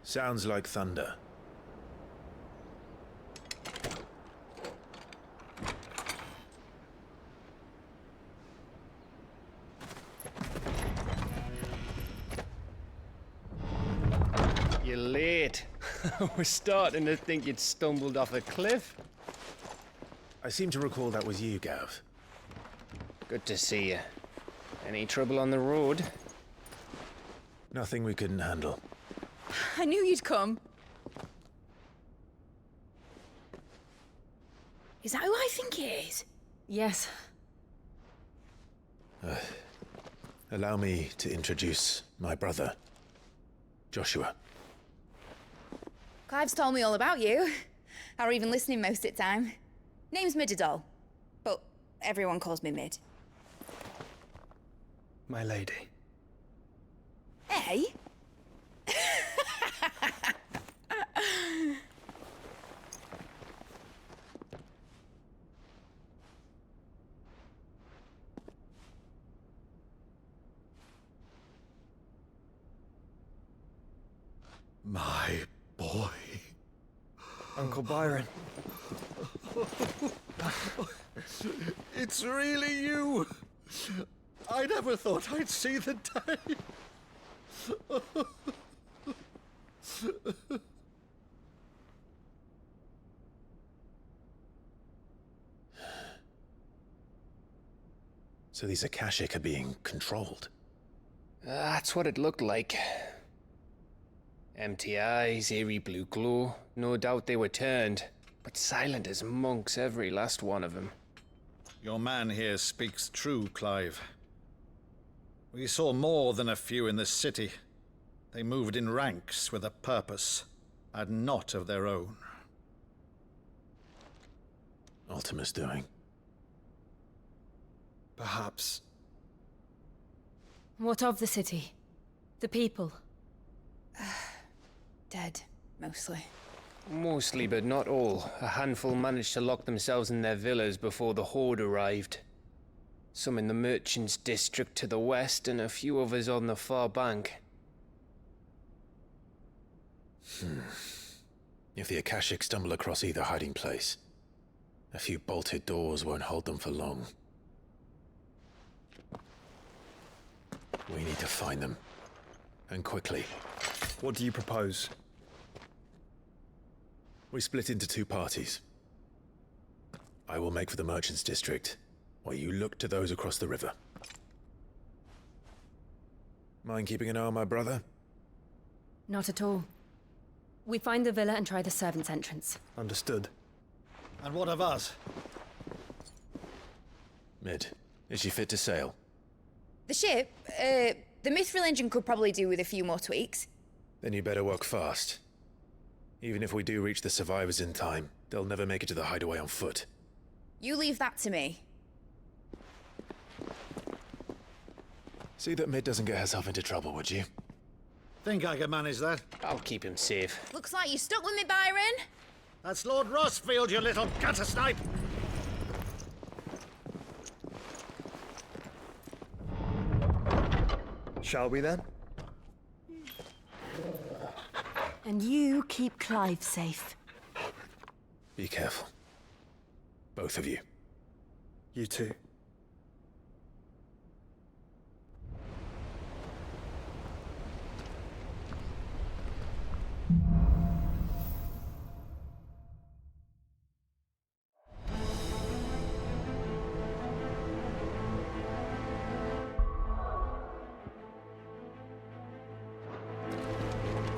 Sounds like thunder. You're late. We're starting to think you'd stumbled off a cliff. I seem to recall that was you, Gav. Good to see you. Any trouble on the road? Nothing we couldn't handle. I knew you'd come. Is that who I think it is? Yes. Allow me to introduce my brother, Joshua. Clive's told me all about you. Or even listening most of the time. Name's Midadol, but everyone calls me Mid. My lady. Hey? My boy. Uncle Byron. It's really you. I never thought I'd see the day. So these Akashic are being controlled. That's what it looked like. Empty eyes, eerie blue glow. No doubt they were turned, but silent as monks, every last one of them. Your man here speaks true, Clive. We saw more than a few in the city. They moved in ranks with a purpose, and not of their own. Ultima's doing. Perhaps. What of the city? The people? Dead, mostly. Mostly, but not all. A handful managed to lock themselves in their villas before the Horde arrived. Some in the merchants' district to the west, and a few others on the far bank. If the Akashic stumble across either hiding place, a few bolted doors won't hold them for long. We need to find them. And quickly. What do you propose? We split into two parties. I will make for the merchants' district, while you look to those across the river. Mind keeping an eye on my brother? Not at all. We find the villa and try the servants' entrance. Understood. And what of us? Mid, is she fit to sail? The ship, the mithril engine could probably do with a few more tweaks. Then you better work fast. Even if we do reach the survivors in time, they'll never make it to the hideaway on foot. You leave that to me. See that Mid doesn't get herself into trouble, would you? Think I can manage that? I'll keep him safe. Looks like you stuck with me, Byron. That's Lord Rossfield, you little gutter snipe! Shall we then? And you keep Clive safe. Be careful. Both of you. You too.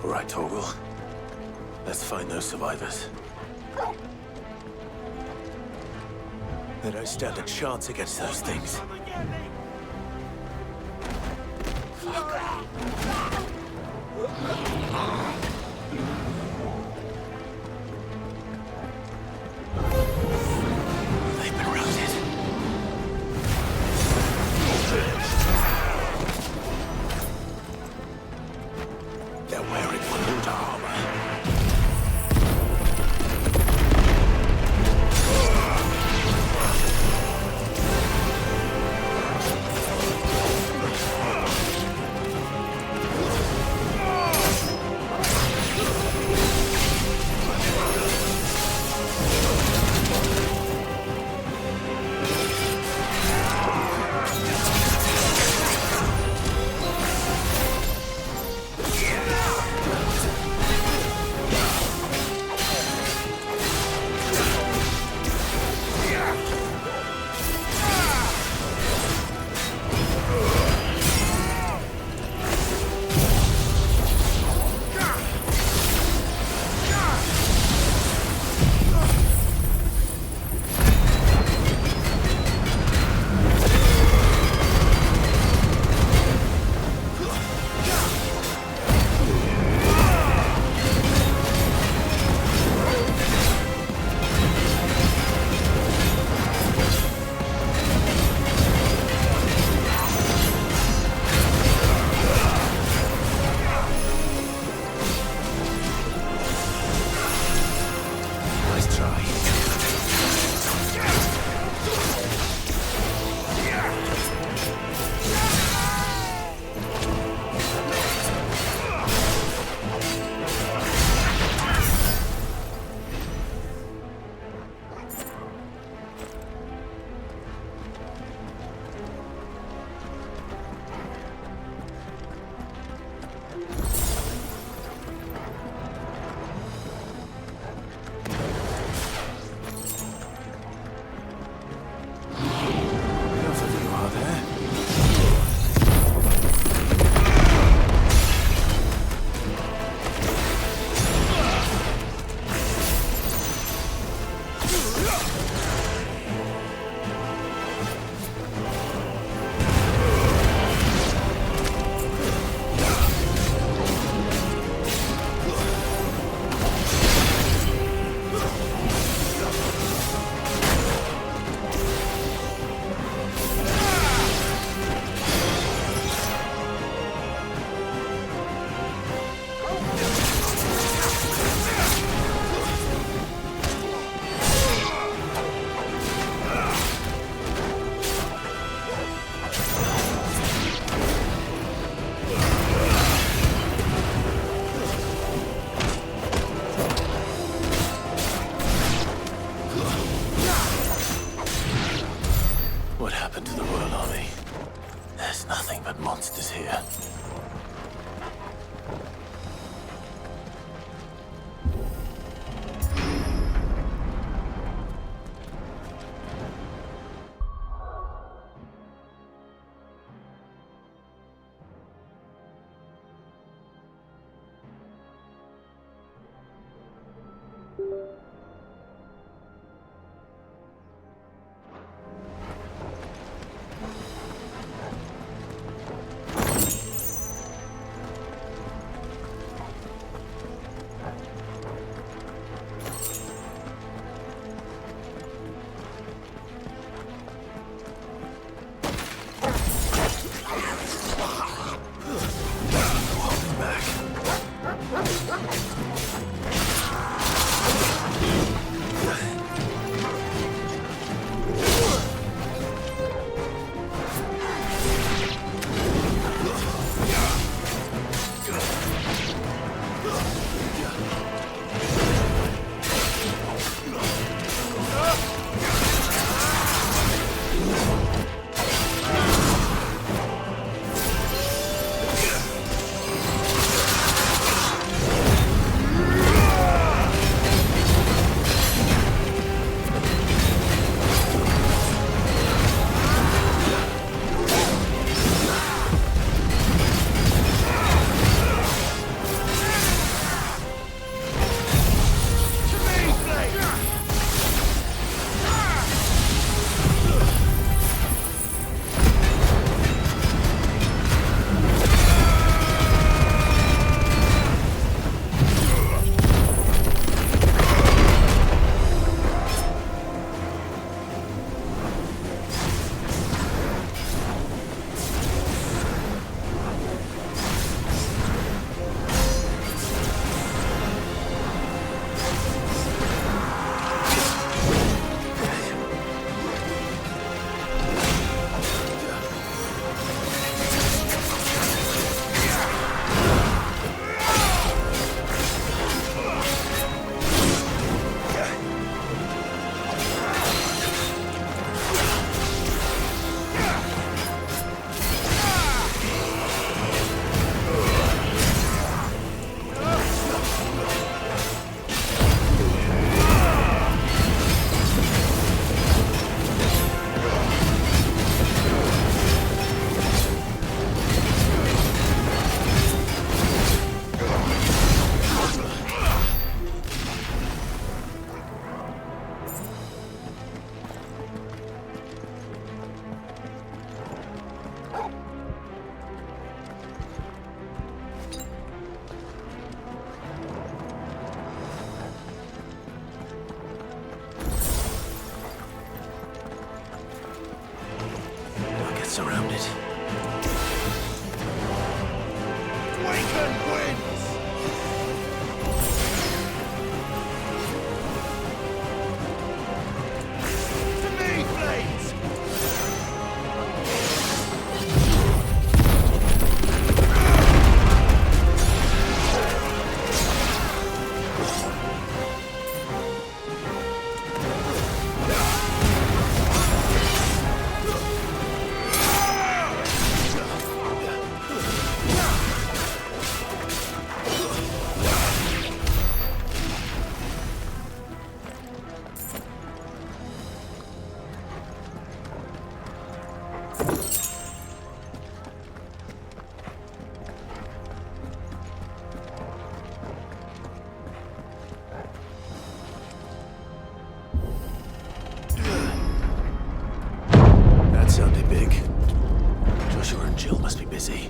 All right, Torgal. Let's find those survivors. They don't stand a chance against those things. They've been routed. They're wearing wood armor. surrounded. Waken wins! To me, Blades! That sounded big. Joshua and Jill must be busy.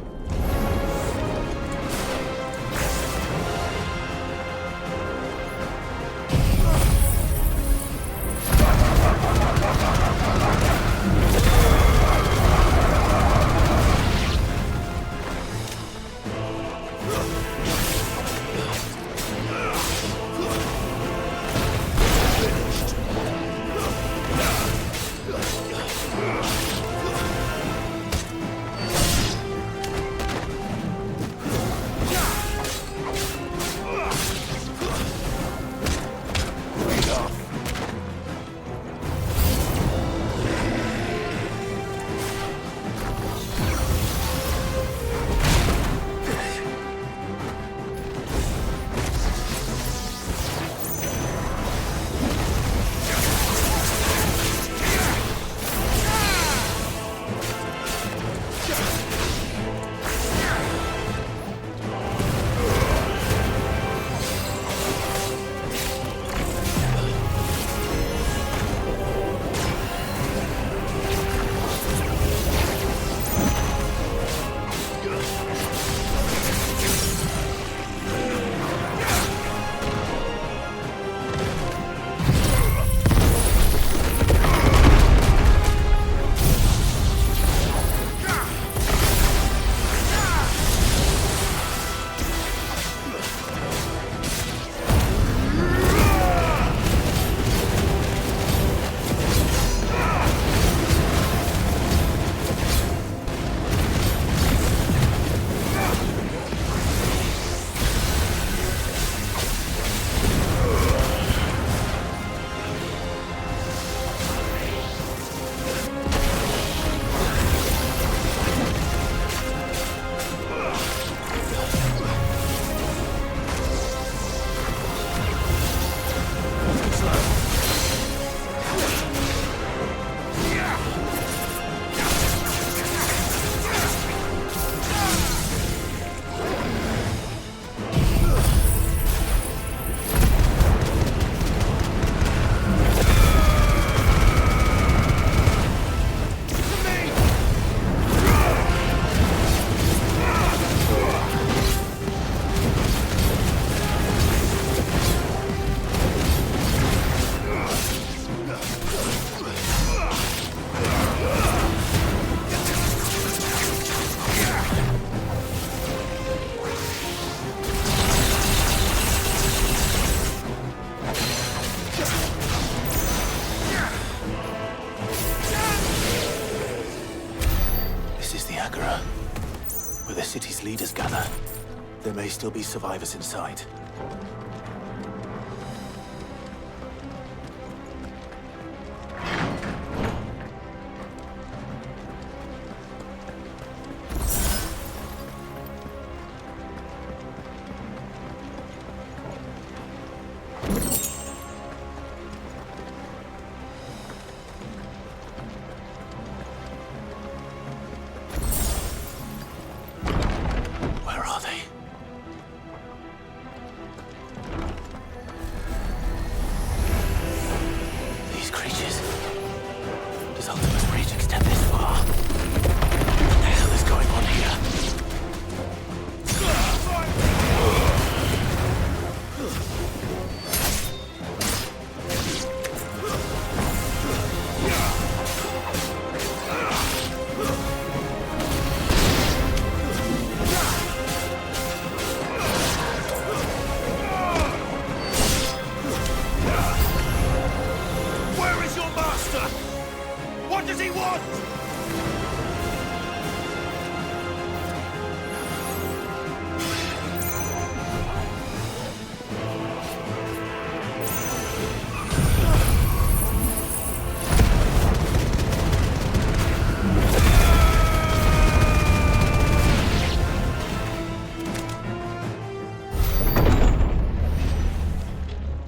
Where the city's leaders gather. There may still be survivors inside. Where are they? These creatures. Does Ultima's reach extend this far? What the hell is going on here?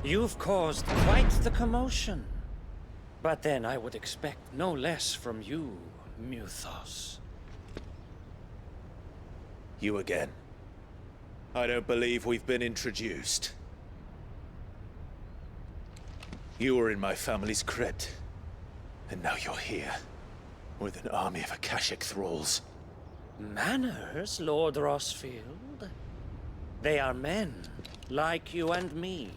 You've caused quite the commotion. But then I would expect no less from you, Muthos. You again. I don't believe we've been introduced. You were in my family's crypt. And now you're here. With an army of Akashic thralls. Manners, Lord Rossfield? They are men, like you and me.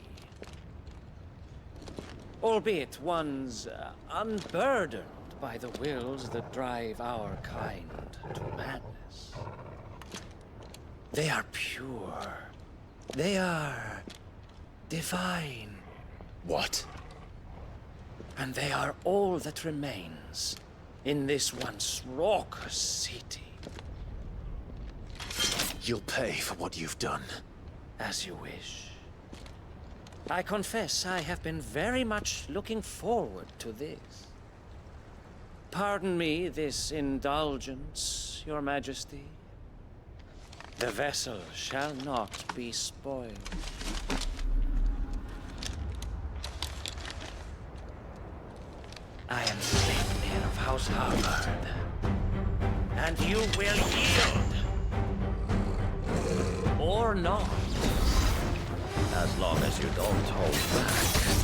Albeit ones unburdened by the wills that drive our kind to madness. They are pure. They are divine. What? And they are all that remains in this once raucous city. You'll pay for what you've done. As you wish. I confess I have been very much looking forward to this. Pardon me this indulgence, Your Majesty. The vessel shall not be spoiled. I am Sleipnir of House Harvard, and you will yield. Or not. As long as you don't hold back.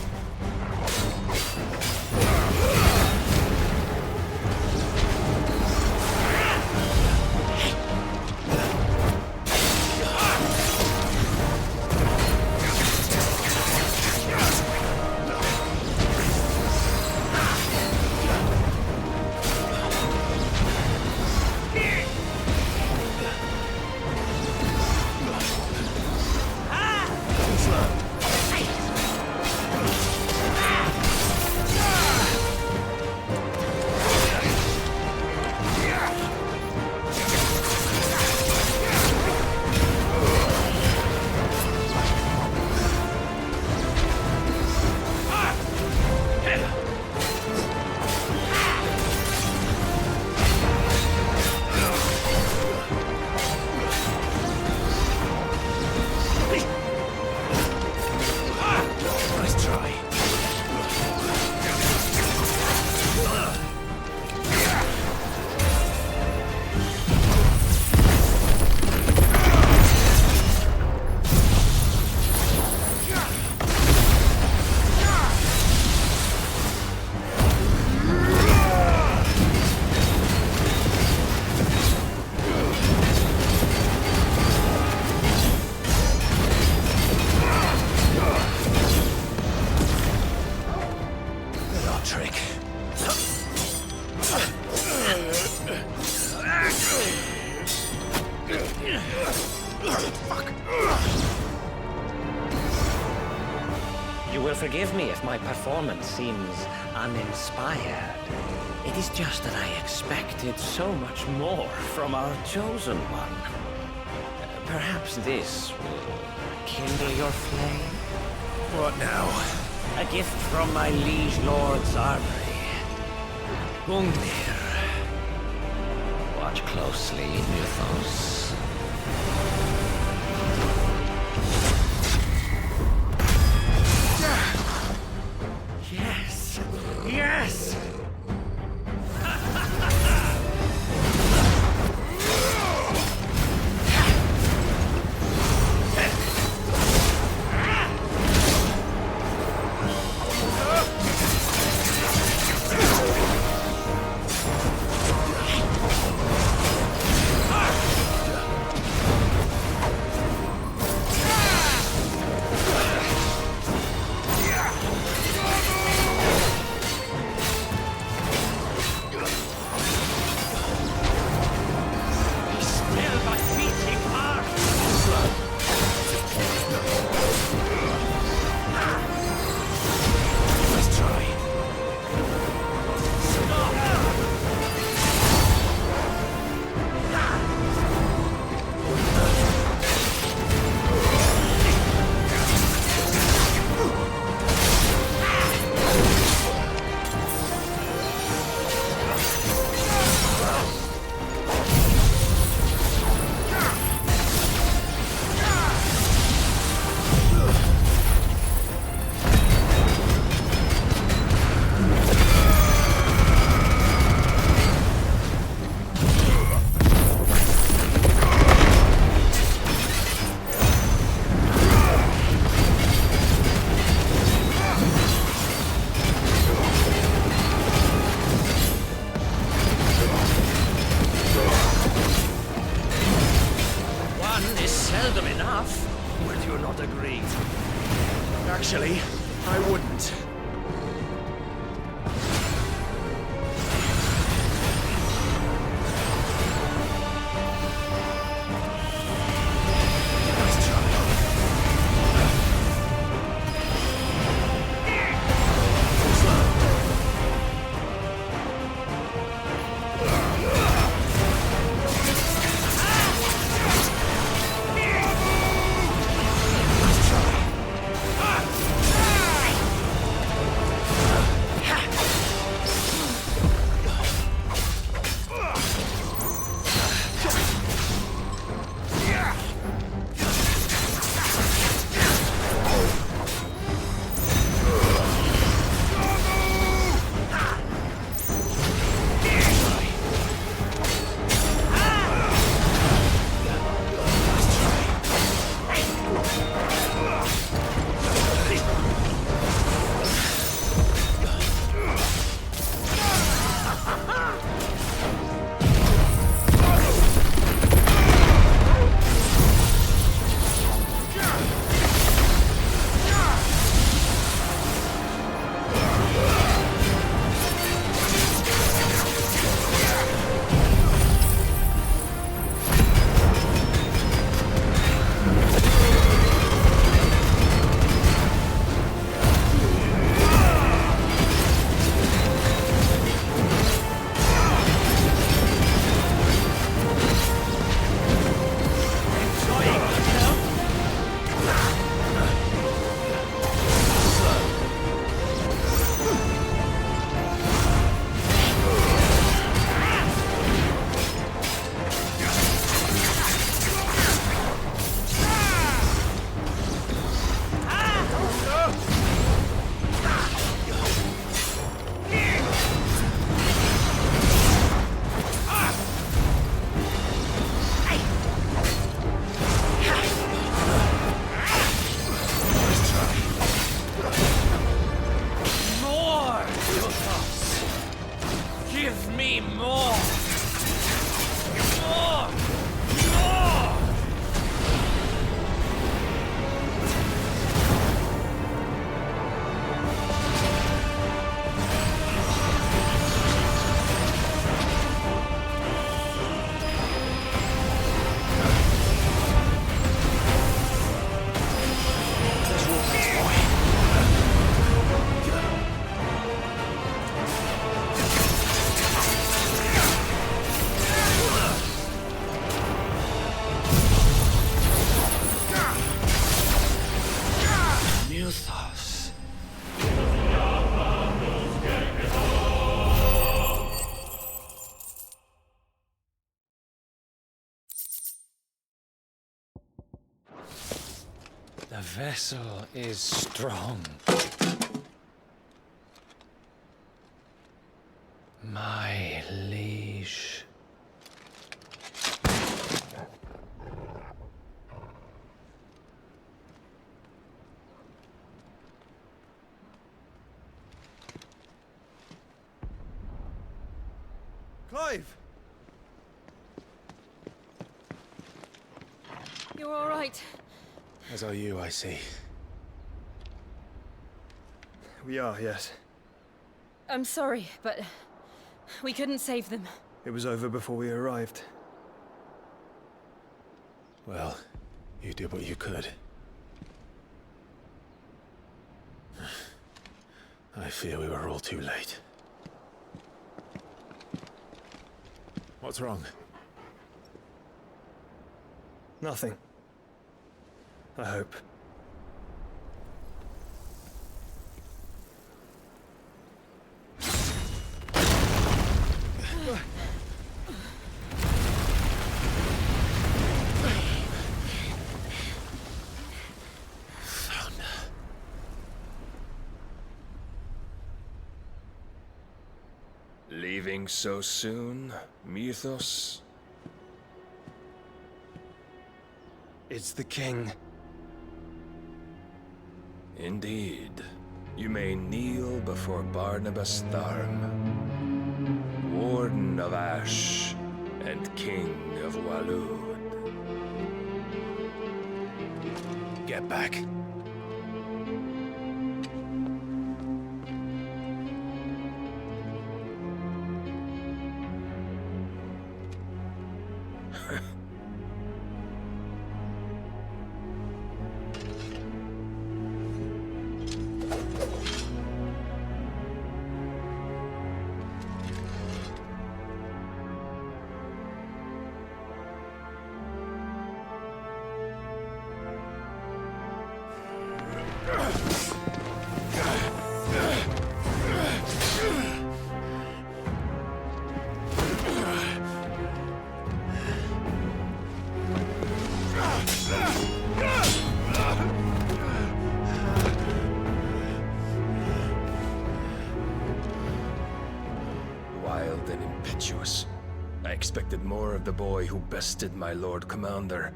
You will forgive me if my performance seems uninspired. It is just that I expected so much more from our chosen one. Perhaps this will kindle your flame? What now? A gift from my liege lord's armory. Gungnir. Watch closely, Muthos. Yes! Yes! Actually, I wouldn't. Nice try. Give me more! More! More! Mythos. The vessel is strong. My liege. Clive! You're all right. As are you, I see. We are, yes. I'm sorry, but we couldn't save them. It was over before we arrived. Well, you did what you could. I fear we were all too late. What's wrong? Nothing. I hope. Leaving so soon, Mythos? It's the king. Indeed. You may kneel before Barnabas Tharm, Warden of Ash and King of Waloed. Get back. wild and impetuous. I expected more of the boy who bested my Lord Commander.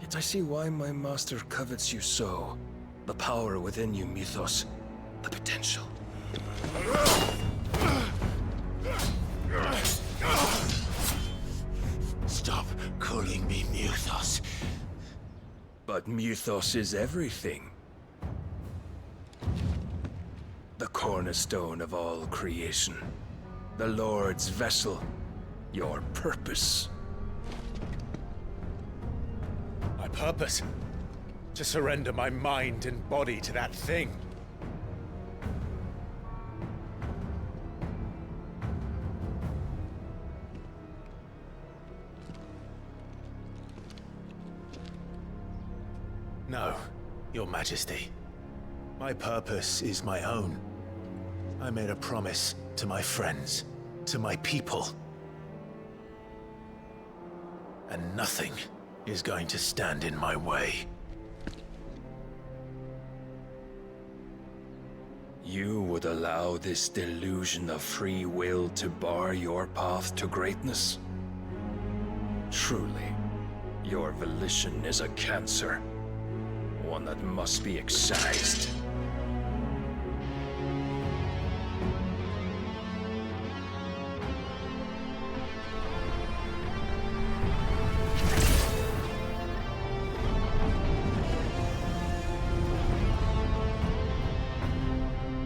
Yet I see why my master covets you so. The power within you, Mythos. The potential. Stop calling me Mythos. But Mythos is everything. The cornerstone of all creation. The Lord's vessel. Your purpose. My purpose? To surrender my mind and body to that thing. No, Your Majesty. My purpose is my own. I made a promise to my friends, to my people. And nothing is going to stand in my way. You would allow this delusion of free will to bar your path to greatness? Truly, your volition is a cancer. One that must be excised.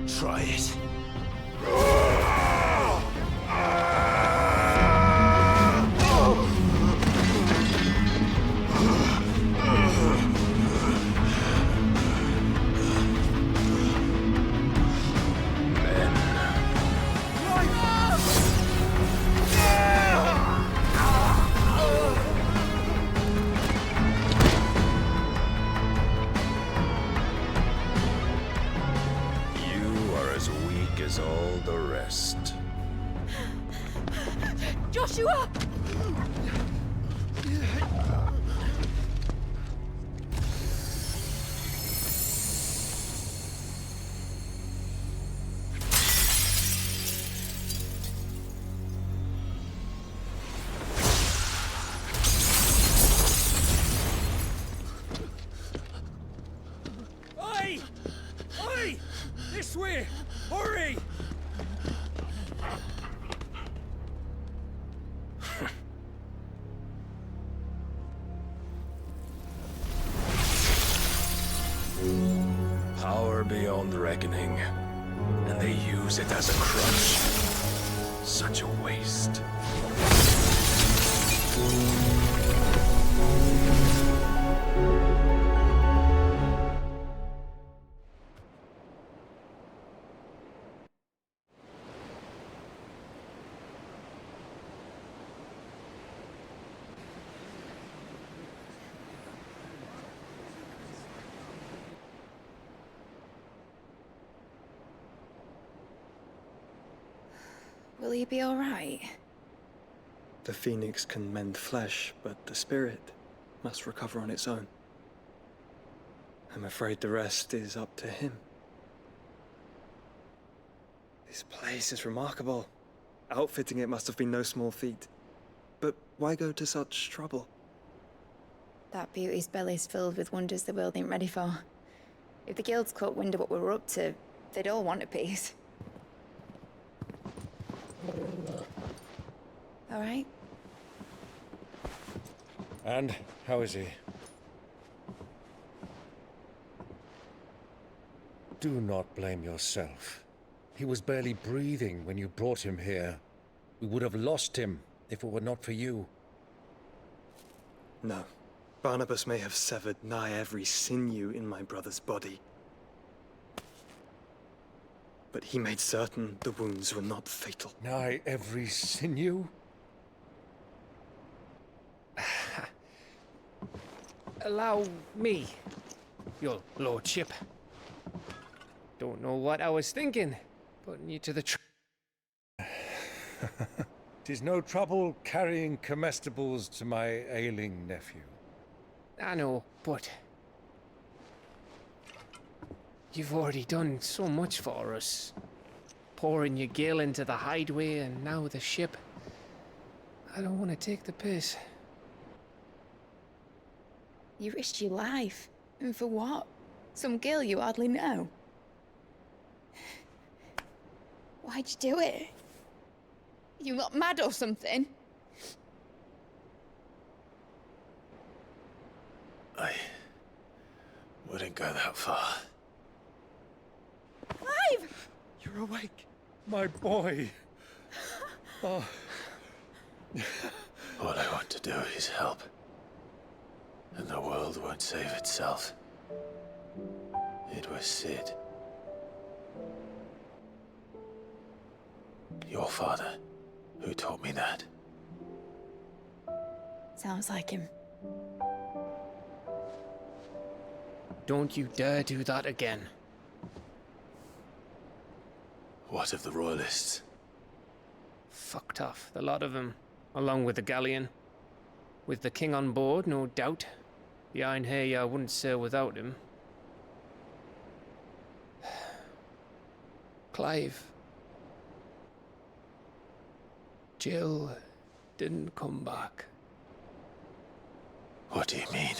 Try it. As all the rest. Joshua! Oi! Oi! This way! Hurry! Power beyond reckoning, and they use it as a crutch. Such a waste. Will he be all right? The phoenix can mend flesh, but the spirit must recover on its own. I'm afraid the rest is up to him. This place is remarkable. Outfitting it must have been no small feat. But why go to such trouble? That beauty's belly's filled with wonders the world ain't ready for. If the guilds caught wind of what we were up to, they'd all want a piece. All right? And how is he? Do not blame yourself. He was barely breathing when you brought him here. We would have lost him if it were not for you. No. Barnabas may have severed nigh every sinew in my brother's body. But he made certain the wounds were not fatal. Nigh every sinew? Allow me, your lordship. Don't know what I was thinking, putting you to the Tis no trouble carrying comestibles to my ailing nephew. I know, but you've already done so much for us. pouring your gale into the hideaway and now the ship. I don't want to take the piss. You risked your life. And for what? Some girl you hardly know. Why'd you do it? You not mad or something? I wouldn't go that far. Clive! You're awake, my boy. Oh. All I want to do is help. And the world won't save itself. It was Sid. Your father, who taught me that. Sounds like him. Don't you dare do that again. What of the Royalists? Fucked off, the lot of them, along with the galleon. With the king on board, no doubt. Behind here, I wouldn't sail without him. Clive. Jill didn't come back. What do you mean?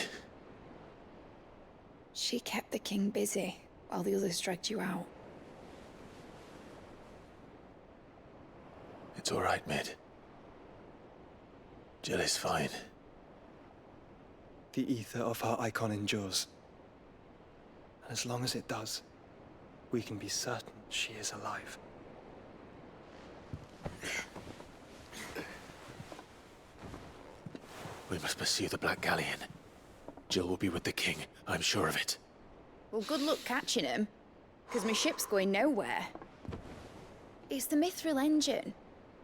She kept the king busy while the others dragged you out. It's all right, Mid. Jill is fine. The ether of her icon endures. And as long as it does, we can be certain she is alive. We must pursue the Black Galleon. Jill will be with the king, I'm sure of it. Well, good luck catching him, because my ship's going nowhere. It's the Mithril engine.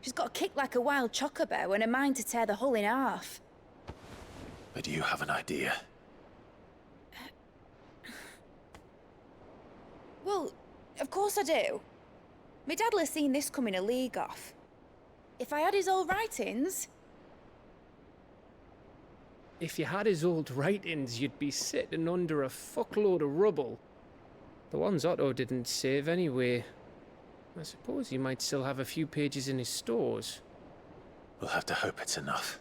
She's got a kick like a wild chocobo and a mind to tear the hull in half. But you have an idea. Well, of course I do. My dad'll have seen this coming a league off. If I had his old writings... If you had his old writings, you'd be sitting under a fuckload of rubble. The ones Otto didn't save anyway. I suppose he might still have a few pages in his stores. We'll have to hope it's enough.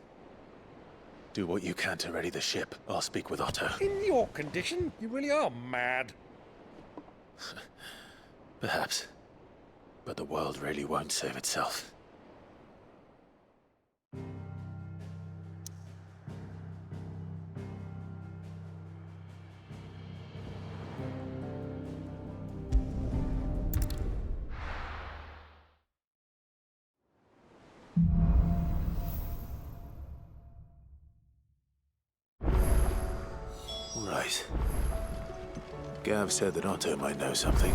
Do what you can to ready the ship. I'll speak with Otto. In your condition, you really are mad. Perhaps. But the world really won't save itself. Right. Gav said that Otto might know something.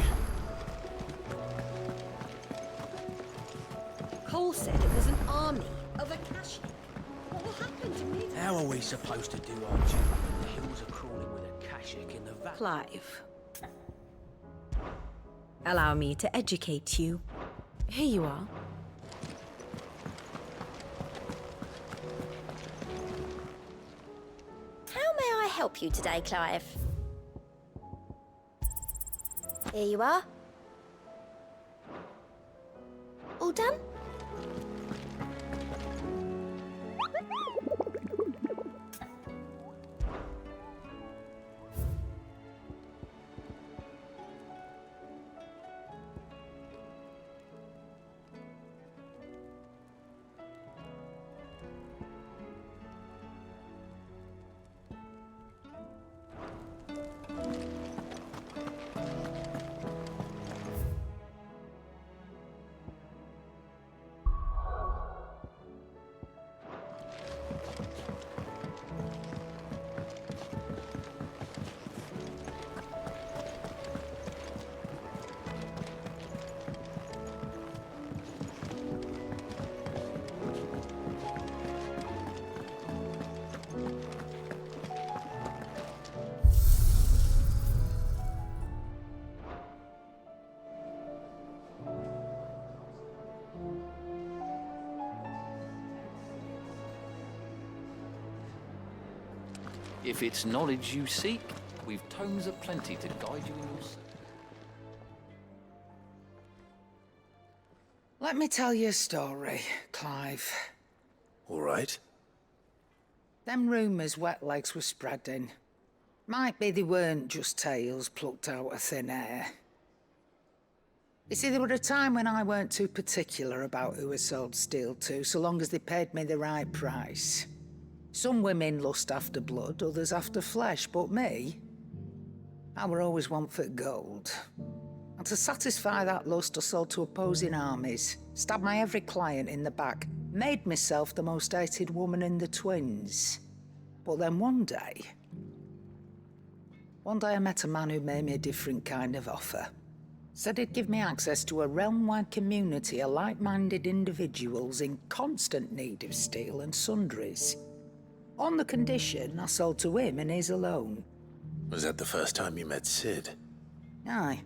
Cole said it was an army of Akashic. What will happen to me? How are we supposed to do our job when the hills are crawling with Akashic in the valley? Clive. Allow me to educate you. Here you are. How may I help you today, Clive? Here you are. All done? If it's knowledge you seek, we've tomes aplenty to guide you in your search. Let me tell you a story, Clive. All right. Them rumours Wetlegs were spreading. Might be they weren't just tales plucked out of thin air. You see, there were a time when I weren't too particular about who I sold steel to, so long as they paid me the right price. Some women lust after blood, others after flesh, but me, I were always one for gold. And to satisfy that lust, I sold to opposing armies, stabbed my every client in the back, made myself the most hated woman in the twins. But then one day I met a man who made me a different kind of offer. Said he'd give me access to a realm-wide community of like-minded individuals in constant need of steel and sundries. On the condition I sold to him and his alone. Was that the first time you met Sid? Aye.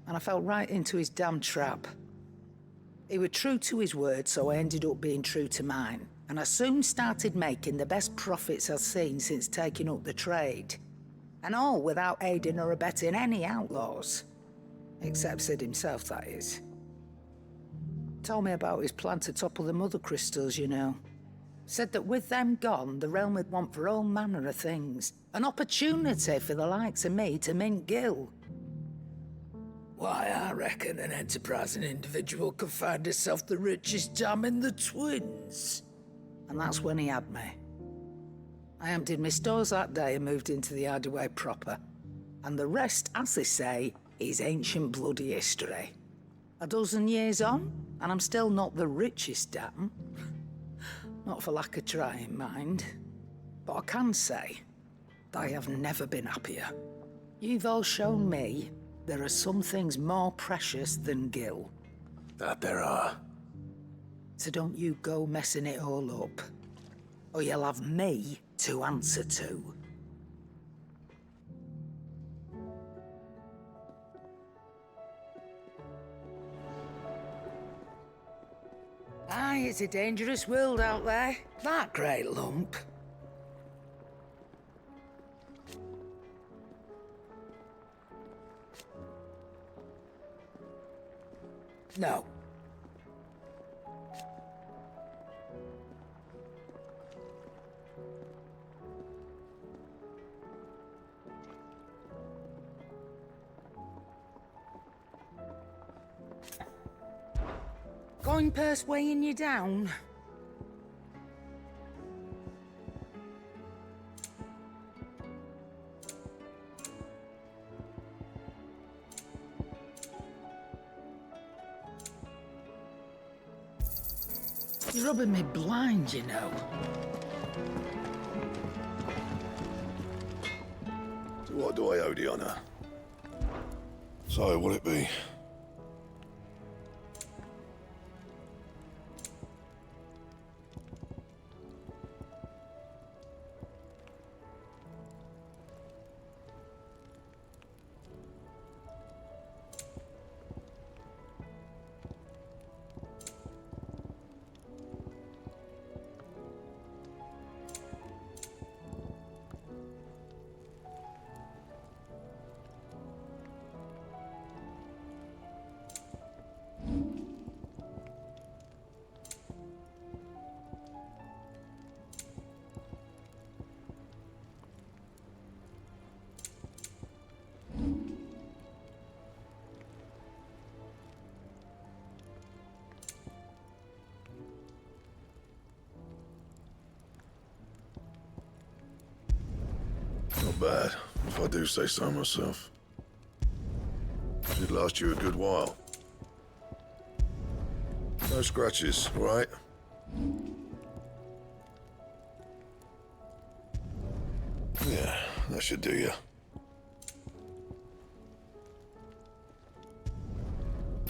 And I fell right into his damn trap. He was true to his word, so I ended up being true to mine. And I soon started making the best profits I've seen since taking up the trade. And all without aiding or abetting any outlaws. Except Sid himself, that is. Told me about his plan to topple the mother crystals, you know. Said that with them gone, the realm would want for all manner of things. An opportunity for the likes of me to mint gil. Why, I reckon an enterprising individual could find himself the richest dam in the twins. And that's when he had me. I emptied my stores that day and moved into the hideaway proper. And the rest, as they say, is ancient bloody history. A dozen years on, and I'm still not the richest dam. Not for lack of trying, mind. But I can say that I have never been happier. You've all shown me there are some things more precious than gil. That there are. So don't you go messing it all up, or you'll have me to answer to. Aye, it's a dangerous world out there. That great lump. No. Coin purse weighing you down? You're rubbing me blind, you know. So what do I owe the honour? So, what'll it be? Not bad, if I do say so myself. Should last you a good while. No scratches, all right? Yeah, that should do you.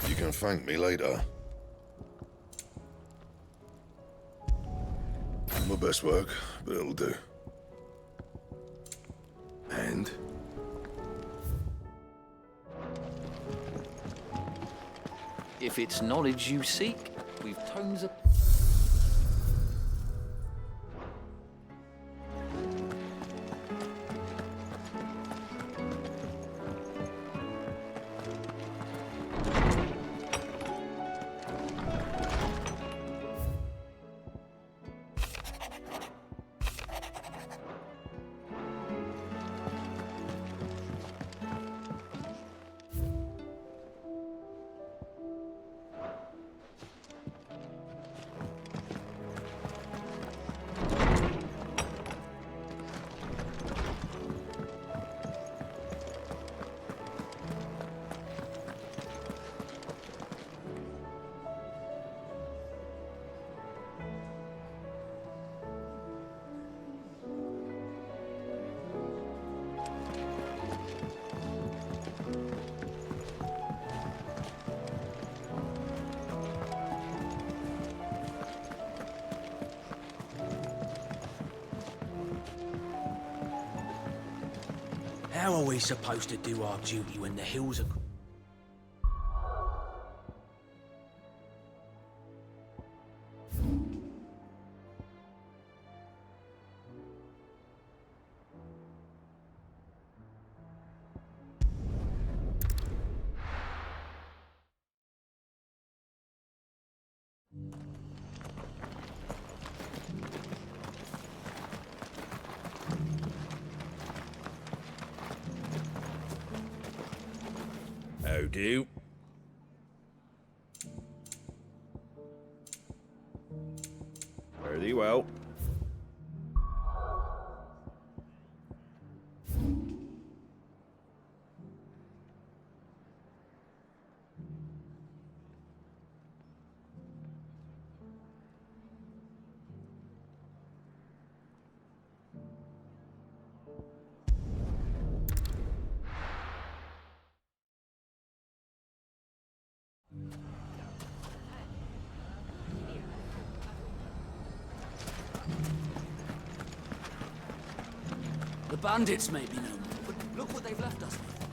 You can thank me later. My best work, but it'll do. And? If it's knowledge you seek, we've tomes of... How are we supposed to do our duty when the hills are... How do? Very well. The bandits may be no more, but look what they've left us with.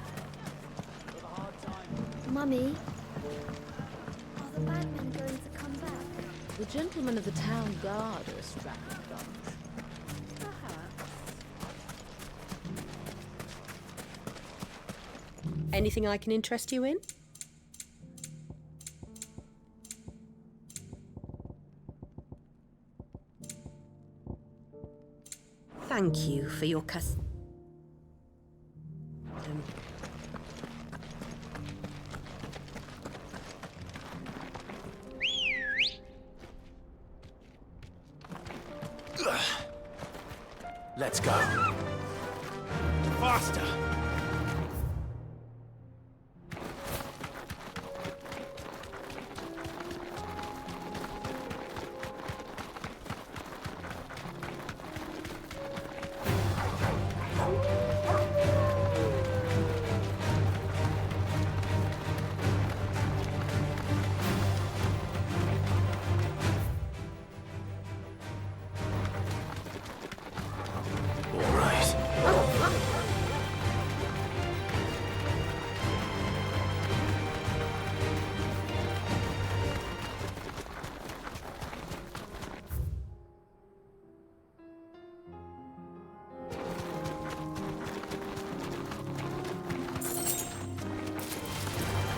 We've a hard time. Mummy, are the bad men going to come back? The gentlemen of the town guard are a strapping bunch. Perhaps. Anything I can interest you in? Thank you for your Let's go. Faster!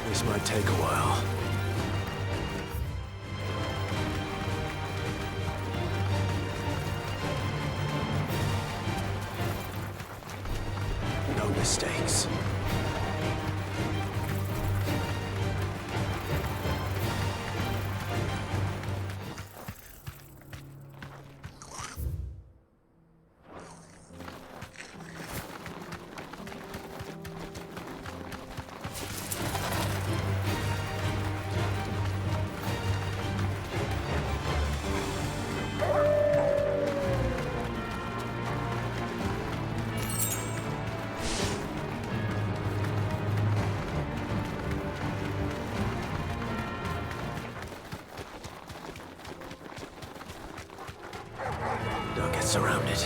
This might take a while. No mistakes. Don't get surrounded.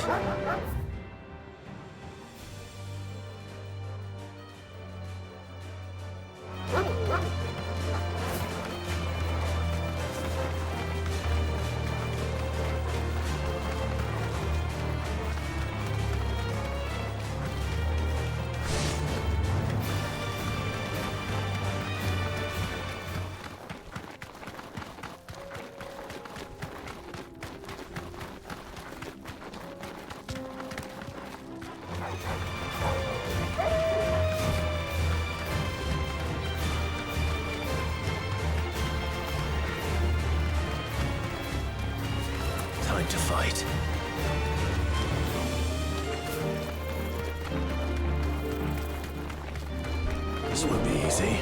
Time to fight. This won't be easy.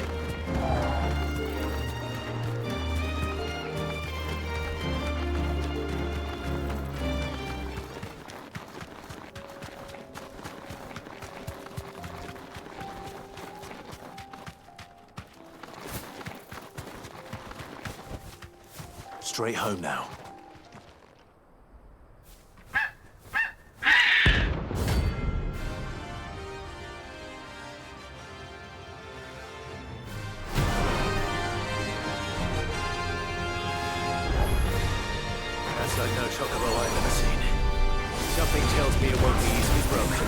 Straight home now. like no chocobo I've ever seen. Something tells me it won't be easily broken.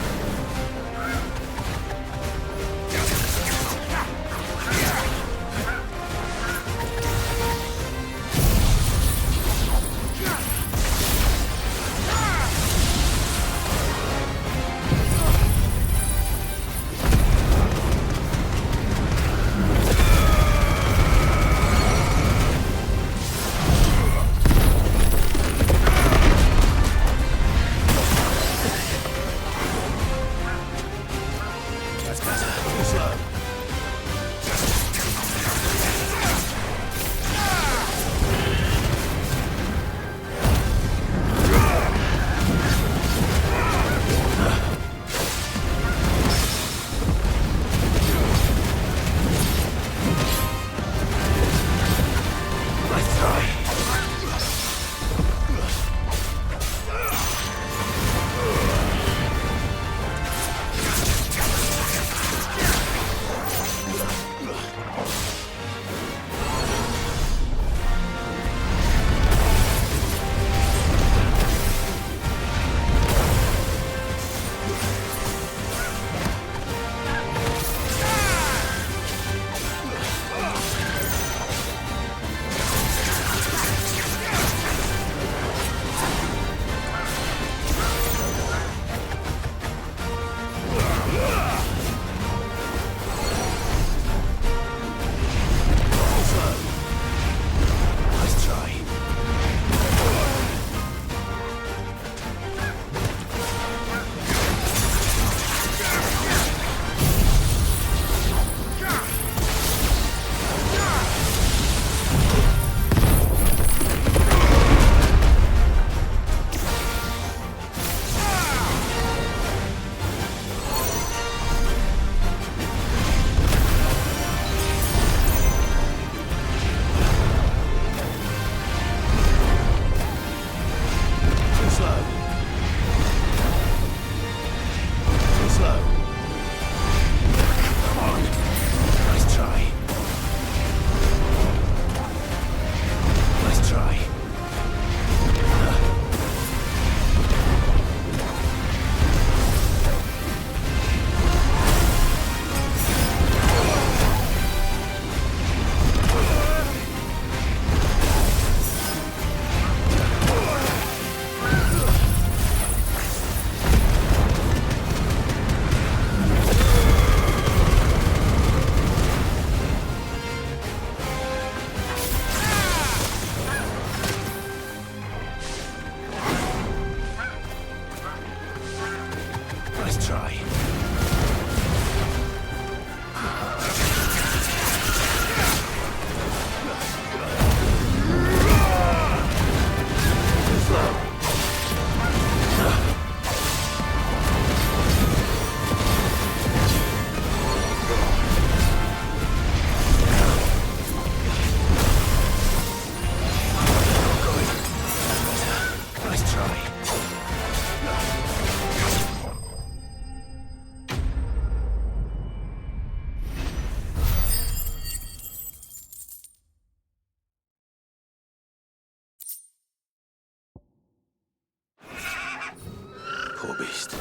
Poor beast.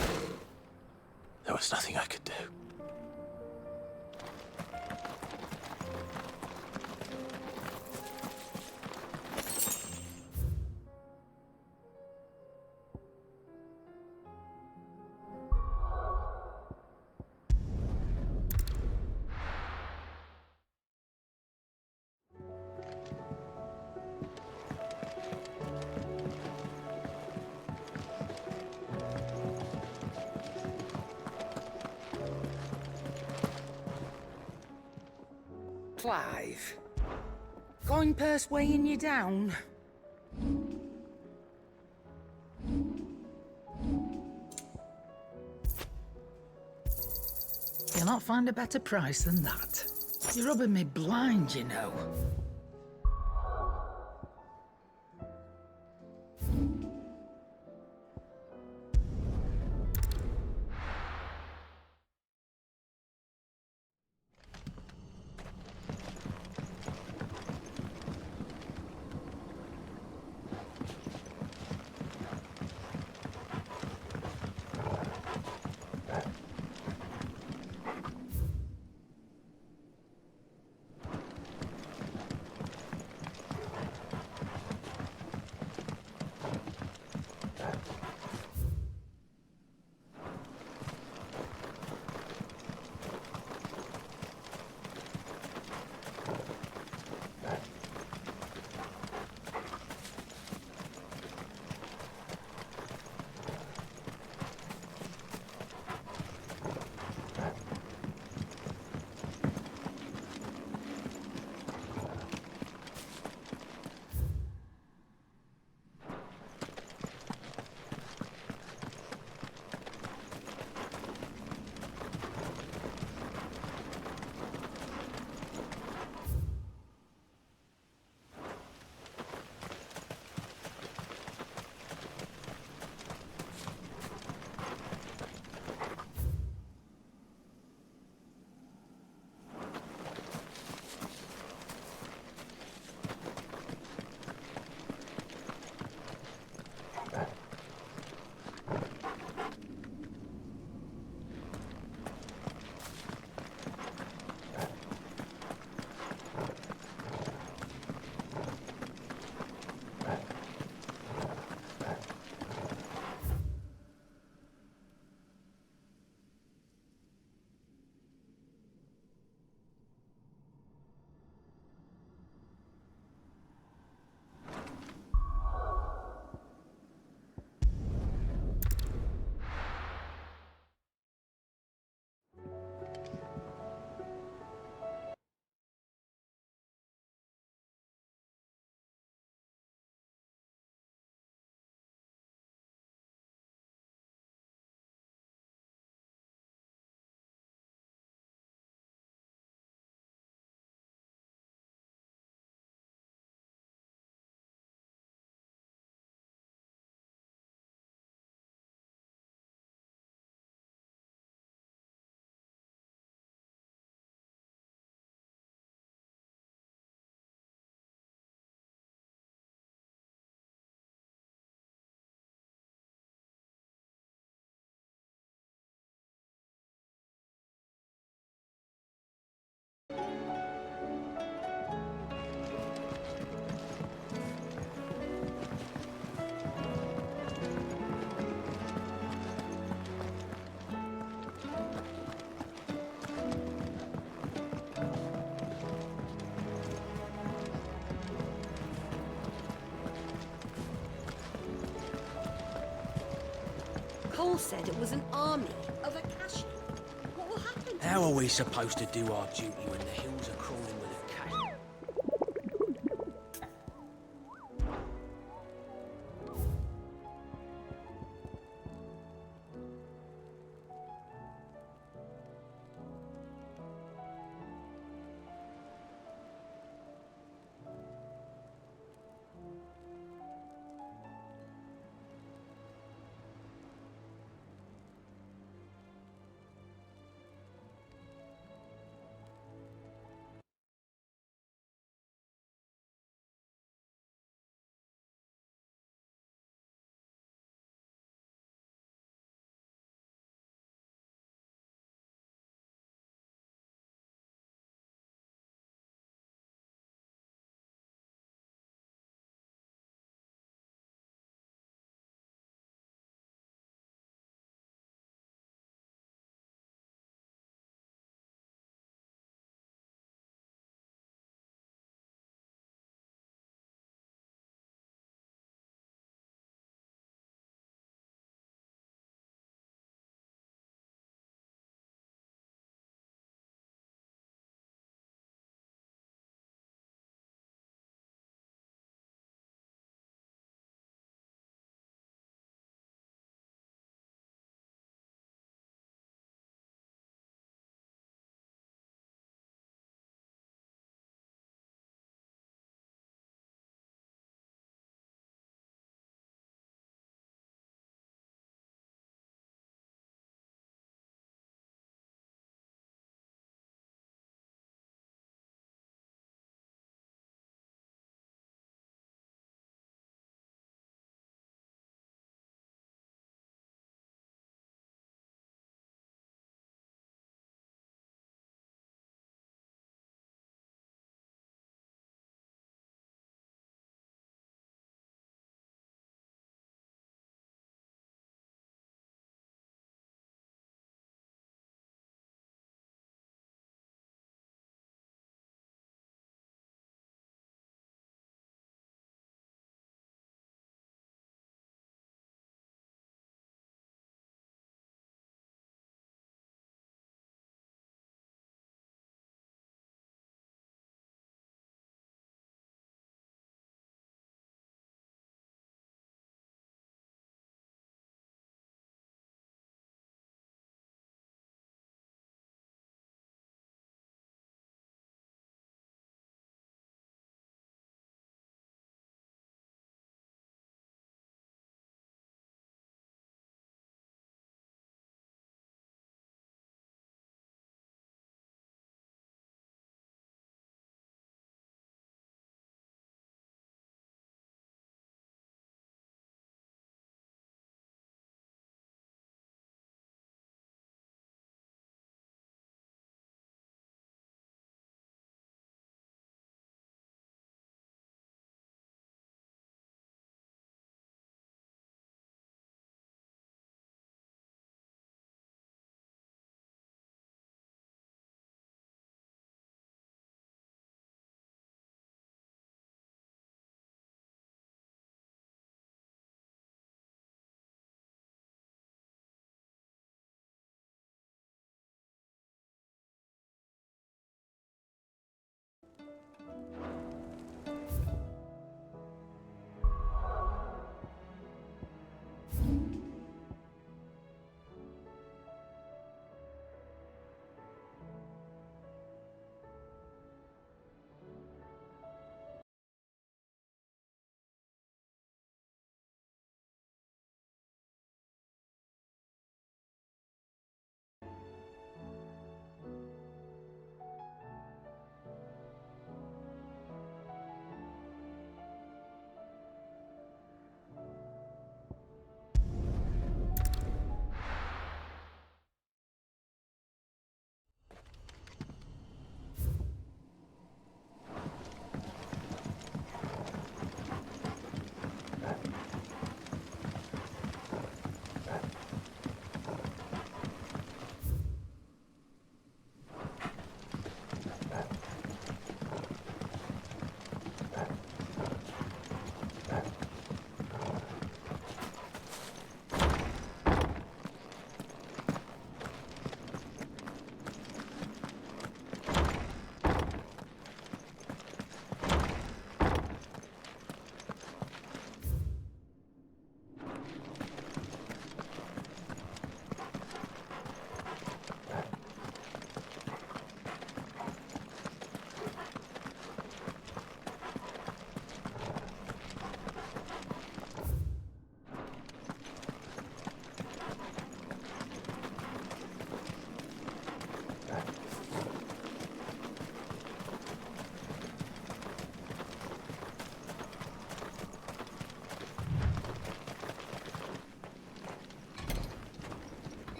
There was nothing I could do. Clive, coin purse weighing you down? You'll not find a better price than that. You're rubbing me blind, you know. all said it was an army of Akashi. What will happen to How are we supposed to do our duty when the hills are crawling with Akashi?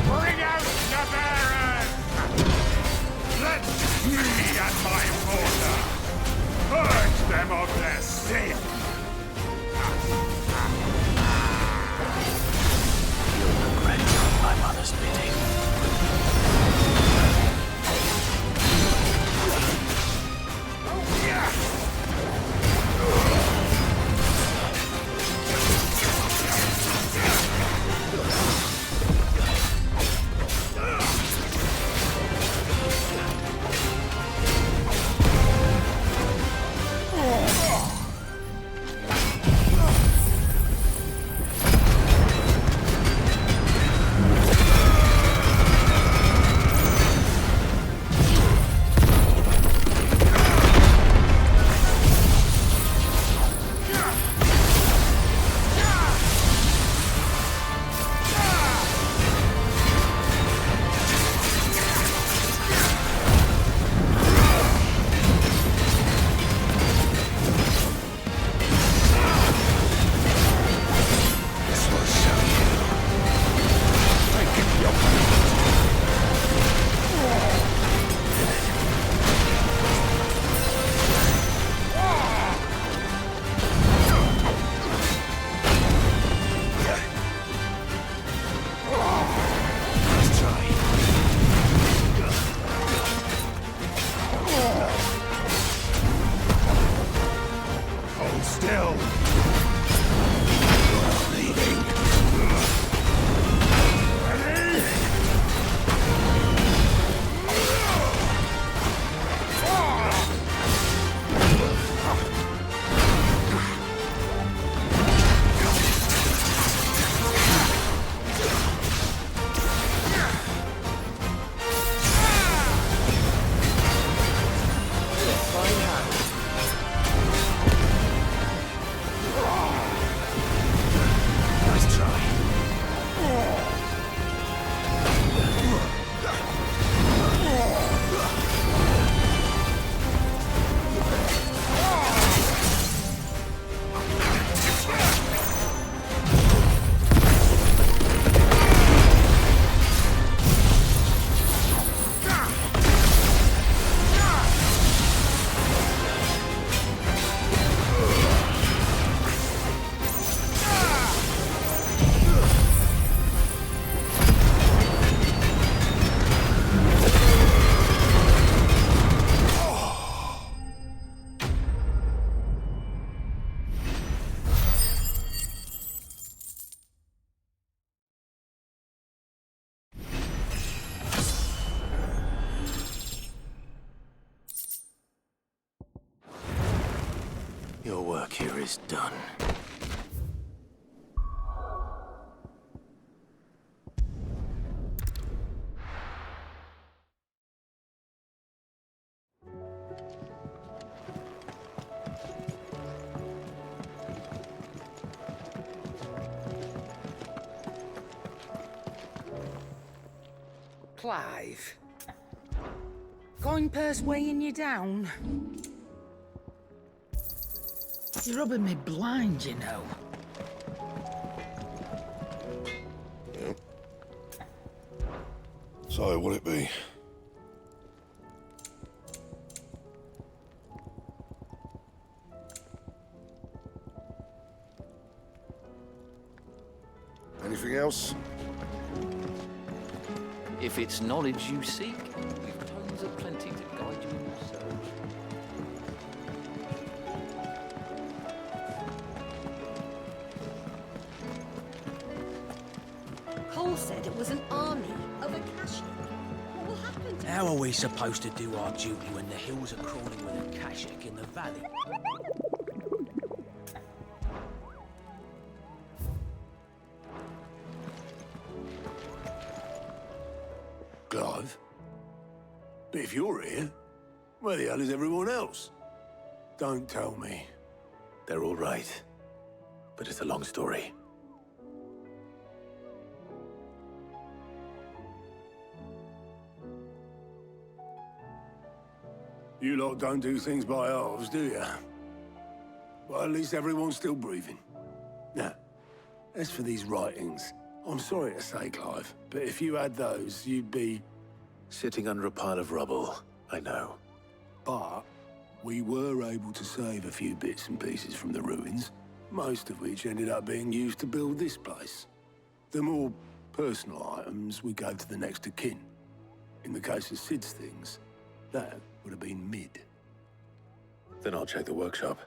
Bring out the Baron! Let me and my mortar purge them of their sin! You'll regret doing my mother's bidding. Your work here is done. Clive. Coin purse weighing you down? You're rubbing me blind, you know. Yep. So, what'll it be? Anything else? If it's knowledge you seek, we've tomes of plenty to guide you in your search. Cole said it was an army of Akashic. What will happen to How are we supposed to do our duty when the hills are crawling with Akashic in the valley? Clive? But if you're here, where the hell is everyone else? Don't tell me. They're all right. But it's a long story. You lot don't do things by halves, do you? Well, at least everyone's still breathing. Now, As for these writings, I'm sorry to say, Clive, but if you had those, you'd be... Sitting under a pile of rubble, I know. But we were able to save a few bits and pieces from the ruins, most of which ended up being used to build this place. The more personal items we gave to the next of kin. In the case of Sid's things, that would have been Mid. Then I'll check the workshop.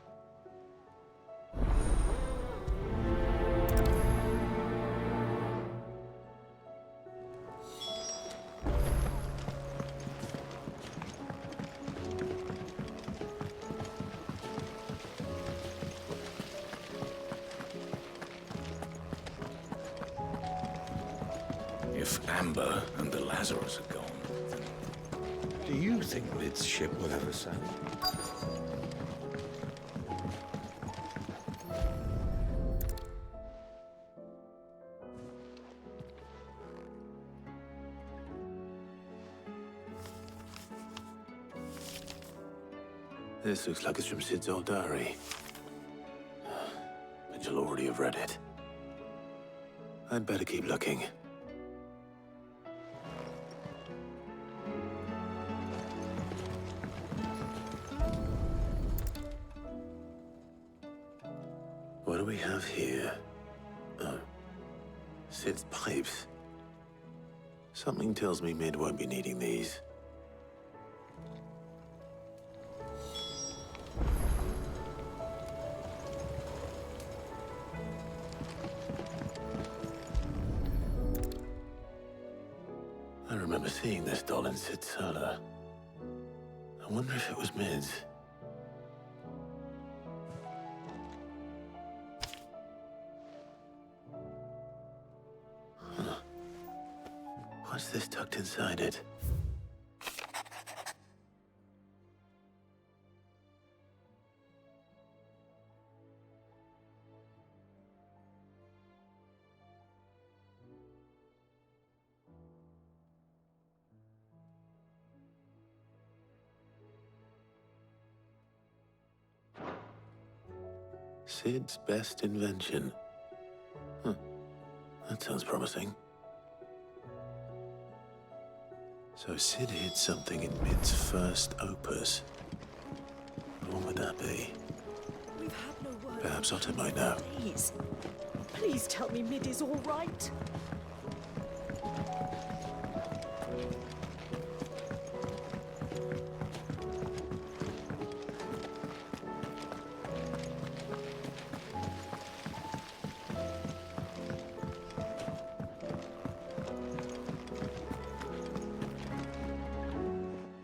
If Amber and the Lazarus are gone, then... Do you think Mid's ship will ever sail? This looks like it's from Sid's old diary. But you'll already have read it. I'd better keep looking. What do we have here? Oh. Sid's pipes. Something tells me Mid won't be needing these. I remember seeing this doll in Sid's cellar. I wonder if it was Mid's. Huh. What's this tucked inside it? Sid's best invention. Huh. That sounds promising. So Sid hid something in Mid's first opus. What would that be? We've had no word. Perhaps Otter might know. Please. Please tell me Mid is all right.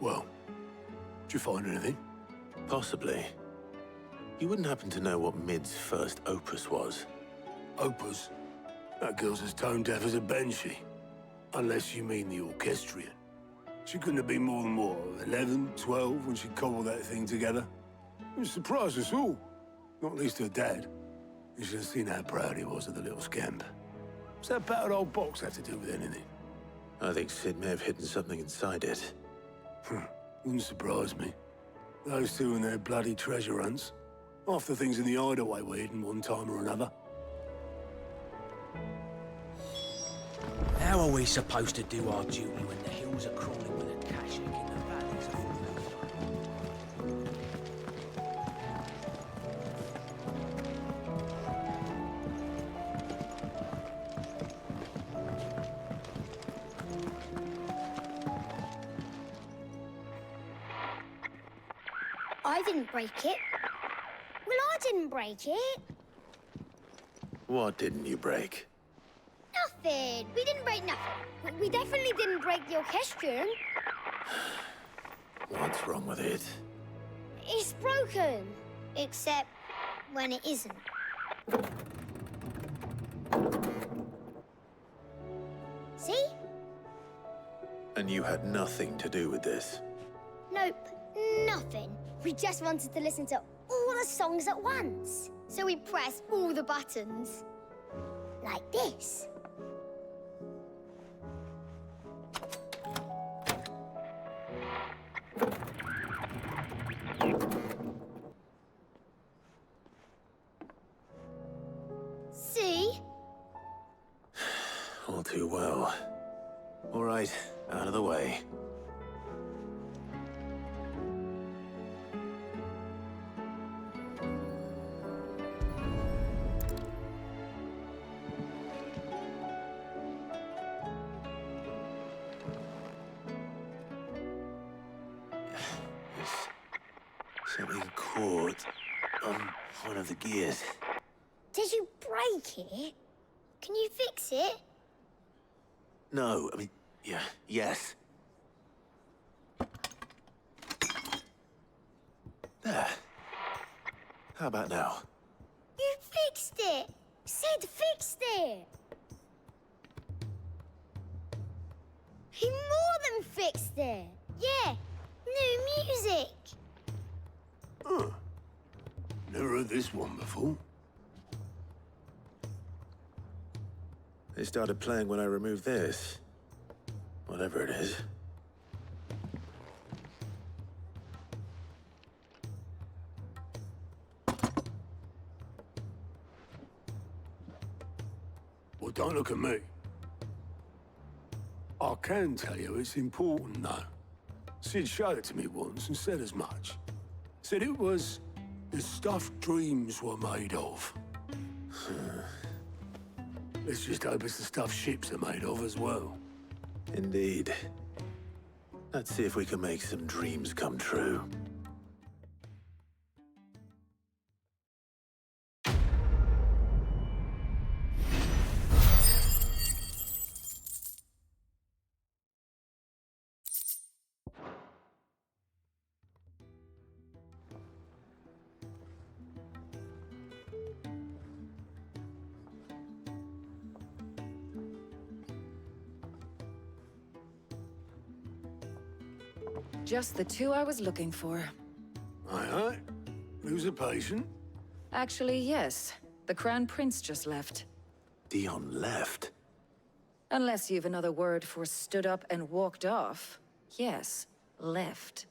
Well, did you find anything? Possibly. You wouldn't happen to know what Mid's first opus was? Opus? That girl's as tone deaf as a banshee. Unless you mean the orchestrion. She couldn't have been more than, what, 11, 12 when she cobbled that thing together? It surprised us all. Not least her dad. You should have seen how proud he was of the little scamp. What's that battered old box have to do with anything? I think Sid may have hidden something inside it. Wouldn't surprise me. Those two and their bloody treasure hunts. Half the things in the hideaway were hidden one time or another. How are we supposed to do our duty when the hills are crawling with a Kashik in the valleys are full I didn't break it. Well, I didn't break it. What didn't you break? Nothing. We didn't break nothing. We definitely didn't break the orchestrion. What's wrong with it? It's broken. Except when it isn't. See? And you had nothing to do with this? Nope, nothing. We just wanted to listen to all the songs at once. So we pressed all the buttons. Like this. See? All too well. All right, out of the way. Something caught on one of the gears. Did you break it? Can you fix it? No, I mean, yes. There. How about now? You fixed it! Sid fixed it! He more than fixed it! Yeah, new music! Huh. Never heard this one before. They started playing when I removed this. Whatever it is. Well, don't look at me. I can tell you it's important, though. Sid showed it to me once and said as much. Said it was the stuff dreams were made of. Let's just hope it's the stuff ships are made of as well. Indeed. Let's see if we can make some dreams come true. Just the two I was looking for. Aye. Lose a patient? Actually, yes. The Crown Prince just left. Dion left? Unless you've another word for stood up and walked off. Yes, left.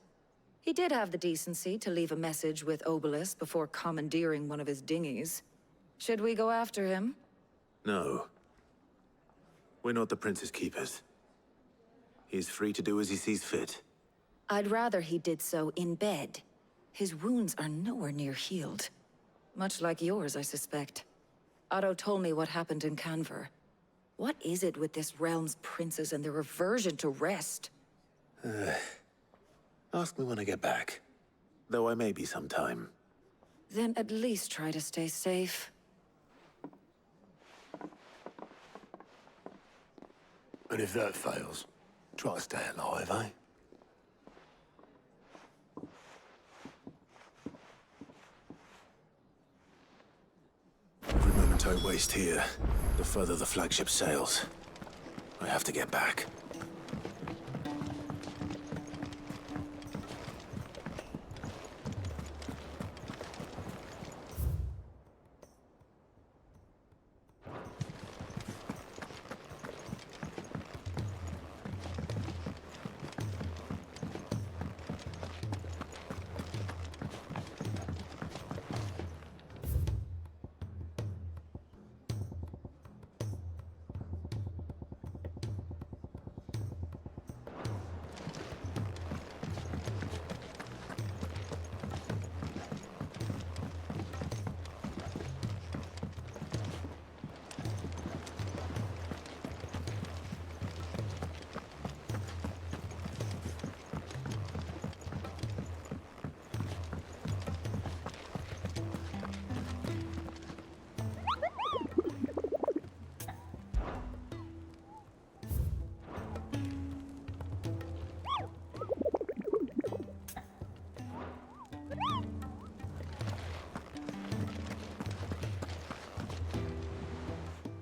He did have the decency to leave a message with Obelisk before commandeering one of his dinghies. Should we go after him? No. We're not the Prince's keepers. He's free to do as he sees fit. I'd rather he did so in bed. His wounds are nowhere near healed. Much like yours, I suspect. Otto told me what happened in Kanver. What is it with this realm's princes and their aversion to rest? Ask me when I get back. Though I may be sometime. Then at least try to stay safe. And if that fails, try to stay alive, eh? Every moment I waste here, the further the flagship sails. I have to get back.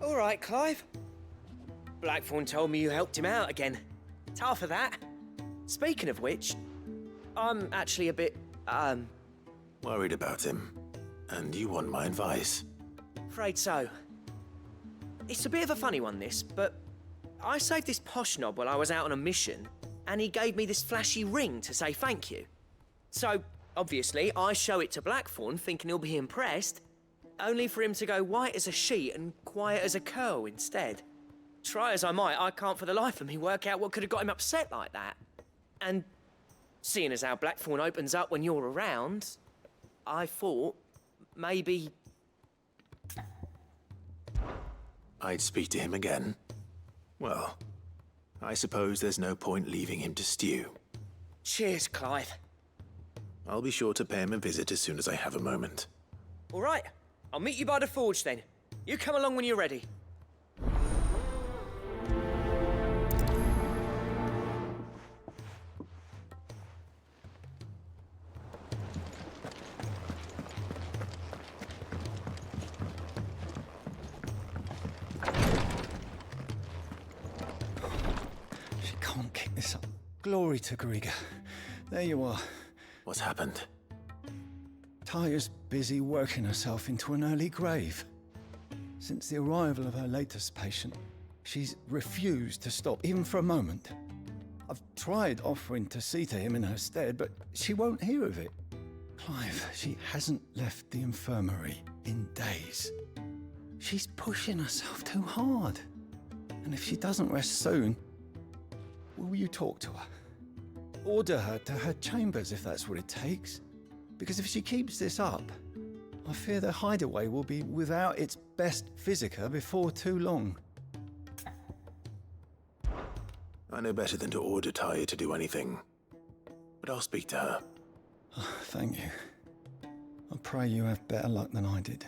All right, Clive. Blackthorn told me you helped him out again. It's half of that. Speaking of which, I'm actually a bit, Worried about him. And you want my advice? afraid so. It's a bit of a funny one, this, but I saved this posh knob while I was out on a mission, and he gave me this flashy ring to say thank you. So, obviously, I show it to Blackthorn, thinking he'll be impressed, only for him to go white as a sheet and quiet as a curl instead. try as I might, I can't for the life of me work out what could have got him upset like that. And seeing as how Blackthorn opens up when you're around, I thought maybe... I'd speak to him again. Well, I suppose there's no point leaving him to stew. Cheers, Clive. I'll be sure to pay him a visit as soon as I have a moment. All right, I'll meet you by the forge then. You come along when you're ready. She can't keep this up. Glory to Griga. There you are. What's happened? Taya's busy working herself into an early grave. Since the arrival of her latest patient, she's refused to stop, even for a moment. I've tried offering to see to him in her stead, but she won't hear of it. Clive, she hasn't left the infirmary in days. She's pushing herself too hard. And if she doesn't rest soon, will you talk to her? Order her to her chambers if that's what it takes. Because if she keeps this up, I fear the hideaway will be without its best physica before too long. I know better than to order Taya to do anything. But I'll speak to her. Oh, thank you. I pray you have better luck than I did.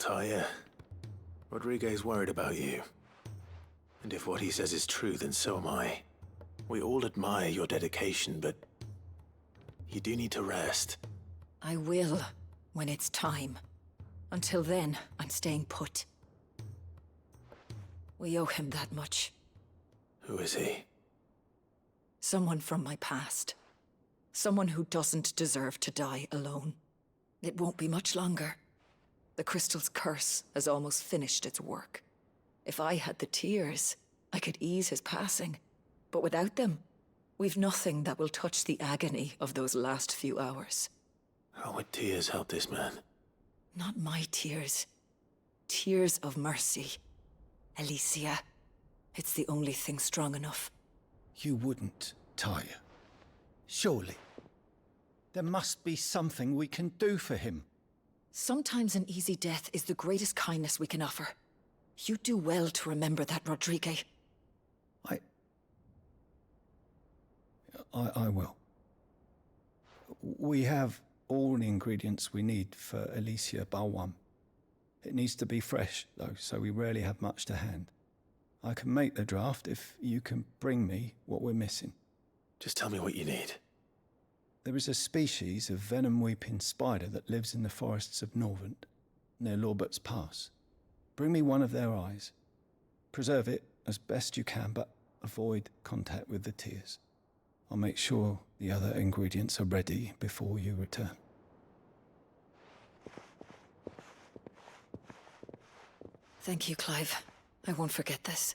Talia. Rodriguez worried about you. And if what he says is true, then so am I. We all admire your dedication, but you do need to rest. I will, when it's time. Until then, I'm staying put. We owe him that much. Who is he? Someone from my past. Someone who doesn't deserve to die alone. It won't be much longer. The crystal's curse has almost finished its work. If I had the tears, I could ease his passing. But without them, we've nothing that will touch the agony of those last few hours. How would tears help this man? Not my tears. Tears of mercy. Alicia. It's the only thing strong enough. You wouldn't, Talia. Surely. There must be something we can do for him. Sometimes an easy death is the greatest kindness we can offer. You do well to remember that, Rodriguez. I will. We have all the ingredients we need for Alicia Balwam. It needs to be fresh, though, so we rarely have much to hand. I can make the draft if you can bring me what we're missing. Just tell me what you need. There is a species of venom-weeping spider that lives in the forests of Norvent, near Lorbert's Pass. Bring me one of their eyes. Preserve it as best you can, but avoid contact with the tears. I'll make sure the other ingredients are ready before you return. Thank you, Clive. I won't forget this.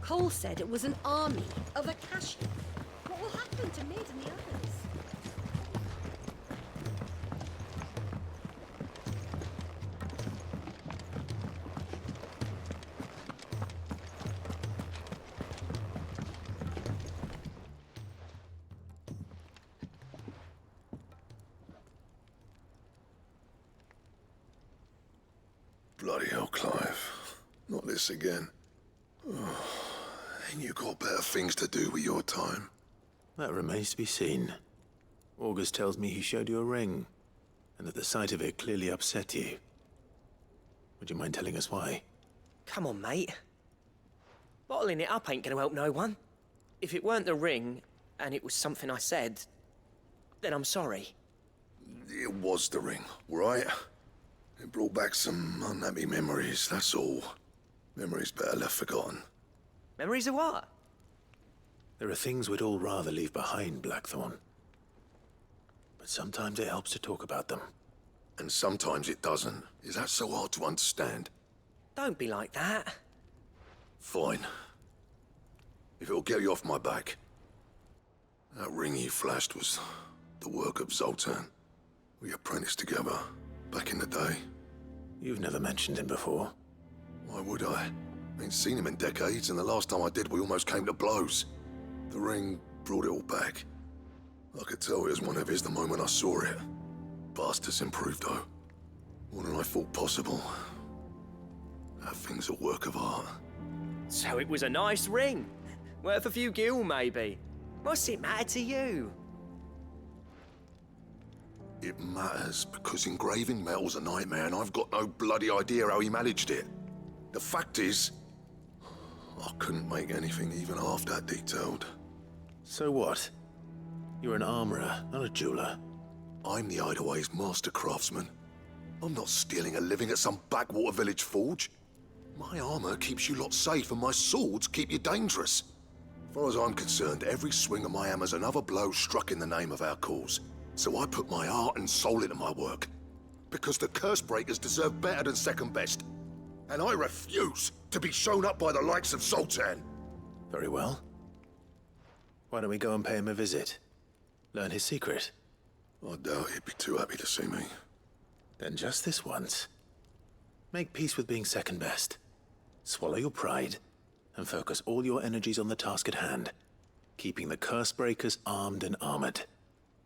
Cole said it was an army of Akashi. What will happen to Mid and the others? Bloody hell, Clive. Not this again. Oh, ain't you got better things to do with your time? That remains to be seen. August tells me he showed you a ring, and that the sight of it clearly upset you. Would you mind telling us why? Come on, mate. Bottling it up ain't gonna help no one. If it weren't the ring, and it was something I said, then I'm sorry. It was the ring, right? It brought back some unhappy memories, that's all. Memories better left forgotten. Memories of what? There are things we'd all rather leave behind, Blackthorn. But sometimes it helps to talk about them. And sometimes it doesn't. Is that so hard to understand? Don't be like that. Fine. If it'll get you off my back. That ring you flashed was the work of Zoltan. We apprenticed together, back in the day. You've never mentioned him before. Why would I? Ain't seen him in decades, and the last time I did, we almost came to blows. The ring brought it all back. I could tell it was one of his the moment I saw it. Bastard's improved, though. More than I thought possible. That thing's a work of art. So it was a nice ring. Worth a few gil, maybe. What's it matter to you? It matters because engraving metal's a nightmare, and I've got no bloody idea how he managed it. The fact is, I couldn't make anything even half that detailed. So what? You're an armorer, not a jeweler. I'm the Hideaway's master craftsman. I'm not stealing a living at some backwater village forge. My armor keeps you lot safe, and my swords keep you dangerous. As far as I'm concerned, every swing of my hammer's another blow struck in the name of our cause. So I put my heart and soul into my work. Because the curse breakers deserve better than second best. And I refuse to be shown up by the likes of Zoltan. Very well. Why don't we go and pay him a visit? Learn his secret. I doubt he'd be too happy to see me. Then just this once. Make peace with being second best. Swallow your pride, and focus all your energies on the task at hand. Keeping the curse breakers armed and armored.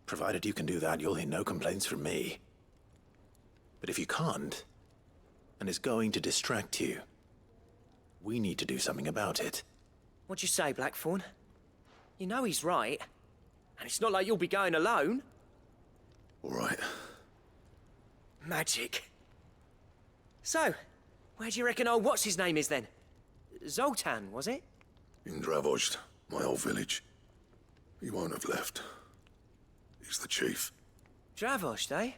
Provided you can do that, you'll hear no complaints from me. But if you can't, and it's going to distract you, we need to do something about it. What'd you say, Blackthorn? You know he's right. And it's not like you'll be going alone. All right. Magic. So, where do you reckon old what's-his-name is then? Zoltan, was it? In Dravozd, my old village. He won't have left. He's the chief. Dravozd, eh?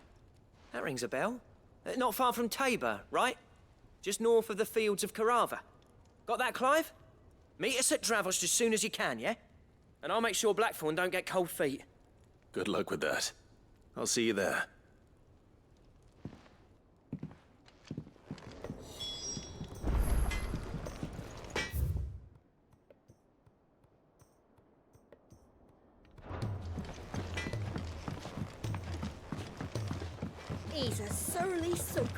That rings a bell. Not far from Tabor, right? Just north of the fields of Karava. Got that, Clive? Meet us at Dravozd as soon as you can, yeah? And I'll make sure Blackthorn don't get cold feet. Good luck with that. I'll see you there. He's a surly soaker.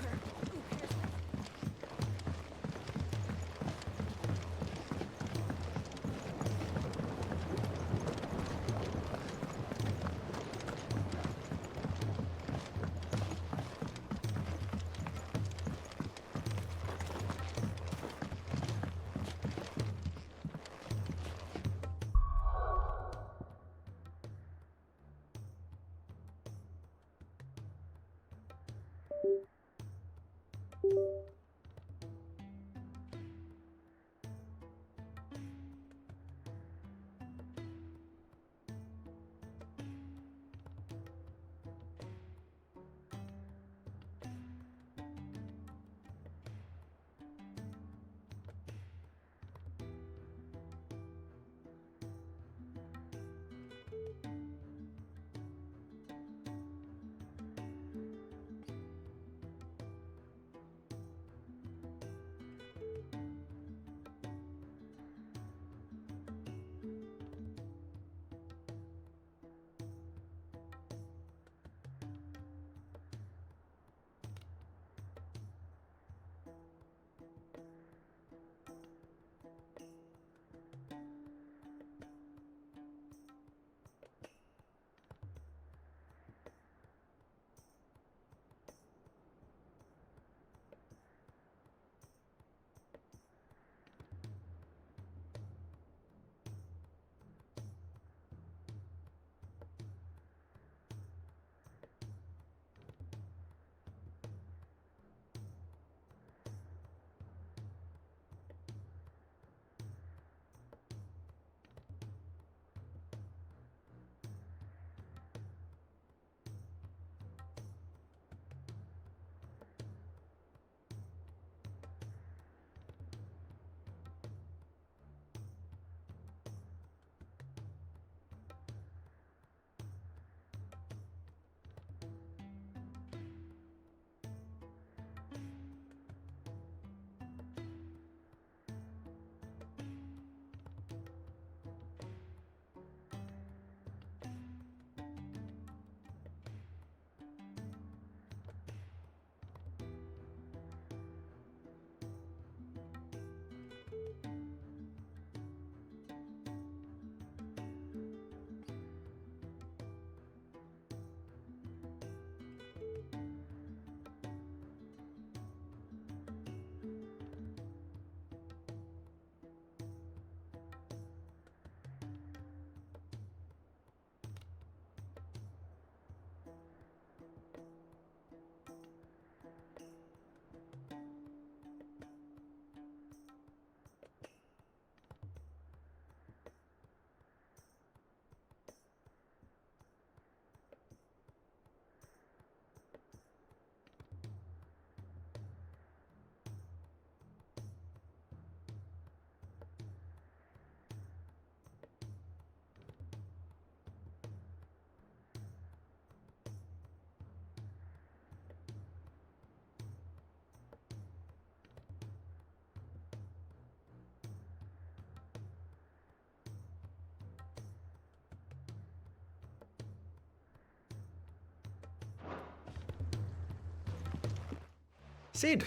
Sid,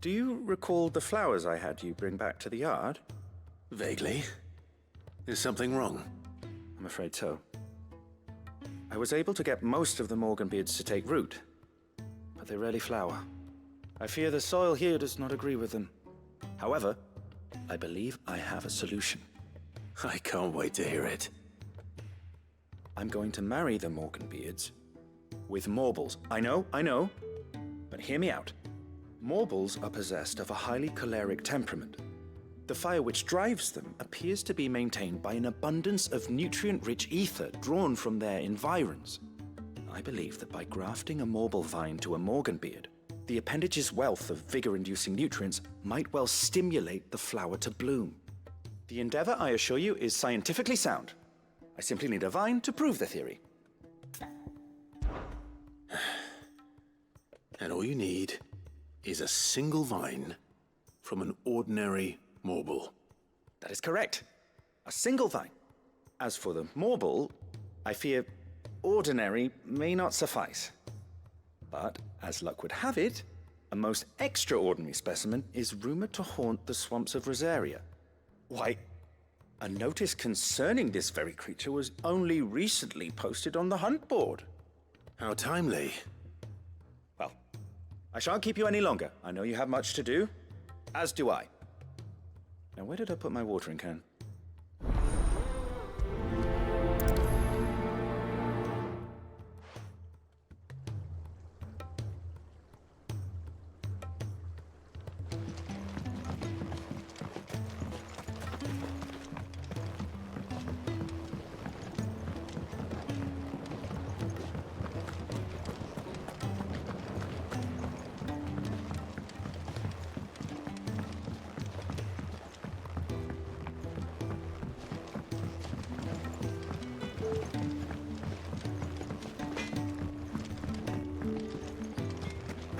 do you recall the flowers I had you bring back to the yard? Vaguely. Is something wrong? I'm afraid so. I was able to get most of the Morganbeards to take root, but they rarely flower. I fear the soil here does not agree with them. However, I believe I have a solution. I can't wait to hear it. I'm going to marry the Morganbeards with Morbles. I know, but hear me out. Morbles are possessed of a highly choleric temperament. The fire which drives them appears to be maintained by an abundance of nutrient-rich ether drawn from their environs. I believe that by grafting a Morble vine to a Morganbeard, the appendage's wealth of vigor-inducing nutrients might well stimulate the flower to bloom. The endeavor, I assure you, is scientifically sound. I simply need a vine to prove the theory. And all you need is a single vine from an ordinary Morble. That is correct. A single vine. As for the Morble, I fear ordinary may not suffice. But, as luck would have it, a most extraordinary specimen is rumored to haunt the swamps of Rosaria. Why, a notice concerning this very creature was only recently posted on the hunt board. How timely. Well, I shan't keep you any longer. I know you have much to do, as do I. Now, where did I put my watering can?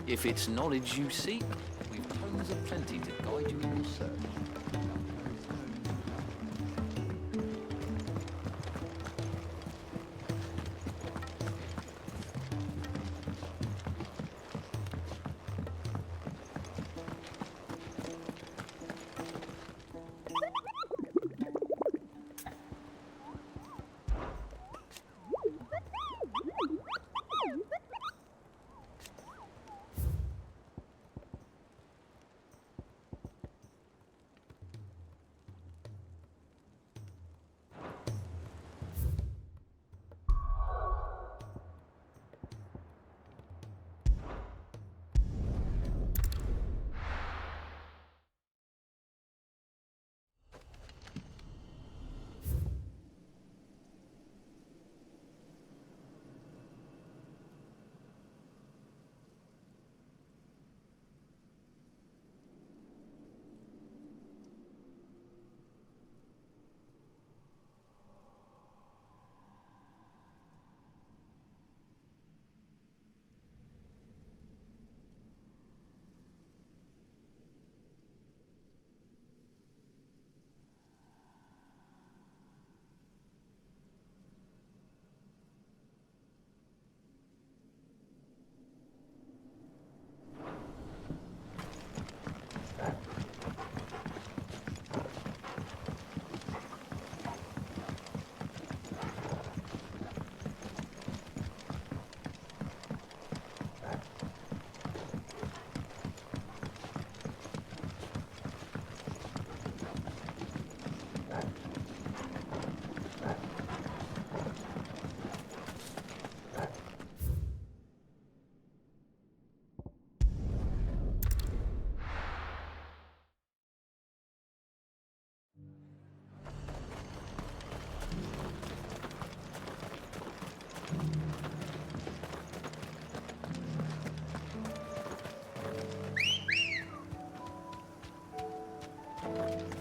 If it's knowledge you seek, we've tomes aplenty to guide you in your search.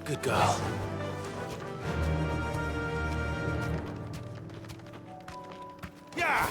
Good girl. Yeah!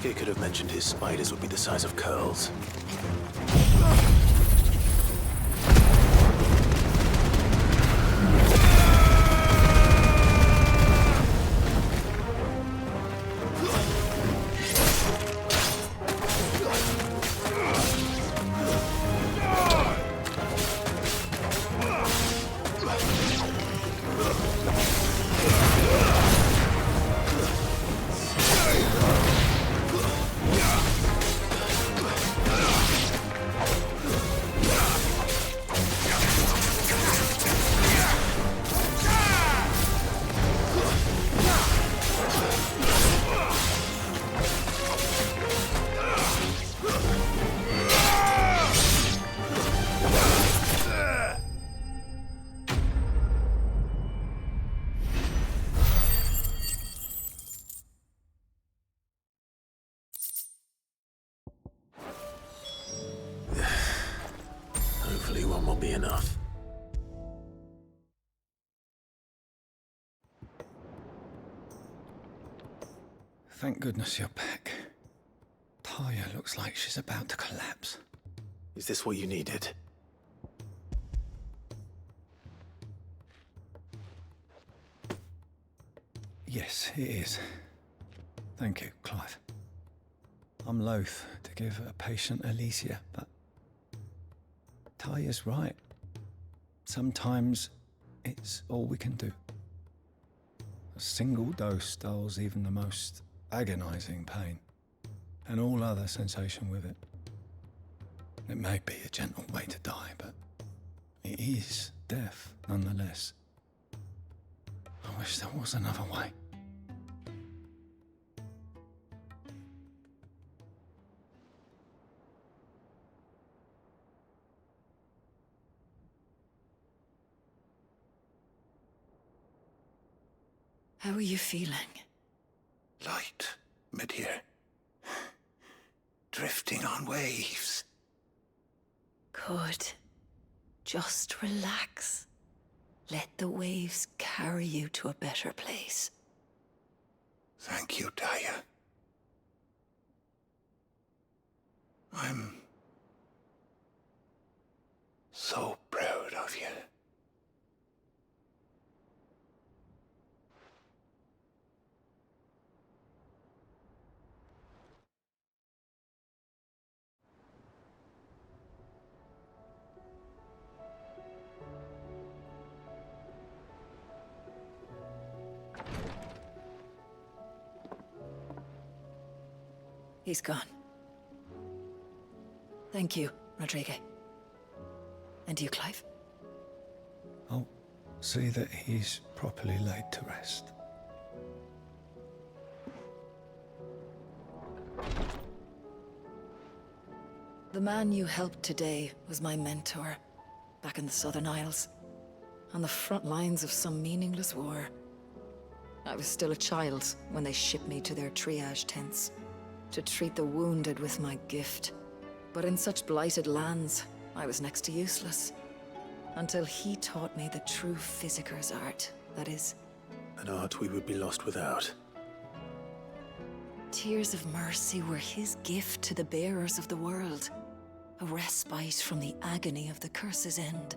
Rodriguez could have mentioned his spiders would be the size of curls. Hopefully one will be enough. Thank goodness you're back. Taya looks like she's about to collapse. Is this what you needed? Yes, it is. Thank you, Clive. I'm loath to give a patient Alicia, but Taya's right. Sometimes it's all we can do. A single dose dulls even the most agonizing pain, and all other sensation with it. It may be a gentle way to die, but it is death nonetheless. I wish there was another way. How are you feeling? Light, mid-here. Drifting on waves. Good. Just relax. Let the waves carry you to a better place. Thank you, Taya. I'm so proud of you. He's gone. Thank you, Rodriguez. And you, Clive? I'll see that he's properly laid to rest. The man you helped today was my mentor, back in the Southern Isles, on the front lines of some meaningless war. I was still a child when they shipped me to their triage tents, to treat the wounded with my gift. But in such blighted lands, I was next to useless. Until he taught me the true physicker's art, that is. An art we would be lost without. Tears of mercy were his gift to the bearers of the world. A respite from the agony of the curse's end.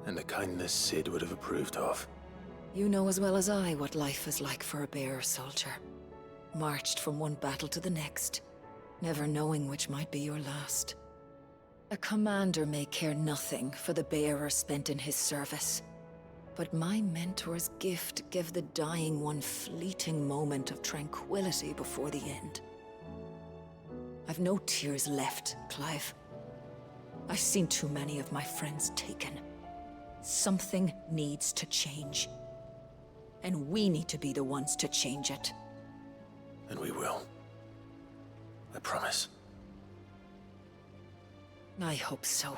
And a kindness Sid would have approved of. You know as well as I what life is like for a bearer soldier. Marched from one battle to the next, never knowing which might be your last. A commander may care nothing for the bearer spent in his service. But my mentor's gift gave the dying one fleeting moment of tranquility before the end. I've no tears left, Clive. I've seen too many of my friends taken. Something needs to change. And we need to be the ones to change it. And we will. I promise. I hope so.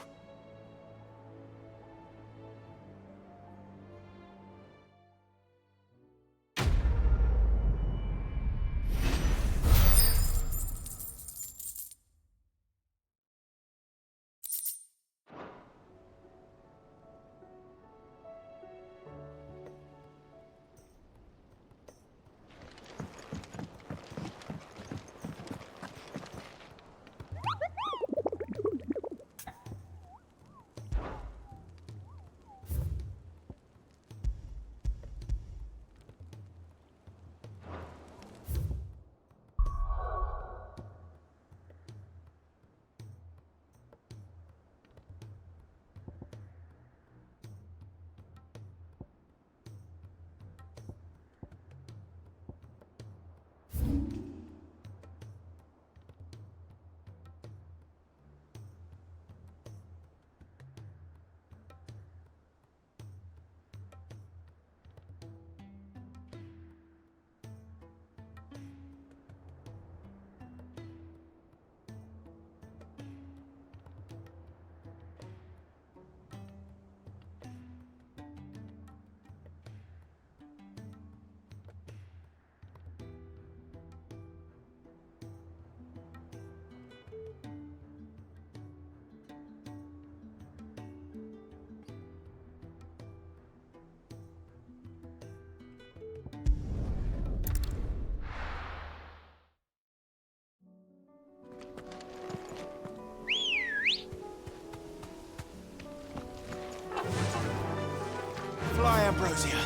cozier.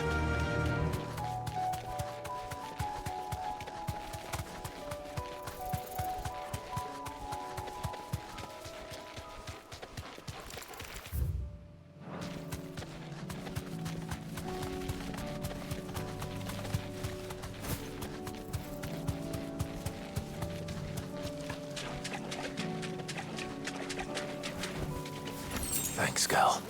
Thanks, Gal.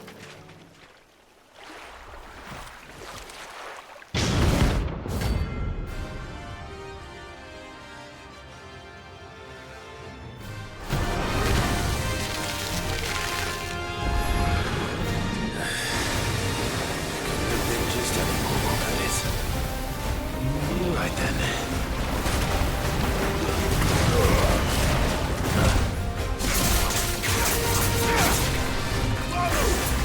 Right then. Follow!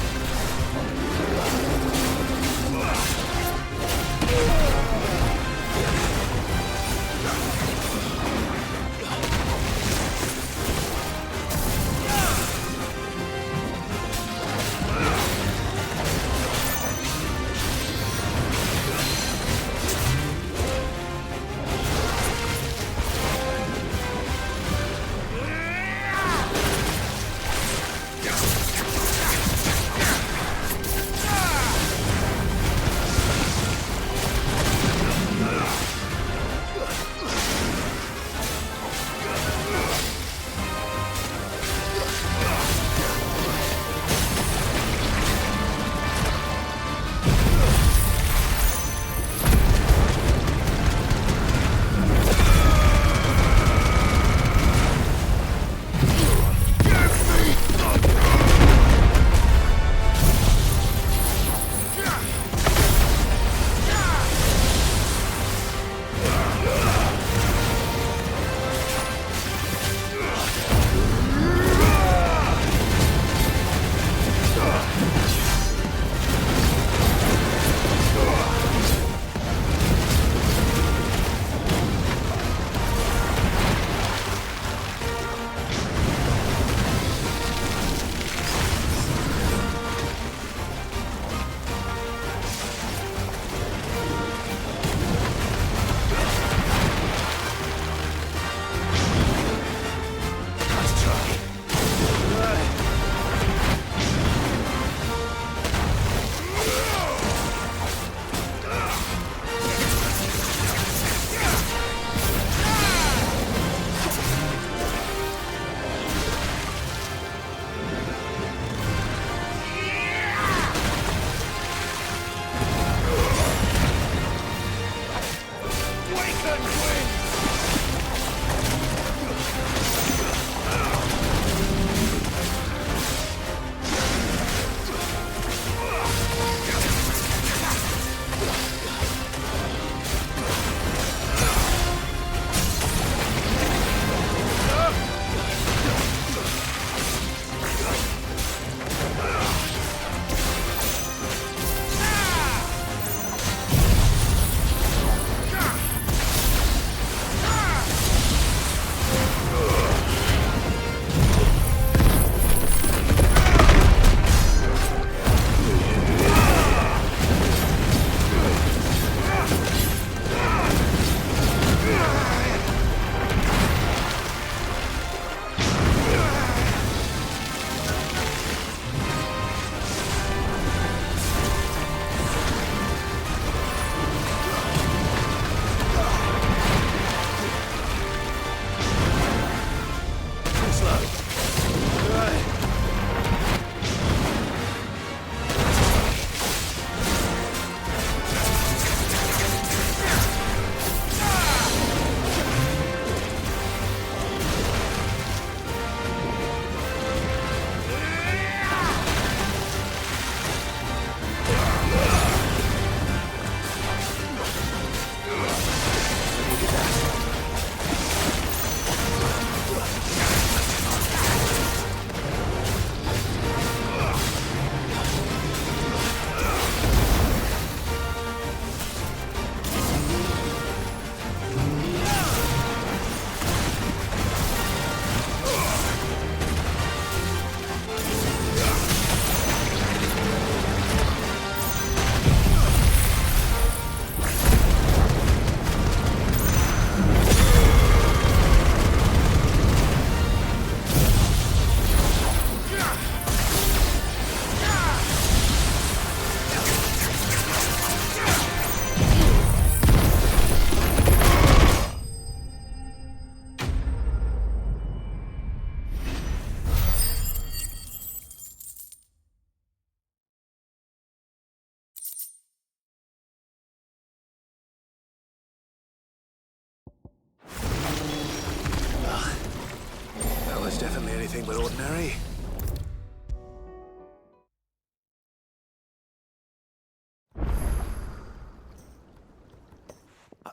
was definitely anything but ordinary.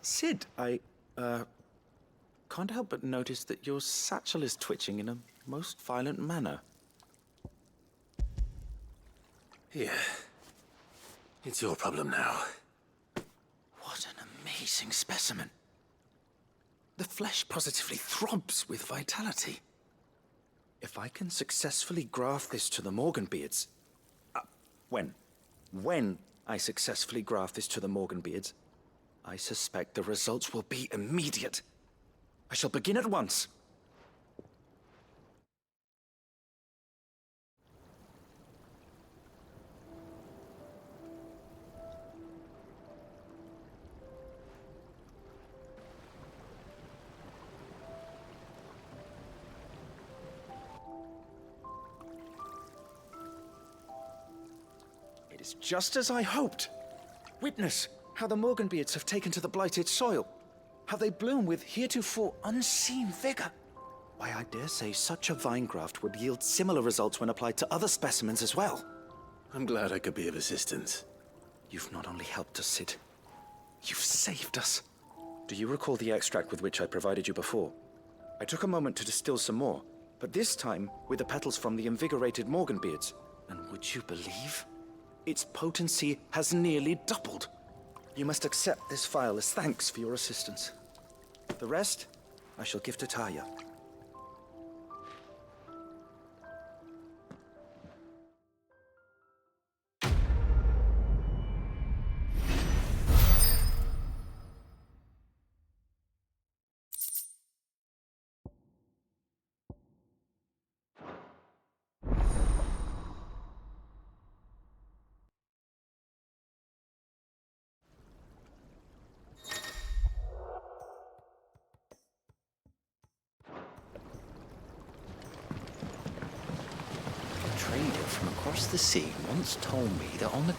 Sid, I can't help but notice that your satchel is twitching in a most violent manner. Here. It's your problem now. What an amazing specimen. The flesh positively throbs with vitality. If I can successfully graft this to the Morganbeards... When I successfully graft this to the Morganbeards, I suspect the results will be immediate. I shall begin at once. It is just as I hoped. Witness how the Morganbeards have taken to the blighted soil. How they bloom with heretofore unseen vigor. Why, I dare say such a vine graft would yield similar results when applied to other specimens as well. I'm glad I could be of assistance. You've not only helped us, Sid, you've saved us. Do you recall the extract with which I provided you before? I took a moment to distill some more, but this time with the petals from the invigorated Morganbeards. And would you believe? Its potency has nearly doubled. You must accept this phial as thanks for your assistance. The rest, I shall give to Taya. From across the sea once told me that on the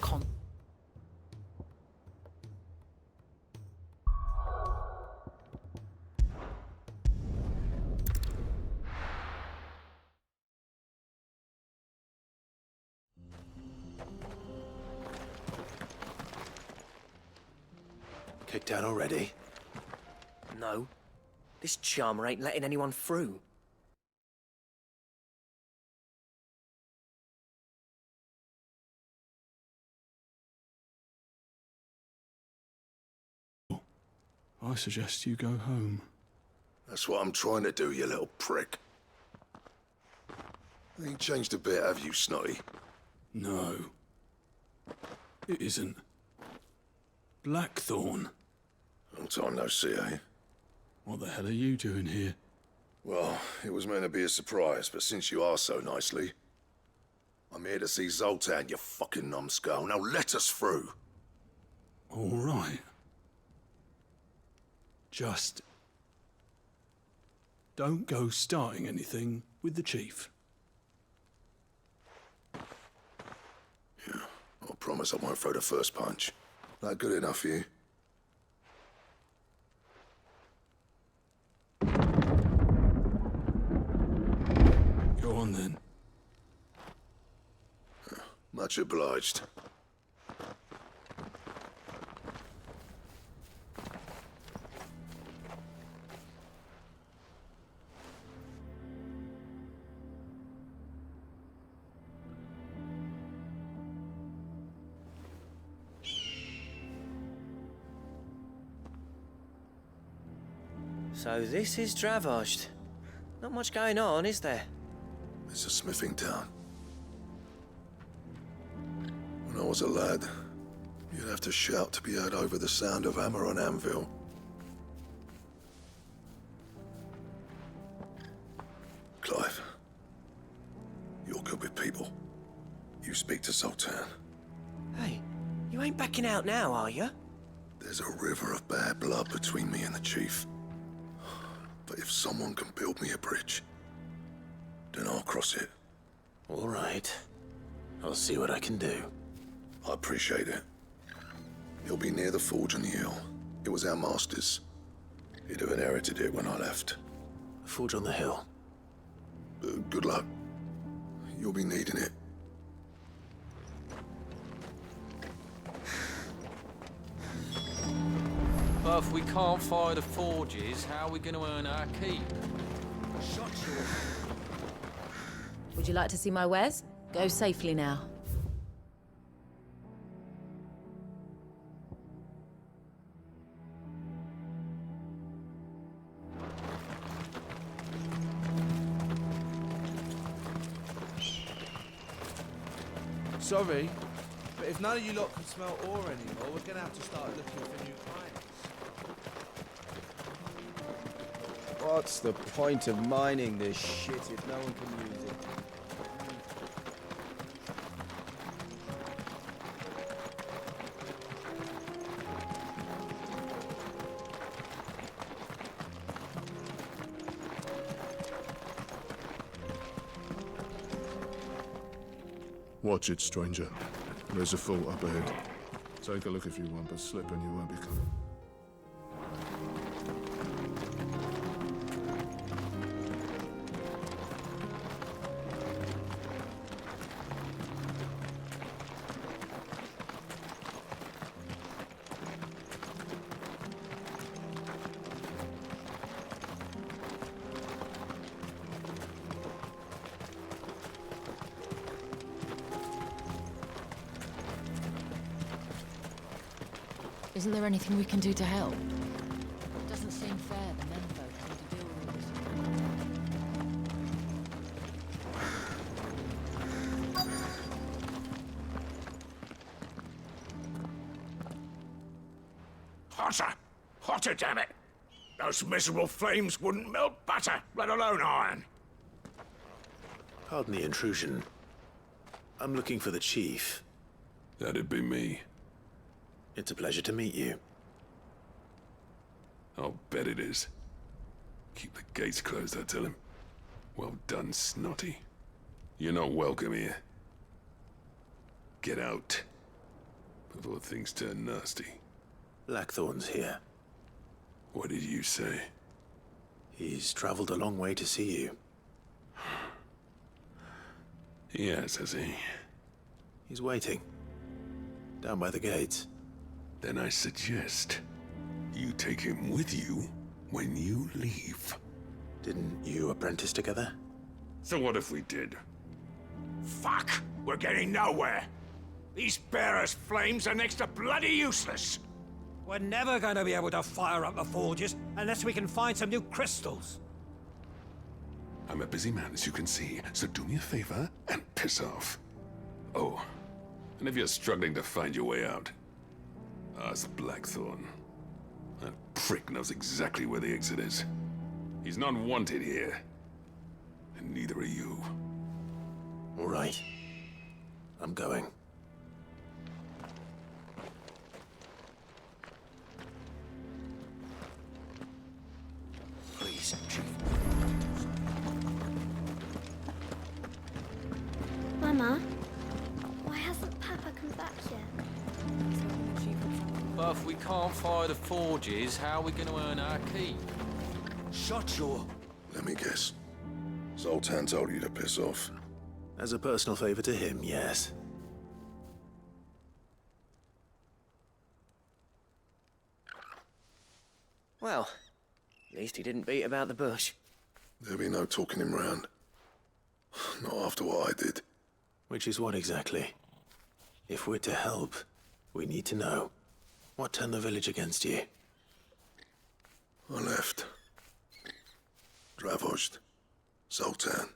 Kicked out already? No. This charmer ain't letting anyone through. I suggest you go home. That's what I'm trying to do, you little prick. Ain't changed a bit, have you, Snotty? No. It isn't. Blackthorn. Long time no see, eh? What the hell are you doing here? Well, it was meant to be a surprise, but since you are so nicely, I'm here to see Zoltan, you fucking numbskull. Now let us through. All right. Just don't go starting anything with the chief. Yeah, I promise I won't throw the first punch. That good enough for you? Go on then. Much obliged. So this is Dravosht. Not much going on, is there? It's a smithing town. When I was a lad, you'd have to shout to be heard over the sound of hammer on anvil. Clive, you're good with people. You speak to Zoltan. Hey, you ain't backing out now, are you? There's a river of bad blood between me and the chief. But if someone can build me a bridge, then I'll cross it. All right. I'll see what I can do. I appreciate it. He'll be near the forge on the hill. It was our master's. He'd have inherited it when I left. The forge on the hill? Good luck. You'll be needing it. But if we can't fire the forges, how are we going to earn our keep? Shut your... Would you like to see my wares? Go safely now. Sorry, but if none of you lot can smell ore anymore, we're gonna have to start looking for new clients. What's the point of mining this shit if no one can use it? Watch it, stranger. There's a fault up ahead. Take a look if you want, but slip and you won't be coming. Isn't there anything we can do to help? It doesn't seem fair the menfolk having to deal with all this. Hotter! Hotter, damn it! Those miserable flames wouldn't melt butter, let alone iron. Pardon the intrusion. I'm looking for the chief. That'd be me. It's a pleasure to meet you. I'll bet it is. Keep the gates closed, I tell him. Well done, Snotty. You're not welcome here. Get out. Before things turn nasty. Blackthorn's here. What did you say? He's traveled a long way to see you. Yes, has he? He's waiting. Down by the gates. Then I suggest you take him with you when you leave. Didn't you apprentice together? So what if we did? Fuck! We're getting nowhere! These bearers' flames are next to bloody useless! We're never going to be able to fire up the forges unless we can find some new crystals. I'm a busy man, as you can see, so do me a favor and piss off. Oh, and if you're struggling to find your way out, ask Blackthorn. That prick knows exactly where the exit is. He's not wanted here. And neither are you. All right. I'm going. Please, Chief. Mama, why hasn't Papa come back yet? But if we can't fire the forges, how are we going to earn our keep? Shut your... Let me guess. Zoltan told you to piss off. As a personal favor to him, yes. Well, at least he didn't beat about the bush. There'll be no talking him round. Not after what I did. Which is what exactly? If we're to help, we need to know. What turned the village against you? I left. Dravost. Zoltan.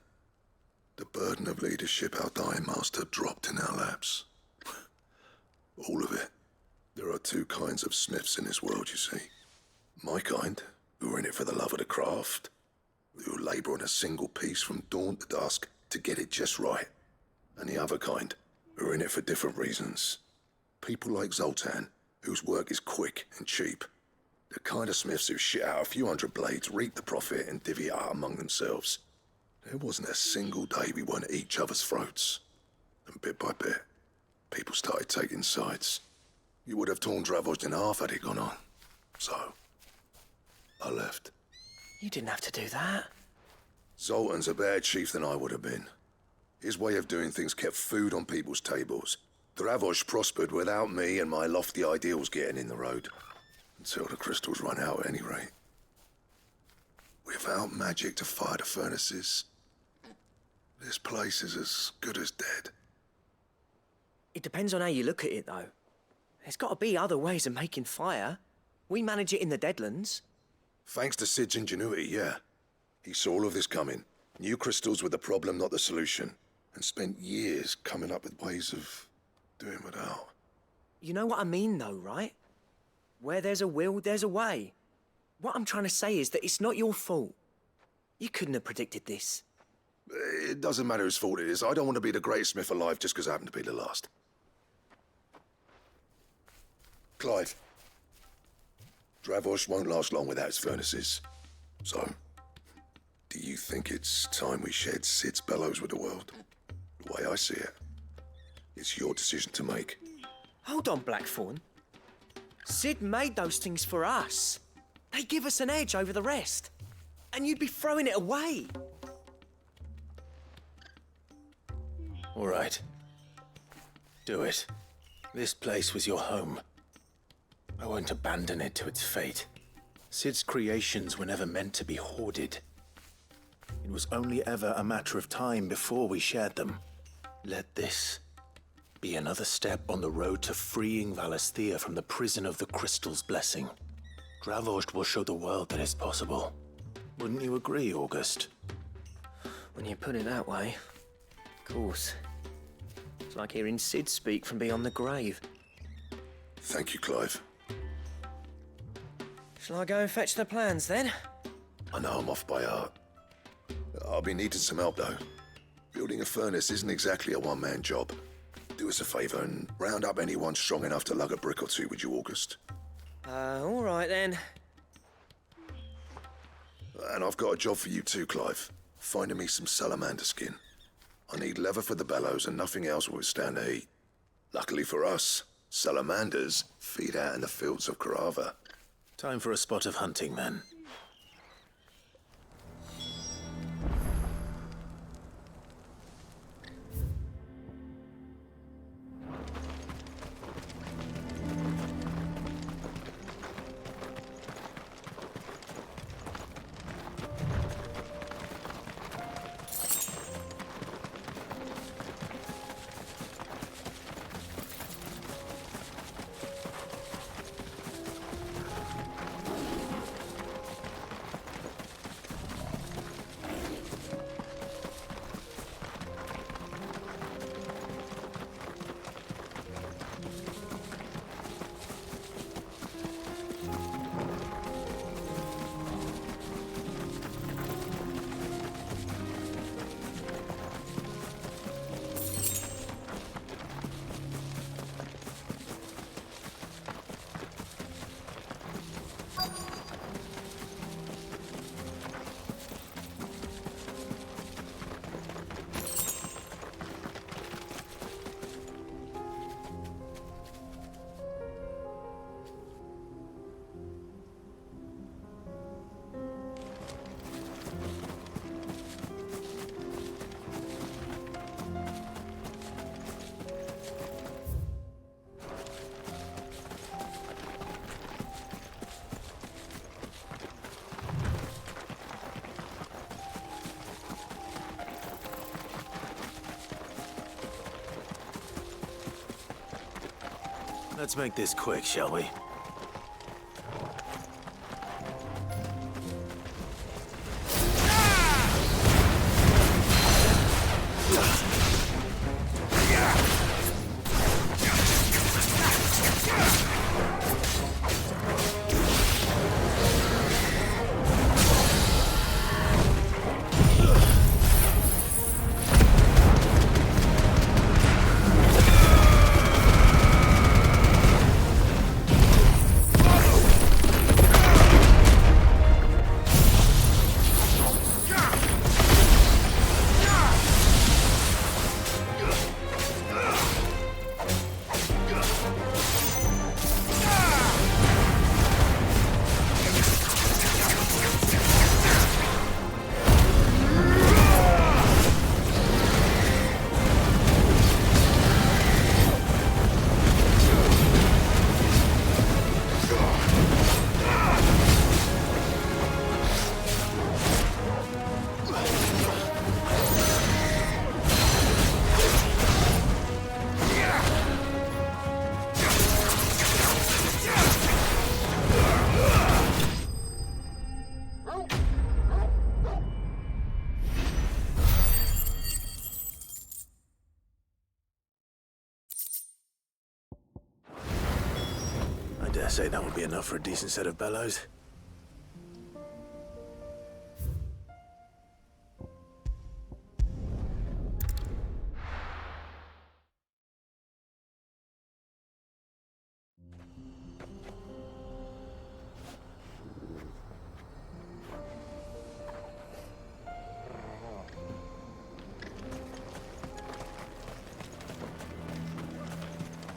The burden of leadership our dying master dropped in our laps. All of it. There are two kinds of smiths in this world, you see. My kind, who are in it for the love of the craft, who labour on a single piece from dawn to dusk to get it just right. And the other kind, who are in it for different reasons. People like Zoltan, whose work is quick and cheap. The kind of smiths who shit out a few hundred blades, reap the profit, and divvy it out among themselves. There wasn't a single day we weren't at each other's throats. And bit by bit, people started taking sides. You would have torn Dravost in half had it gone on. So, I left. You didn't have to do that. Zoltan's a better chief than I would have been. His way of doing things kept food on people's tables. Dravosh prospered without me and my lofty ideals getting in the road. Until the crystals run out, at any rate. Without magic to fire the furnaces, this place is as good as dead. It depends on how you look at it, though. There's got to be other ways of making fire. We manage it in the Deadlands. Thanks to Sid's ingenuity, yeah. He saw all of this coming, knew crystals were the problem, not the solution, and spent years coming up with ways of doing without. You know what I mean, though, right? Where there's a will, there's a way. What I'm trying to say is that it's not your fault. You couldn't have predicted this. It doesn't matter whose fault it is. I don't want to be the greatest smith alive just because I happen to be the last. Clive. Dravosh won't last long without his furnaces. So, do you think it's time we shed Sid's bellows with the world? The way I see it, it's your decision to make. Hold on, Blackthorn. Sid made those things for us. They give us an edge over the rest. And you'd be throwing it away. All right. Do it. This place was your home. I won't abandon it to its fate. Sid's creations were never meant to be hoarded. It was only ever a matter of time before we shared them. Let this be another step on the road to freeing Valisthea from the prison of the Crystal's blessing. Dravosh will show the world that it's possible. Wouldn't you agree, August? When you put it that way, of course. It's like hearing Sid speak from beyond the grave. Thank you, Clive. Shall I go and fetch the plans, then? I know I'm off by heart. I'll be needing some help, though. Building a furnace isn't exactly a one-man job. Do us a favour and round up anyone strong enough to lug a brick or two, would you, August? All right, then. And I've got a job for you too, Clive. Finding me some salamander skin. I need leather for the bellows and nothing else will withstand the heat. Luckily for us, salamanders feed out in the fields of Carava. Time for a spot of hunting, then. Let's make this quick, shall we? dare say that would be enough for a decent set of bellows.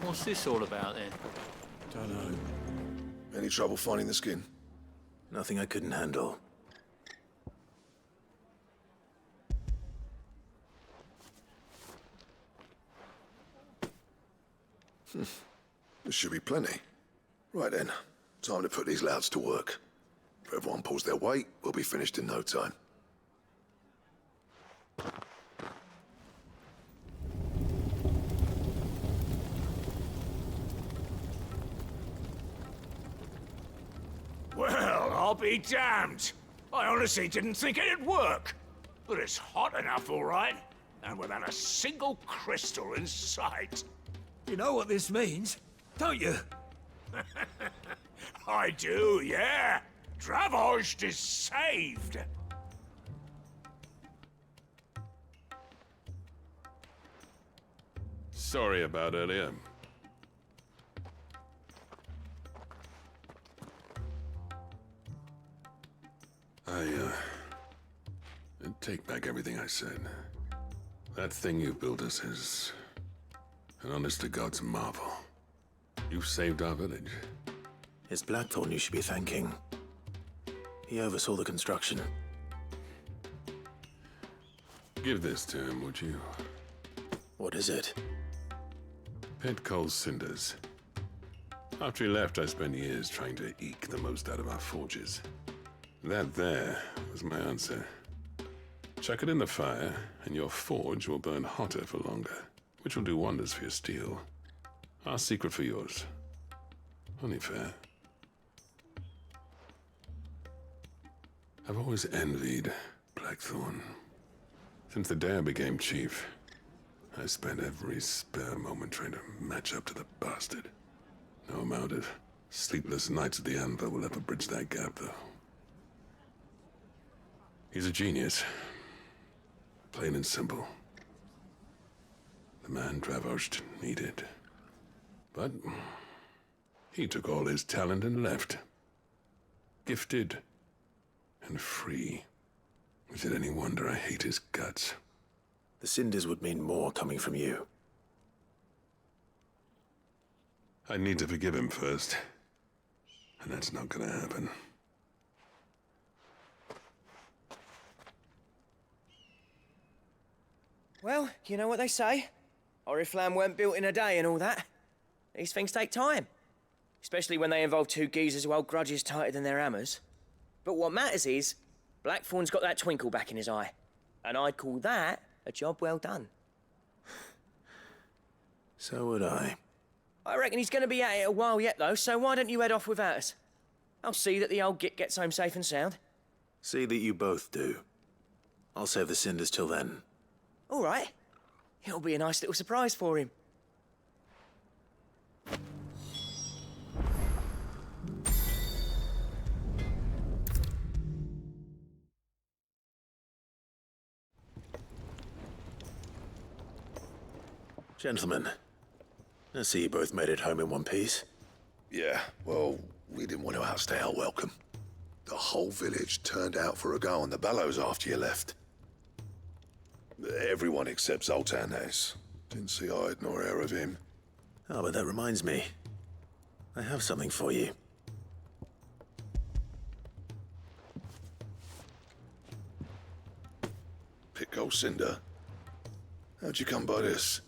What's this all about then? Don't know. Any trouble finding the skin? Nothing I couldn't handle. There should be plenty. Right then, time to put these louds to work. If everyone pulls their weight, we'll be finished in no time. Well, I'll be damned. I honestly didn't think it'd work. But it's hot enough, all right. And without a single crystal in sight. You know what this means, don't you? I do, yeah. Dravost is saved. Sorry about earlier. I take back everything I said. That thing you built us is an honest-to-God's marvel. You've saved our village. It's Blackthorn you should be thanking. He oversaw the construction. Give this to him, would you? What is it? Pet coal cinders. After he left, I spent years trying to eke the most out of our forges. That there was my answer. Chuck it in the fire, and your forge will burn hotter for longer, which will do wonders for your steel. Our secret for yours. Only fair. I've always envied Blackthorn. Since the day I became chief, I spent every spare moment trying to match up to the bastard. No amount of sleepless nights at the Anvil will ever bridge that gap, though. He's a genius. Plain and simple. The man Dravost needed. But he took all his talent and left. Gifted and free. Is it any wonder I hate his guts? The cinders would mean more coming from you. I need to forgive him first. And that's not gonna happen. Well, you know what they say. Oriflamme weren't built in a day and all that. These things take time. Especially when they involve two geezers who hold grudges tighter than their hammers. But what matters is, Blackthorn's got that twinkle back in his eye. And I'd call that a job well done. So would I. I reckon he's going to be at it a while yet, though, so why don't you head off without us? I'll see that the old git gets home safe and sound. See that you both do. I'll save the cinders till then. All right. It'll be a nice little surprise for him. Gentlemen, I see you both made it home in one piece. Yeah, well, we didn't want to outstay our welcome. The whole village turned out for a go on the bellows after you left. Everyone except Zoltan has. Didn't see hide nor hair of him. Oh, but that reminds me. I have something for you. Pico Cinder? How'd you come by this?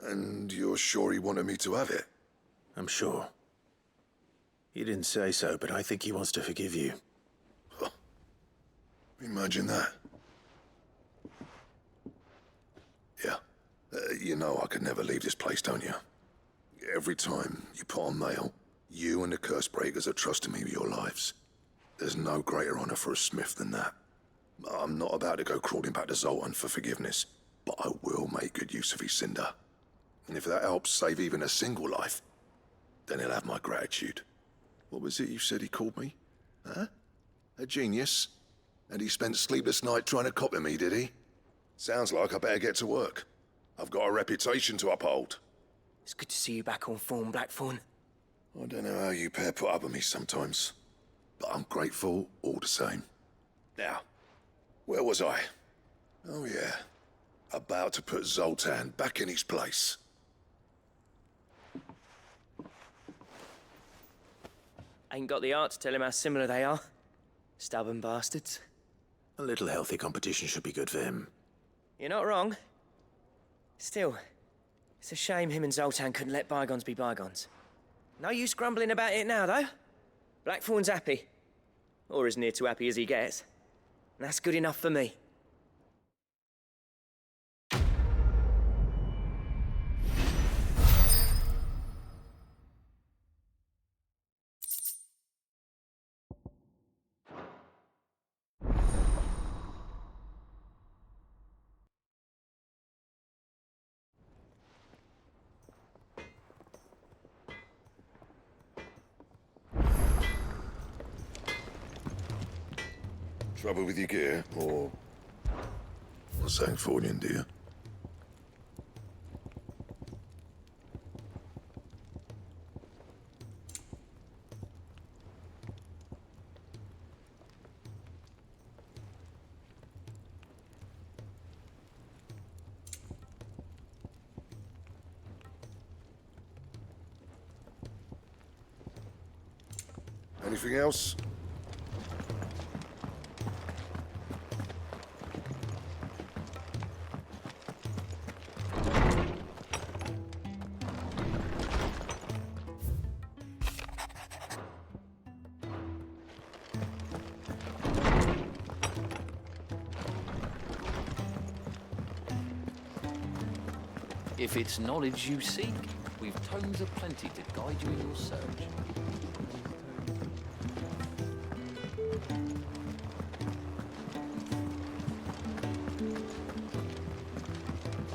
And you're sure he wanted me to have it? I'm sure. He didn't say so, but I think he wants to forgive you. Huh. Imagine that. Yeah. You know I could never leave this place, don't you? Every time you put on mail, you and the Curse Breakers are trusting me with your lives. There's no greater honor for a smith than that. I'm not about to go crawling back to Zoltan for forgiveness, but I will make good use of his cinder. And if that helps save even a single life, then he'll have my gratitude. What was it you said he called me? Huh? A genius? And he spent sleepless night trying to copy me, did he? Sounds like I better get to work. I've got a reputation to uphold. It's good to see you back on form, Blackthorn. I don't know how you pair put up with me sometimes, but I'm grateful all the same. Now, where was I? Oh yeah, about to put Zoltan back in his place. Ain't got the art to tell him how similar they are. Stubborn bastards. A little healthy competition should be good for him. You're not wrong. Still, it's a shame him and Zoltan couldn't let bygones be bygones. No use grumbling about it now, though. Blackthorn's happy. Or as near to happy as he gets. And that's good enough for me. Trouble with your gear, or something for you, dear? Anything else? If it's knowledge you seek, we've tomes aplenty to guide you in your search.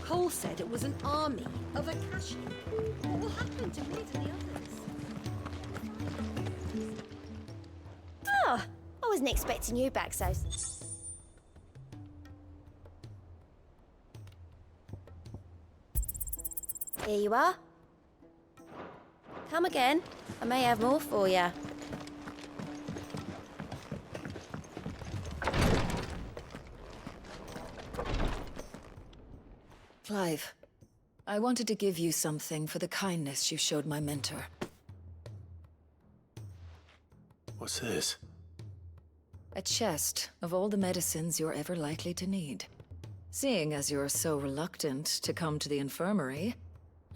Cole said it was an army of Akashi. What will happen to Mid and the others? Ah, I wasn't expecting you back so... Here you are. Come again. I may have more for you. Clive, I wanted to give you something for the kindness you showed my mentor. What's this? A chest of all the medicines you're ever likely to need. Seeing as you're so reluctant to come to the infirmary,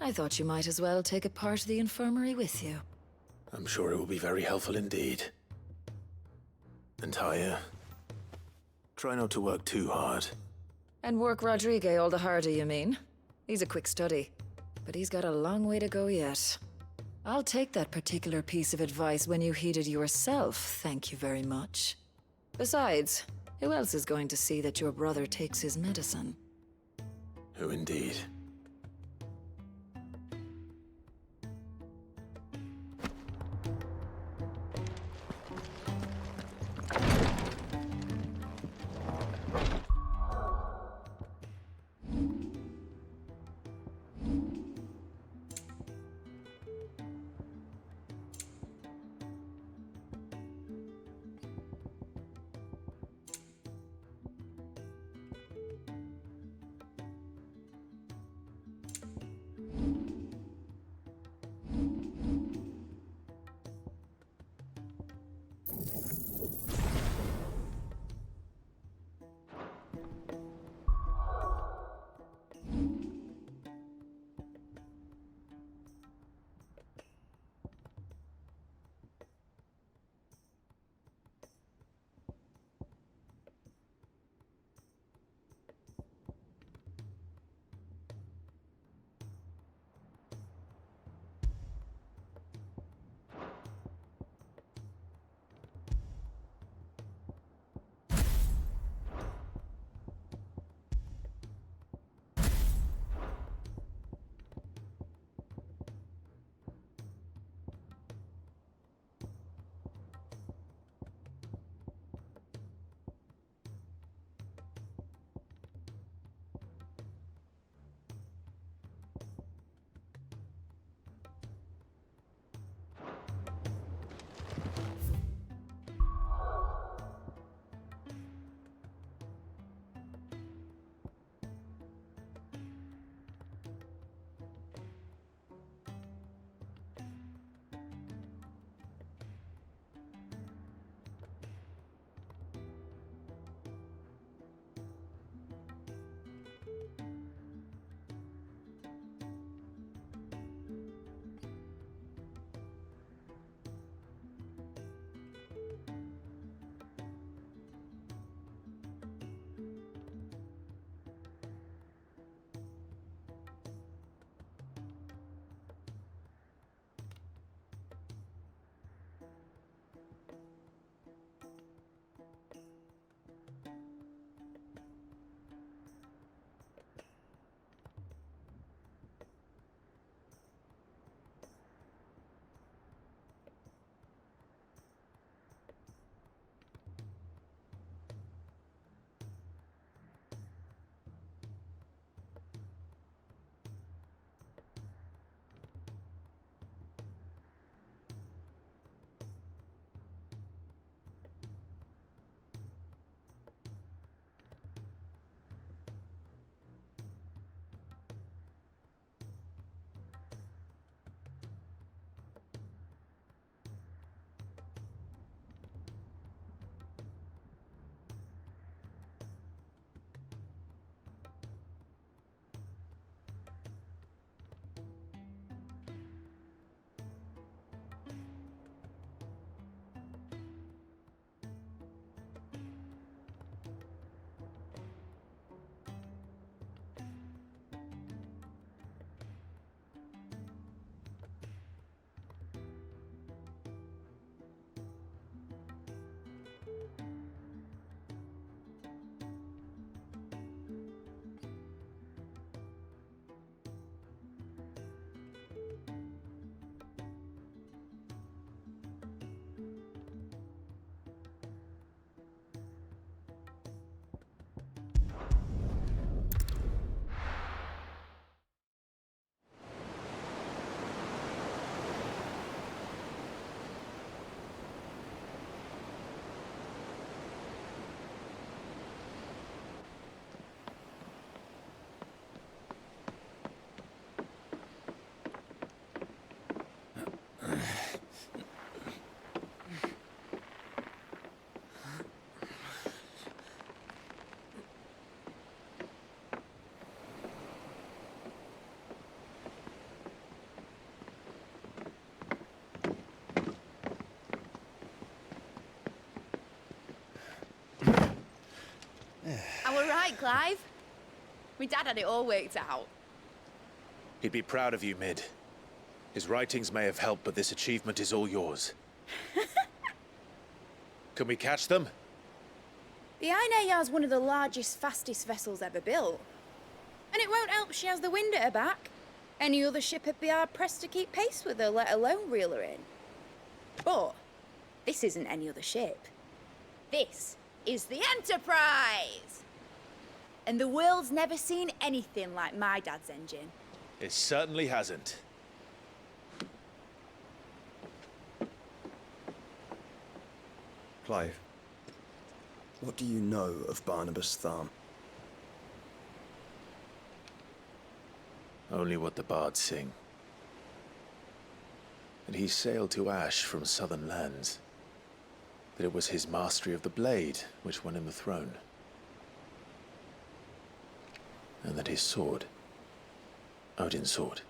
I thought you might as well take a part of the infirmary with you. I'm sure it will be very helpful indeed. And Taya, try not to work too hard. And work Rodrigue all the harder, you mean? He's a quick study, but he's got a long way to go yet. I'll take that particular piece of advice when you heed it yourself, thank you very much. Besides, who else is going to see that your brother takes his medicine? Who indeed? Clive. My dad had it all worked out. He'd be proud of you, Mid. His writings may have helped, but this achievement is all yours. Can we catch them? The Ainayar's one of the largest, fastest vessels ever built. And it won't help she has the wind at her back. Any other ship would be hard-pressed to keep pace with her, let alone reel her in. But this isn't any other ship. This is the Enterprise! And the world's never seen anything like my dad's engine. It certainly hasn't. Clive, what do you know of Barnabas Tharm? Only what the bards sing. And he sailed to Ash from southern lands. That it was his mastery of the blade which won him the throne. And that his sword, Odin's sword,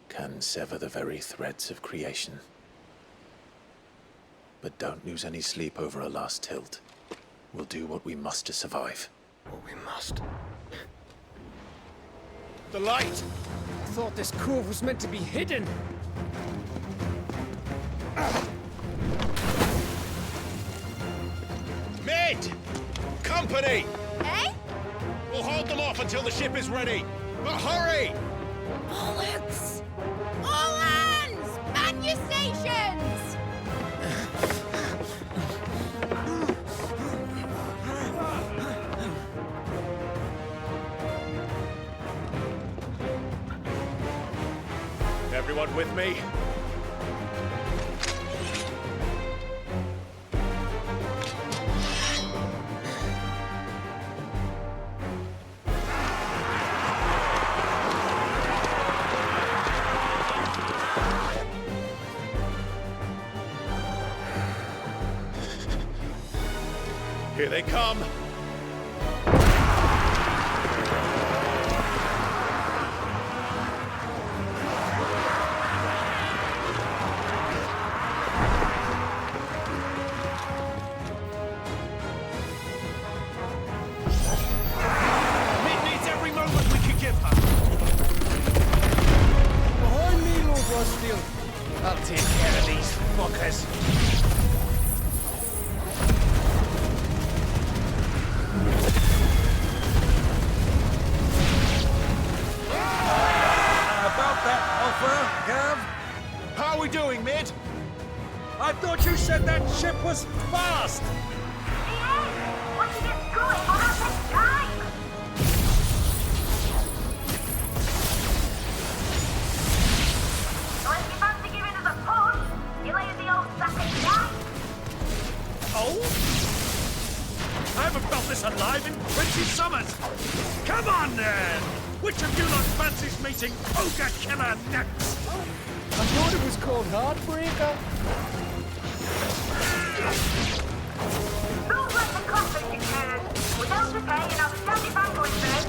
can sever the very threads of creation. But don't lose any sleep over a last tilt. We'll do what we must to survive. What we must. The light! I thought this cove was meant to be hidden. Mid! Company! Eh? We'll hold them off until the ship is ready. But hurry! Bollocks! All hands! Man your stations! Everyone with me? Here they come. Mid needs every moment we can give her. Behind me, Lord Rosfield. I'll take care of these fuckers. About that offer, Gav? How are we doing, Mid? I thought you said that ship was fast! Once you get going, we'll have this time! So if you fancy giving us a push, you lay the old sack and die. Oh? I haven't felt this alive in 20 summers! Come on, then! Which of you lot fancies meeting Ogre Killer next? I thought it was called Heartbreaker. Don't let the coffin get turned. Without the pay, and I'll stand it back going first.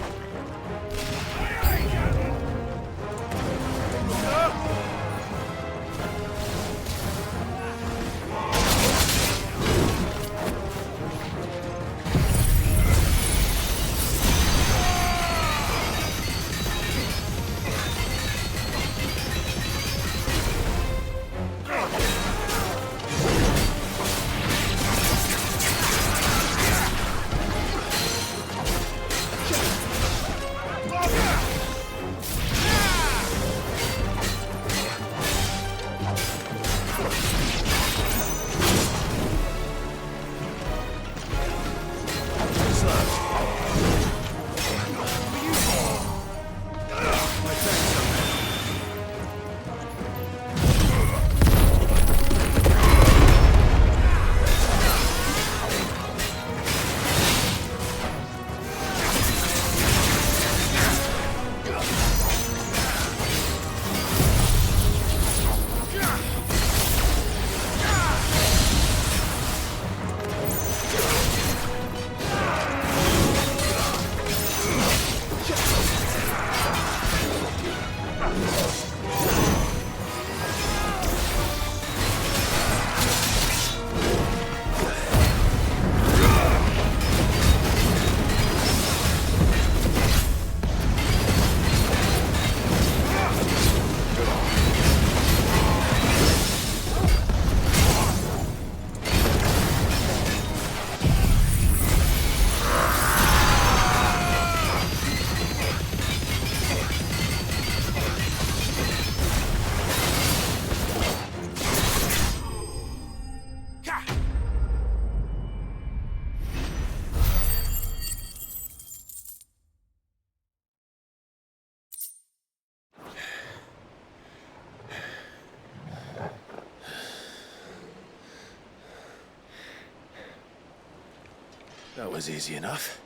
That was easy enough.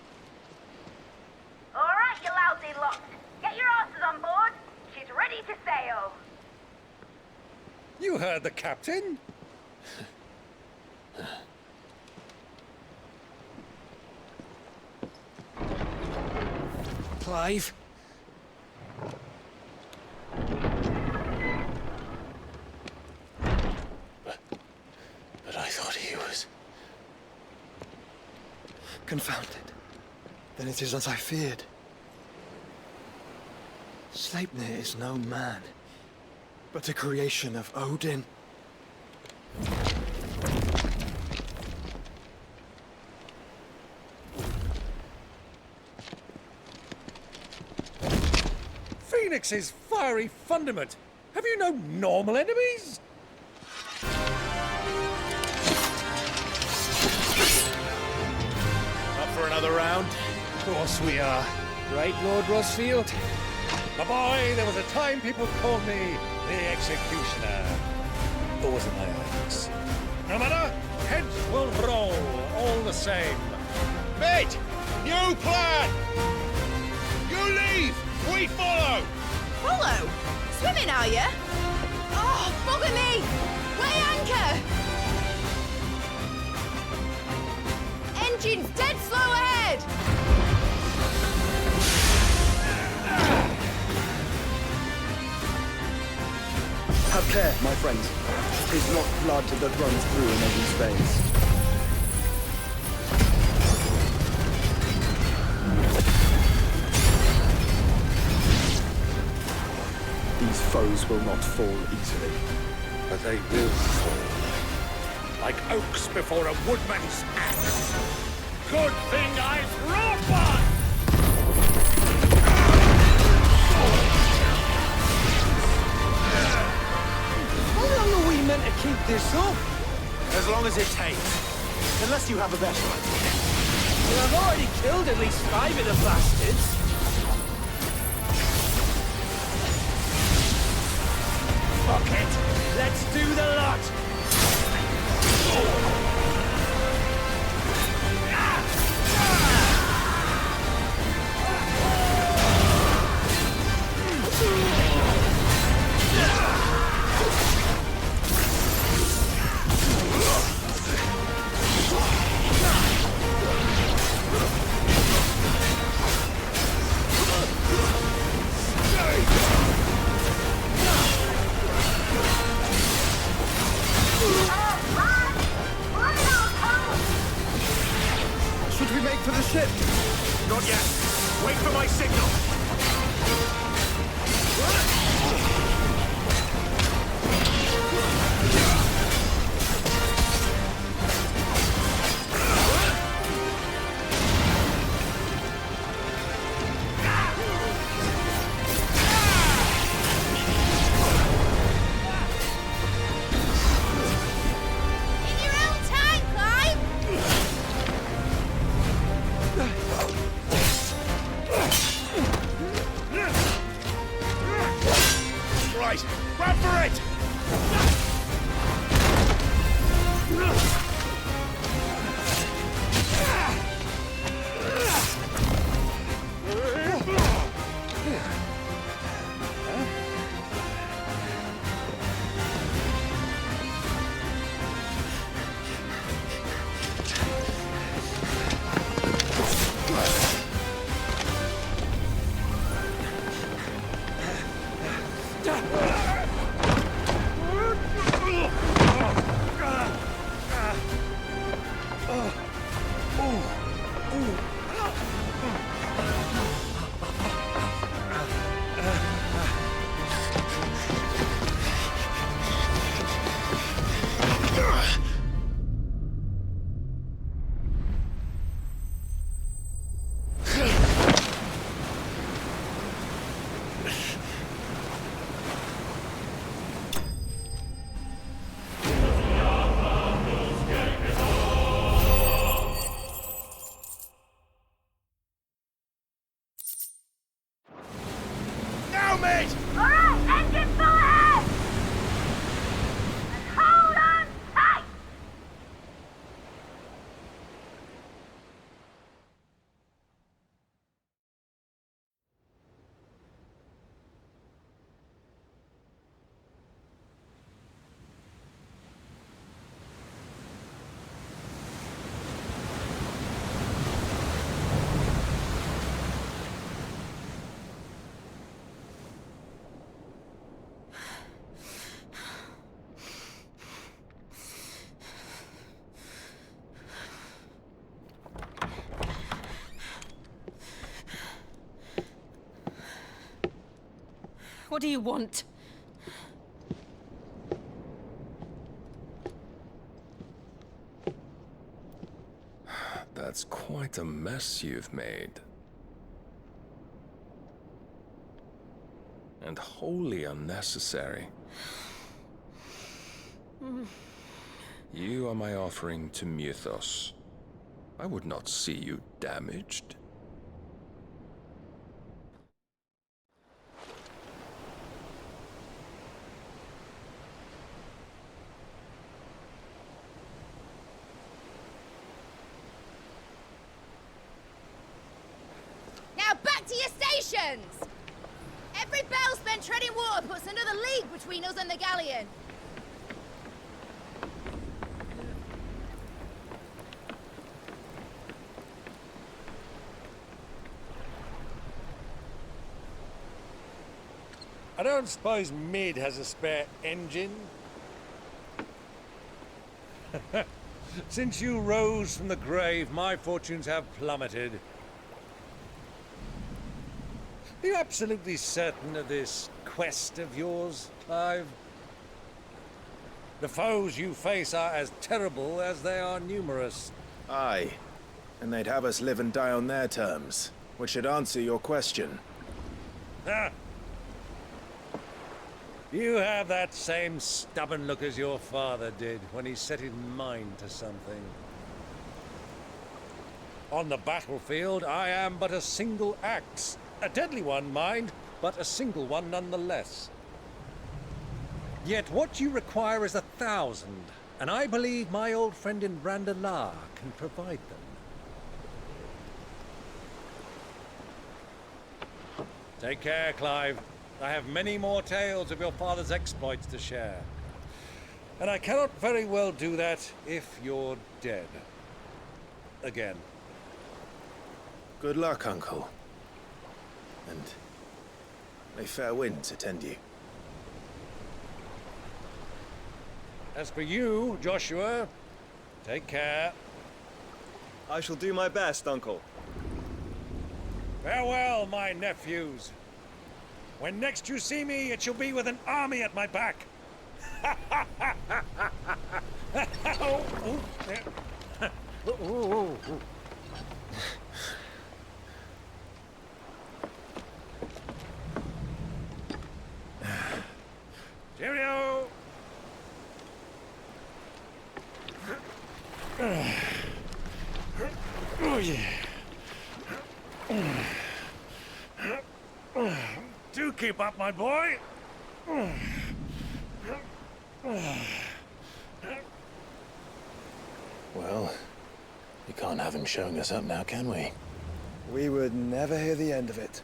All right, you lousy lot. Get your asses on board. She's ready to sail. You heard the captain. Clive? But I thought he was... Confounded. Then it is as I feared. Sleipnir is no man, but a creation of Odin. Phoenix's fiery fundament. Have you no normal enemies? Up for another round? Of course we are. Right, Lord Rosfield? My boy, there was a time people called me the Executioner. Or wasn't I, Alex? No matter, heads will roll all the same. Mate, new plan! You leave, we follow! Follow? Swimming, are you? Oh, bugger me! Weigh anchor! Engine's dead slow ahead! Have care, my friends. 'Tis not blood that runs through in Odin's veins. These foes will not fall easily. But they will fall. Like oaks before a woodman's axe. Good thing I've brought one! How long are we meant to keep this up? As long as it takes. Unless you have a better idea. Well, I've already killed at least 5 of the bastards. Fuck it! Let's do the lot! Should we make for the ship? Not yet. Wait for my signal. In your own time, Clive! Right, grab for it! Now, mate! All right, engine full ahead! And hold on tight! What do you want? That's quite a mess you've made. And wholly unnecessary. You are my offering to Mythos. I would not see you damaged. Now back to your stations! Every bell spent treading water puts another league between us and the galleon. I don't suppose Mid has a spare engine? Since you rose from the grave, my fortunes have plummeted. Are you absolutely certain of this quest of yours, Clive? The foes you face are as terrible as they are numerous. Aye. And they'd have us live and die on their terms, which should answer your question. Ah! You have that same stubborn look as your father did when he set his mind to something. On the battlefield, I am but a single axe. A deadly one, mind, but a single one nonetheless. Yet what you require is 1,000, and I believe my old friend in Brandalar can provide them. Take care, Clive. I have many more tales of your father's exploits to share. And I cannot very well do that if you're dead. Again. Good luck, Uncle. And may fair winds attend you. As for you, Joshua, take care. I shall do my best, Uncle. Farewell, my nephews. When next you see me, it shall be with an army at my back. Cheerio! Oh, yeah. Do keep up, my boy. Well, we can't have him showing us up now, can we? We would never hear the end of it.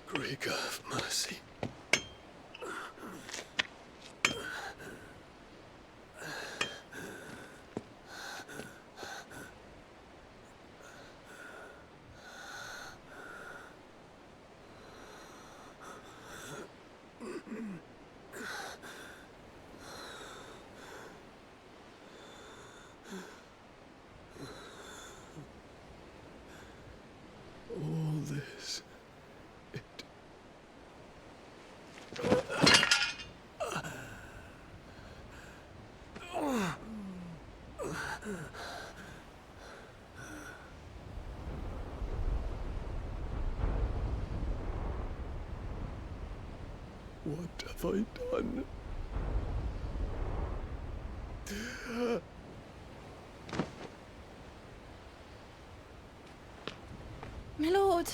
Greek, have mercy. All this. What have I done? My lord.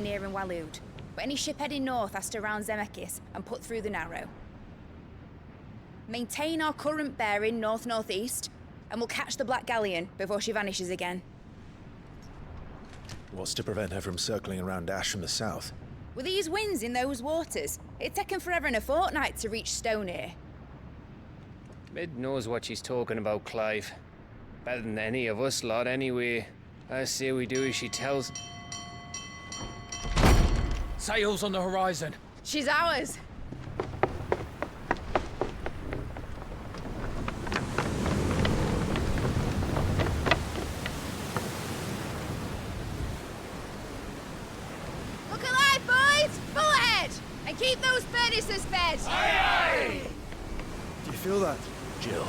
near in Waloed, but any ship heading north has to round Zemeckis and put through the Narrow. Maintain our current bearing north-northeast, and we'll catch the Black Galleon before she vanishes again. What's to prevent her from circling around Ash from the south? With these winds in those waters, it'd taken forever and a fortnight to reach Stonehere. Mid knows what she's talking about, Clive. Better than any of us lot, anyway. I say we do as she tells. Sails on the horizon. She's ours. Look alive, boys! Full ahead! And keep those furnaces fed! Aye, aye! Do you feel that? Jill.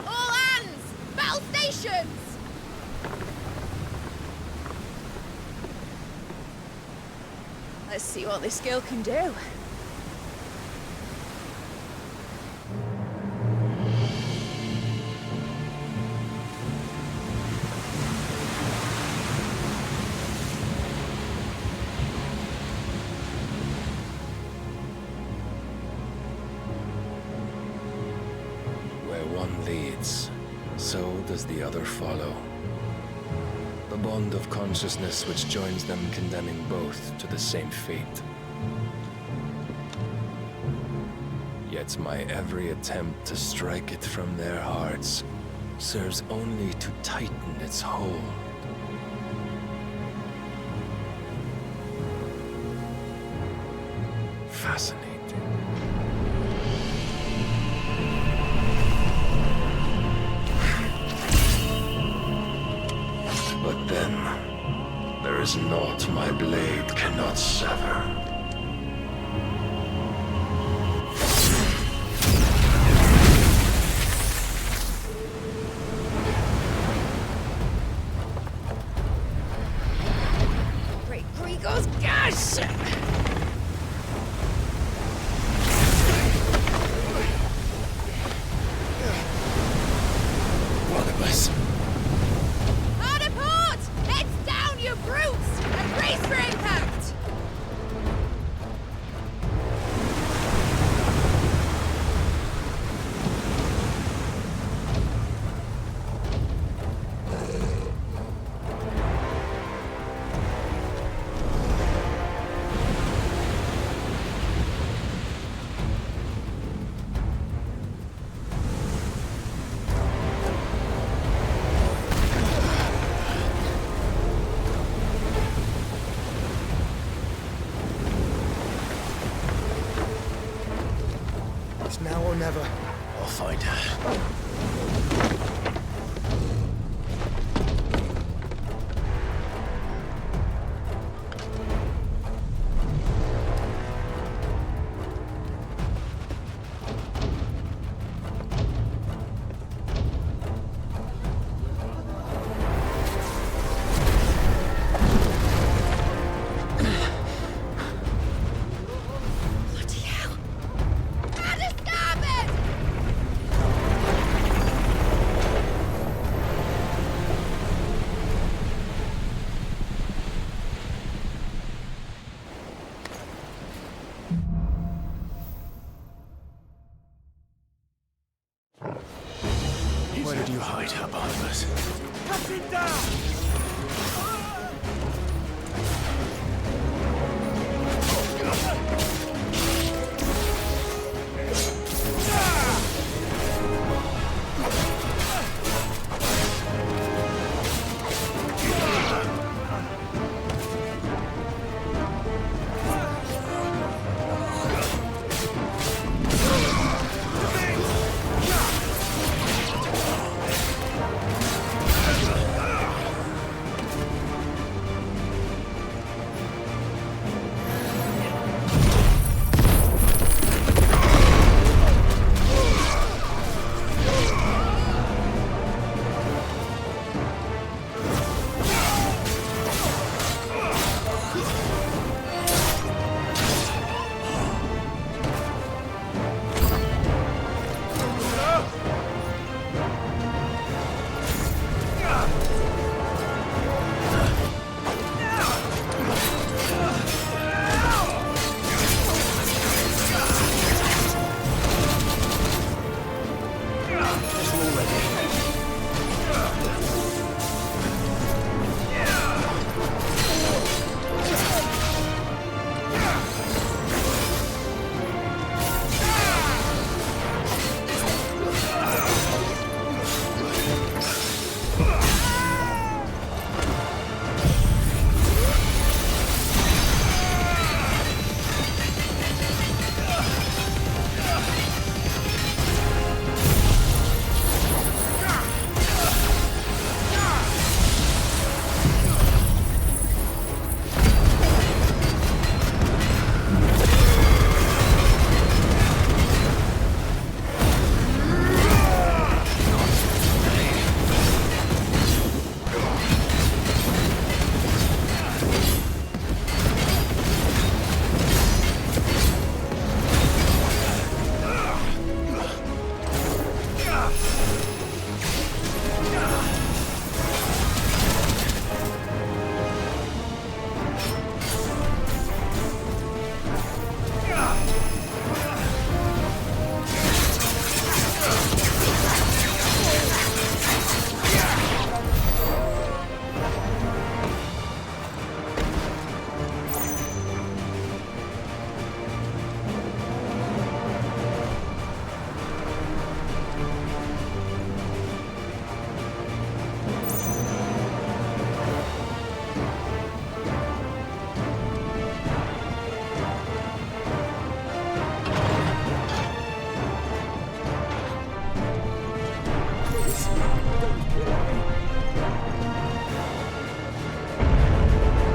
All hands! Battle stations! Let's see what this girl can do. Where one leads, so does the other follow. The bond of consciousness which joins them condemning both to the same fate. Yet my every attempt to strike it from their hearts serves only to tighten its hold. Fascinating. But then, there is naught my blade cannot sever. Great Grigos, gosh! One of us. Hard port! Heads down, you brutes! And brace for impact! It's now or never. I'll find her. Bloody hell! Out of starboard! Where did you hide her, Barnabas? Cut him down! Guess we're all ready.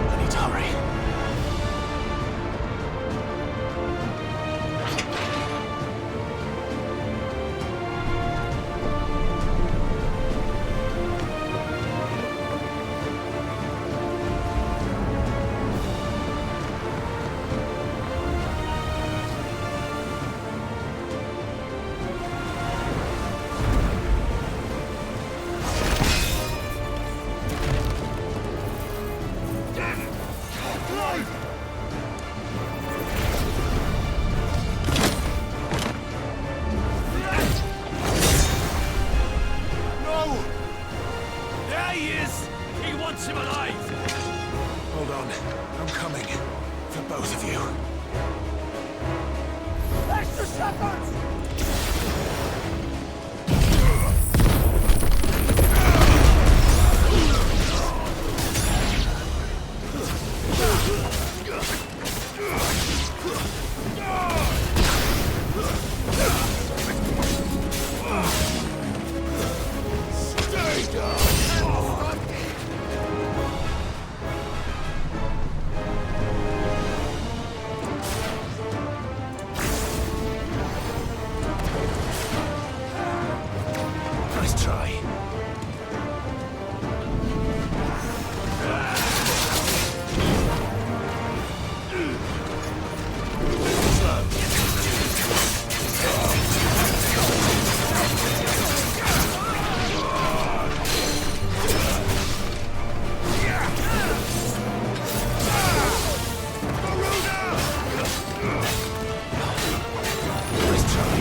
I need to hurry. No! There he is! He wants him alive! Hold on. I'm coming. For both of you. Extra shepherds! Stay down! Nice try. Nice try.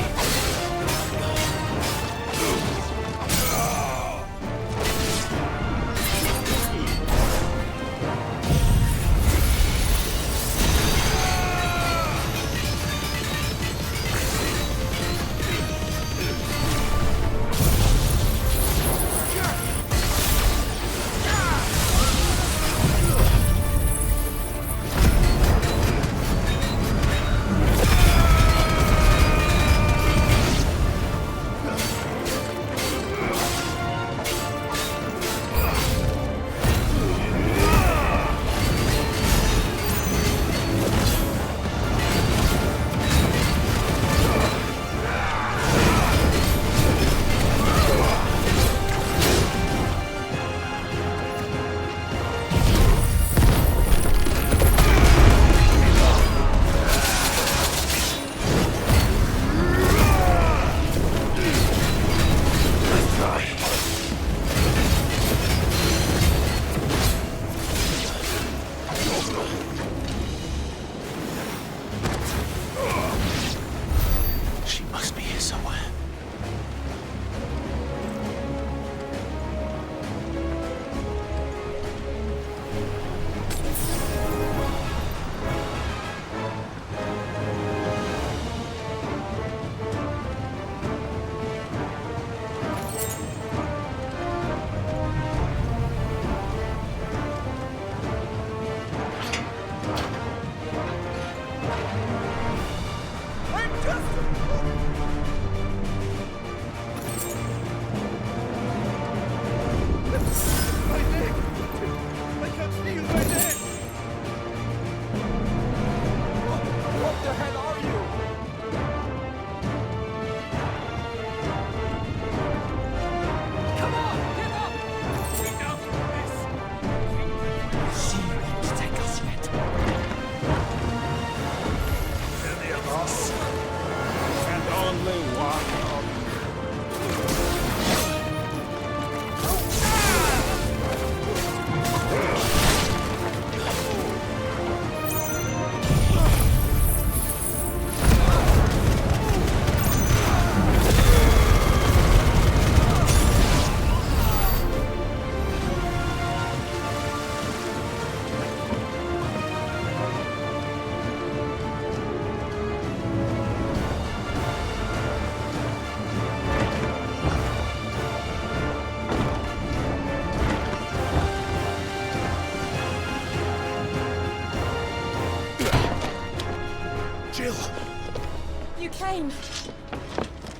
flame!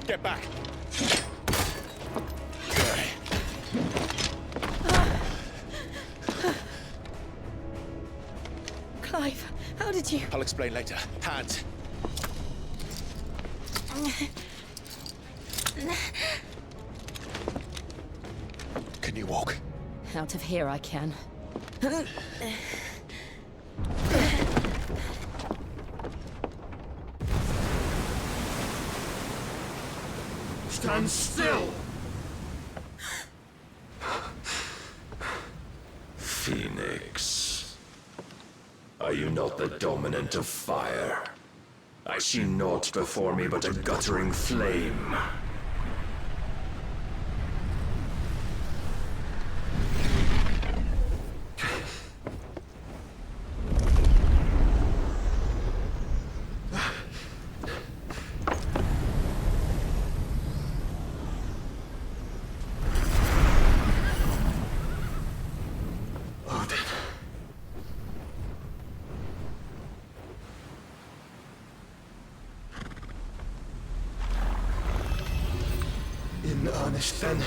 Get back! Clive, how did you... I'll explain later. Hands. Can you walk? Out of here I can. Stand still! Phoenix. Are you not the dominant of fire? I see naught before me but a guttering flame. In earnest, then.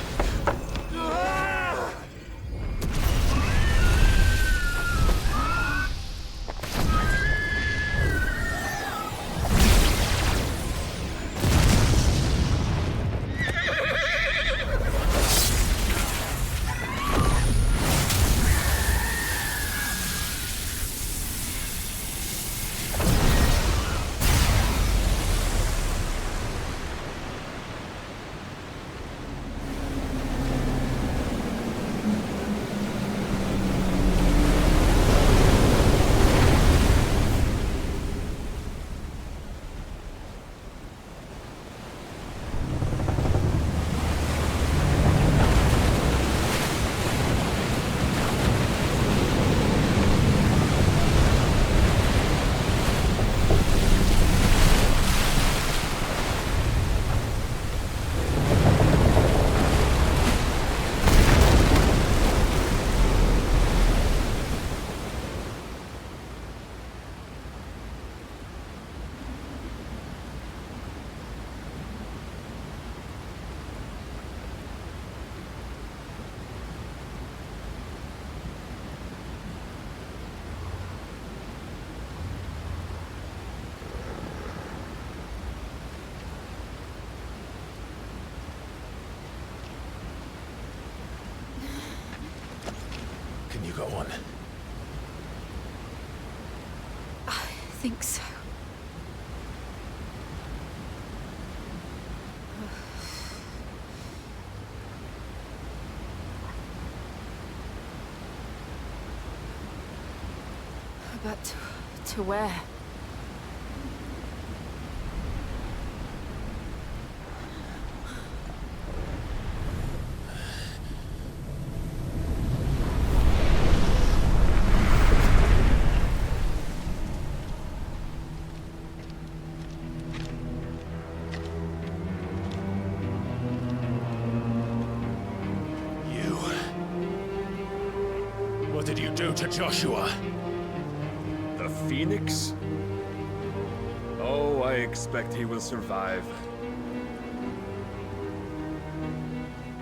Can you go on? I think so. But to where? What did you do to Joshua? The Phoenix? Oh, I expect he will survive.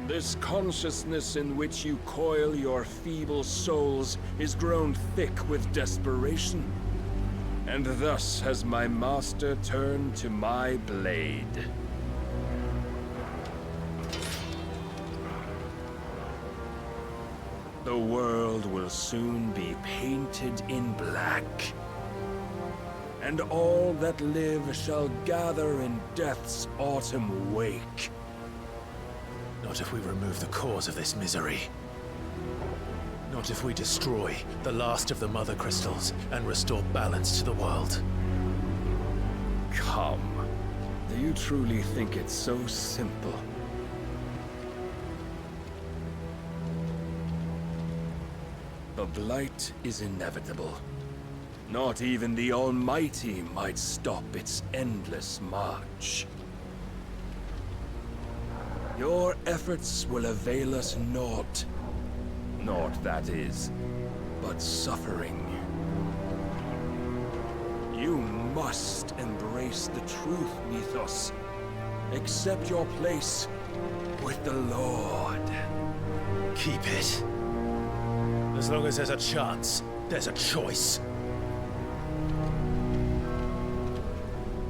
This consciousness in which you coil your feeble souls is grown thick with desperation. And thus has my master turned to my blade. The world will soon be painted in black. And all that live shall gather in death's autumn wake. Not if we remove the cause of this misery. Not if we destroy the last of the Mother Crystals and restore balance to the world. Come. Do you truly think it's so simple? The blight is inevitable. Not even the Almighty might stop its endless march. Your efforts will avail us naught. Naught, that is, but suffering. You must embrace the truth, Mythos. Accept your place with the Lord. Keep it. As long as there's a chance, there's a choice.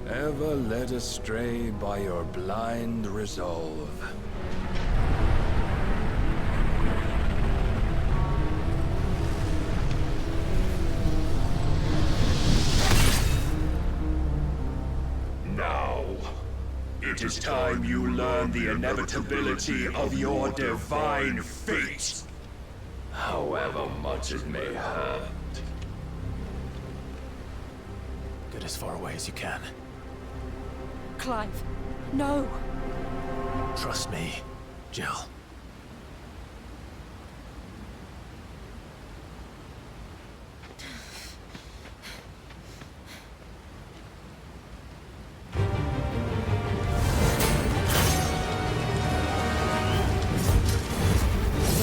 Ever led astray by your blind resolve. Now, it is time you learn the inevitability of your divine fate. However much it may hurt. Get as far away as you can. Clive, no. Trust me, Jill.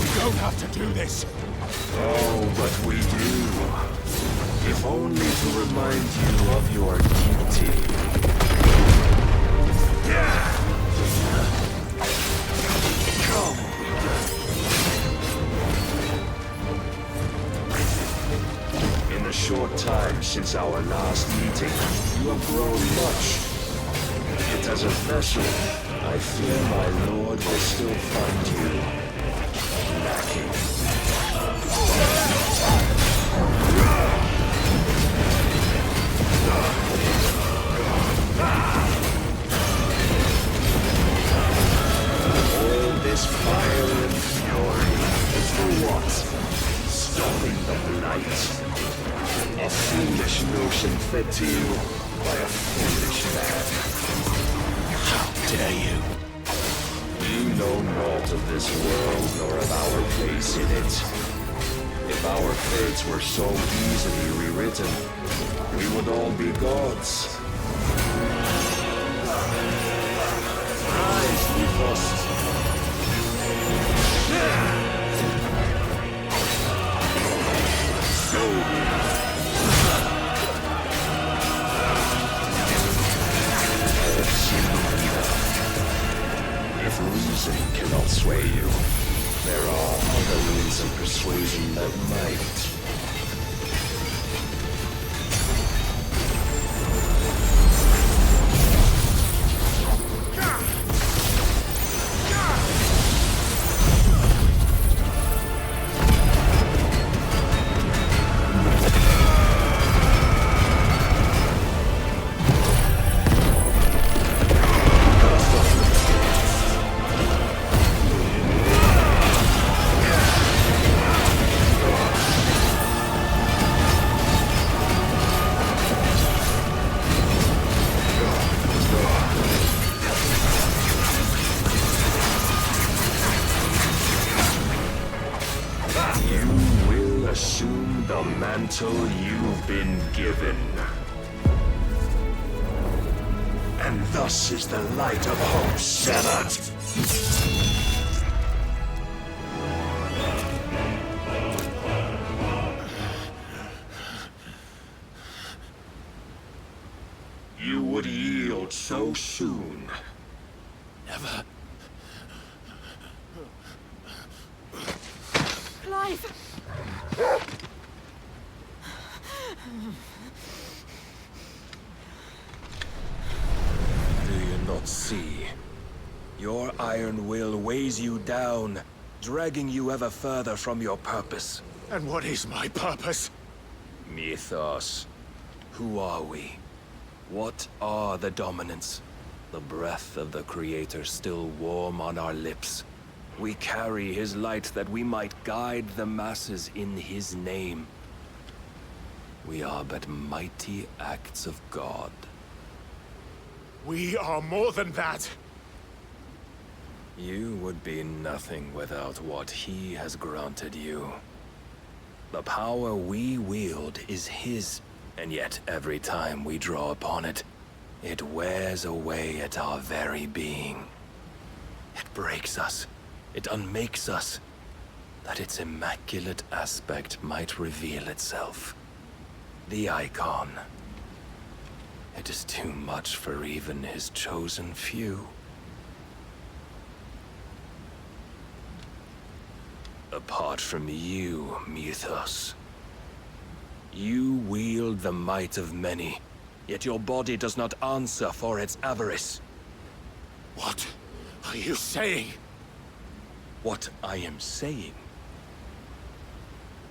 We don't have to do this. Oh, but we do. If only to remind you of your duty. Come. In the short time since our last meeting, you have grown much. Yet as a vessel, I fear my lord will still find you lacking. All this fire and fury, for what? Stopping the blight. A foolish notion fed to you by a foolish man. How dare you? You know naught of this world nor of our place in it. If our fates were so easily rewritten, we would all be gods. Rise, Mythos. If reason cannot sway you, there are other means of persuasion that might. Assume the mantle you've been given. And thus is the light of hope severed. You would yield so soon. Never. Clive! Do you not see? Your iron will weighs you down, dragging you ever further from your purpose. And what is my purpose? Mythos. Who are we? What are the dominants? The breath of the Creator still warm on our lips. We carry his light that we might guide the masses in his name. We are but mighty acts of God. We are more than that. You would be nothing without what he has granted you. The power we wield is his, and yet every time we draw upon it, it wears away at our very being. It breaks us. It unmakes us, that its immaculate aspect might reveal itself. The ikon. It is too much for even his chosen few. Apart from you, Mythos. You wield the might of many, yet your body does not answer for its avarice. What are you saying? What I am saying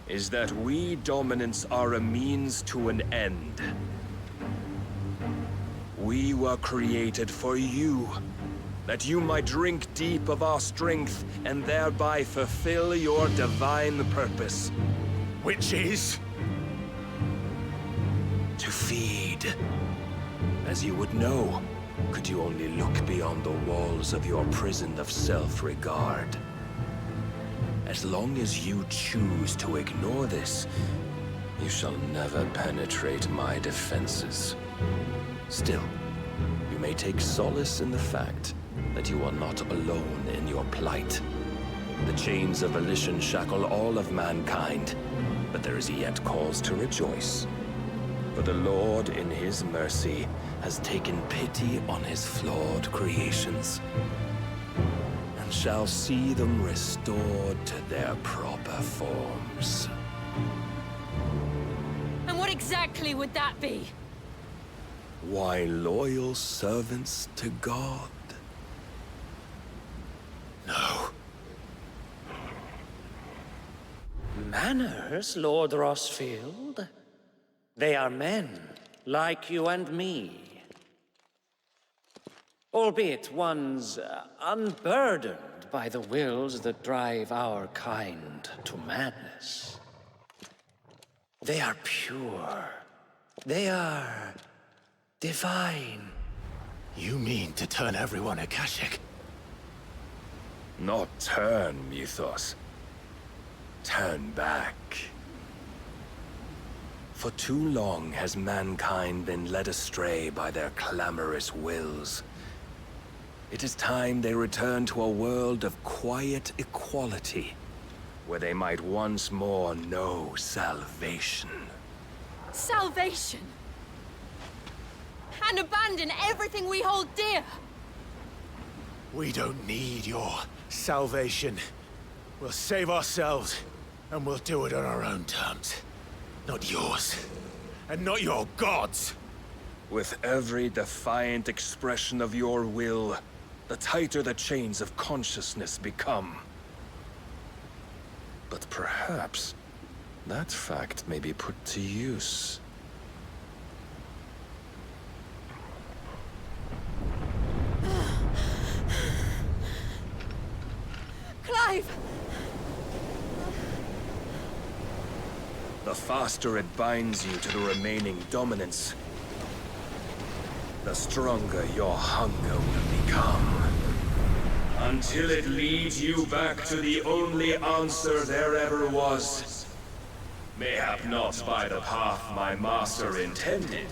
is that we dominants are a means to an end. We were created for you, that you might drink deep of our strength and thereby fulfill your divine purpose. Which is? To feed. As you would know, could you only look beyond the walls of your prison of self-regard. As long as you choose to ignore this, you shall never penetrate my defenses. Still, you may take solace in the fact that you are not alone in your plight. The chains of volition shackle all of mankind, but there is yet cause to rejoice. For the Lord, in his mercy, has taken pity on his flawed creations, and shall see them restored to their proper forms. And what exactly would that be? Why, loyal servants to God. No. Manners, Lord Rossfield? They are men, like you and me. Albeit ones unburdened by the wills that drive our kind to madness. They are pure. They are divine. You mean to turn everyone Akashic? Not turn, Mythos. Turn back. For too long has mankind been led astray by their clamorous wills. It is time they return to a world of quiet equality, where they might once more know salvation. Salvation? And abandon everything we hold dear? We don't need your salvation. We'll save ourselves, and we'll do it on our own terms. Not yours. And not your gods! With every defiant expression of your will, the tighter the chains of consciousness become. But perhaps that fact may be put to use. Clive! The faster it binds you to the remaining dominance, the stronger your hunger will become. Until it leads you back to the only answer there ever was. Mayhap not by the path my master intended,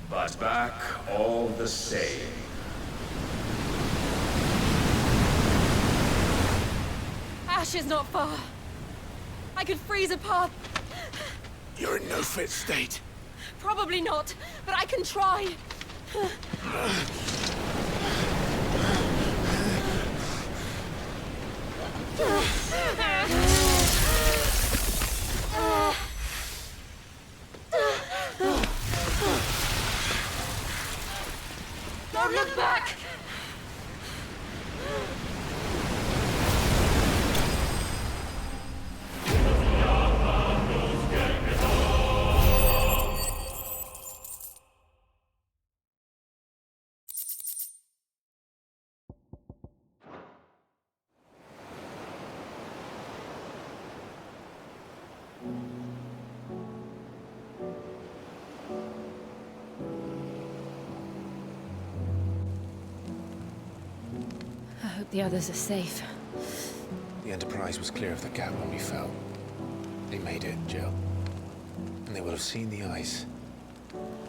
but back all the same. Ash is not far. I could freeze a path. You're in no fit state. Probably not, but I can try. Don't look back! I hope the others are safe. The Enterprise was clear of the gap when we fell. They made it, Jill. And they will have seen the ice,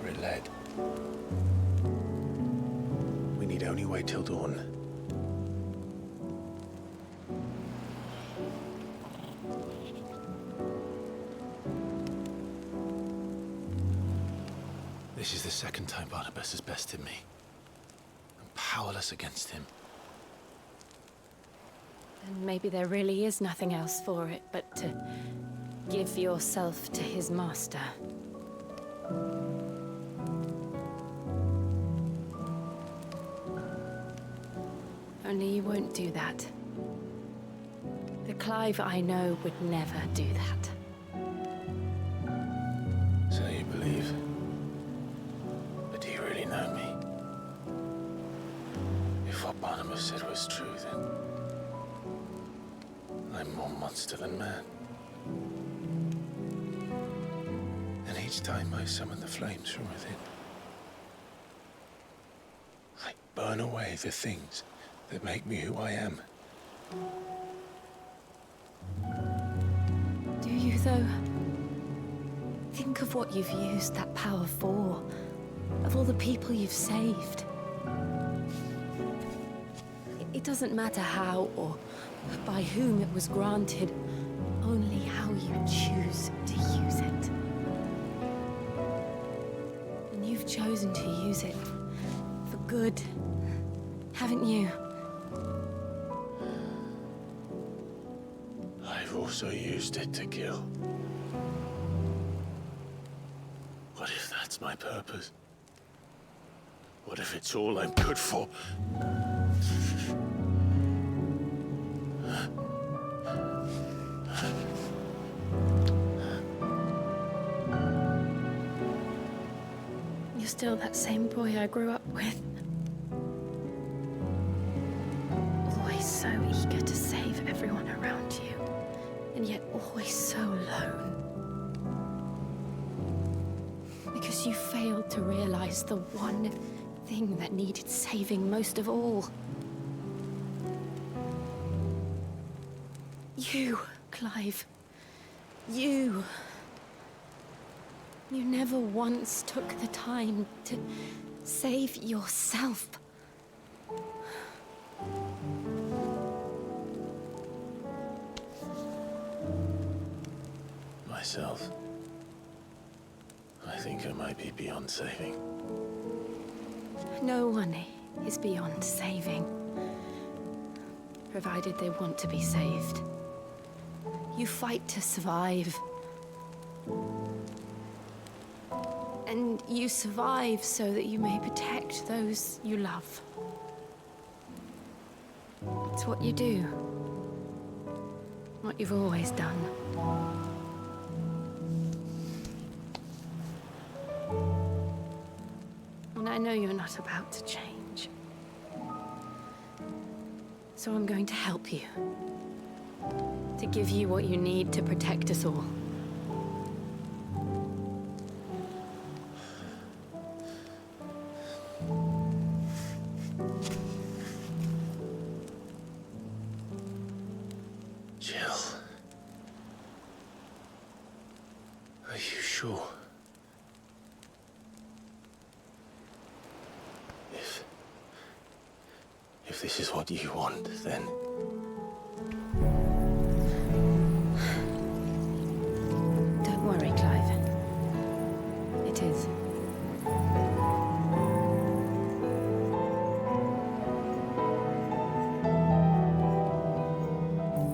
where it led. We need only wait till dawn. This is the second time Barnabas has bested me. I'm powerless against him. And maybe there really is nothing else for it but to give yourself to his master. Only you won't do that. The Clive I know would never do that. So you believe? But do you really know me? If what Barnabas said was true, then I'm more monster than man. And each time I summon the flames from within, I burn away the things that make me who I am. Do you, though? Think of what you've used that power for. Of all the people you've saved. It doesn't matter how or by whom it was granted, only how you choose to use it. And you've chosen to use it for good, haven't you? I've also used it to kill. What if that's my purpose? What if it's all I'm good for? You're still that same boy I grew up with. Always so eager to save everyone around you, and yet always so alone. Because you failed to realize the one thing that needed saving most of all. You, Clive. You. You never once took the time to save yourself. Myself? I think I might be beyond saving. No one is beyond saving, provided they want to be saved. You fight to survive. And you survive so that you may protect those you love. It's what you do. What you've always done. And I know you're not about to change. So I'm going to help you. To give you what you need to protect us all. Jill. Are you sure? If this is what you want, then... Don't worry, Clive. It is.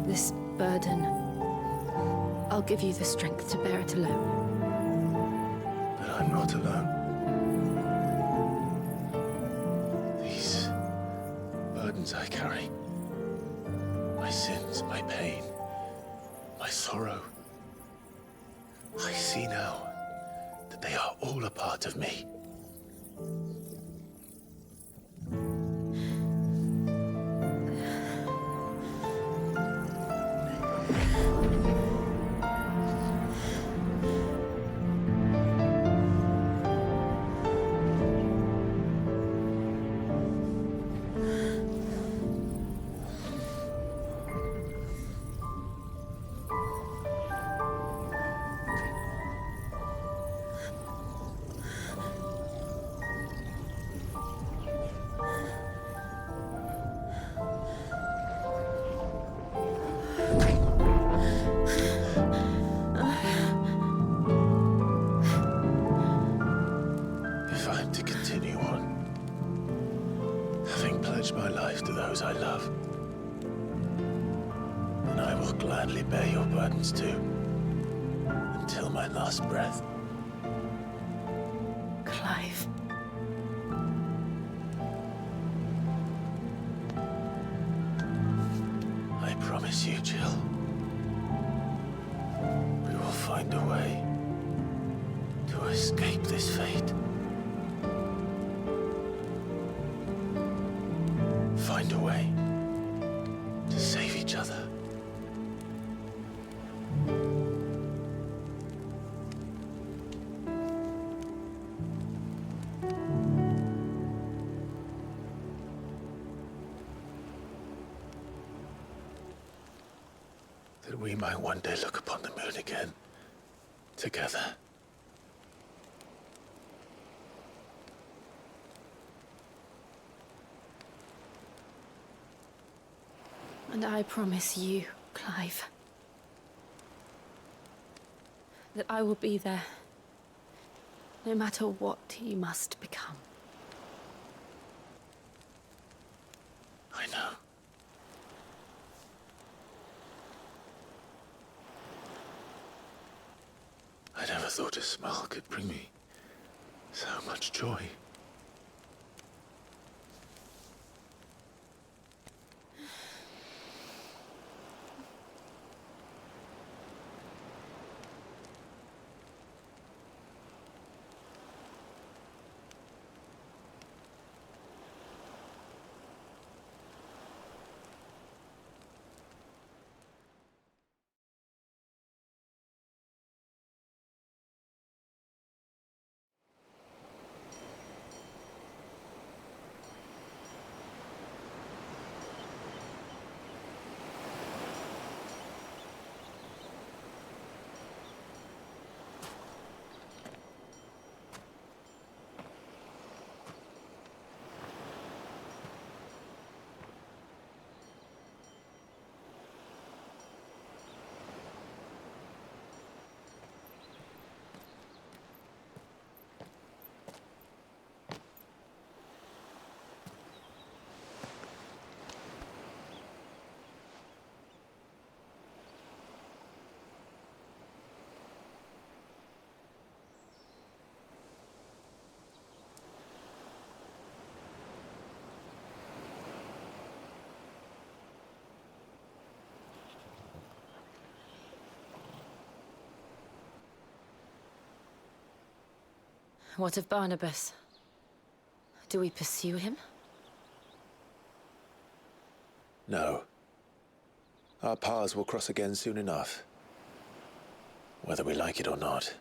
This burden, I'll give you the strength to bear it alone. But I'm not alone. These burdens I carry, my sins, my pain, my sorrow, I see now that they are all a part of me. will gladly bear your burdens too, until my last breath. Clive. I promise you, Jill. We will find a way to escape this fate. Find a way to save each other. That we might one day look upon the moon again, together. And I promise you, Clive, that I will be there, no matter what you must become. I know. I never thought a smile could bring me so much joy. What of Barnabas? Do we pursue him? No. Our paths will cross again soon enough. Whether we like it or not.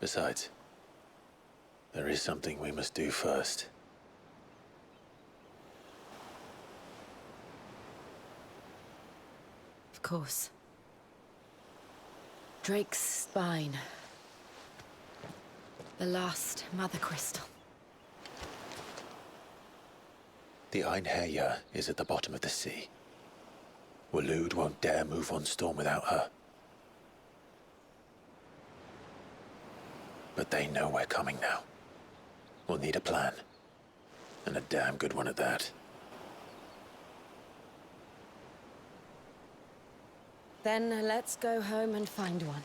Besides, there is something we must do first. Of course. Drake's spine. The last Mother Crystal. The Einherjar is at the bottom of the sea. Waloed won't dare move on Storm without her. But they know we're coming now. We'll need a plan. And a damn good one at that. Then let's go home and find one.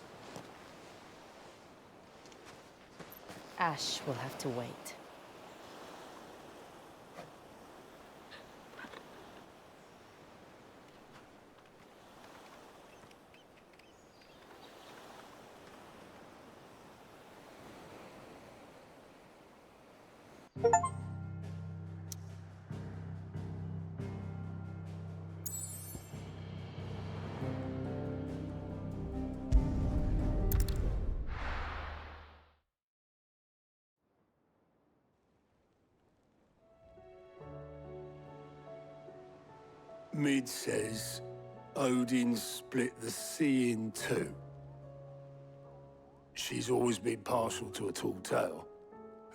Ash will have to wait. Mid says Odin split the sea in two. She's always been partial to a tall tale.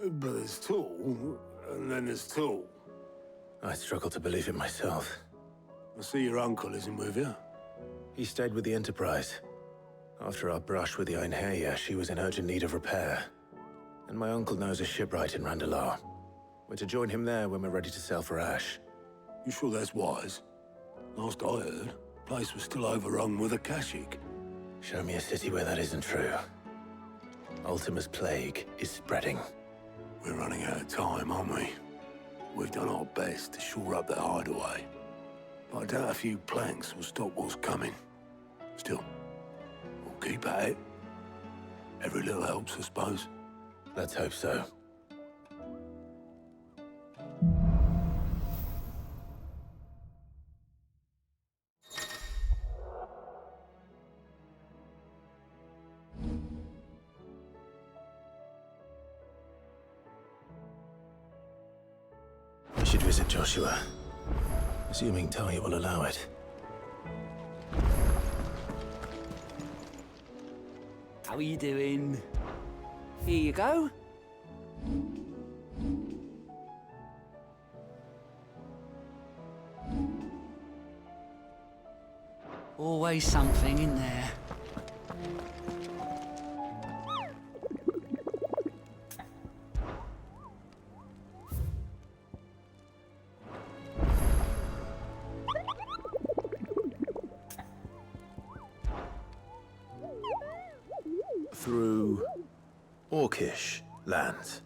But there's tall, and then there's tall. I struggle to believe it myself. I see your uncle isn't with you. He stayed with the Enterprise. After our brush with the Einherjar, she was in urgent need of repair. And my uncle knows a shipwright in Randalar. We're to join him there when we're ready to sail for Ash. You sure that's wise? Last I heard, the place was still overrun with Akashic. Show me a city where that isn't true. Ultima's plague is spreading. We're running out of time, aren't we? We've done our best to shore up the hideaway. But I doubt a few planks will stop what's coming. Still, we'll keep at it. Every little helps, I suppose. Let's hope so. We should visit Joshua. Assuming Talia will allow it. How are you doing? Here you go. Always something in there. Through Orcish lands.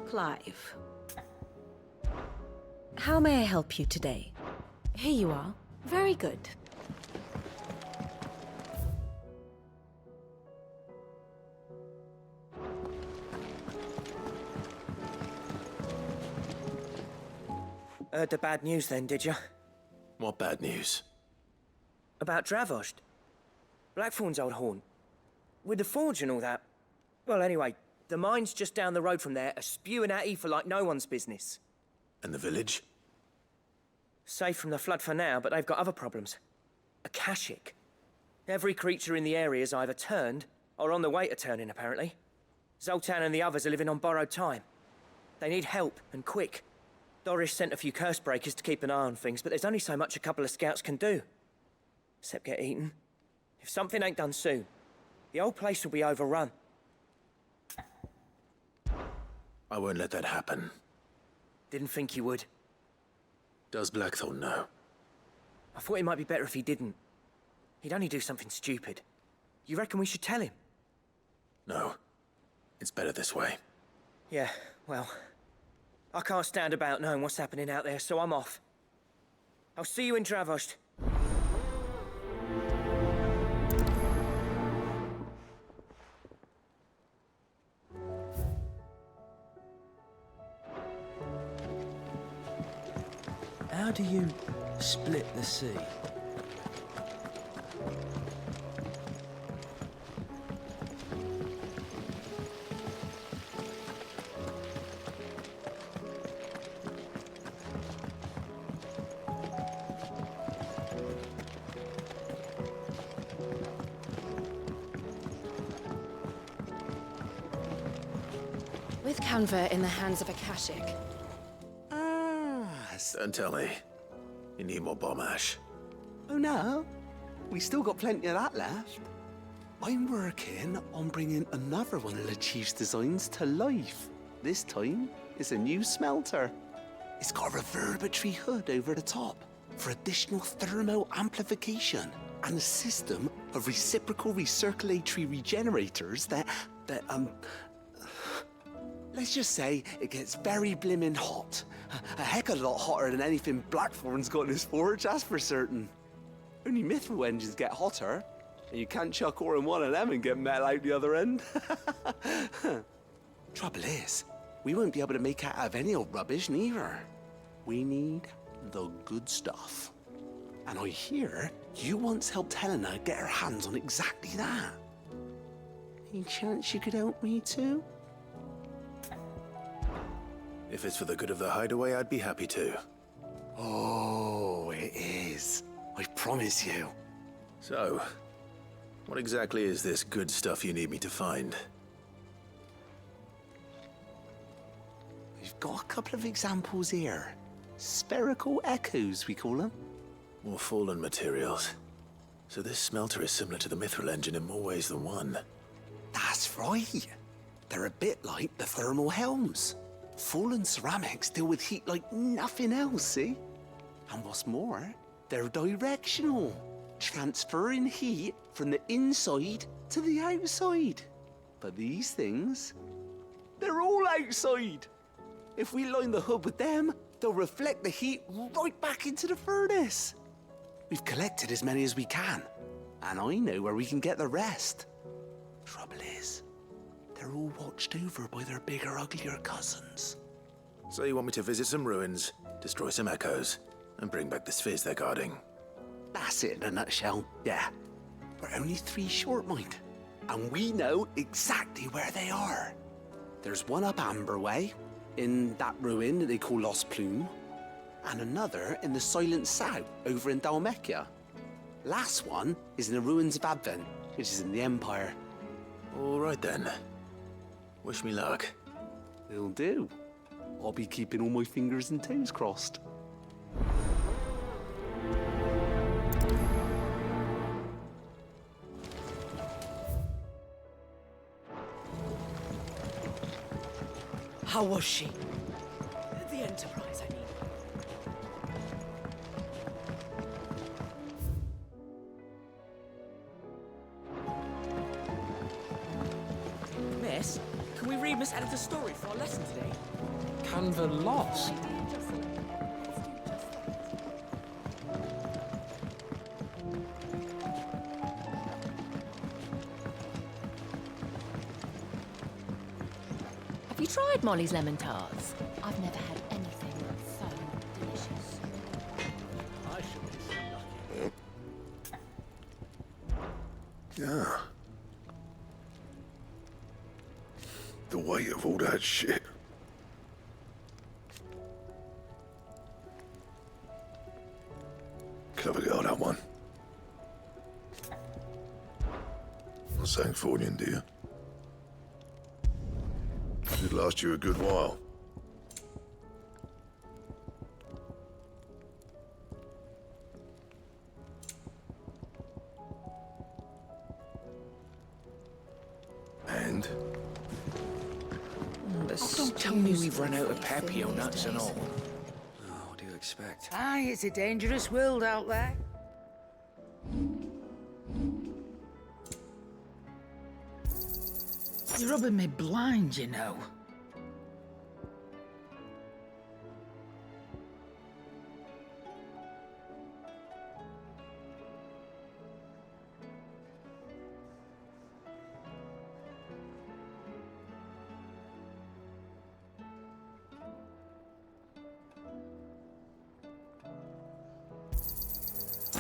Clive. How may I help you today? Here you are. Very good. Heard the bad news then, did you? What bad news? About Dravost. Blackthorn's old haunt. With the forge and all that. Well, anyway, the mines just down the road from there are spewing out ether like no one's business. And the village? Safe from the flood for now, but they've got other problems. Akashic. Every creature in the area's either turned, or on the way to turning, apparently. Zoltan and the others are living on borrowed time. They need help, and quick. Doris sent a few curse breakers to keep an eye on things, but there's only so much a couple of scouts can do. Except get eaten. If something ain't done soon, the old place will be overrun. I won't let that happen. Didn't think you would. Does Blackthorn know? I thought it might be better if he didn't. He'd only do something stupid. You reckon we should tell him? No. It's better this way. Yeah, well... I can't stand about knowing what's happening out there, so I'm off. I'll see you in Dravost. How do you split the sea? With Kanver in the hands of Akashic. Don't tell me. You need more bomb ash. Oh no, we still got plenty of that left. I'm working on bringing another one of the Chief's designs to life. This time, it's a new smelter. It's got a reverberatory hood over the top for additional thermal amplification and a system of reciprocal recirculatory regenerators that let's just say it gets very blimmin' hot. A heck of a lot hotter than anything Blackthorn's got in his forge, that's for certain. Only mithril engines get hotter, and you can't chuck ore in one of them and get metal out the other end. Trouble is, we won't be able to make it out of any old rubbish neither. We need the good stuff. And I hear you once helped Helena get her hands on exactly that. Any chance you could help me too? If it's for the good of the hideaway, I'd be happy to. Oh, it is. I promise you. So, what exactly is this good stuff you need me to find? We've got a couple of examples here. Spherical echoes, we call them. More fallen materials. So this smelter is similar to the Mithril engine in more ways than one. That's right. They're a bit like the thermal helms. Fallen ceramics deal with heat like nothing else, see? And what's more, they're directional, transferring heat from the inside to the outside. But these things, they're all outside. If we line the hood with them, they'll reflect the heat right back into the furnace. We've collected as many as we can, and I know where we can get the rest. Trouble is, they're all watched over by their bigger, uglier cousins. So you want me to visit some ruins, destroy some echoes, and bring back the spheres they're guarding? That's it in a nutshell, yeah. We're only 3 short, mind. And we know exactly where they are. There's one up Amber Way, in that ruin that they call Lost Plume, and another in the Silent South, over in Dalmekia. Last one is in the ruins of Advent, which is in the Empire. All right then. Wish me luck. Will do. I'll be keeping all my fingers and toes crossed. How was she? The Enterprise, I mean. Miss, can we read Miss Editor's story for our lesson today? Kanver lost. Have you tried Molly's lemon tarts? I've never had anything so delicious. I should be so lucky. Yeah. The weight of all that shit. Clever girl, that one. Not saying fortune, do you? Should last you a good while. And? Don't tell me we've run out of papio nuts and all. Oh, what do you expect? Aye, it's a dangerous world out there. You're rubbing me blind, you know.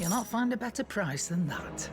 You'll not find a better price than that.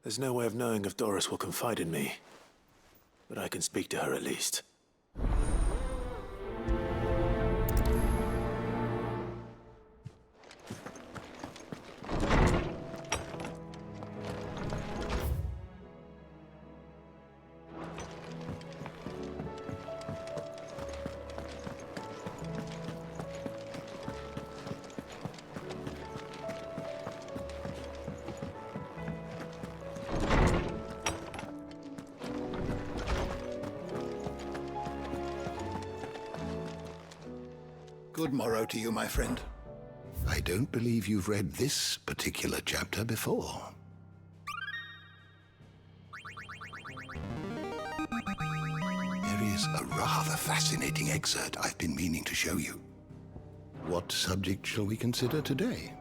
There's no way of knowing if Doris will confide in me, but I can speak to her at least. Good morrow to you, my friend. I don't believe you've read this particular chapter before. There is a rather fascinating excerpt I've been meaning to show you. What subject shall we consider today?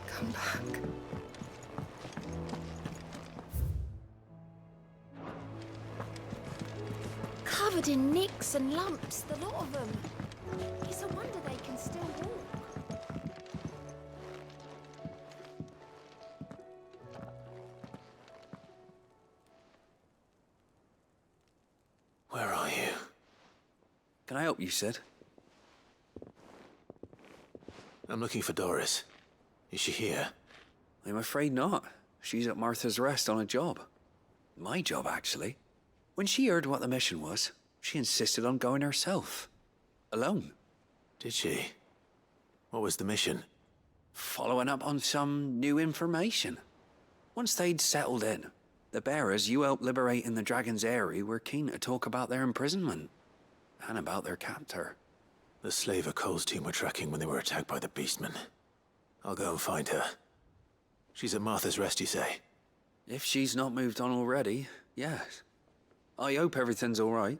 Come back. Covered in nicks and lumps, the lot of them. It's a wonder they can still walk. Where are you? Can I help you, Sid? I'm looking for Doris. Is she here? I'm afraid not. She's at Martha's Rest on a job. My job, actually. When she heard what the mission was, she insisted on going herself. Alone. Did she? What was the mission? Following up on some new information. Once they'd settled in, the bearers you helped liberate in the Dragon's Eyrie were keen to talk about their imprisonment. And about their captor. The slaver Cole's team were tracking when they were attacked by the Beastmen. I'll go and find her. She's at Martha's Rest, you say? If she's not moved on already, yes. I hope everything's all right.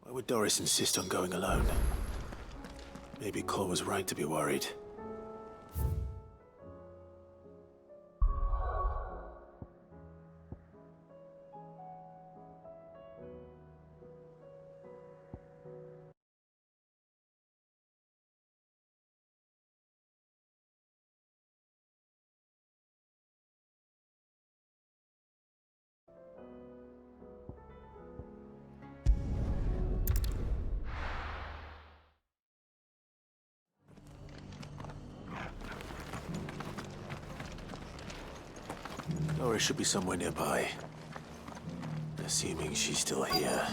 Why would Doris insist on going alone? Maybe Cole was right to be worried. Doris should be somewhere nearby. Assuming she's still here.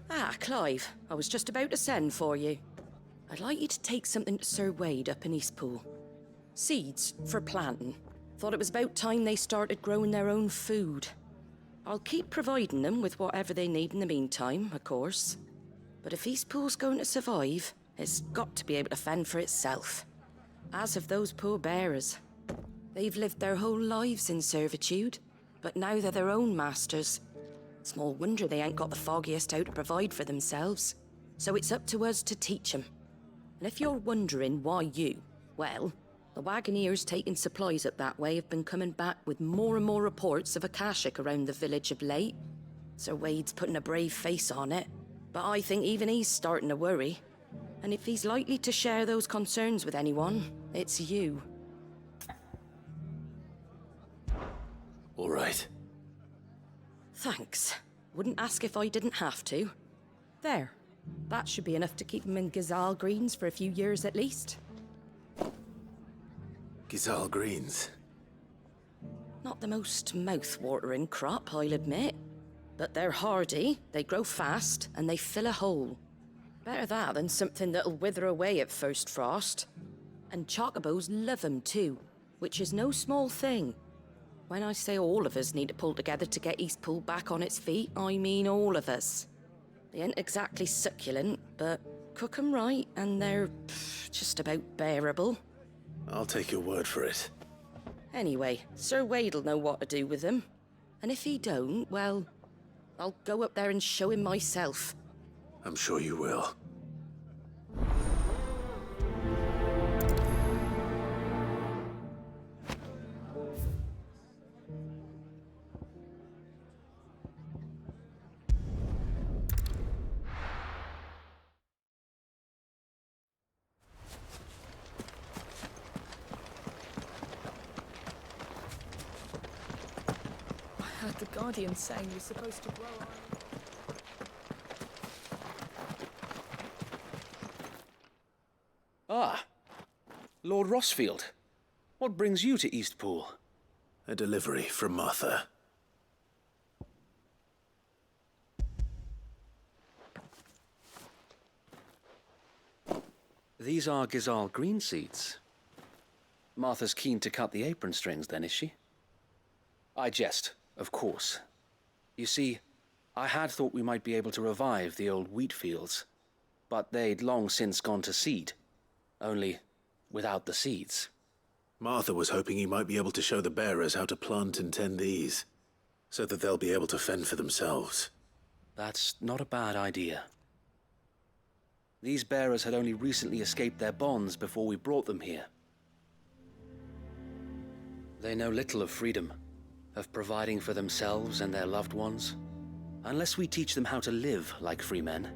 Ah, Clive. I was just about to send for you. I'd like you to take something to Sir Wade up in Eastpool. Seeds for planting. Thought it was about time they started growing their own food. I'll keep providing them with whatever they need in the meantime, of course. But if Eastpool's going to survive, it's got to be able to fend for itself. As have those poor bearers. They've lived their whole lives in servitude, but now they're their own masters. Small wonder they ain't got the foggiest how to provide for themselves. So it's up to us to teach them. And if you're wondering why well, the Wagoneers taking supplies up that way have been coming back with more and more reports of Akashic around the village of late. Sir Wade's putting a brave face on it, but I think even he's starting to worry. And if he's likely to share those concerns with anyone, it's you. All right. Thanks. Wouldn't ask if I didn't have to. There. That should be enough to keep them in Gazal Greens for a few years at least. Gazal Greens? Not the most mouth-watering crop, I'll admit. But they're hardy, they grow fast, and they fill a hole. Better that than something that'll wither away at first frost. And chocobos love them too, which is no small thing. When I say all of us need to pull together to get Eastpool back on its feet, I mean all of us. They ain't exactly succulent, but cook 'em right and they're just about bearable. I'll take your word for it. Anyway, Sir Wade'll know what to do with them. And if he don't, well, I'll go up there and show him myself. I'm sure you will. I heard the Guardian saying you're supposed to grow iron. Ah, Lord Rossfield. What brings you to Eastpool? A delivery from Martha. These are Gizal green seeds. Martha's keen to cut the apron strings then, is she? I jest, of course. You see, I had thought we might be able to revive the old wheat fields, but they'd long since gone to seed. Only without the seeds. Martha was hoping he might be able to show the bearers how to plant and tend these, so that they'll be able to fend for themselves. That's not a bad idea. These bearers had only recently escaped their bonds before we brought them here. They know little of freedom, of providing for themselves and their loved ones. Unless we teach them how to live like free men,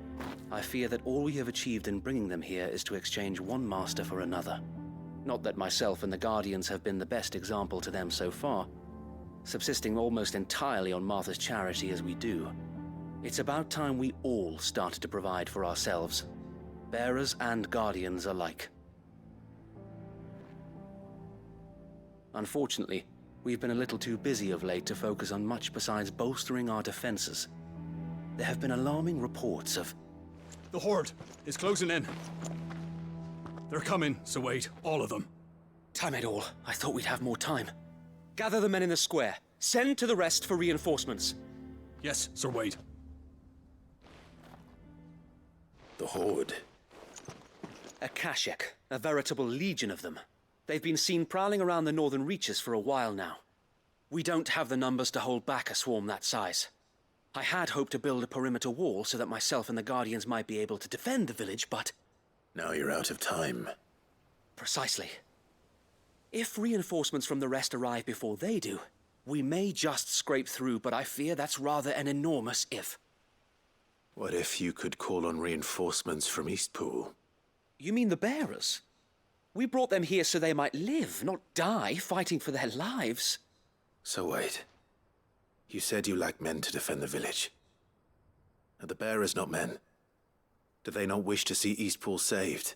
I fear that all we have achieved in bringing them here is to exchange one master for another. Not that myself and the Guardians have been the best example to them so far, subsisting almost entirely on Martha's charity as we do. It's about time we all started to provide for ourselves, bearers and Guardians alike. Unfortunately, we've been a little too busy of late to focus on much besides bolstering our defenses. There have been alarming reports of... The Horde is closing in. They're coming, so wait, all of them. Damn it all, I thought we'd have more time. Gather the men in the square. Send to the rest for reinforcements. Yes, Sir Wade. The Horde. A Kashek, a veritable legion of them. They've been seen prowling around the northern reaches for a while now. We don't have the numbers to hold back a swarm that size. I had hoped to build a perimeter wall so that myself and the Guardians might be able to defend the village, but... Now you're out of time. Precisely. If reinforcements from the rest arrive before they do, we may just scrape through, but I fear that's rather an enormous if. What if you could call on reinforcements from Eastpool? You mean the bearers? We brought them here so they might live, not die fighting for their lives. So wait. You said you lack men to defend the village. Are the bearers not men? Do they not wish to see Eastpool saved?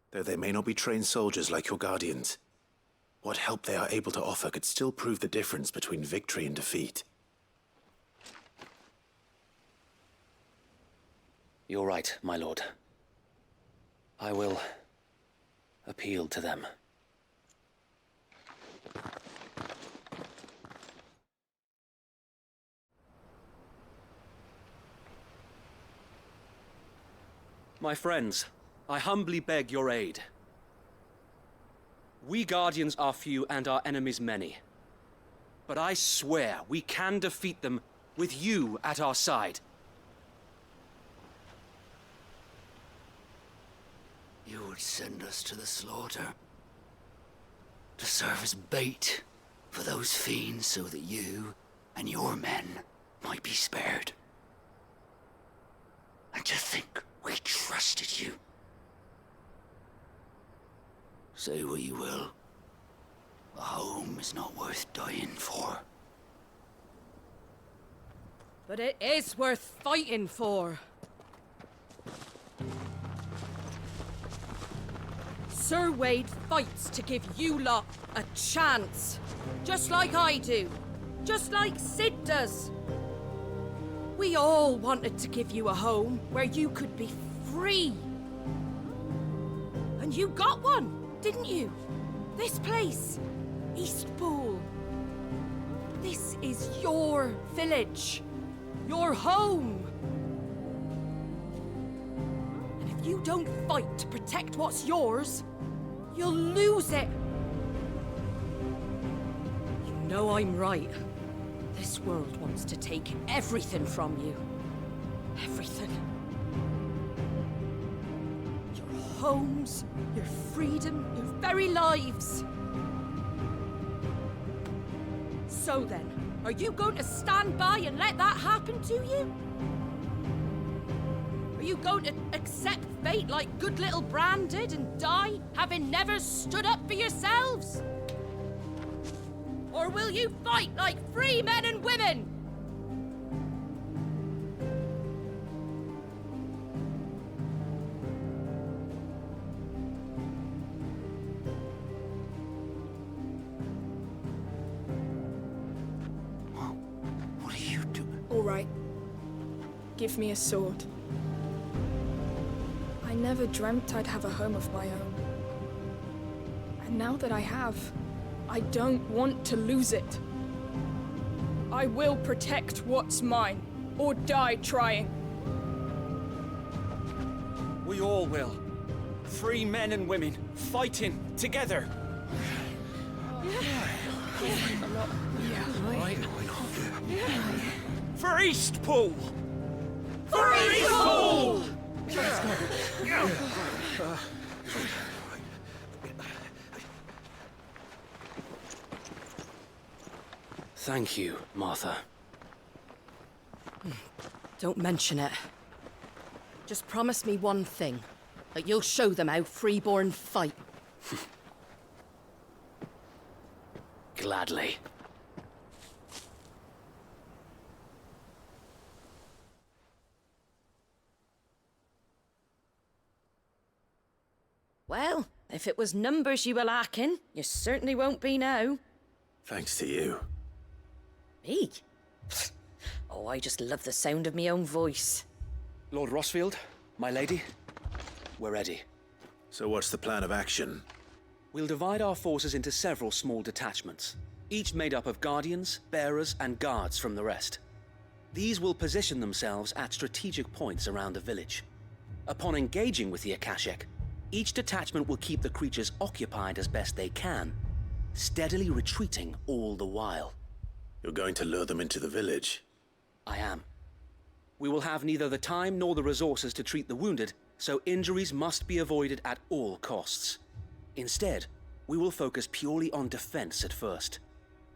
Though they may not be trained soldiers like your Guardians. What help they are able to offer could still prove the difference between victory and defeat. You're right, my lord. I will appeal to them. My friends, I humbly beg your aid. We Guardians are few and our enemies many. But I swear we can defeat them with you at our side. You would send us to the slaughter, to serve as bait for those fiends so that you and your men might be spared. And to think we trusted you. Say what you will, a home is not worth dying for. But it is worth fighting for. Sir Wade fights to give you lot a chance. Just like I do. Just like Sid does. We all wanted to give you a home where you could be free. And you got one, didn't you? This place, Eastpool. This is your village. Your home. you don't fight to protect what's yours, you'll lose it. You know I'm right. This world wants to take everything from you. Everything. Your homes, your freedom, your very lives. So then, are you going to stand by and let that happen to you? Are you going to accept fate like good little Bran did and die, having never stood up for yourselves? Or will you fight like free men and women? What are you doing? All right. Give me a sword. I never dreamt I'd have a home of my own. And now that I have, I don't want to lose it. I will protect what's mine, or die trying. We all will. Free men and women, fighting together. For Eastpool! For Eastpool! Thank you, Martha. Don't mention it. Just promise me one thing. That you'll show them how freeborn fight. Gladly. Well, if it was numbers you were lacking, you certainly won't be now. Thanks to you. Me? Oh, I just love the sound of my own voice. Lord Rossfield, my lady, we're ready. So what's the plan of action? We'll divide our forces into several small detachments, each made up of guardians, bearers, and guards from the rest. These will position themselves at strategic points around the village. Upon engaging with the Akashic, each detachment will keep the creatures occupied as best they can, steadily retreating all the while. You're going to lure them into the village? I am. We will have neither the time nor the resources to treat the wounded, so injuries must be avoided at all costs. Instead, we will focus purely on defense at first.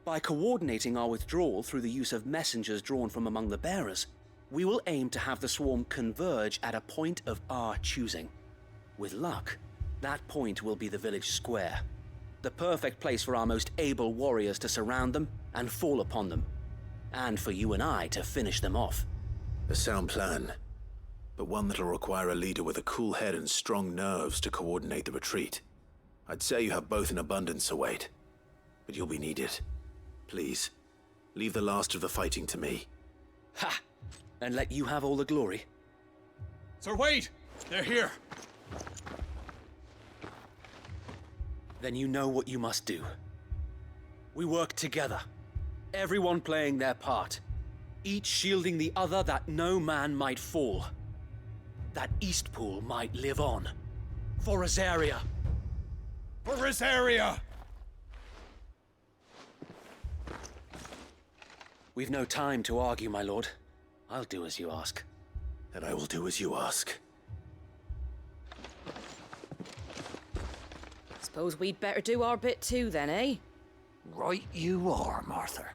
By coordinating our withdrawal through the use of messengers drawn from among the bearers, we will aim to have the swarm converge at a point of our choosing. With luck, that point will be the village square, the perfect place for our most able warriors to surround them and fall upon them, and for you and I to finish them off. A sound plan, but one that'll require a leader with a cool head and strong nerves to coordinate the retreat. I'd say you have both in abundance, Sir Wade, but you'll be needed. Please, leave the last of the fighting to me. Ha! And let you have all the glory. Sir Wade! They're here! Then you know what you must do. We work together, everyone playing their part, each shielding the other that no man might fall, that Eastpool might live on. For Rosaria! For Rosaria! We've no time to argue, my lord. I'll do as you ask. And I will do as you ask. Suppose we'd better do our bit too then, eh? Right you are, Martha.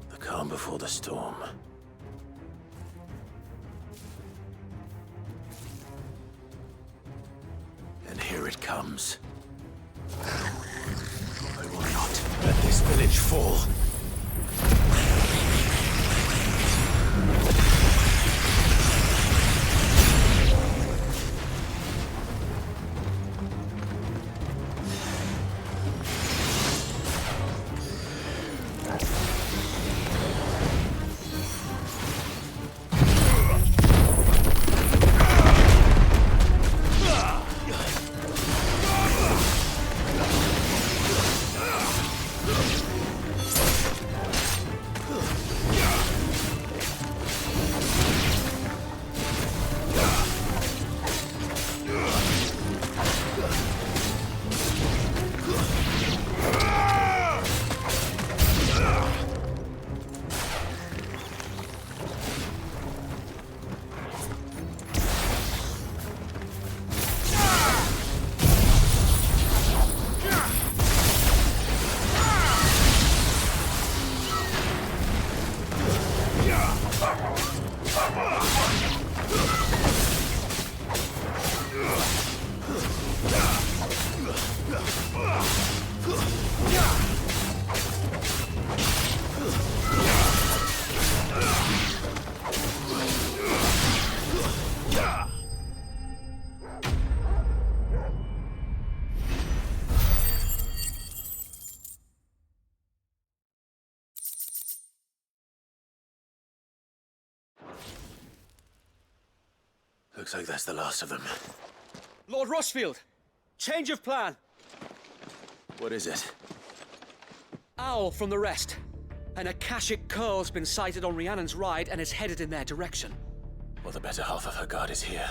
The calm before the storm. And here it comes. I will not let this village fall. Looks like that's the last of them. Lord Rossfield! Change of plan! What is it? Owl from the rest. An Akashic curl's been sighted on Rhiannon's ride and is headed in their direction. Well, the better half of her guard is here.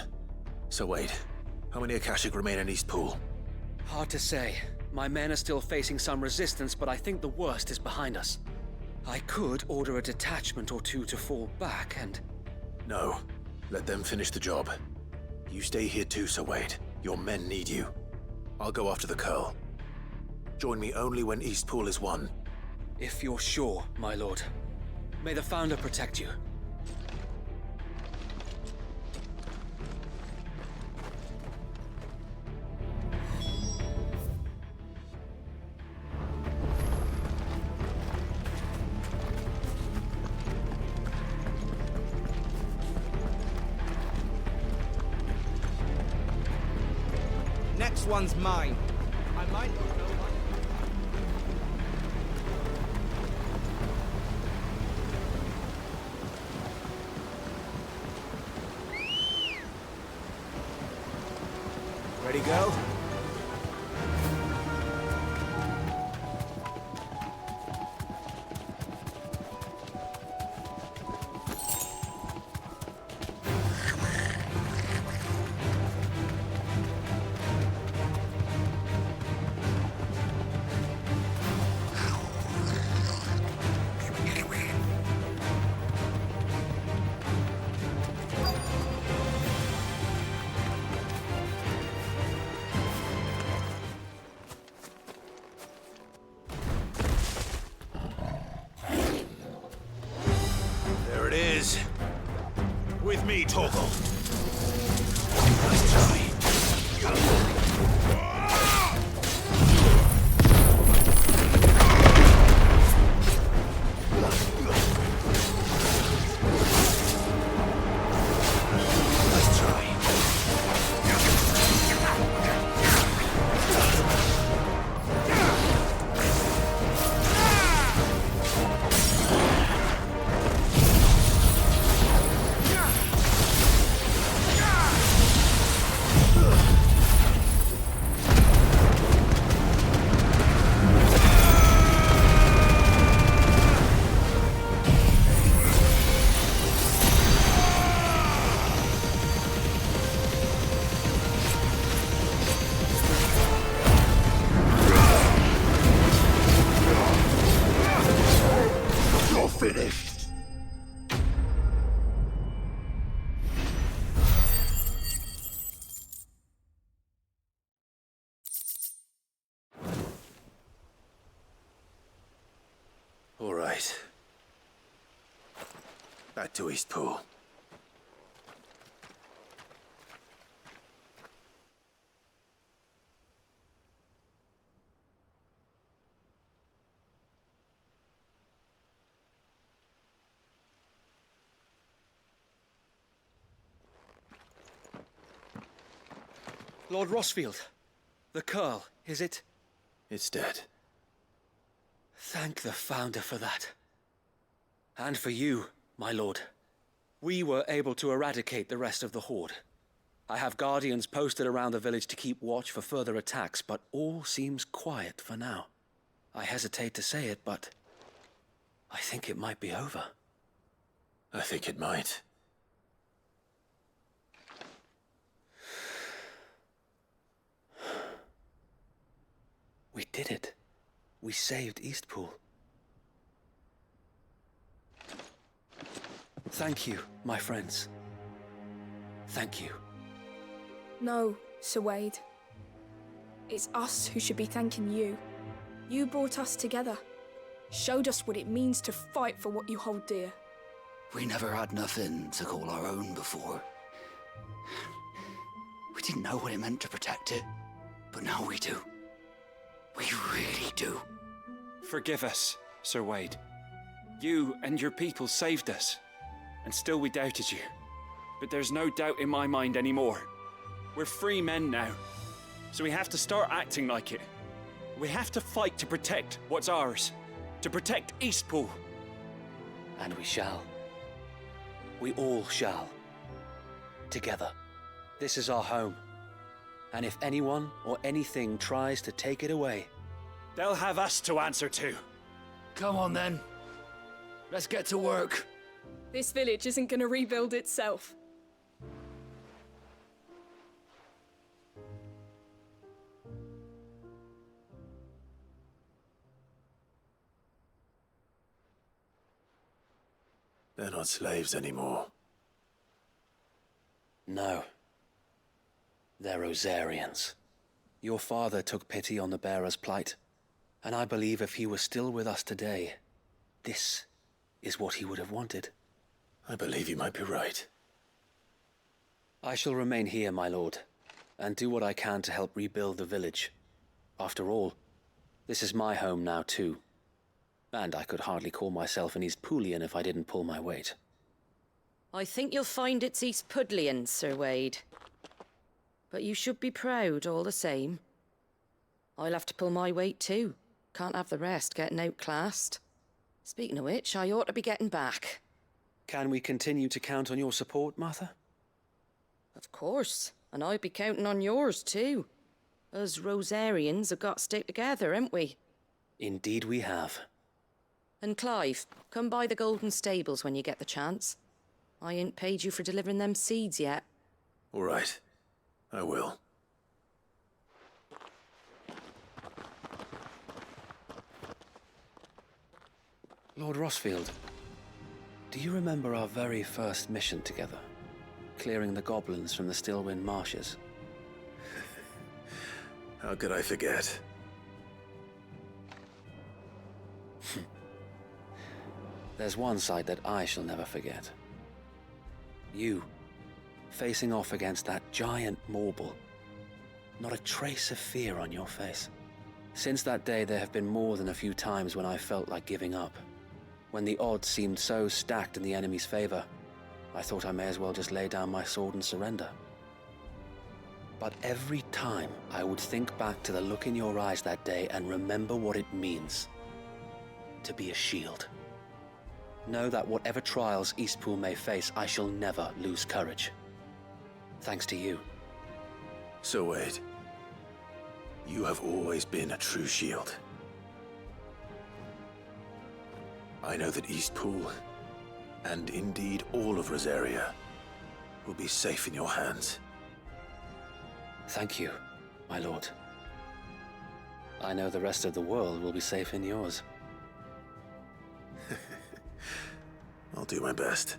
So wait, how many Akashic remain in East Pool? Hard to say. My men are still facing some resistance, but I think the worst is behind us. I could order a detachment or two to fall back and... No. Let them finish the job. You stay here too, Sir Wade. Your men need you. I'll go after the curl. Join me only when East Pool is won. If you're sure, my lord. May the Founder protect you. Next one's mine. I might not know what... Ready, go? There it is. With me, Torgal. Nice try. Finished. All right. Back to East Pool. Lord Rossfield, the curl, is it? It's dead. Thank the Founder for that. And for you, my lord. We were able to eradicate the rest of the Horde. I have guardians posted around the village to keep watch for further attacks, but all seems quiet for now. I hesitate to say it, but I think it might be over. I think it might. We did it. We saved Eastpool. Thank you, my friends. Thank you. No, Sir Wade. It's us who should be thanking you. You brought us together. Showed us what it means to fight for what you hold dear. We never had nothing to call our own before. We didn't know what it meant to protect it, but now we do. We really do. Forgive us, Sir Wade. You and your people saved us, and still we doubted you. But there's no doubt in my mind anymore. We're free men now, so we have to start acting like it. We have to fight to protect what's ours, to protect Eastpool. And we shall. We all shall. Together. This is our home. And if anyone or anything tries to take it away, they'll have us to answer to. Come on then. Let's get to work. This village isn't gonna rebuild itself. They're not slaves anymore. no. They're Rosarians. Your father took pity on the bearer's plight, and I believe if he were still with us today, this is what he would have wanted. I believe you might be right. I shall remain here, my lord, and do what I can to help rebuild the village. After all, this is my home now too, and I could hardly call myself an East Poolian if I didn't pull my weight. I think you'll find it's East Pudlian, Sir Wade. But you should be proud all the same. I'll have to pull my weight too. Can't have the rest getting outclassed. Speaking of which, I ought to be getting back. Can we continue to count on your support, Martha? Of course, and I'll be counting on yours too. Us Rosarians have got to stick together, haven't we? Indeed we have. And Clive, come by the Golden Stables when you get the chance. I ain't paid you for delivering them seeds yet. All right. I will. Lord Rossfield, do you remember our very first mission together? Clearing the goblins from the Stillwind marshes? How could I forget? There's one sight that I shall never forget. You, facing off against that giant Morble. Not a trace of fear on your face. Since that day, there have been more than a few times when I felt like giving up. When the odds seemed so stacked in the enemy's favor, I thought I may as well just lay down my sword and surrender. But every time I would think back to the look in your eyes that day and remember what it means to be a shield. Know that whatever trials Eastpool may face, I shall never lose courage. Thanks to you. So Wade, you have always been a true shield. I know that Eastpool, and indeed all of Rosaria, will be safe in your hands. Thank you, my lord. I know the rest of the world will be safe in yours. I'll do my best.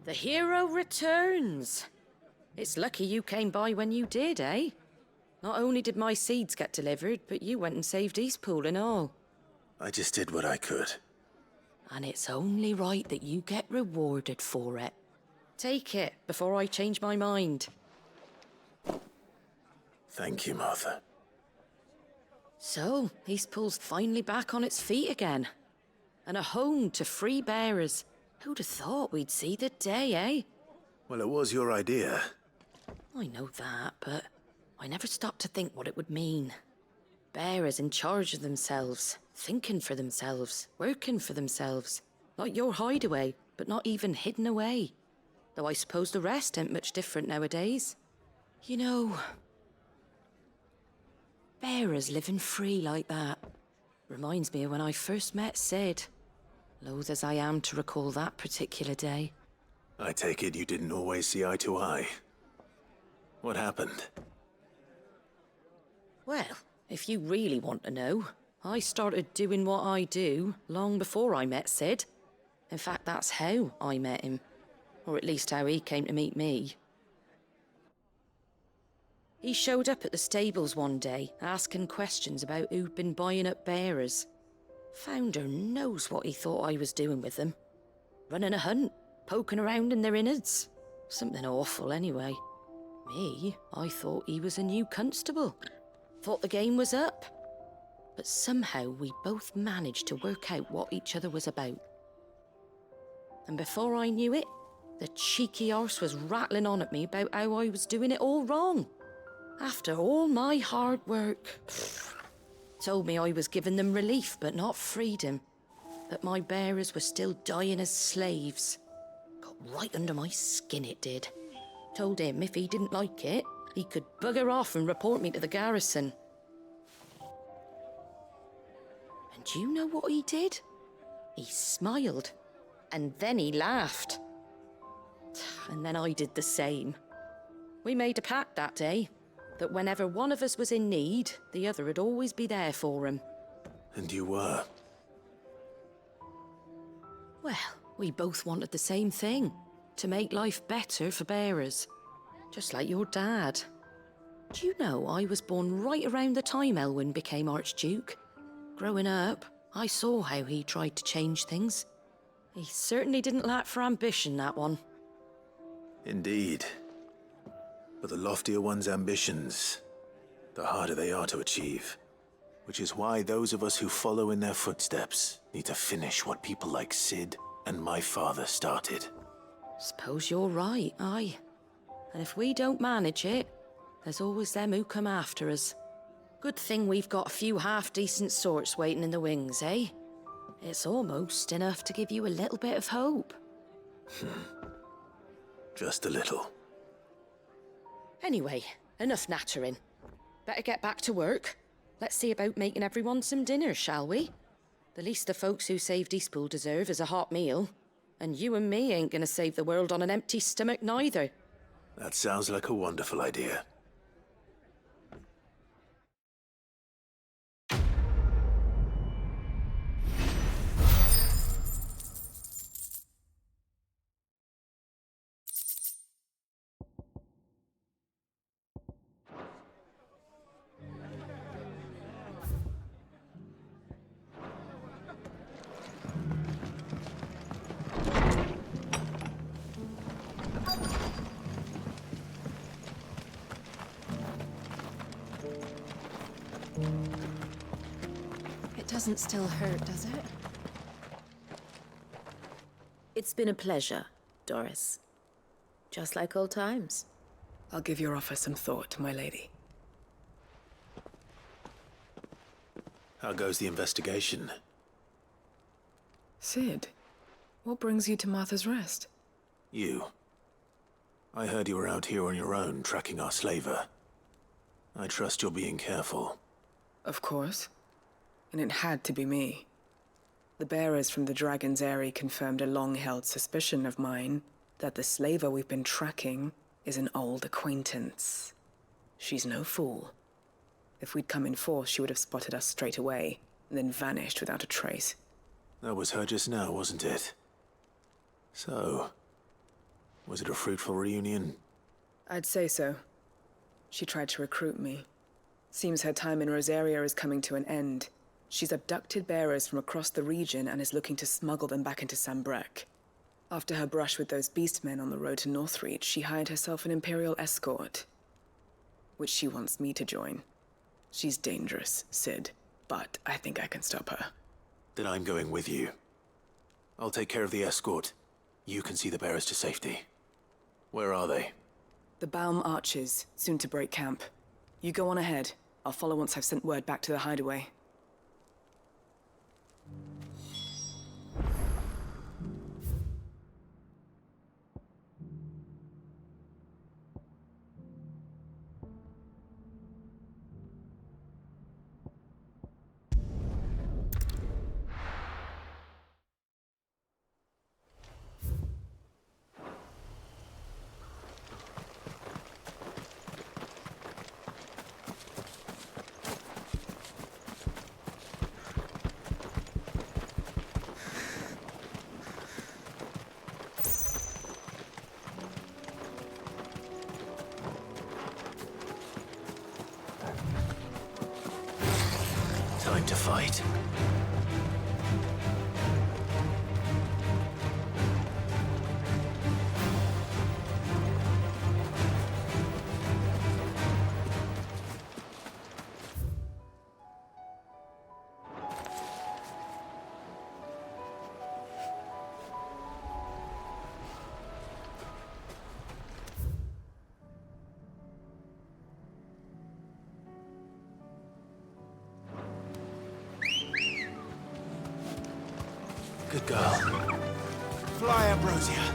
The hero returns. It's lucky you came by when you did, eh? Not only did my seeds get delivered, but you went and saved Eastpool and all. I just did what I could. And it's only right that you get rewarded for it. Take it before I change my mind. Thank you, Martha. So, Eastpool's finally back on its feet again. And a home to free bearers. Who'd have thought we'd see the day, eh? Well, it was your idea. I know that, but I never stopped to think what it would mean. Bearers in charge of themselves, thinking for themselves, working for themselves. Like your hideaway, but not even hidden away. Though I suppose the rest ain't much different nowadays. You know, bearers living free like that reminds me of when I first met Sid. Loath as I am to recall that particular day. I take it you didn't always see eye to eye. What happened? Well, if you really want to know, I started doing what I do long before I met Sid. In fact, that's how I met him. Or at least how he came to meet me. He showed up at the stables one day, asking questions about who'd been buying up bearers. Founder knows what he thought I was doing with them. Running a hunt, poking around in their innards. Something awful anyway. Me, I thought he was a new constable. Thought the game was up. But somehow we both managed to work out what each other was about. And before I knew it, the cheeky arse was rattling on at me about how I was doing it all wrong. After all my hard work. Told me I was giving them relief, but not freedom. That my bearers were still dying as slaves. Got right under my skin, it did. Told him if he didn't like it, he could bugger off and report me to the garrison. And do you know what he did? He smiled, and then he laughed. And then I did the same. We made a pact that day, that whenever one of us was in need, the other would always be there for him. And you were? Well, we both wanted the same thing, to make life better for bearers. Just like your dad. Do you know I was born right around the time Elwyn became Archduke? Growing up, I saw how he tried to change things. He certainly didn't lack for ambition, that one. Indeed. But the loftier one's ambitions, the harder they are to achieve. Which is why those of us who follow in their footsteps need to finish what people like Sid and my father started. Suppose you're right, aye. And if we don't manage it, there's always them who come after us. Good thing we've got a few half-decent sorts waiting in the wings, eh? It's almost enough to give you a little bit of hope. Just a little. Anyway, enough nattering. Better get back to work. Let's see about making everyone some dinner, shall we? The least the folks who saved Eastpool deserve is a hot meal. And you and me ain't gonna save the world on an empty stomach neither. That sounds like a wonderful idea. It doesn't still hurt, does it? It's been a pleasure, Doris. Just like old times. I'll give your offer some thought, my lady. How goes the investigation? Sid, what brings you to Martha's Rest? You. I heard you were out here on your own, tracking our slaver. I trust you're being careful. Of course. And it had to be me. The bearers from the Dragon's Eyrie confirmed a long-held suspicion of mine that the slaver we've been tracking is an old acquaintance. She's no fool. If we'd come in force, she would have spotted us straight away, and then vanished without a trace. That was her just now, wasn't it? So, was it a fruitful reunion? I'd say so. She tried to recruit me. Seems her time in Rosaria is coming to an end. She's abducted bearers from across the region and is looking to smuggle them back into Sambrec. After her brush with those beastmen on the road to Northreach, she hired herself an Imperial escort, which she wants me to join. She's dangerous, Sid, but I think I can stop her. Then I'm going with you. I'll take care of the escort. You can see the bearers to safety. Where are they? The Baum Archers, soon to break camp. You go on ahead. I'll follow once I've sent word back to the hideaway. Time to fight. Girl. Fly, Ambrosia.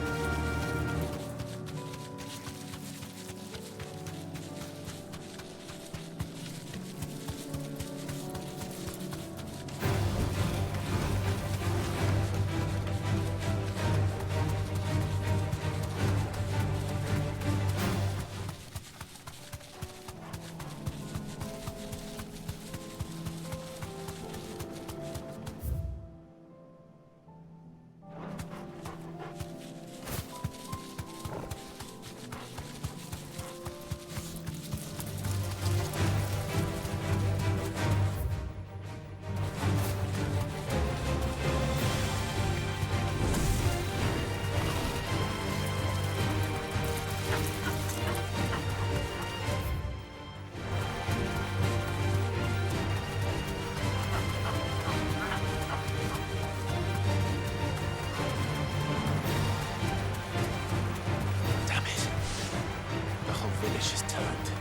Village is turned.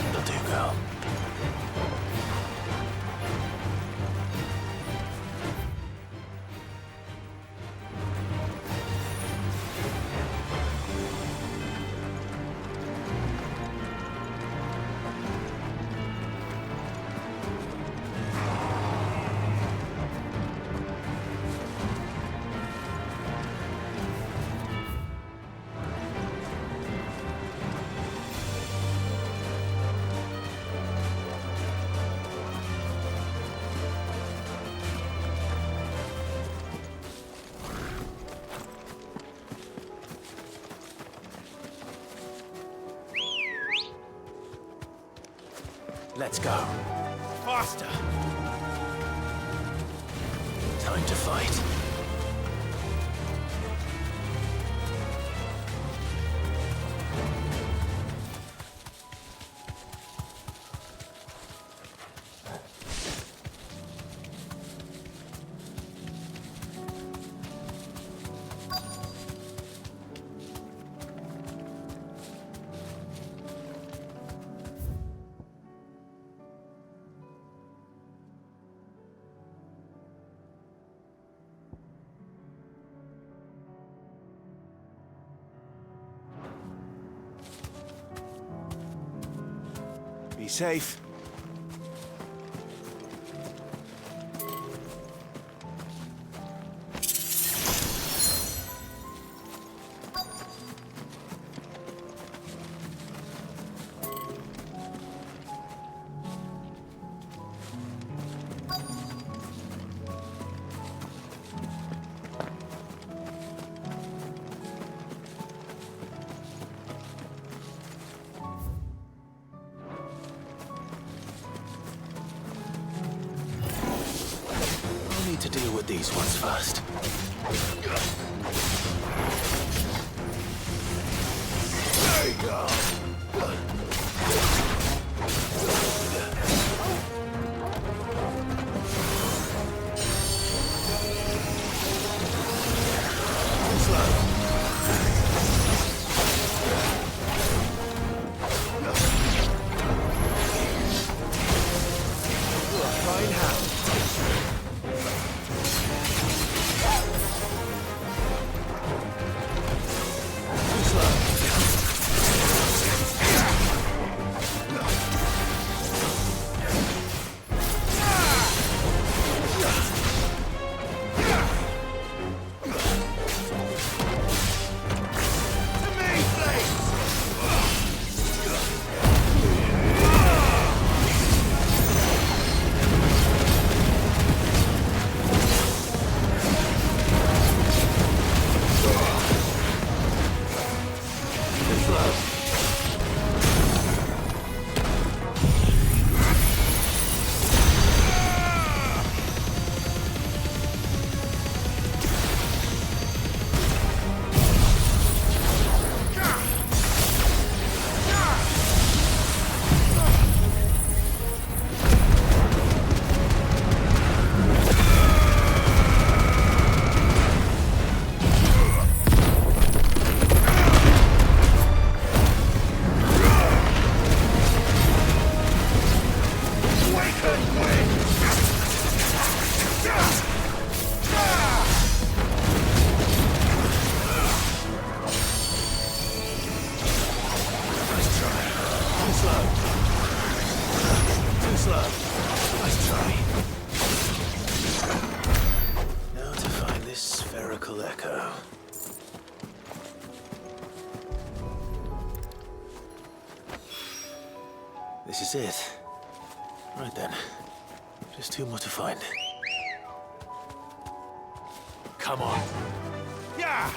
It'll do, girl. Let's go. Faster! Time to fight. Be safe. To deal with these ones first. There you go. Fine hand. This is it. Right then. Just two more to find. Come on. Yeah!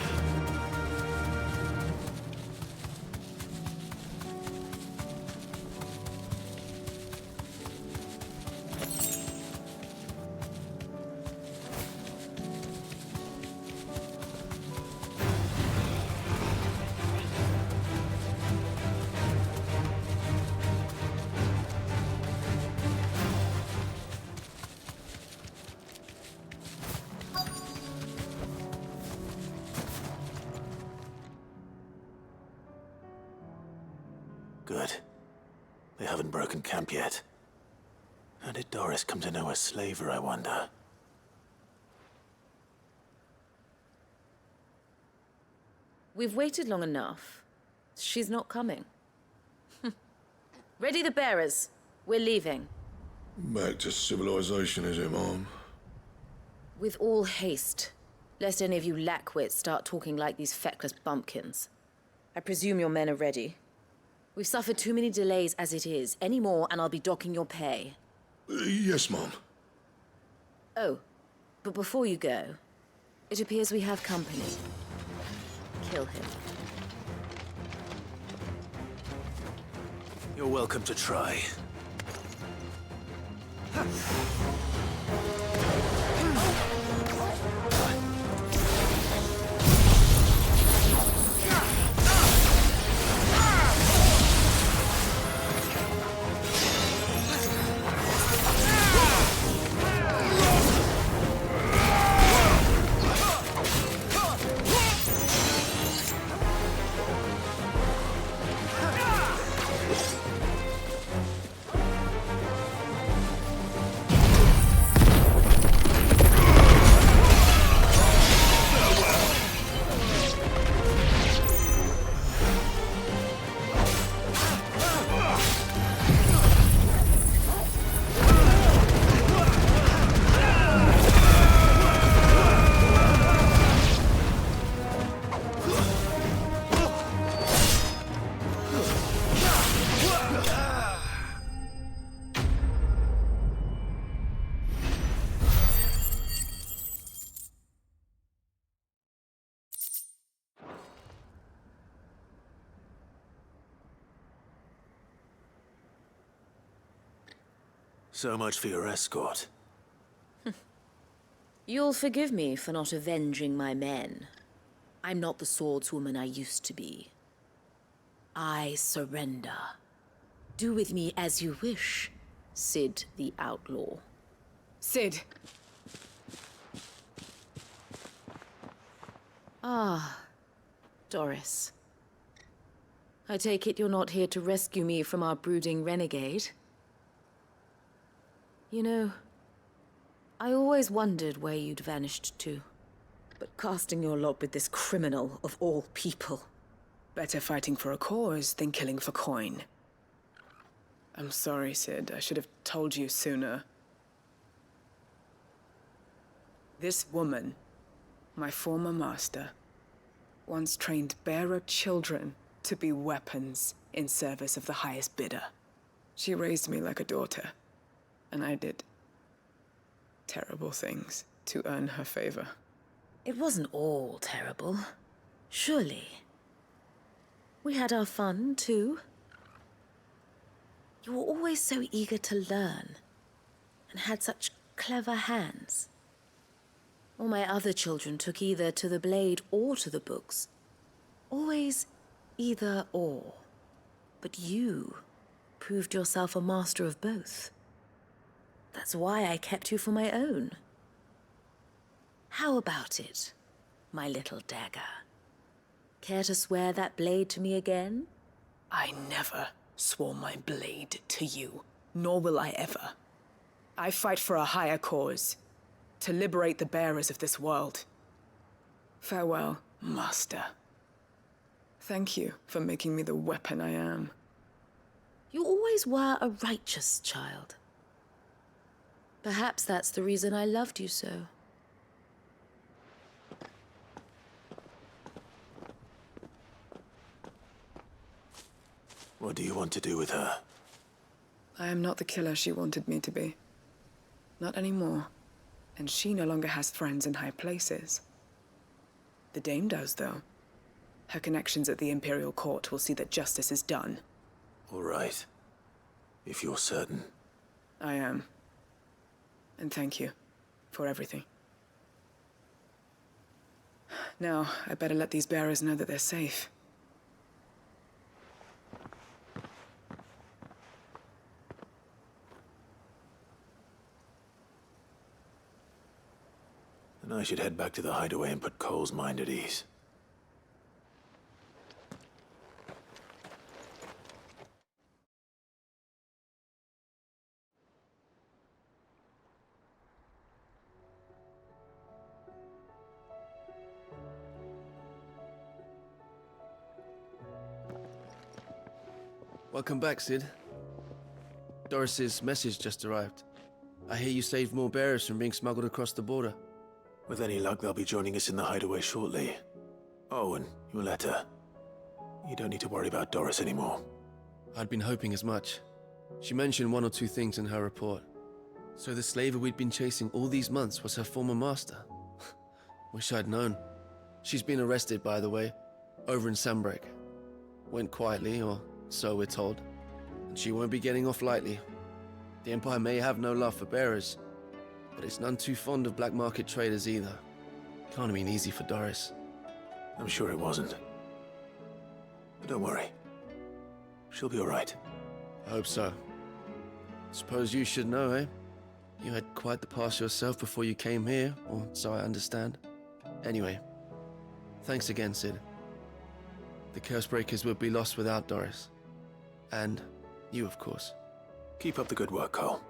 Good. They haven't broken camp yet. How did Doris come to know a slaver, I wonder? We've waited long enough. She's not coming. Ready the bearers. We're leaving. Back to civilization, is it, Mom? With all haste, lest any of you lackwits start talking like these feckless bumpkins. I presume your men are ready. We've suffered too many delays as it is. Any more, and I'll be docking your pay. Yes, Mom. Oh, but before you go, it appears we have company. Kill him. You're welcome to try. So much for your escort. You'll forgive me for not avenging my men. I'm not the swordswoman I used to be. I surrender. Do with me as you wish, Sid the Outlaw. Sid. Ah, Doris. I take it you're not here to rescue me from our brooding renegade? You know, I always wondered where you'd vanished to. But casting your lot with this criminal of all people. Better fighting for a cause than killing for coin. I'm sorry, Sid. I should have told you sooner. This woman, my former master, once trained bearer children to be weapons in service of the highest bidder. She raised me like a daughter. And I did terrible things to earn her favor. It wasn't all terrible, surely. We had our fun, too. You were always so eager to learn, and had such clever hands. All my other children took either to the blade or to the books. Always either or. But you proved yourself a master of both. That's why I kept you for my own. How about it, my little dagger? Care to swear that blade to me again? I never swore my blade to you, nor will I ever. I fight for a higher cause, to liberate the bearers of this world. Farewell, Master. Thank you for making me the weapon I am. You always were a righteous child. Perhaps that's the reason I loved you so. What do you want to do with her? I am not the killer she wanted me to be. Not anymore. And she no longer has friends in high places. The Dame does, though. Her connections at the Imperial Court will see that justice is done. All right. If you're certain. I am. And thank you for everything. Now, I better let these bearers know that they're safe. Then I should head back to the hideaway and put Cole's mind at ease. Welcome back, Sid. Doris's message just arrived. I hear you saved more bearers from being smuggled across the border. With any luck, they'll be joining us in the hideaway shortly. Oh, and your letter. You don't need to worry about Doris anymore. I'd been hoping as much. She mentioned one or two things in her report. So the slaver we'd been chasing all these months was her former master. Wish I'd known. She's been arrested, by the way, over in Sambrek. Went quietly, or so we're told. And she won't be getting off lightly. The Empire may have no love for bearers, but it's none too fond of black market traders either. Can't have been easy for Doris. I'm sure it wasn't. But don't worry. She'll be all right. I hope so. Suppose you should know, eh? You had quite the past yourself before you came here, or so I understand. Anyway, thanks again, Sid. The Cursebreakers would be lost without Doris. And you, of course. Keep up the good work, Cole.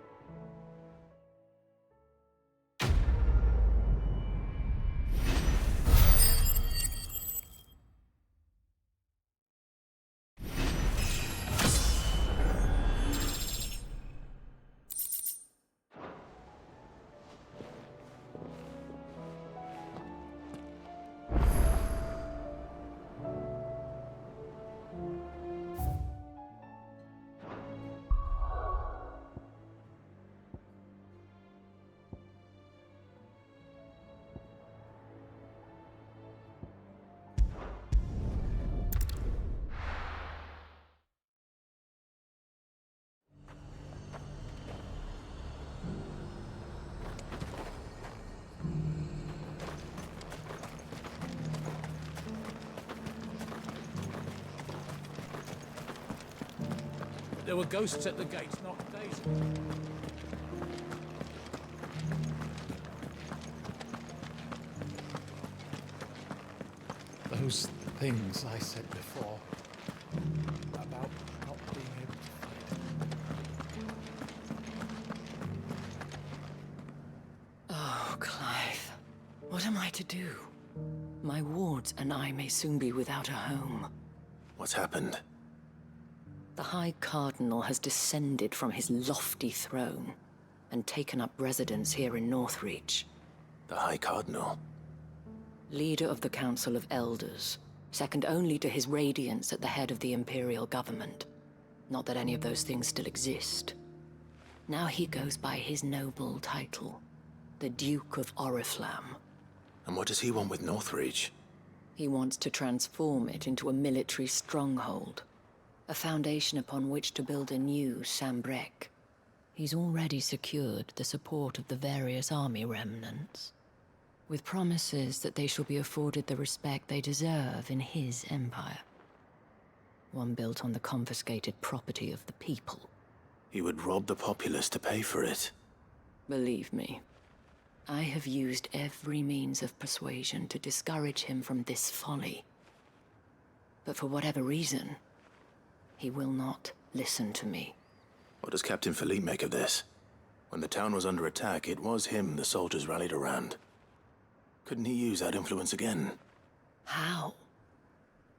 There were ghosts at the gates not days ago. Those things I said before about not being able to fight. Oh, Clive. What am I to do? My wards and I may soon be without a home. What's happened? The High Cardinal has descended from his lofty throne and taken up residence here in Northreach. The High Cardinal? Leader of the Council of Elders, second only to his Radiance at the head of the Imperial government. Not that any of those things still exist. Now he goes by his noble title, the Duke of Oriflamme. And what does he want with Northreach? He wants to transform it into a military stronghold. A foundation upon which to build a new Sambrek. He's already secured the support of the various army remnants, with promises that they shall be afforded the respect they deserve in his empire. One built on the confiscated property of the people. He would rob the populace to pay for it. Believe me, I have used every means of persuasion to discourage him from this folly. But for whatever reason, he will not listen to me. What does Captain Philippe make of this? When the town was under attack, it was him the soldiers rallied around. Couldn't he use that influence again? How?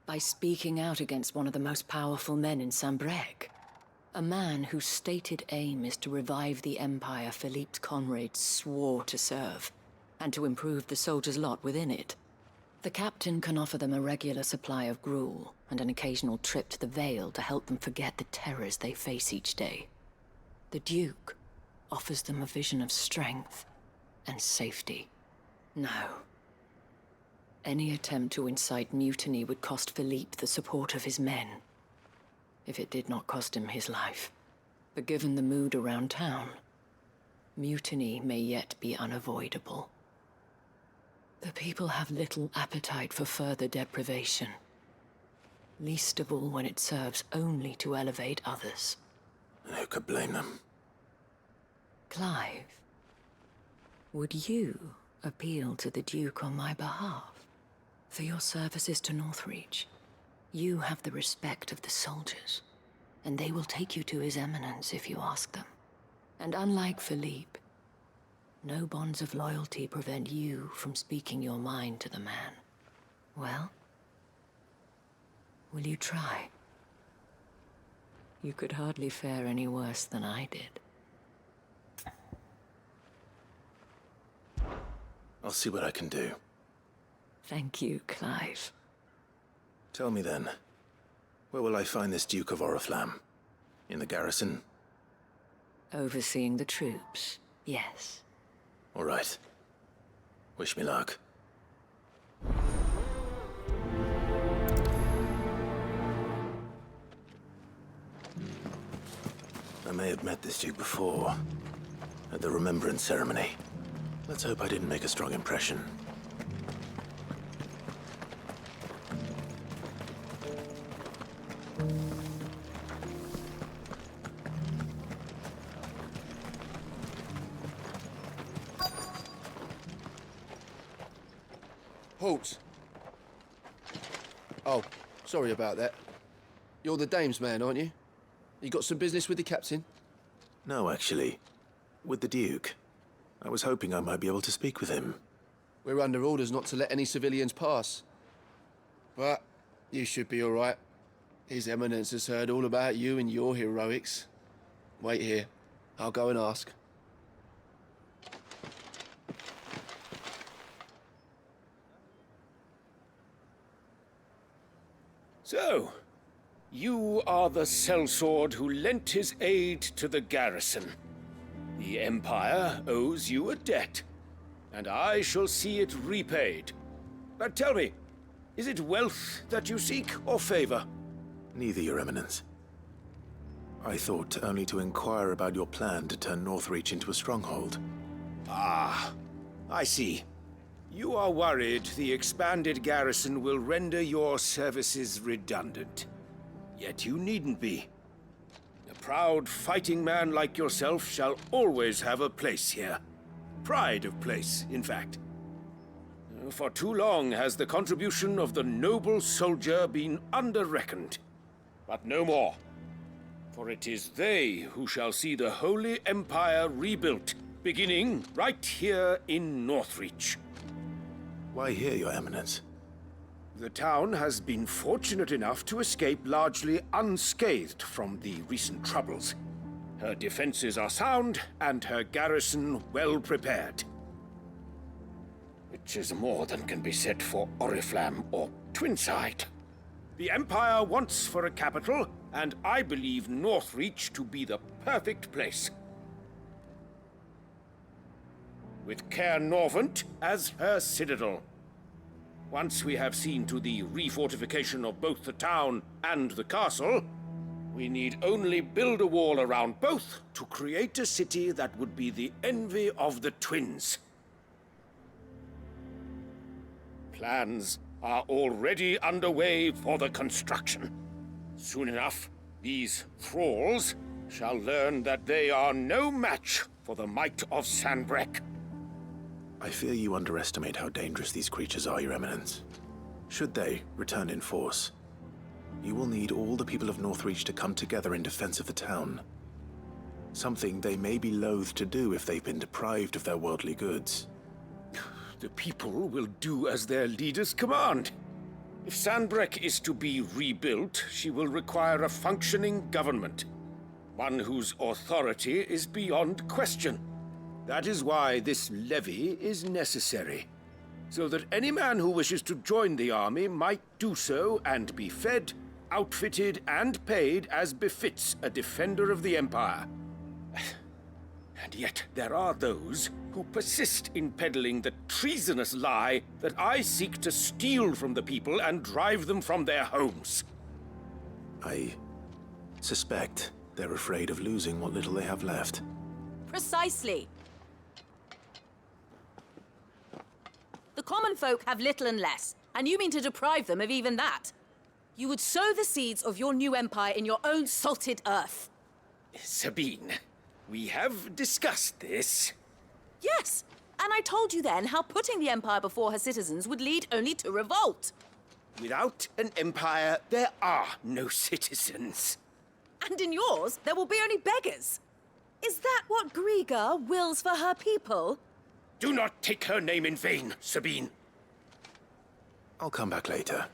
By speaking out against one of the most powerful men in Sambrek. A man whose stated aim is to revive the empire Philippe's comrades swore to serve, and to improve the soldiers' lot within it. The captain can offer them a regular supply of gruel, and an occasional trip to the Vale to help them forget the terrors they face each day. The Duke offers them a vision of strength and safety. No. Any attempt to incite mutiny would cost Philippe the support of his men, if it did not cost him his life. But given the mood around town, mutiny may yet be unavoidable. The people have little appetite for further deprivation, least of all when it serves only to elevate others. And who could blame them? Clive, would you appeal to the Duke on my behalf? For your services to Northreach, you have the respect of the soldiers, and they will take you to His Eminence if you ask them. And unlike Philippe, no bonds of loyalty prevent you from speaking your mind to the man. Well, will you try? You could hardly fare any worse than I did. I'll see what I can do. Thank you, Clive. Tell me then, where will I find this Duke of Oriflamme? In the garrison? Overseeing the troops, yes. All right. Wish me luck. I may have met this Duke before, at the Remembrance Ceremony. Let's hope I didn't make a strong impression. Halt! Oh, sorry about that. You're the dame's man, aren't you? You got some business with the captain? No, actually. With the Duke. I was hoping I might be able to speak with him. We're under orders not to let any civilians pass. But you should be all right. His Eminence has heard all about you and your heroics. Wait here. I'll go and ask. So, you are the sellsword who lent his aid to the garrison. The Empire owes you a debt, and I shall see it repaid. But tell me, is it wealth that you seek, or favor? Neither, Your Eminence. I thought only to inquire about your plan to turn Northreach into a stronghold. Ah, I see. You are worried the expanded garrison will render your services redundant. Yet you needn't be. A proud fighting man like yourself shall always have a place here. Pride of place, in fact. For too long has the contribution of the noble soldier been under-reckoned. But no more. For it is they who shall see the Holy Empire rebuilt, beginning right here in Northreach. Why here, Your Eminence? The town has been fortunate enough to escape largely unscathed from the recent troubles. Her defenses are sound, and her garrison well prepared. Which is more than can be said for Oriflamme or Twinside. The Empire wants for a capital, and I believe Northreach to be the perfect place. With Caer Norvent as her citadel. Once we have seen to the refortification of both the town and the castle, we need only build a wall around both to create a city that would be the envy of the twins. Plans are already underway for the construction. Soon enough, these thralls shall learn that they are no match for the might of Sanbreque. I fear you underestimate how dangerous these creatures are, Your Eminence. Should they return in force, you will need all the people of Northreach to come together in defense of the town. Something they may be loath to do if they've been deprived of their worldly goods. The people will do as their leaders command. If Sanbreque is to be rebuilt, she will require a functioning government. One whose authority is beyond question. That is why this levy is necessary. So that any man who wishes to join the army might do so and be fed, outfitted, and paid as befits a defender of the Empire. And yet there are those who persist in peddling the treasonous lie that I seek to steal from the people and drive them from their homes. I suspect they're afraid of losing what little they have left. Precisely. The common folk have little and less, and you mean to deprive them of even that. You would sow the seeds of your new empire in your own salted earth. Sabine, we have discussed this. Yes, and I told you then how putting the empire before her citizens would lead only to revolt. Without an empire, there are no citizens. And in yours, there will be only beggars. Is that what Griga wills for her people? Do not take her name in vain, Sabine. I'll come back later.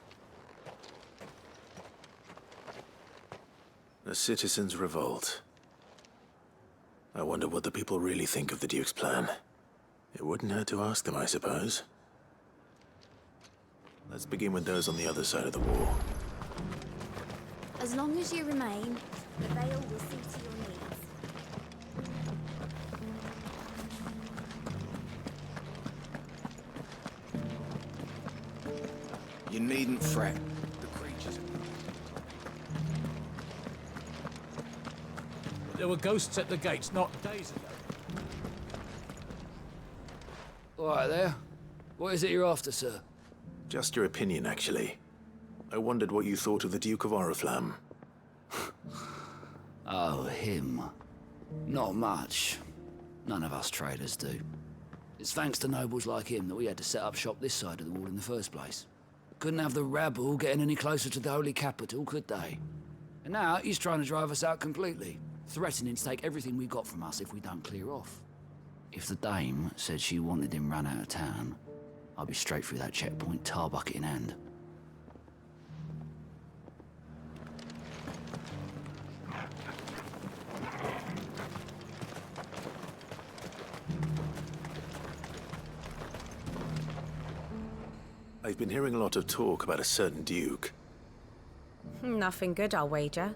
A citizens' revolt. I wonder what the people really think of the Duke's plan. It wouldn't hurt to ask them, I suppose. Let's begin with those on the other side of the wall. As long as you remain, the Veil will see to your needs. You needn't fret. The creatures There were ghosts at the gates not days ago. All right there. What is it you're after, sir? Just your opinion, actually. I wondered what you thought of the Duke of Oriflamme. Oh, him. Not much. None of us traders do. It's thanks to nobles like him that we had to set up shop this side of the wall in the first place. Couldn't have the rabble getting any closer to the holy capital, could they? And now he's trying to drive us out completely, threatening to take everything we got from us if we don't clear off. If the dame said she wanted him run out of town, I'd be straight through that checkpoint, tar bucket in hand. I've been hearing a lot of talk about a certain Duke. Nothing good, I'll wager.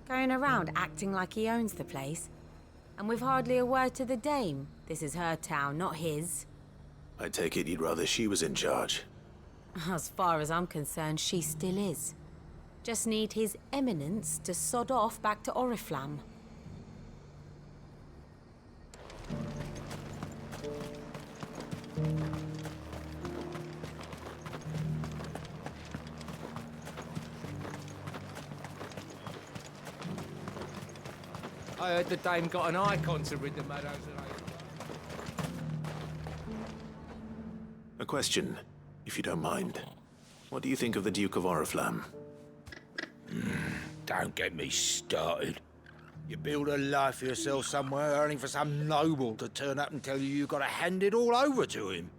Going around acting like he owns the place. And with hardly a word to the dame. This is her town, not his. I take it you'd rather she was in charge. As far as I'm concerned, she still is. Just need his eminence to sod off back to Oriflamme. I heard the dame got an ikon to rid the meadows of. A question, if you don't mind. What do you think of the Duke of Oriflamme? Don't get me started. You build a life for yourself somewhere, earning for some noble to turn up and tell you you've got to hand it all over to him.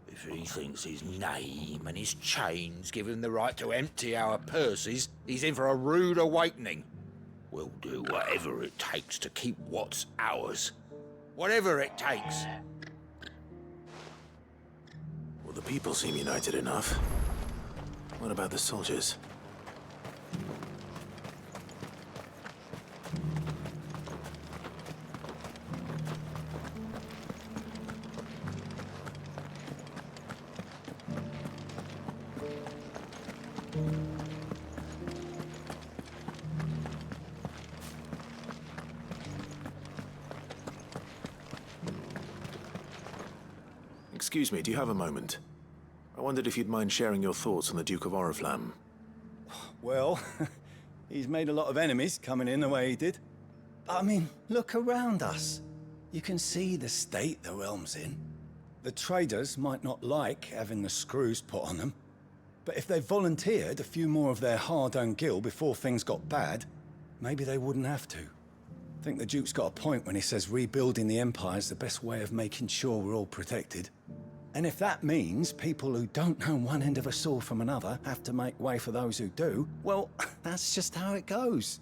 If he thinks his name and his chains give him the right to empty our purses, he's in for a rude awakening. We'll do whatever it takes to keep what's ours. Whatever it takes. Well, the people seem united enough. What about the soldiers? Excuse me, do you have a moment? I wondered if you'd mind sharing your thoughts on the Duke of Oriflamme. Well, he's made a lot of enemies coming in the way he did. But I mean, look around us. You can see the state the realm's in. The traders might not like having the screws put on them, but if they volunteered a few more of their hard-earned gil before things got bad, maybe they wouldn't have to. I think the Duke's got a point when he says rebuilding the Empire's the best way of making sure we're all protected. And if that means people who don't know one end of a sword from another have to make way for those who do, well, that's just how it goes.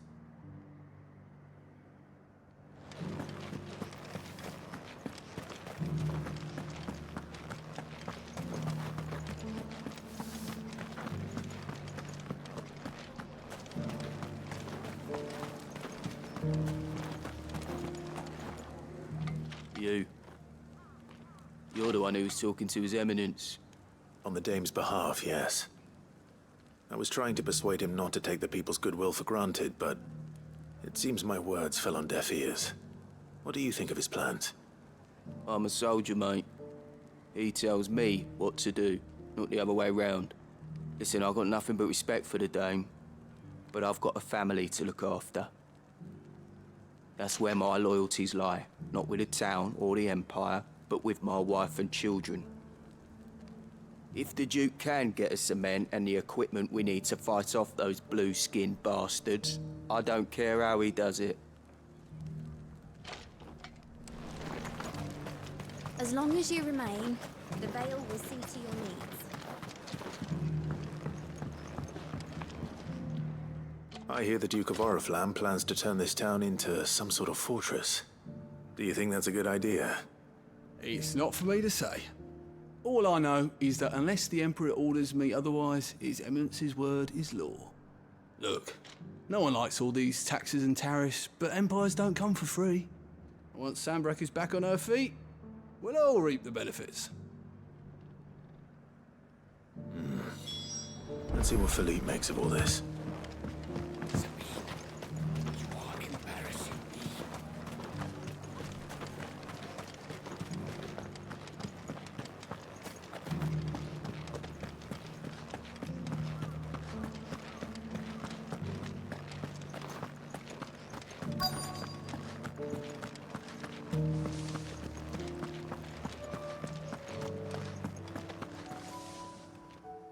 the one who was talking to His Eminence? On the Dame's behalf, yes. I was trying to persuade him not to take the people's goodwill for granted, but it seems my words fell on deaf ears. What do you think of his plans? I'm a soldier, mate. He tells me what to do, not the other way round. Listen, I've got nothing but respect for the Dame, but I've got a family to look after. That's where my loyalties lie, not with the town or the Empire, but with my wife and children. If the Duke can get us cement and the equipment we need to fight off those blue-skinned bastards, I don't care how he does it. As long as you remain, the Vale will see to your needs. I hear the Duke of Oriflamme plans to turn this town into some sort of fortress. Do you think that's a good idea? It's not for me to say. All I know is that unless the Emperor orders me otherwise, His Eminence's word is law. Look, no one likes all these taxes and tariffs, but empires don't come for free. Once Sanbreque is back on her feet, we'll all reap the benefits. Let's see what Philippe makes of all this.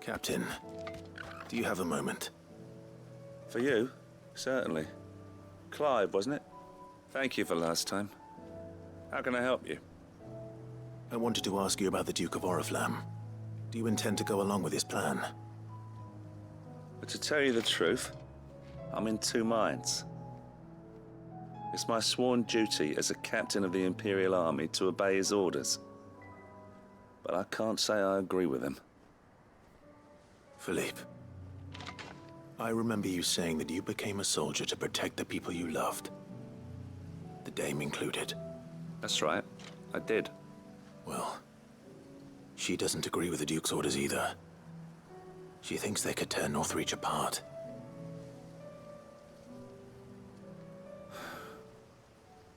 Captain, do you have a moment? For you? Certainly. Clive, wasn't it? Thank you for last time. How can I help you? I wanted to ask you about the Duke of Oriflamme. Do you intend to go along with his plan? But to tell you the truth, I'm in two minds. It's my sworn duty as a captain of the Imperial Army to obey his orders. But I can't say I agree with him. Philippe, I remember you saying that you became a soldier to protect the people you loved. The Dame included. That's right, I did. Well, she doesn't agree with the Duke's orders either. She thinks they could tear Northreach apart.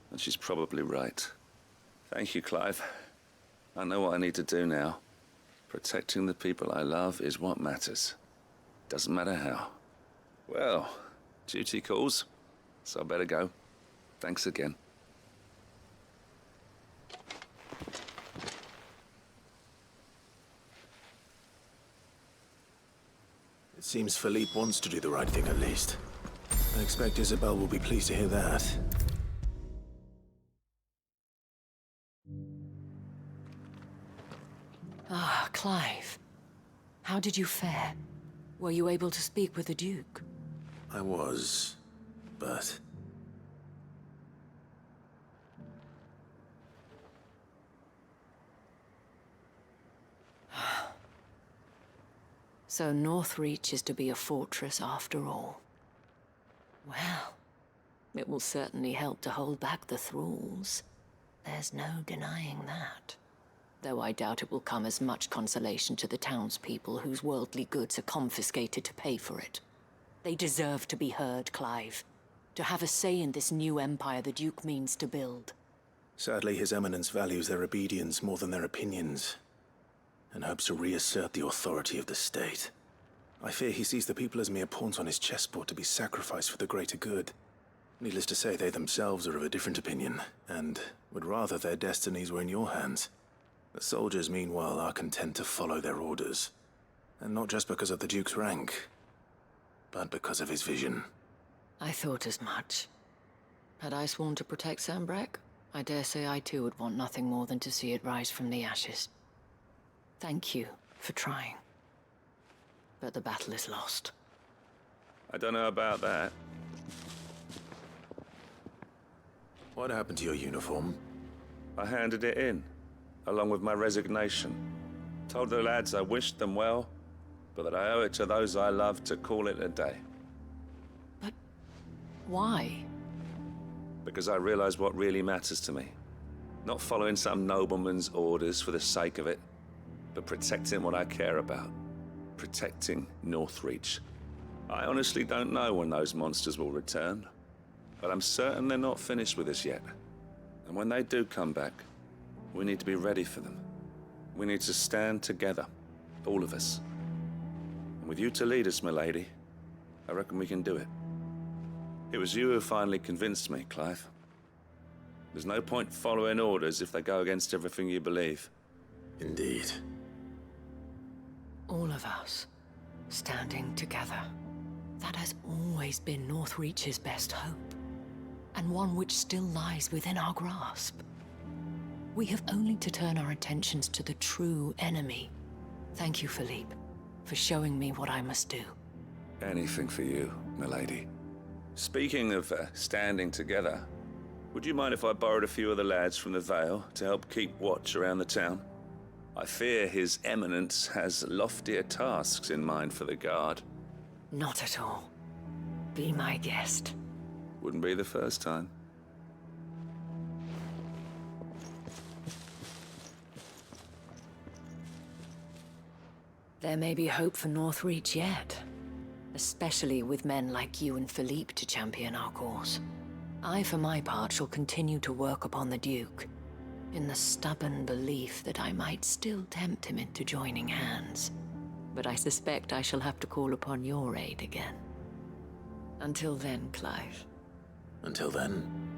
And she's probably right. Thank you, Clive. I know what I need to do now. Protecting the people I love is what matters. Doesn't matter how. Well, duty calls, so I better go. Thanks again. It seems Philippe wants to do the right thing at least. I expect Isabel will be pleased to hear that. Ah, Clive. How did you fare? Were you able to speak with the Duke? I was, but... So Northreach is to be a fortress after all. Well, it will certainly help to hold back the thralls. There's no denying that. Though I doubt it will come as much consolation to the townspeople whose worldly goods are confiscated to pay for it. They deserve to be heard, Clive. To have a say in this new empire the Duke means to build. Sadly, His Eminence values their obedience more than their opinions, and hopes to reassert the authority of the state. I fear he sees the people as mere pawns on his chessboard to be sacrificed for the greater good. Needless to say, they themselves are of a different opinion, and would rather their destinies were in your hands. The soldiers, meanwhile, are content to follow their orders. And not just because of the Duke's rank, but because of his vision. I thought as much. Had I sworn to protect Sanbreque, I dare say I too would want nothing more than to see it rise from the ashes. Thank you for trying. But the battle is lost. I don't know about that. What happened to your uniform? I handed it in, along with my resignation. Told the lads I wished them well, but that I owe it to those I love to call it a day. Why? Because I realize what really matters to me. Not following some nobleman's orders for the sake of it, but protecting what I care about. Protecting Northreach. I honestly don't know when those monsters will return, but I'm certain they're not finished with us yet. And when they do come back, we need to be ready for them. We need to stand together, all of us. And with you to lead us, milady, I reckon we can do it. It was you who finally convinced me, Clive. There's no point following orders if they go against everything you believe. Indeed. All of us, standing together. That has always been Northreach's best hope, and one which still lies within our grasp. We have only to turn our attentions to the true enemy. Thank you, Philippe, for showing me what I must do. Anything for you, milady. Speaking of standing together, would you mind if I borrowed a few of the lads from the Vale to help keep watch around the town? I fear His Eminence has loftier tasks in mind for the guard. Not at all. Be my guest. Wouldn't be the first time. There may be hope for Northreach yet, especially with men like you and Philippe to champion our cause. I, for my part, shall continue to work upon the Duke, in the stubborn belief that I might still tempt him into joining hands. But I suspect I shall have to call upon your aid again. Until then, Clive. Until then.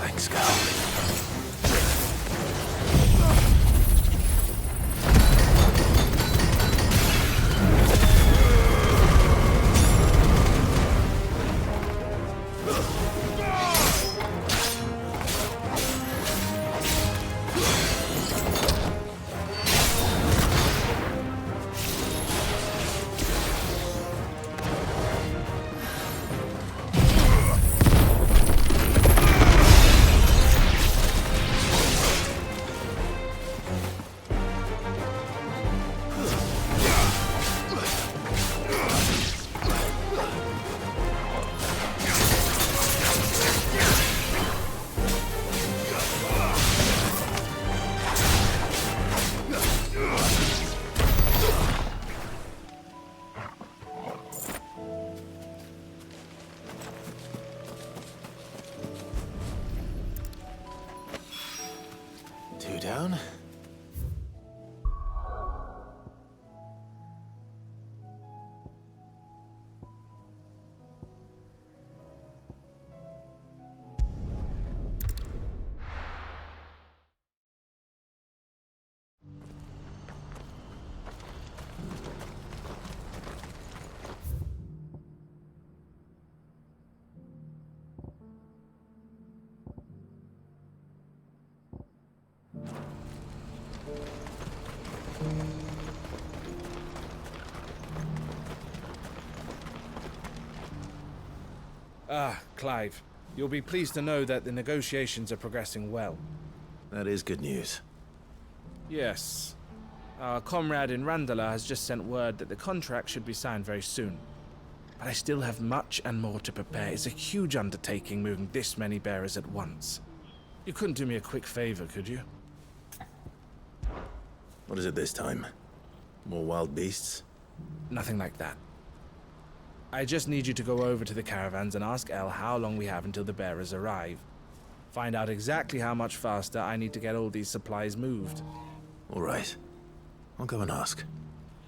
Thanks, Cal. Two down. Clive, you'll be pleased to know that the negotiations are progressing well. That is good news. Yes. Our comrade in Randala has just sent word that the contract should be signed very soon. But I still have much and more to prepare. It's a huge undertaking moving this many bearers at once. You couldn't do me a quick favor, could you? What is it this time? More wild beasts? Nothing like that. I just need you to go over to the caravans and ask El how long we have until the bearers arrive. Find out exactly how much faster I need to get all these supplies moved. All right. I'll go and ask.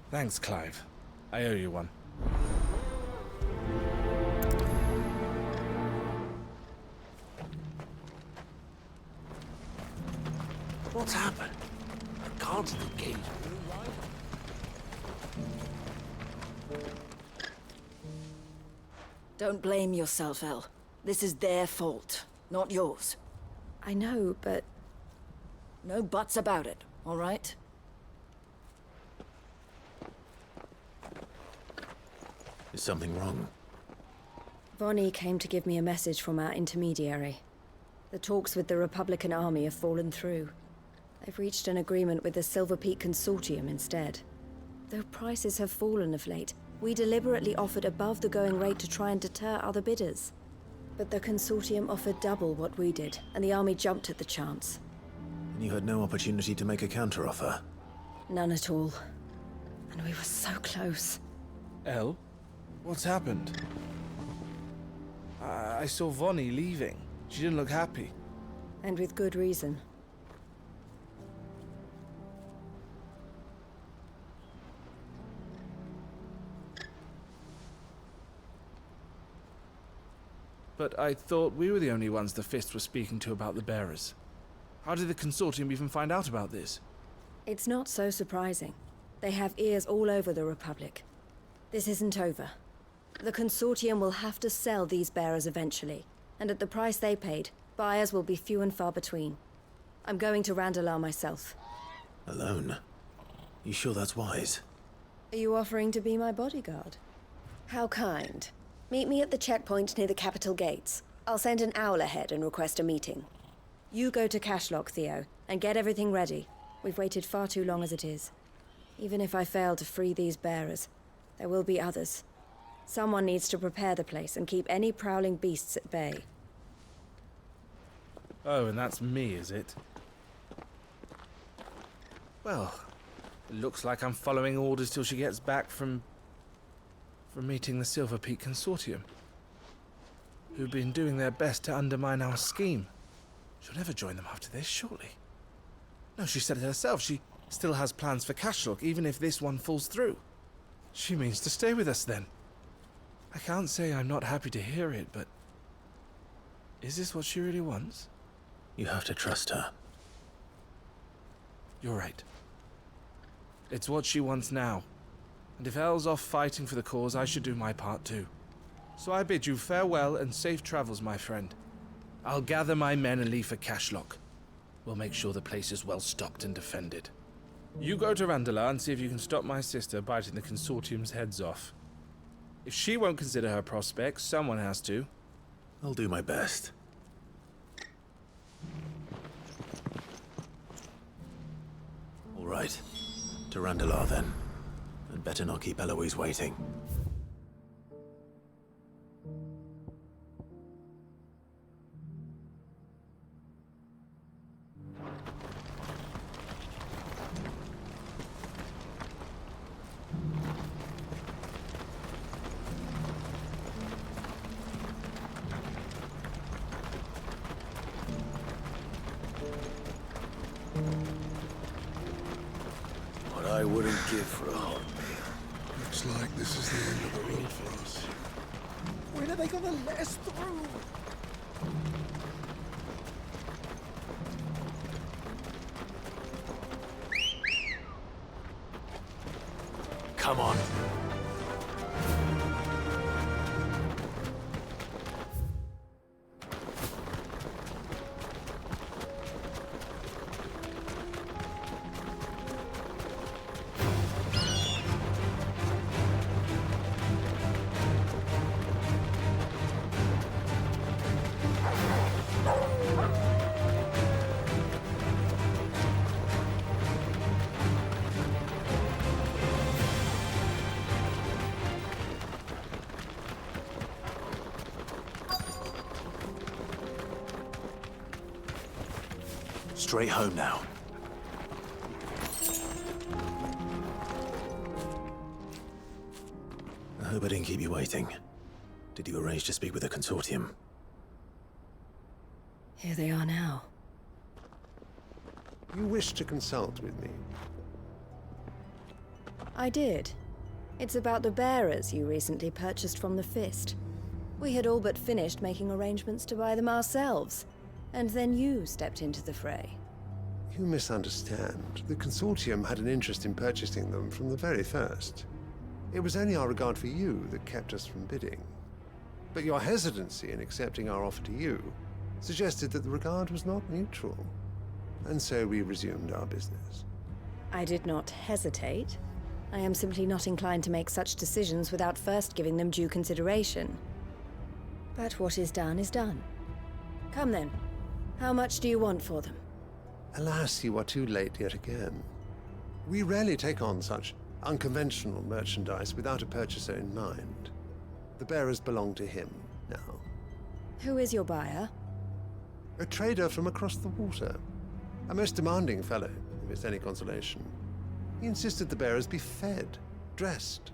Thanks, Clive. I owe you one. What's happened? I can't see the gate. Don't blame yourself, El. This is their fault, not yours. I know, but... No buts about it, all right? Is something wrong? Vonnie came to give me a message from our intermediary. The talks with the Republican Army have fallen through. They've reached an agreement with the Silver Peak Consortium instead. Though prices have fallen of late, we deliberately offered above the going rate to try and deter other bidders. But the Consortium offered double what we did, and the Army jumped at the chance. And you had no opportunity to make a counteroffer? None at all. And we were so close. El? What's happened? I saw Vonnie leaving. She didn't look happy. And with good reason. But I thought we were the only ones the Fist were speaking to about the bearers. How did the Consortium even find out about this? It's not so surprising. They have ears all over the Republic. This isn't over. The Consortium will have to sell these bearers eventually, and at the price they paid, buyers will be few and far between. I'm going to Randalar myself. Alone? You sure that's wise? Are you offering to be my bodyguard? How kind. Meet me at the checkpoint near the capital gates. I'll send an owl ahead and request a meeting. You go to Cashlock, Theo, and get everything ready. We've waited far too long as it is. Even if I fail to free these bearers, there will be others. Someone needs to prepare the place and keep any prowling beasts at bay. Oh, and that's me, is it? Well, it looks like I'm following orders till she gets back from meeting the Silver Peak Consortium, who've been doing their best to undermine our scheme. She'll never join them after this, surely. No, she said it herself. She still has plans for Cashlock, even if this one falls through. She means to stay with us, then. I can't say I'm not happy to hear it, but... is this what she really wants? You have to trust her. You're right. It's what she wants now. And if Elle's off fighting for the cause, I should do my part too. So I bid you farewell and safe travels, my friend. I'll gather my men and leave for Cashlock. We'll make sure the place is well stocked and defended. You go to Randalar and see if you can stop my sister biting the Consortium's heads off. If she won't consider her prospects, someone has to. I'll do my best. All right. To Randalar, then. I'd better not keep Eloise waiting. What I wouldn't give for a hard meal. Looks like this is the end of the road for us. When are they gonna let us through? Come on. Straight home now. I hope I didn't keep you waiting. Did you arrange to speak with the consortium? Here they are now. You wish to consult with me? I did. It's about the bearers you recently purchased from the Fist. We had all but finished making arrangements to buy them ourselves, and then you stepped into the fray. You misunderstand. The consortium had an interest in purchasing them from the very first. It was only our regard for you that kept us from bidding. But your hesitancy in accepting our offer to you suggested that the regard was not mutual. And so we resumed our business. I did not hesitate. I am simply not inclined to make such decisions without first giving them due consideration. But what is done is done. Come then. How much do you want for them? Alas, you are too late yet again. We rarely take on such unconventional merchandise without a purchaser in mind. The bearers belong to him now. Who is your buyer? A trader from across the water. A most demanding fellow, if it's any consolation. He insisted the bearers be fed, dressed,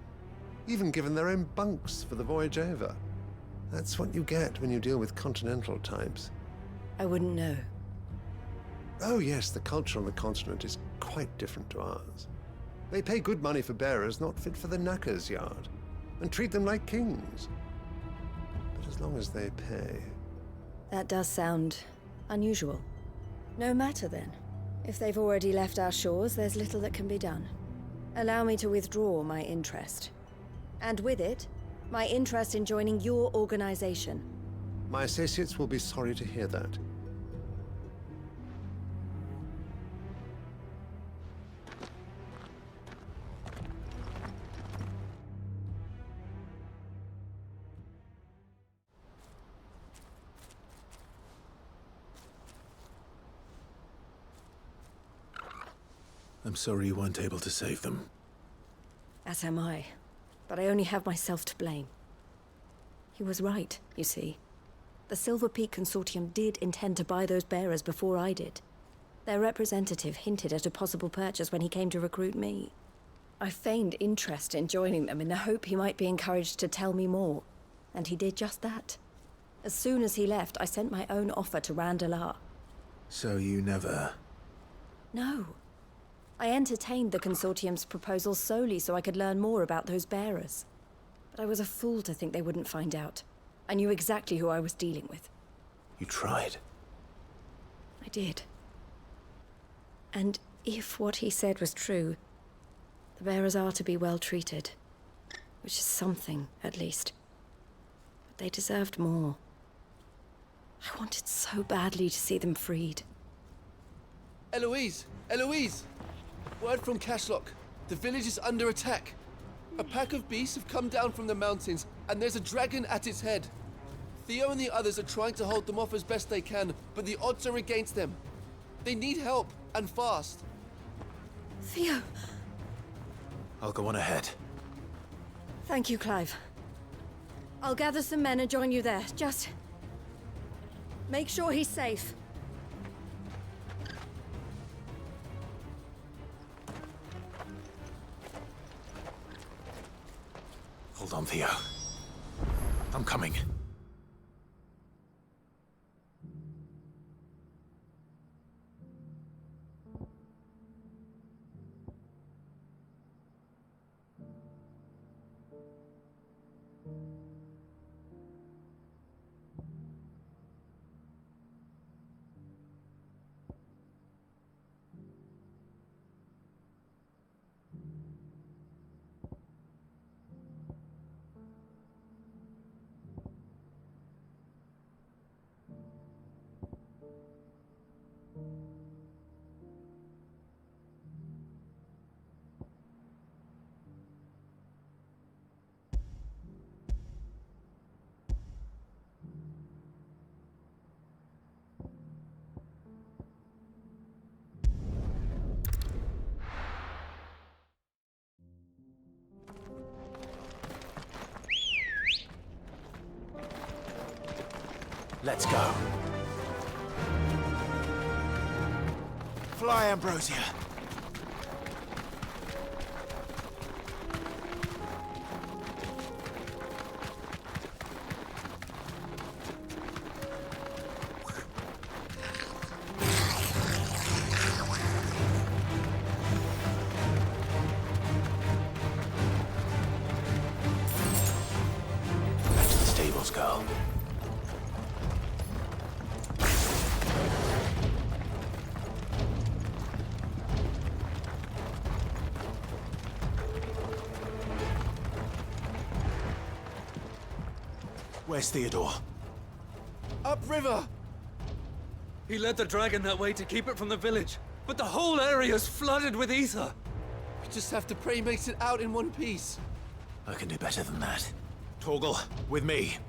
even given their own bunks for the voyage over. That's what you get when you deal with continental types. I wouldn't know. Oh yes, the culture on the continent is quite different to ours. They pay good money for bearers not fit for the knacker's yard, and treat them like kings. But as long as they pay... That does sound unusual. No matter then. If they've already left our shores, there's little that can be done. Allow me to withdraw my interest. And with it, my interest in joining your organization. My associates will be sorry to hear that. I'm sorry you weren't able to save them. As am I. But I only have myself to blame. He was right, you see. The Silver Peak Consortium did intend to buy those bearers before I did. Their representative hinted at a possible purchase when he came to recruit me. I feigned interest in joining them in the hope he might be encouraged to tell me more, and he did just that. As soon as he left, I sent my own offer to Randalar. So you never... No. I entertained the Consortium's proposal solely so I could learn more about those bearers. But I was a fool to think they wouldn't find out. I knew exactly who I was dealing with. You tried. I did. And if what he said was true, the bearers are to be well treated. Which is something, at least. But they deserved more. I wanted so badly to see them freed. Eloise! Eloise! Word from Cashlock. The village is under attack. A pack of beasts have come down from the mountains, and there's a dragon at its head. Theo and the others are trying to hold them off as best they can, but the odds are against them. They need help, and fast. Theo! I'll go on ahead. Thank you, Clive. I'll gather some men and join you there. Just... make sure he's safe. Hold on, Theo. I'm coming. Let's go. Fly, Ambrosia. Back to the stables, girl. Where's Theodore? Upriver! He led the dragon that way to keep it from the village, but the whole area's flooded with ether. We just have to pray he makes it out in one piece. I can do better than that. Torgal, with me.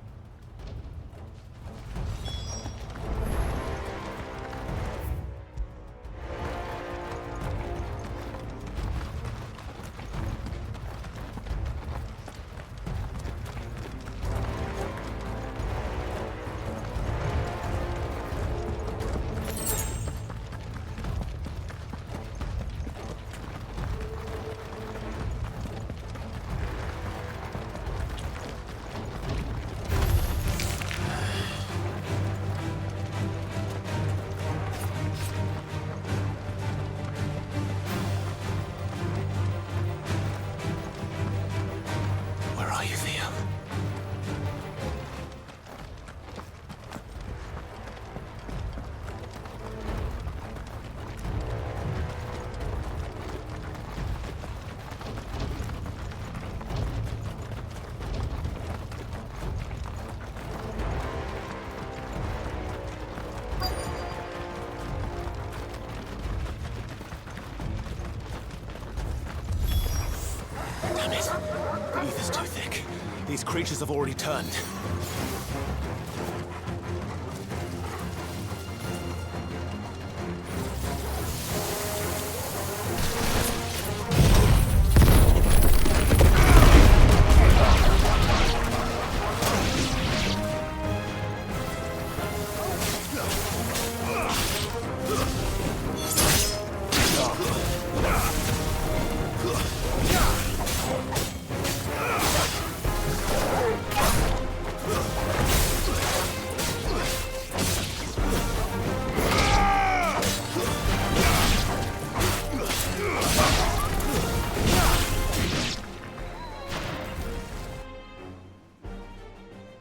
Where are you, Theo? Damn it. The ether's too thick. These creatures have already turned.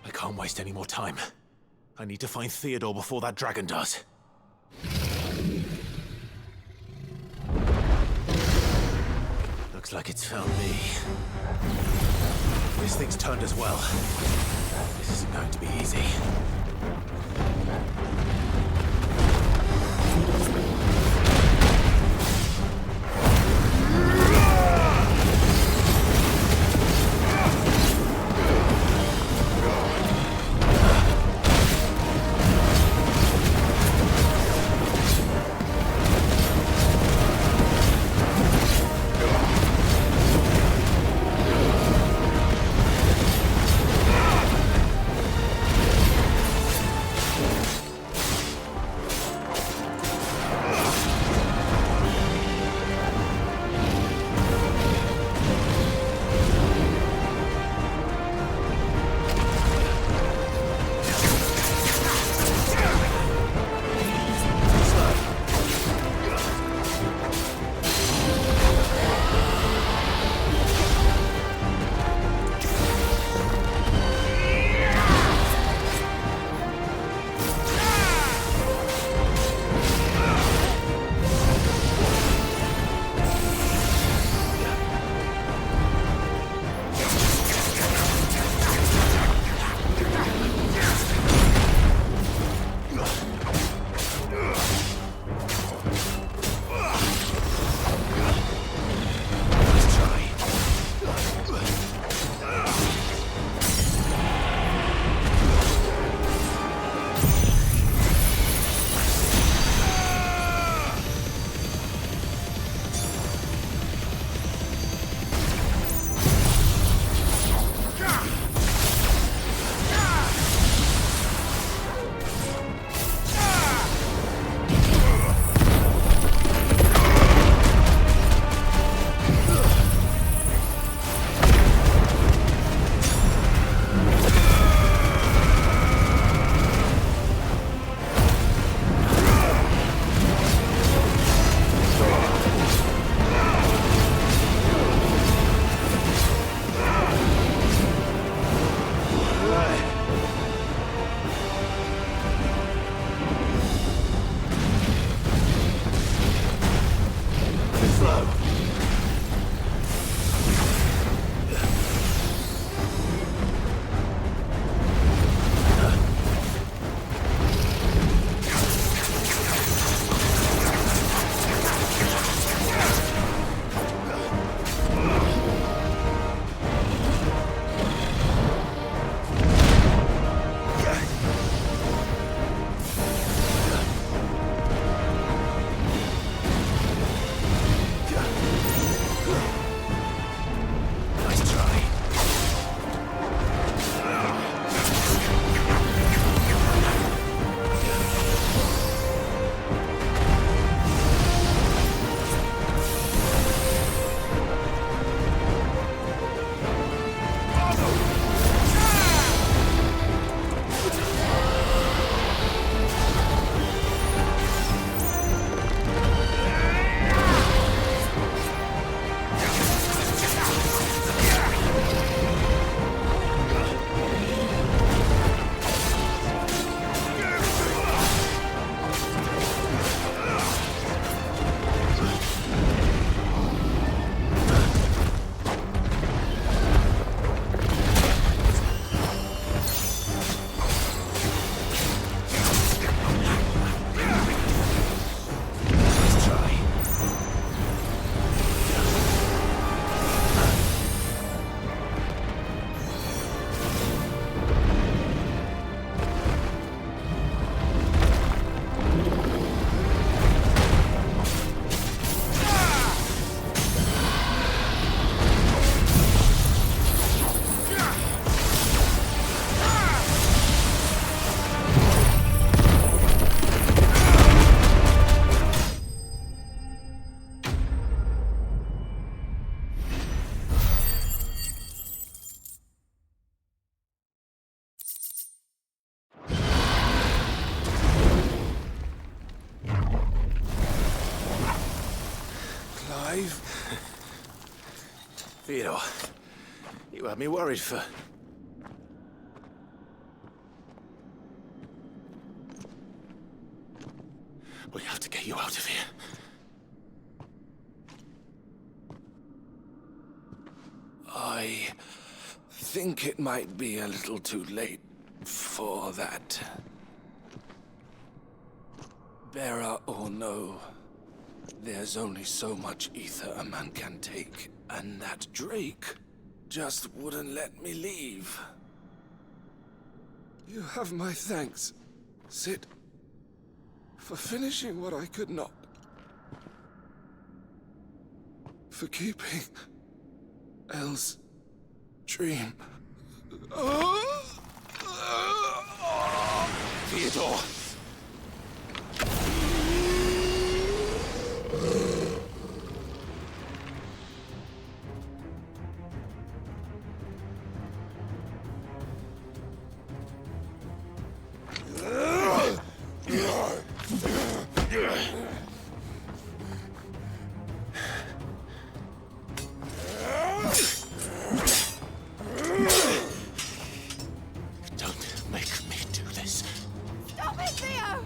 I can't waste any more time. I need to find Theodore before that dragon does. Looks like it's found me. This thing's turned as well. This isn't going to be easy. Theodore, you had me worried for... We have to get you out of here. I think it might be a little too late for that. Bearer or no, there's only so much ether a man can take, and that Drake just wouldn't let me leave. You have my thanks, Sid, for finishing what I could not. For keeping Elle's dream. Theodore! Don't make me do this. Stop it, Theo!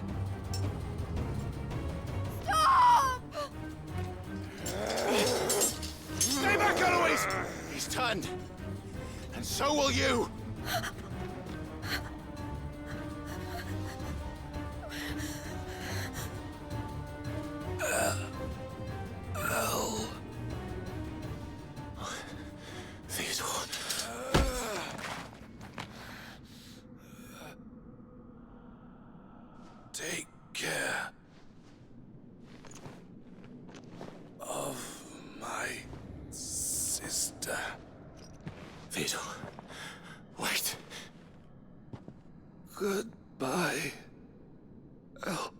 Stop! Stay back, Eloise! He's turned. And so will you! Elle. Theodore. Take care of my sister. Theodore, wait. Goodbye, Elle.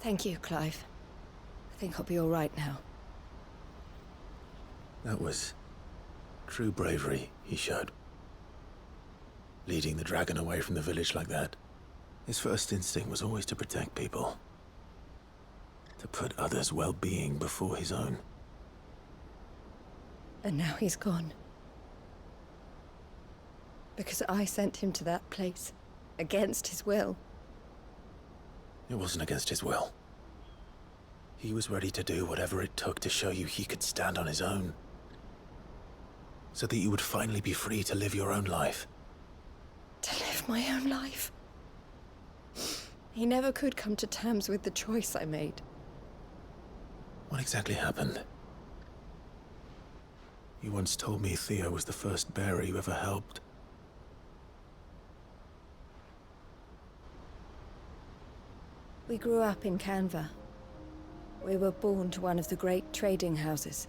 Thank you, Clive. I think I'll be all right now. That was true bravery he showed. Leading the dragon away from the village like that. His first instinct was always to protect people. To put others' well-being before his own. And now he's gone. Because I sent him to that place, against his will. It wasn't against his will. He was ready to do whatever it took to show you he could stand on his own. So that you would finally be free to live your own life. To live my own life. He never could come to terms with the choice I made. What exactly happened? You once told me Theo was the first bearer you ever helped. We grew up in Kanver. We were born to one of the great trading houses.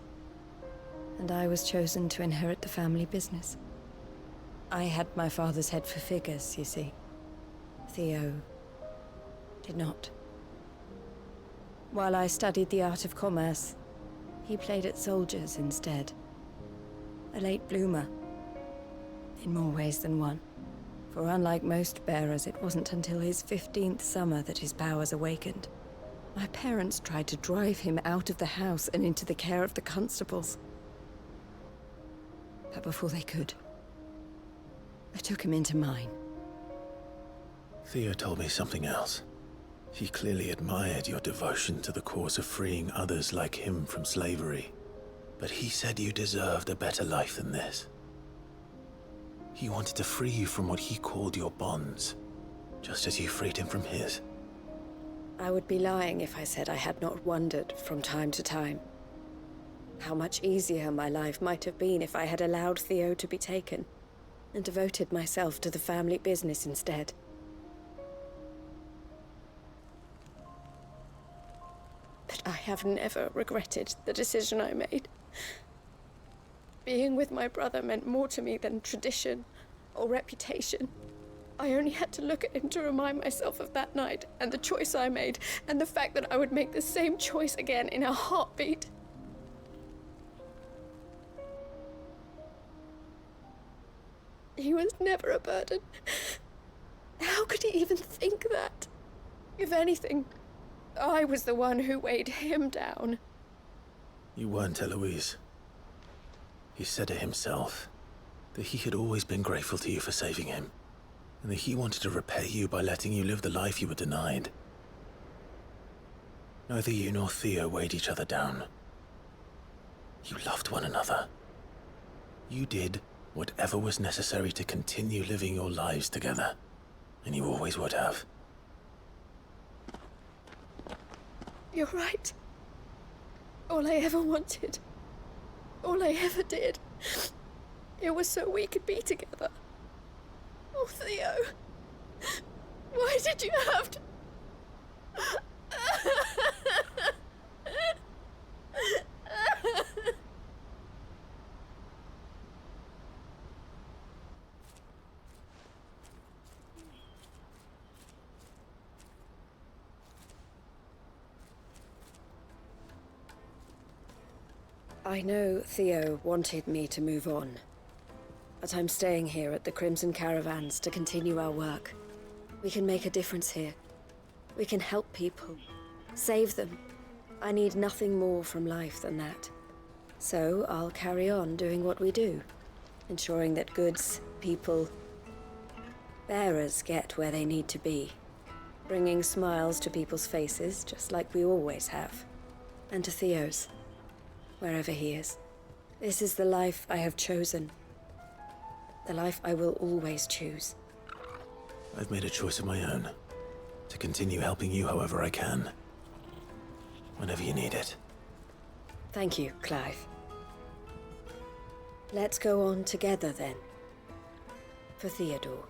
And I was chosen to inherit the family business. I had my father's head for figures, you see. Theo did not. While I studied the art of commerce, he played at soldiers instead. A late bloomer. In more ways than one. For unlike most bearers, it wasn't until his 15th summer that his powers awakened. My parents tried to drive him out of the house and into the care of the constables. But before they could, I took him into mine. Theo told me something else. He clearly admired your devotion to the cause of freeing others like him from slavery. But he said you deserved a better life than this. He wanted to free you from what he called your bonds, just as you freed him from his. I would be lying if I said I had not wondered from time to time how much easier my life might have been if I had allowed Theo to be taken and devoted myself to the family business instead. But I have never regretted the decision I made. Being with my brother meant more to me than tradition or reputation. I only had to look at him to remind myself of that night and the choice I made, and the fact that I would make the same choice again in a heartbeat. He was never a burden. How could he even think that? If anything, I was the one who weighed him down. You weren't, Eloise. He said it himself, that he had always been grateful to you for saving him, and that he wanted to repay you by letting you live the life you were denied. Neither you nor Theo weighed each other down. You loved one another. You did whatever was necessary to continue living your lives together, and you always would have. You're right. All I ever wanted, all I ever did, it was so we could be together. Oh, Theo, why did you have to... I know Theo wanted me to move on, but I'm staying here at the Crimson Caravans to continue our work. We can make a difference here. We can help people, save them. I need nothing more from life than that. So I'll carry on doing what we do, ensuring that goods, people, bearers get where they need to be, bringing smiles to people's faces, just like we always have, and to Theo's, wherever he is. This is the life I have chosen. The life I will always choose. I've made a choice of my own, to continue helping you however I can, whenever you need it. Thank you, Clive. Let's go on together then. For Theodore.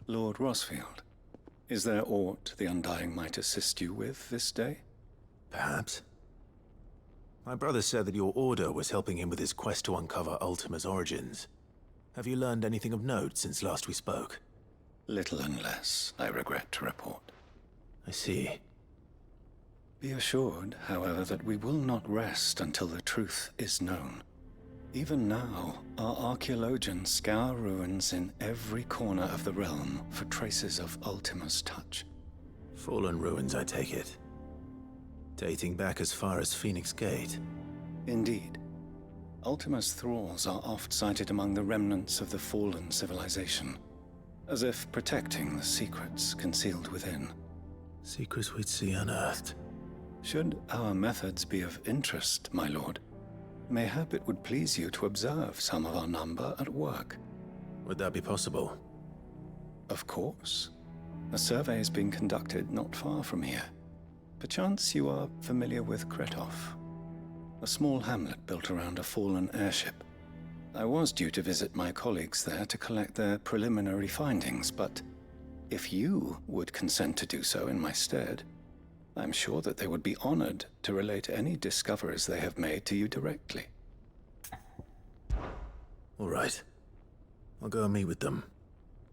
Lord Rosfield, is there aught the Undying might assist you with this day? Perhaps. My brother said that your order was helping him with his quest to uncover Ultima's origins. Have you learned anything of note since last we spoke? Little and less, I regret to report. I see. Be assured, however, that we will not rest until the truth is known. Even now, our archaeologians scour ruins in every corner of the realm for traces of Ultima's touch. Fallen ruins, I take it. Dating back as far as Phoenix Gate. Indeed. Ultima's thralls are oft sighted among the remnants of the fallen civilization, as if protecting the secrets concealed within. Secrets we'd see unearthed. Should our methods be of interest, my lord, mayhap it would please you to observe some of our number at work. Would that be possible? Of course. A survey is being conducted not far from here. Perchance you are familiar with Kretov, a small hamlet built around a fallen airship. I was due to visit my colleagues there to collect their preliminary findings, but if you would consent to do so in my stead, I'm sure that they would be honored to relate any discoveries they have made to you directly. All right. I'll go and meet with them.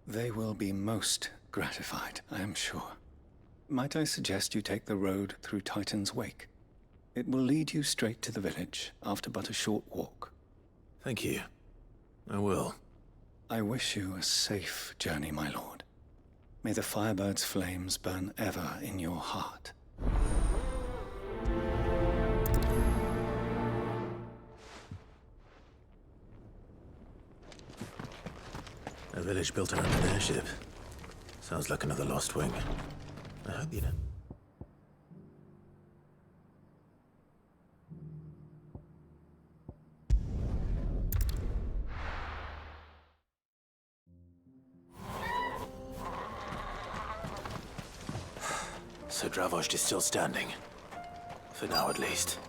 They will be most gratified, I am sure. Might I suggest you take the road through Titan's Wake? It will lead you straight to the village after but a short walk. Thank you. I will. I wish you a safe journey, my lord. May the Firebird's flames burn ever in your heart. A village built around an airship. Sounds like another lost wing. I hope you know. So Dravost is still standing. For now, at least.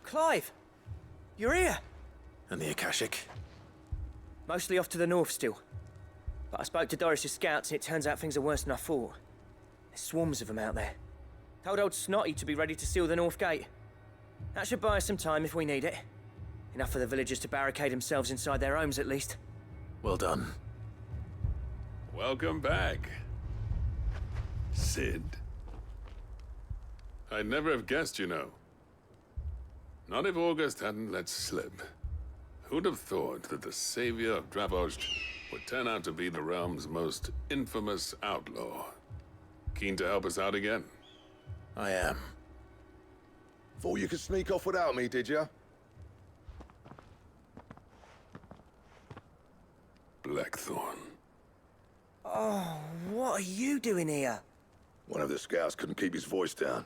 Clive! You're here! And the Akashic? Mostly off to the north still. But I spoke to Doris's scouts and it turns out things are worse than I thought. There's swarms of them out there. Told old Snotty to be ready to seal the north gate. That should buy us some time if we need it. Enough for the villagers to barricade themselves inside their homes, at least. Well done. Welcome back, Sid. I'd never have guessed, you know. Not if August hadn't let slip. Who'd have thought that the savior of Dravost would turn out to be the realm's most infamous outlaw? Keen to help us out again? I am. Thought you could sneak off without me, did you? Blackthorn. Oh, what are you doing here? One of the scouts couldn't keep his voice down.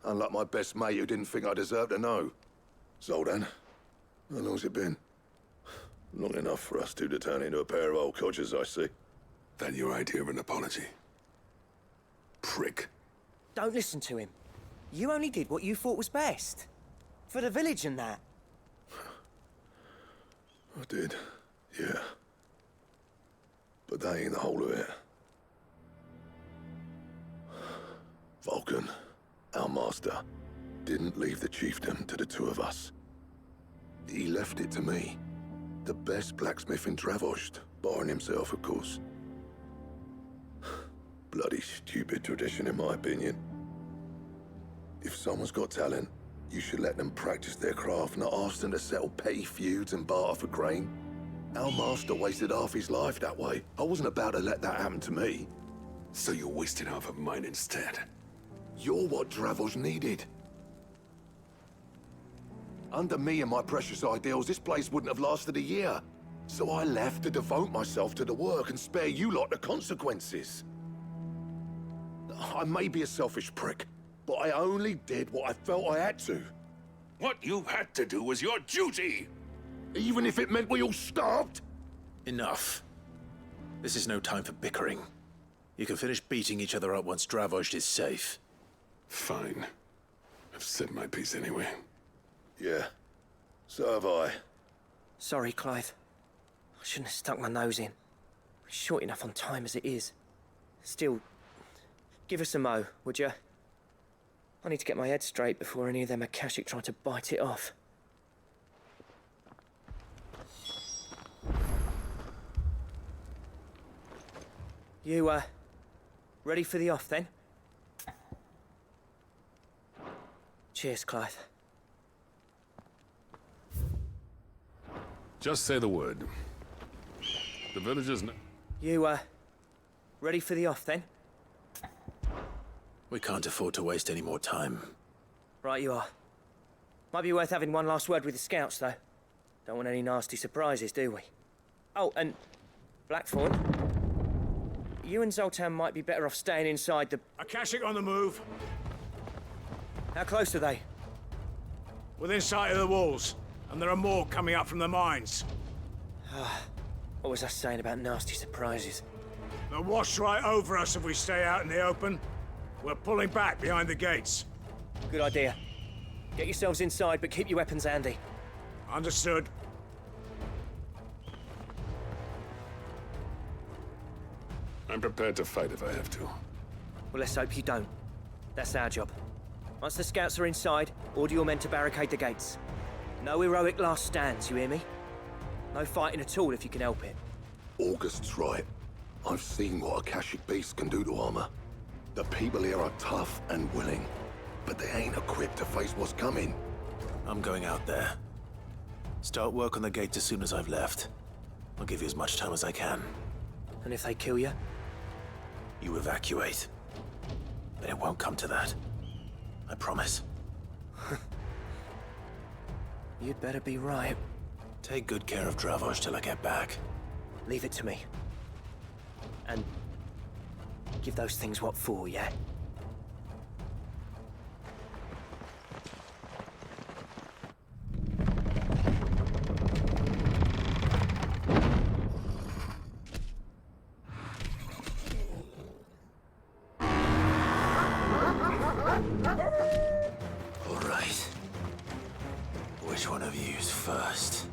Unlike my best mate who didn't think I deserved to know. Zoldan, how long's it been? Long enough for us two to turn into a pair of old codgers, I see. That your idea of an apology? Prick. Don't listen to him. You only did what you thought was best. For the village and that. I did, yeah. But that ain't the whole of it. Vulcan, our master, didn't leave the chiefdom to the two of us. He left it to me. The best blacksmith in Dravost, barring himself, of course. Bloody stupid tradition, in my opinion. If someone's got talent, you should let them practice their craft, not ask them to settle petty feuds and barter for grain. Our master wasted half his life that way. I wasn't about to let that happen to me. So you wasted half of mine instead. You're what Dravost needed. Under me and my precious ideals, this place wouldn't have lasted a year. So I left to devote myself to the work and spare you lot the consequences. I may be a selfish prick, but I only did what I felt I had to. What you had to do was your duty! Even if it meant we all starved? Enough. This is no time for bickering. You can finish beating each other up once Dravost is safe. Fine. I've said my piece anyway. Yeah, so have I. Sorry, Clive. I shouldn't have stuck my nose in. We're short enough on time as it is. Still, give us a mo, would you? I need to get my head straight before any of them Akashic try to bite it off. You, ready for the off, then? Cheers, Clive. Just say the word. The villagers know. You, ready for the off, then? We can't afford to waste any more time. Right you are. Might be worth having one last word with the scouts, though. Don't want any nasty surprises, do we? Oh, and Blackthorn, you and Zoltan might be better off staying inside the... Akashic on the move. How close are they? Within sight of the walls. And there are more coming up from the mines. What was I saying about nasty surprises? They'll wash right over us if we stay out in the open. We're pulling back behind the gates. Good idea. Get yourselves inside, but keep your weapons handy. Understood. I'm prepared to fight if I have to. Well, let's hope you don't. That's our job. Once the scouts are inside, order your men to barricade the gates. No heroic last stands, you hear me? No fighting at all if you can help it. August's right. I've seen what Akashic beasts can do to armor. The people here are tough and willing, but they ain't equipped to face what's coming. I'm going out there. Start work on the gate as soon as I've left. I'll give you as much time as I can. And if they kill you? You evacuate. But it won't come to that. I promise. You'd better be right. Take good care of Dravoj till I get back. Leave it to me. And give those things what for, yeah? All right. Which one of you's first?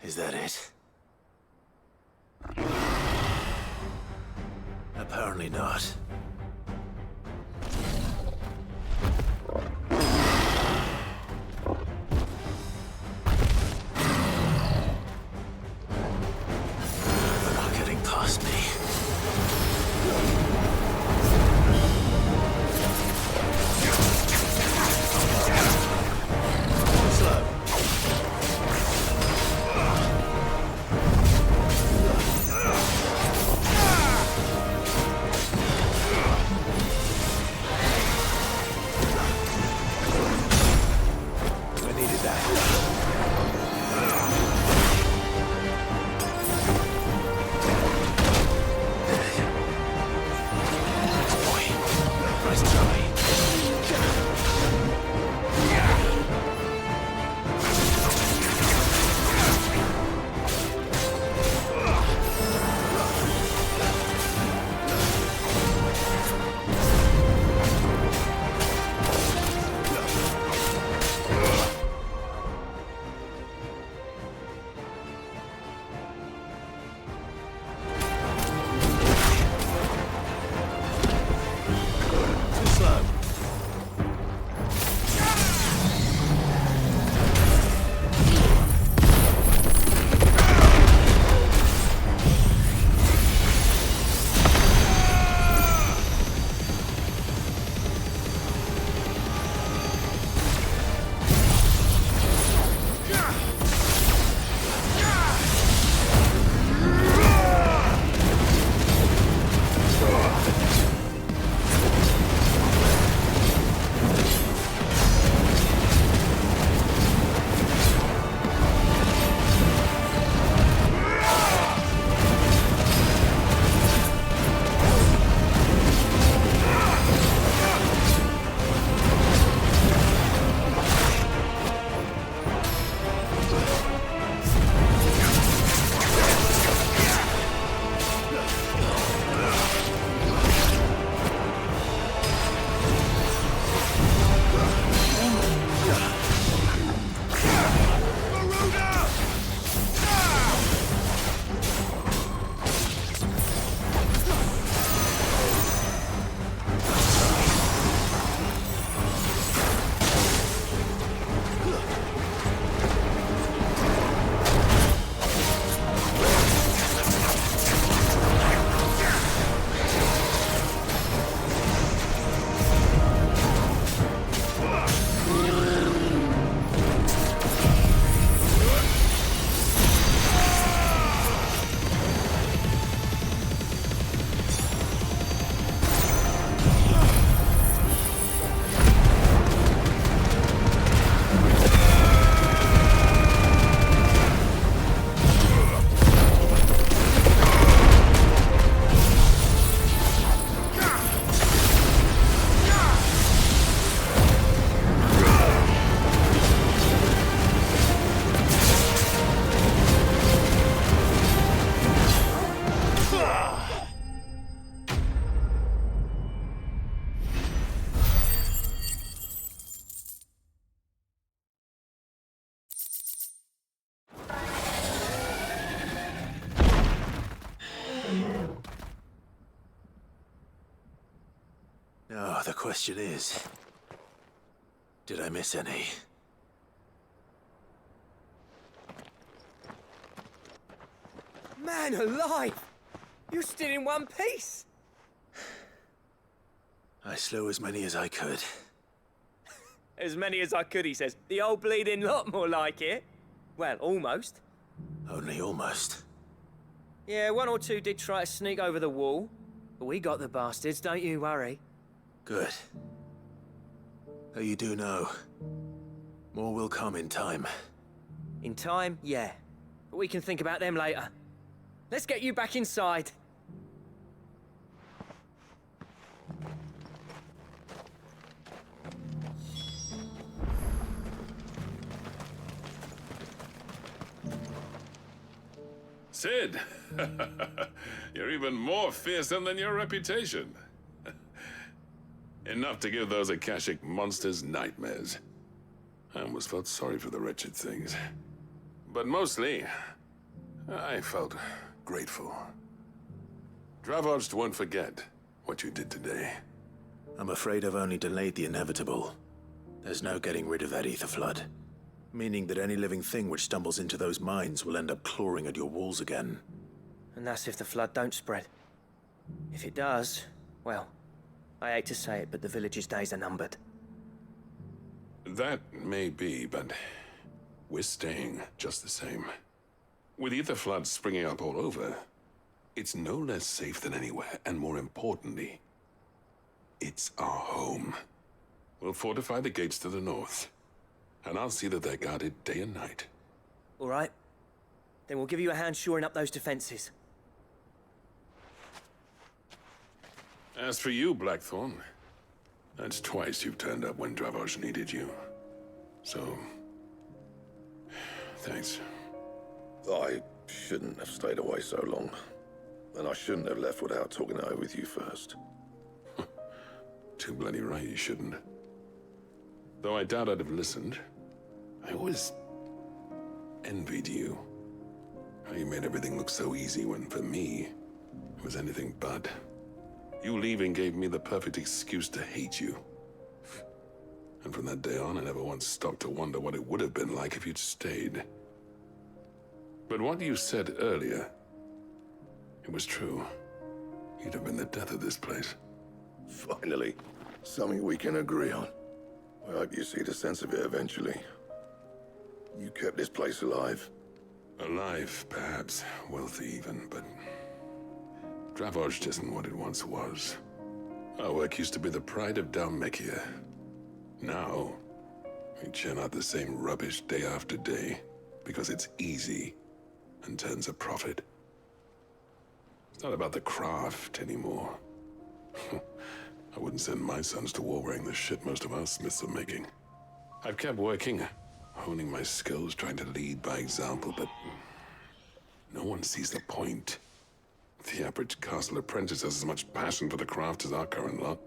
Is that it? Apparently not. They're not getting past me. Nice try. Too slow. Now, the question is, did I miss any? Man alive! You're still in one piece! I slew as many as I could. As many as I could, he says. The old bleeding lot, more like it. Well, almost. Only almost. Yeah, one or two did try to sneak over the wall. But we got the bastards, don't you worry. Good. Though you do know, more will come in time. In time, yeah. But we can think about them later. Let's get you back inside. Sid! You're even more fearsome than your reputation. Enough to give those Akashic monsters nightmares. I almost felt sorry for the wretched things. But mostly, I felt grateful. Dravoged won't forget what you did today. I'm afraid I've only delayed the inevitable. There's no getting rid of that ether flood. Meaning that any living thing which stumbles into those mines will end up clawing at your walls again. And that's if the flood don't spread. If it does, well, I hate to say it, but the village's days are numbered. That may be, but we're staying just the same. With ether floods springing up all over, it's no less safe than anywhere, and more importantly, it's our home. We'll fortify the gates to the north, and I'll see that they're guarded day and night. All right. Then we'll give you a hand shoring up those defenses. As for you, Blackthorn, That's twice you've turned up when Dravos needed you. So, thanks. I shouldn't have stayed away so long. And I shouldn't have left without talking it over with you first. Too bloody right you shouldn't. Though I doubt I'd have listened. I always envied you. How you made everything look so easy when, for me, it was anything but. You leaving gave me the perfect excuse to hate you. And from that day on, I never once stopped to wonder what it would have been like if you'd stayed. But what you said earlier, it was true. You'd have been the death of this place. Finally, something we can agree on. I hope you see the sense of it eventually. You kept this place alive. Alive, perhaps. Wealthy even, but... Dravos isn't what it once was. Our work used to be the pride of Dalmekia. Now, we churn out the same rubbish day after day, because it's easy and turns a profit. It's not about the craft anymore. I wouldn't send my sons to war wearing the shit most of our smiths are making. I've kept working, honing my skills, trying to lead by example, but no one sees the point. The average castle apprentice has as much passion for the craft as our current lot.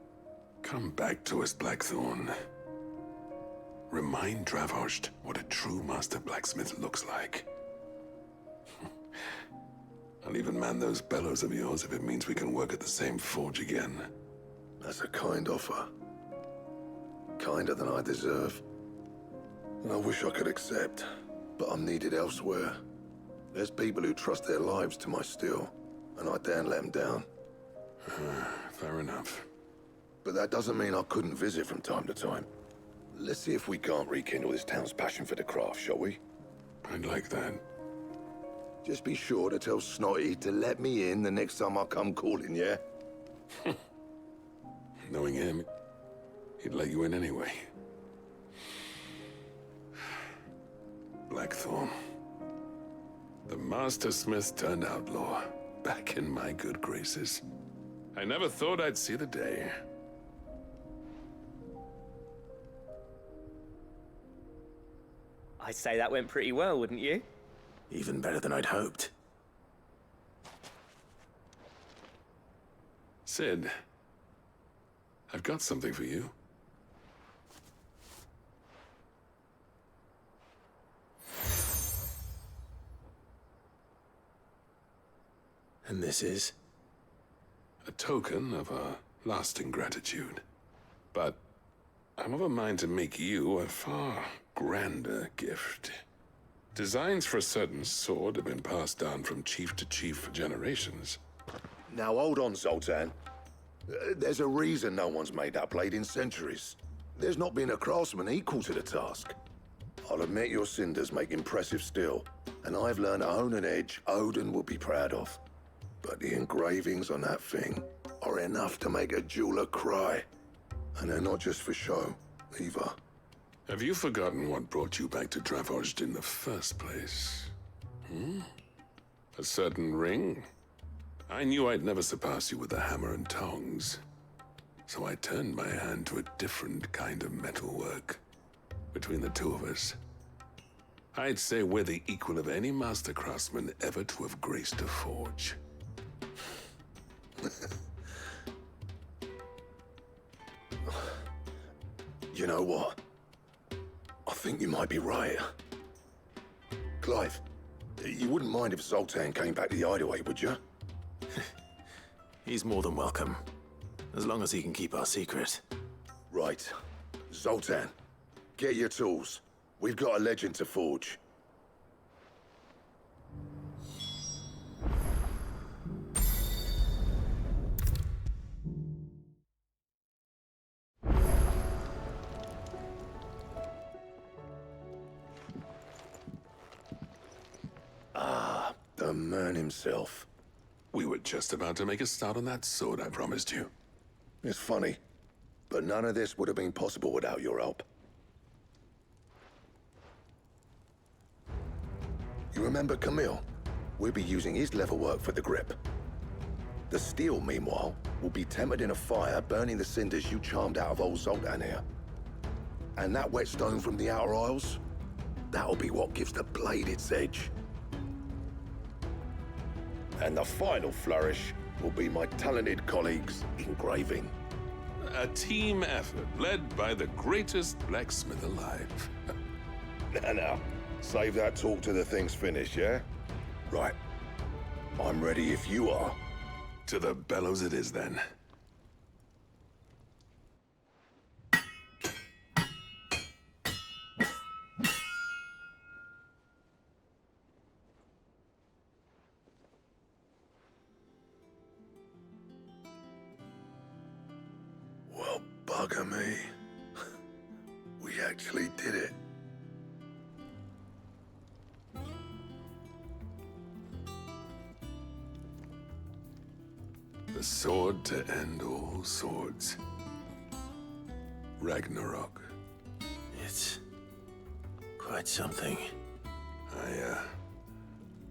Come back to us, Blackthorn. Remind Dravos what a true master blacksmith looks like. I'll even man those bellows of yours if it means we can work at the same forge again. That's a kind offer. Kinder than I deserve. And I wish I could accept, but I'm needed elsewhere. There's people who trust their lives to my steel, and I daren't let them down. Fair enough. But that doesn't mean I couldn't visit from time to time. Let's see if we can't rekindle this town's passion for the craft, shall we? I'd like that. Just be sure to tell Snotty to let me in the next time I come calling, yeah? Knowing him, he'd let you in anyway. Blackthorn. The Master Smith turned outlaw, back in my good graces. I never thought I'd see the day. I'd say that went pretty well, wouldn't you? Even better than I'd hoped. Sid, I've got something for you. And this is? A token of our lasting gratitude. But I'm of a mind to make you a far grander gift. Designs for a certain sword have been passed down from chief to chief for generations. Now hold on, Zoltan. There's a reason no one's made that blade in centuries. There's not been a craftsman equal to the task. I'll admit your cinders make impressive steel, and I've learned to hone an edge Odin will be proud of. But the engravings on that thing are enough to make a jeweler cry. And they're not just for show, either. Have you forgotten what brought you back to Dravos in the first place? A certain ring? I knew I'd never surpass you with the hammer and tongs. So I turned my hand to a different kind of metalwork. Between the two of us, I'd say we're the equal of any master craftsman ever to have graced a forge. You know what? I think you might be right. Clive, you wouldn't mind if Zoltan came back to the Hideaway, would you? He's more than welcome. As long as he can keep our secret. Right. Zoltan, get your tools. We've got a legend to forge. Ah, the man himself. We were just about to make a start on that sword I promised you. It's funny, but none of this would have been possible without your help. You remember Camille? We'll be using his leather work for the grip. The steel, meanwhile, will be tempered in a fire, burning the cinders you charmed out of old Zoltan here. And that whetstone from the Outer Isles, that'll be what gives the blade its edge. And the final flourish will be my talented colleagues' engraving. A team effort led by the greatest blacksmith alive. Now, save that talk till the thing's finished, yeah? Right. I'm ready if you are. To the bellows it is, then. Well, bugger me. We actually did it. The sword to end all swords. Ragnarok. It's quite something. I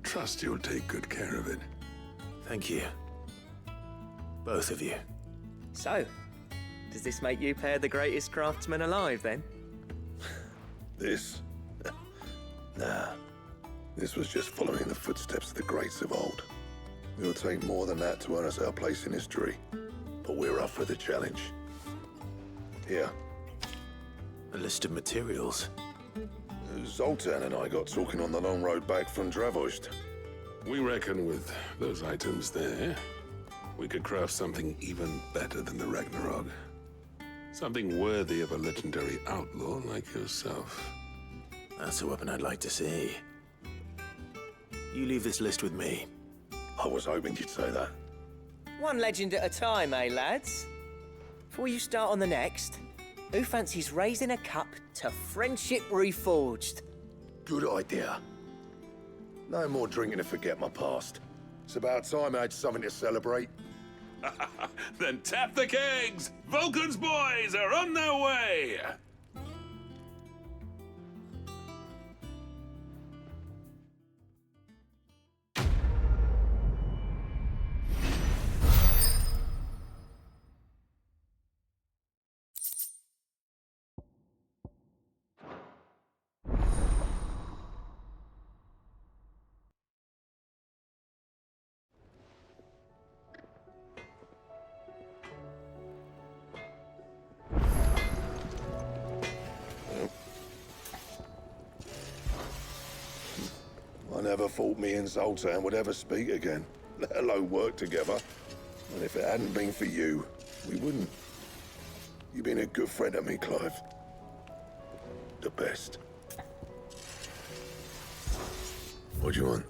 trust you'll take good care of it. Thank you. Both of you. So, does this make you pair the greatest craftsman alive, then? This? Nah. This was just following the footsteps of the greats of old. It'll take more than that to earn us our place in history. But we're up for the challenge. Here. A list of materials. Zoltan and I got talking on the long road back from Dravost. We reckon with those items there, we could craft something even better than the Ragnarok. Something worthy of a legendary outlaw like yourself. That's a weapon I'd like to see. You leave this list with me. I was hoping you'd say that. One legend at a time, eh, lads? Before you start on the next, who fancies raising a cup to friendship reforged? Good idea. No more drinking to forget my past. It's about time I had something to celebrate. Then tap the kegs! Vulcan's boys are on their way! I never thought me and Zoltan would ever speak again, let alone work together. And if it hadn't been for you, we wouldn't. You've been a good friend to me, Clive. The best. What do you want?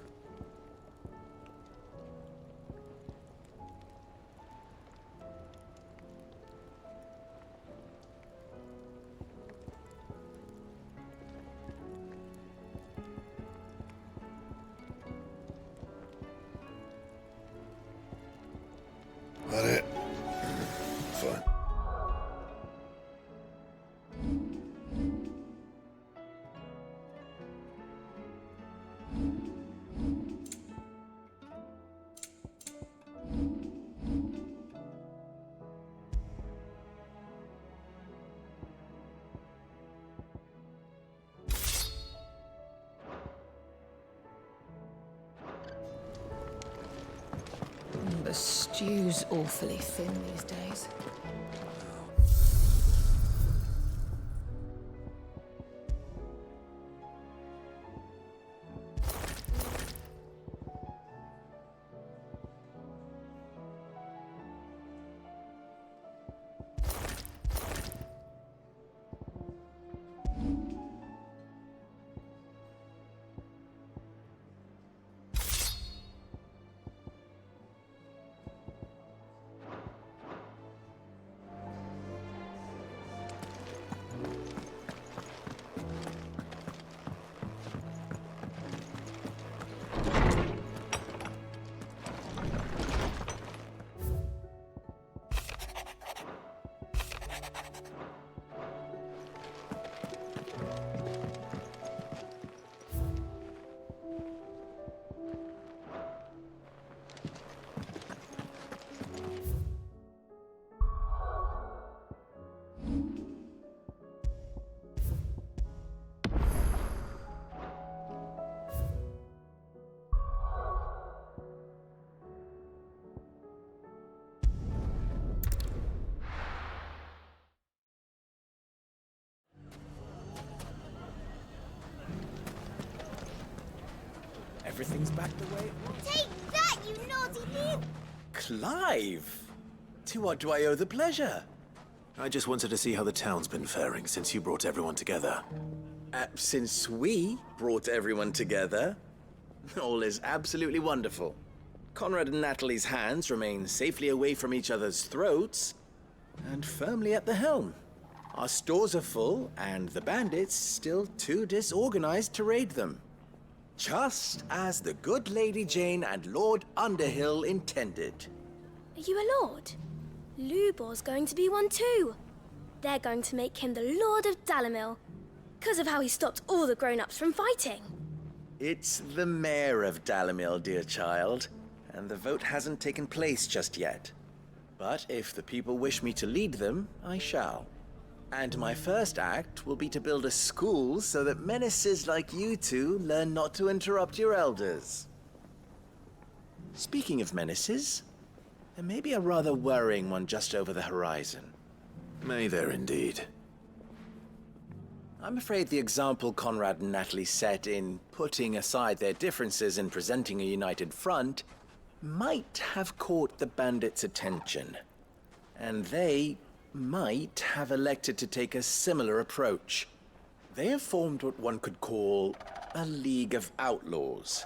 That it? Fine. The stew's awfully thin these days. everything's back the way it was. Take that, you naughty thief! Clive! To what do I owe the pleasure? I just wanted to see how the town's been faring since you brought everyone together. Since we brought everyone together, all is absolutely wonderful. Conrad and Natalie's hands remain safely away from each other's throats and firmly at the helm. Our stores are full, and the bandits still too disorganized to raid them. Just as the good Lady Jane and Lord Underhill intended. Are you a lord? Lubor's going to be one too. They're going to make him the Lord of Dalimil, because of how he stopped all the grown-ups from fighting. It's the mayor of Dalimil, dear child, and the vote hasn't taken place just yet. But if the people wish me to lead them, I shall. And my first act will be to build a school so that menaces like you two learn not to interrupt your elders. Speaking of menaces, there may be a rather worrying one just over the horizon. May there indeed. I'm afraid the example Conrad and Natalie set in putting aside their differences and presenting a united front might have caught the bandits' attention. And they might have elected to take a similar approach. They have formed what one could call a League of Outlaws,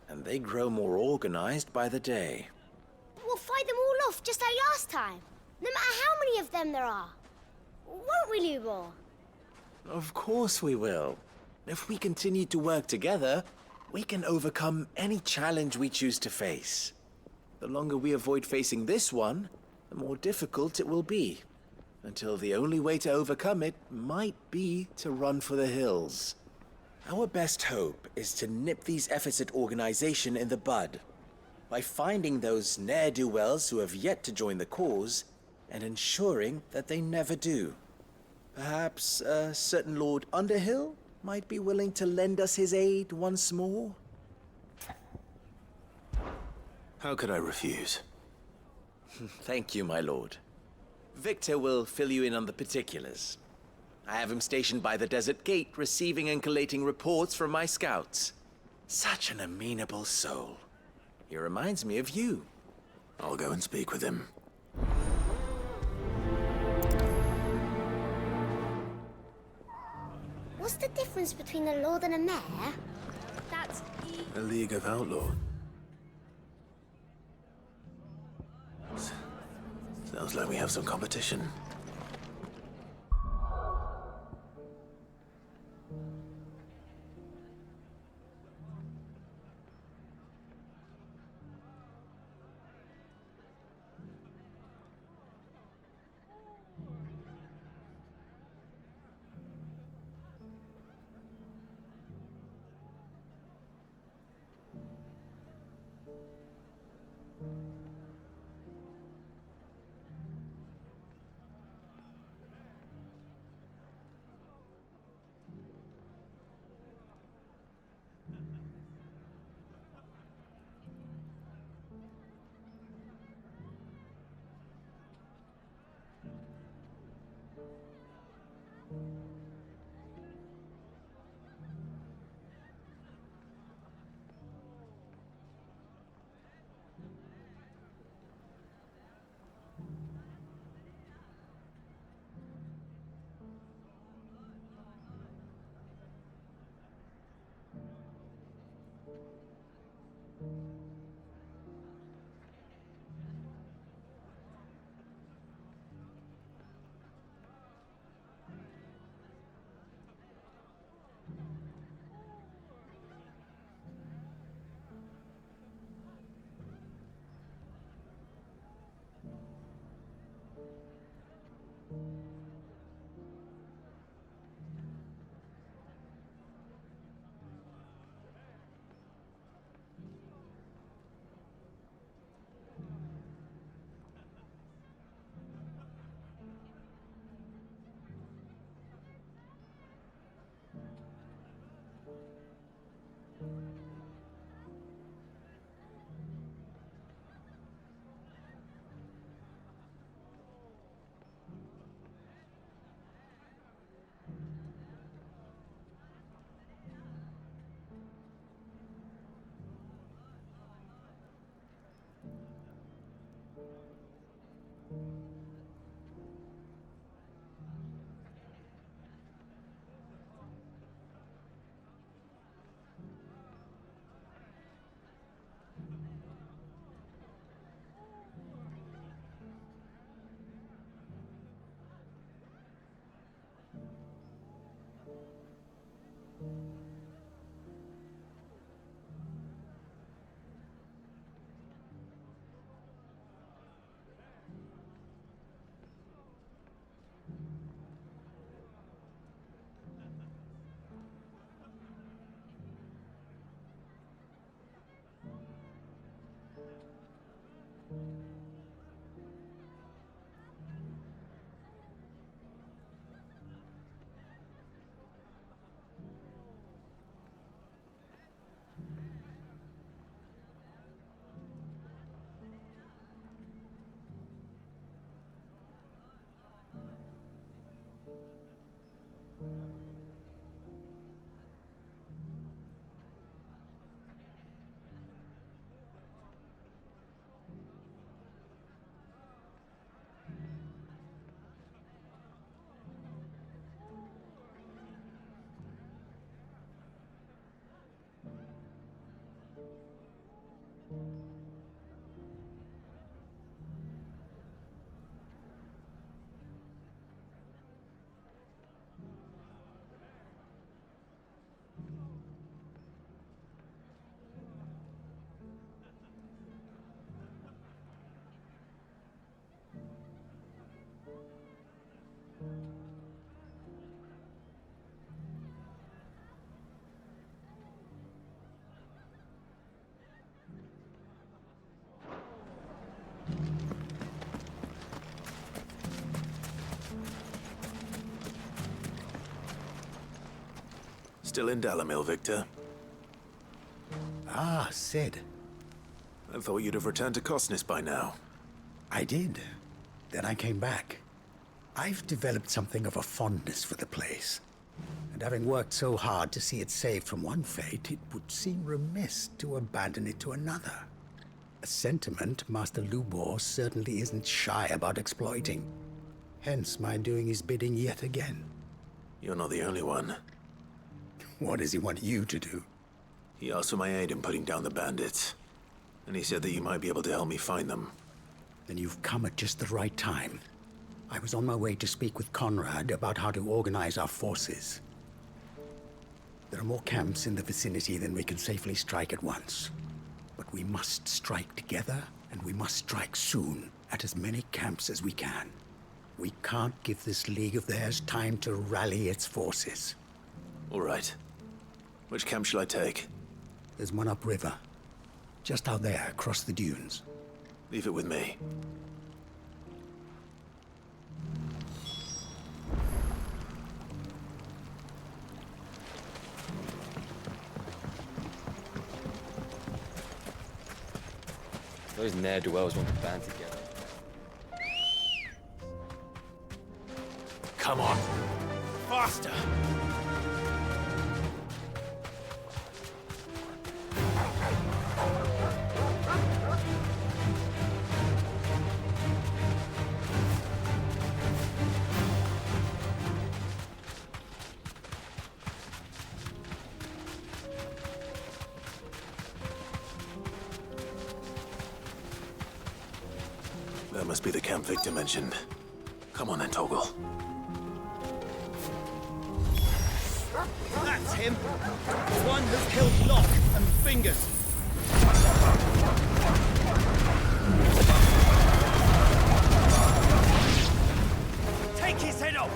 and they grow more organized by the day. We'll fight them all off just like last time, no matter how many of them there are. Won't we, Lubor? Of course we will. If we continue to work together, we can overcome any challenge we choose to face. The longer we avoid facing this one, the more difficult it will be, until the only way to overcome it might be to run for the hills. Our best hope is to nip these efforts at organization in the bud, by finding those ne'er-do-wells who have yet to join the cause, and ensuring that they never do. Perhaps a certain Lord Underhill might be willing to lend us his aid once more? How could I refuse? Thank you, my lord. Victor will fill you in on the particulars. I have him stationed by the desert gate, receiving and collating reports from my scouts. Such an amenable soul. He reminds me of you. I'll go and speak with him. What's the difference between a lord and a mayor? That's A League of Outlaws. Sounds like we have some competition. Still in Dalamil, Victor? Ah, Sid. I thought you'd have returned to Cosnis by now. I did. Then I came back. I've developed something of a fondness for the place. And having worked so hard to see it saved from one fate, it would seem remiss to abandon it to another. A sentiment Master Lubor certainly isn't shy about exploiting. Hence my doing his bidding yet again. You're not the only one. What does he want you to do? He asked for my aid in putting down the bandits. And he said that you might be able to help me find them. Then you've come at just the right time. I was on my way to speak with Conrad about how to organize our forces. There are more camps in the vicinity than we can safely strike at once. But we must strike together, and we must strike soon at as many camps as we can. We can't give this league of theirs time to rally its forces. All right. Which camp shall I take? There's one upriver. Just out there, across the dunes. Leave it with me. Those ne'er-do-wells want to band together. Come on. Faster! That must be the camp Victor mentioned. Come on then, Toggle. That's him! The one who killed Locke and Fingers! Take his head off!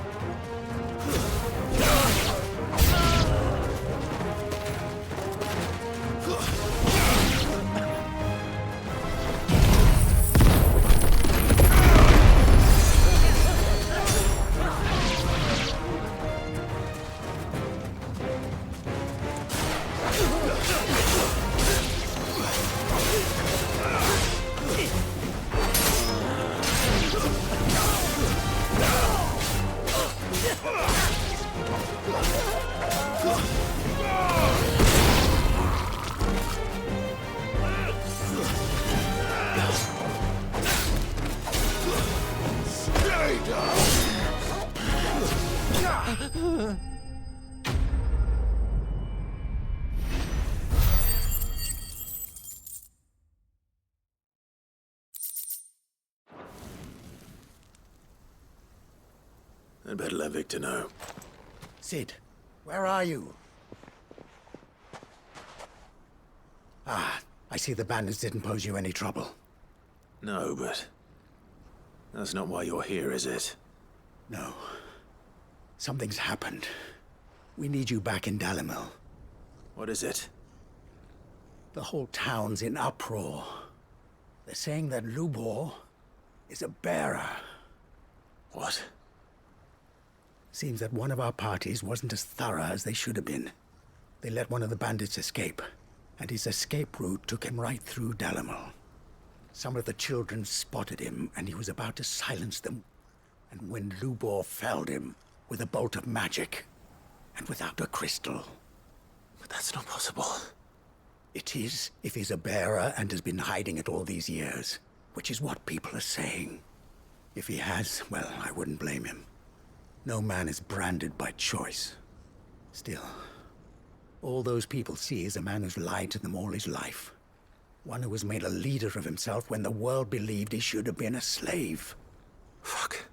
I'd better let Victor know. Sid, where are you? Ah, I see the bandits didn't pose you any trouble. No, but that's not why you're here, is it? No. Something's happened. We need you back in Dalamil. What is it? The whole town's in uproar. They're saying that Lubor is a bearer. What? Seems that one of our parties wasn't as thorough as they should have been. They let one of the bandits escape, and his escape route took him right through Dalamil. Some of the children spotted him, and he was about to silence them. And when Lubor felled him with a bolt of magic, and without a crystal. But that's not possible. It is, if he's a bearer and has been hiding it all these years, which is what people are saying. If he has, well, I wouldn't blame him. No man is branded by choice. Still, all those people see is a man who's lied to them all his life. One who was made a leader of himself when the world believed he should have been a slave. Fuck.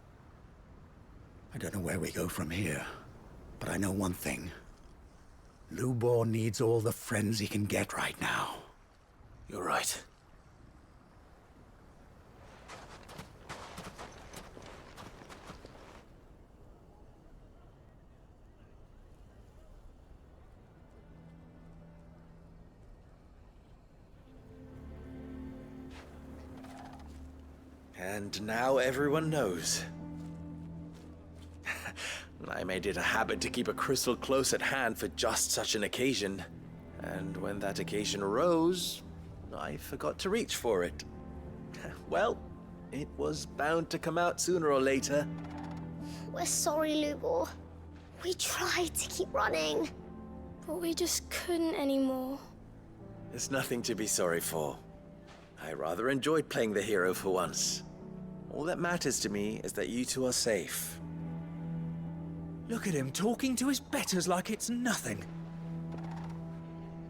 I don't know where we go from here, but I know one thing. Lubor needs all the friends he can get right now. You're right. And now everyone knows. I made it a habit to keep a crystal close at hand for just such an occasion. And when that occasion arose, I forgot to reach for it. Well, it was bound to come out sooner or later. We're sorry, Lubor. We tried to keep running. But we just couldn't anymore. There's nothing to be sorry for. I rather enjoyed playing the hero for once. All that matters to me is that you two are safe. Look at him talking to his betters like it's nothing.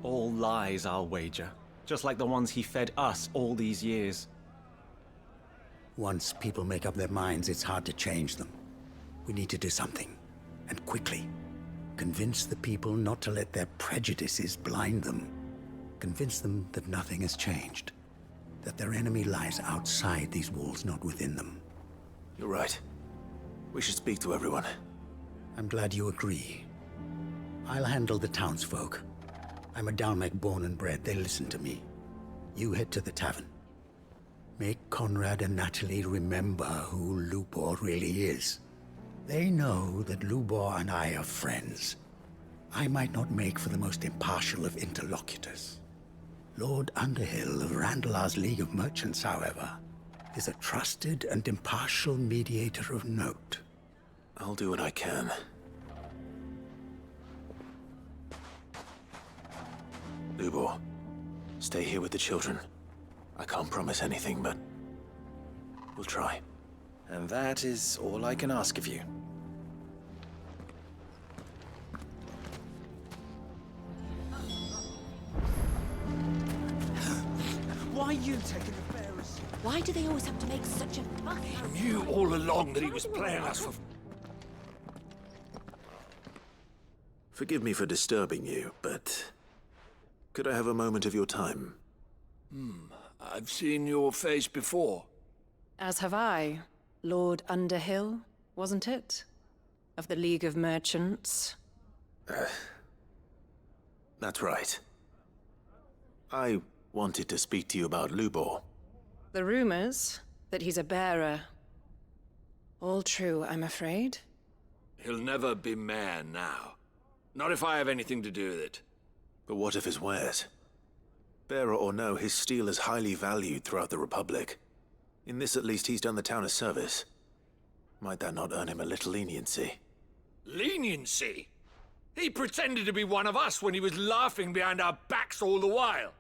All lies, I'll wager. Just like the ones he fed us all these years. Once people make up their minds, it's hard to change them. We need to do something, and quickly. Convince the people not to let their prejudices blind them. Convince them that nothing has changed. That their enemy lies outside these walls, not within them. You're right. We should speak to everyone. I'm glad you agree. I'll handle the townsfolk. I'm a Dalmec born and bred. They listen to me. You head to the tavern. Make Conrad and Natalie remember who Lubor really is. They know that Lubor and I are friends. I might not make for the most impartial of interlocutors. Lord Underhill of Randalar's League of Merchants, however, is a trusted and impartial mediator of note. I'll do what I can. Lubor, stay here with the children. I can't promise anything, but we'll try. And that is all I can ask of you. Why are you taking the bearers? Why do they always have to make such a fuss? I knew all along that he was playing us for... Forgive me for disturbing you, but could I have a moment of your time? I've seen your face before. As have I. Lord Underhill, wasn't it? Of the League of Merchants. That's right. I wanted to speak to you about Lubor. The rumors that he's a bearer. All true, I'm afraid. He'll never be mayor now. Not if I have anything to do with it. But what of his wares? Bearer or no, his steel is highly valued throughout the Republic. In this, at least, he's done the town a service. Might that not earn him a little leniency? Leniency? He pretended to be one of us when he was laughing behind our backs all the while.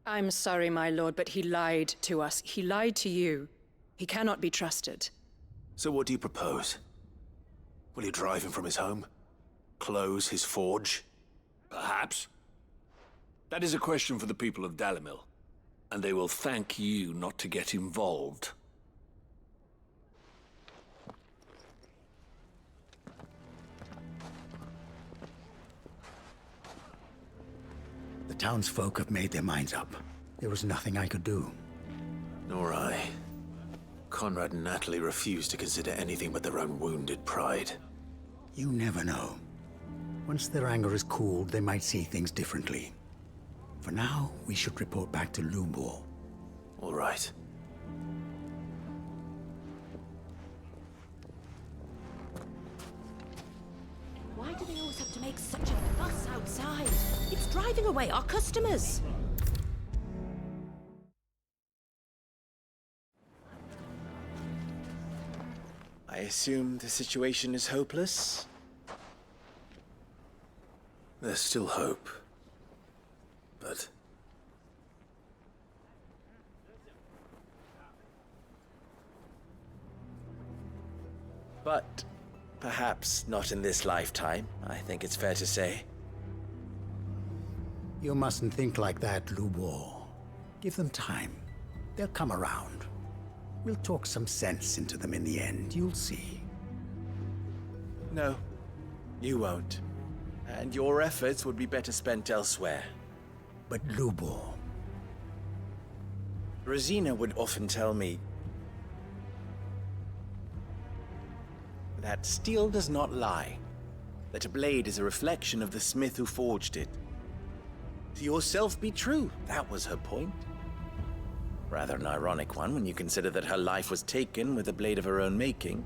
I'm sorry, my lord, but he lied to us. He lied to you. He cannot be trusted. So what do you propose? Will you drive him from his home? Close his forge? Perhaps. That is a question for the people of Dalimil, and they will thank you not to get involved. The townsfolk have made their minds up. There was nothing I could do. Nor I. Conrad and Natalie refused to consider anything but their own wounded pride. You never know. Once their anger is cooled, they might see things differently. For now, we should report back to Lubor. All right. Why do they always have to make such a fuss outside? It's driving away our customers. I assume the situation is hopeless? There's still hope. But... But perhaps not in this lifetime, I think it's fair to say. You mustn't think like that, Lubor. Give them time. They'll come around. We'll talk some sense into them in the end, you'll see. No, you won't. And your efforts would be better spent elsewhere. But Lubor... Rosina would often tell me that steel does not lie, that a blade is a reflection of the smith who forged it. To yourself be true, that was her point. Rather an ironic one when you consider that her life was taken with a blade of her own making.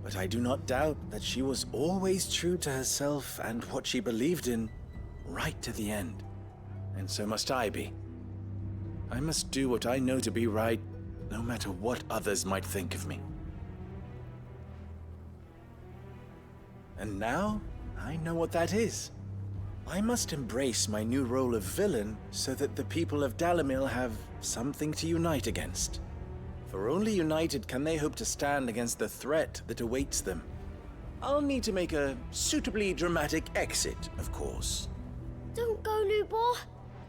But I do not doubt that she was always true to herself and what she believed in, right to the end. And so must I be. I must do what I know to be right, no matter what others might think of me. And now, I know what that is. I must embrace my new role of villain so that the people of Dalimil have something to unite against. For only united can they hope to stand against the threat that awaits them. I'll need to make a suitably dramatic exit, of course. Don't go, Lubor.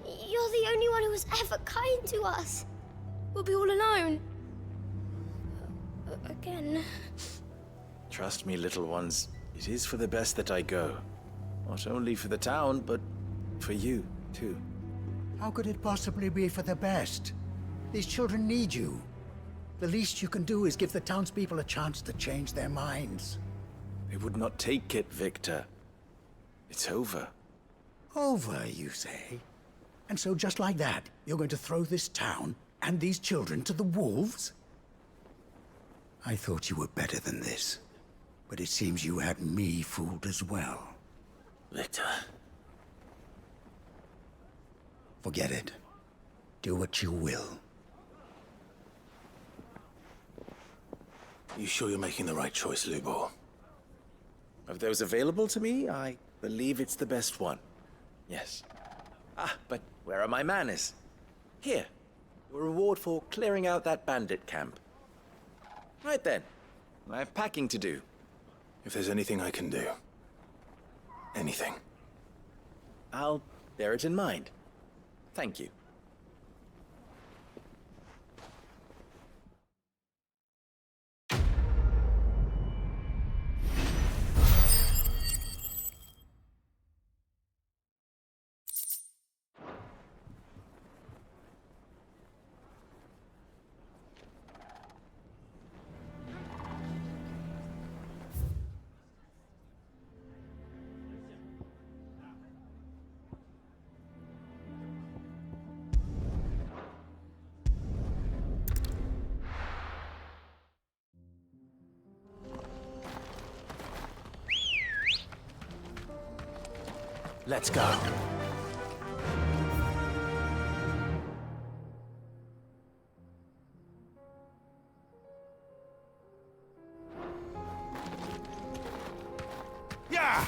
You're the only one who was ever kind to us. We'll be all alone. Again. Trust me, little ones, it is for the best that I go. Not only for the town, but for you, too. How could it possibly be for the best? These children need you. The least you can do is give the townspeople a chance to change their minds. They would not take it, Victor. It's over. Over, you say? And so just like that, you're going to throw this town and these children to the wolves? I thought you were better than this. But it seems you had me fooled as well. Victor. Forget it. Do what you will. You sure you're making the right choice, Lubor? Of those available to me, I believe it's the best one. Yes. Ah, but where are my manners? Here. Your reward for clearing out that bandit camp. Right then. I have packing to do. If there's anything I can do. Anything. I'll bear it in mind. Thank you. Let's go. Yeah!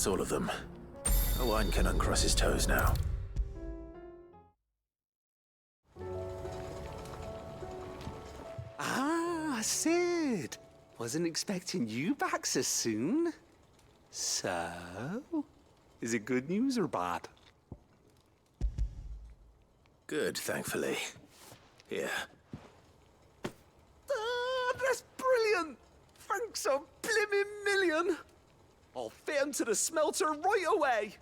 That's all of them. Owen can uncross his toes now. Ah, Sid! Wasn't expecting you back so soon. So, is it good news or bad? Good, thankfully. Here. That's brilliant! Thanks a blimmin' million! I'll fit 'em to the smelter right away!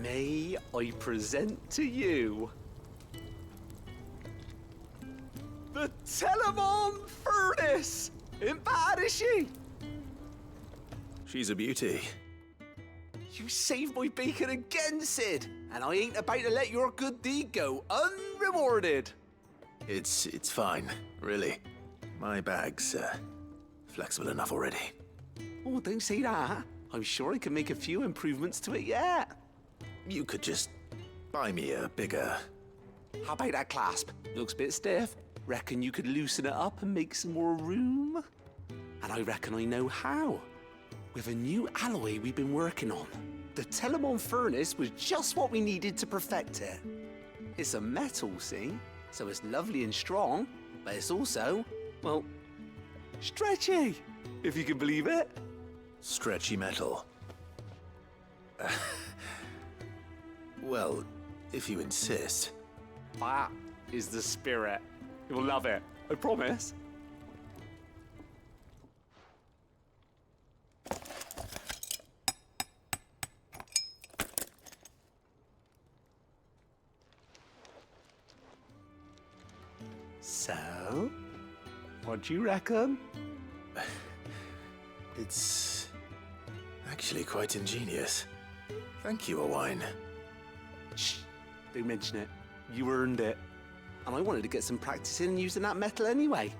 May I present to you the Telemon Furnace! Ain't bad, is she? She's a beauty. You saved my bacon again, Sid, and I ain't about to let your good deed go unrewarded. It's fine, really. My bag's flexible enough already. Oh, don't say that. I'm sure I can make a few improvements to it yet. You could just buy me a bigger... How about that clasp? Looks a bit stiff. Reckon you could loosen it up and make some more room? And I reckon I know how. With a new alloy we've been working on. The Telemon Furnace was just what we needed to perfect it. It's a metal, see? So it's lovely and strong, but it's also, well, stretchy, if you can believe it. Stretchy metal. Well, if you insist. That is the spirit. You'll love it, I promise. So, what do you reckon? It's actually quite ingenious. Thank you, Owain. Shh, don't mention it. You earned it. And I wanted to get some practice in using that metal anyway.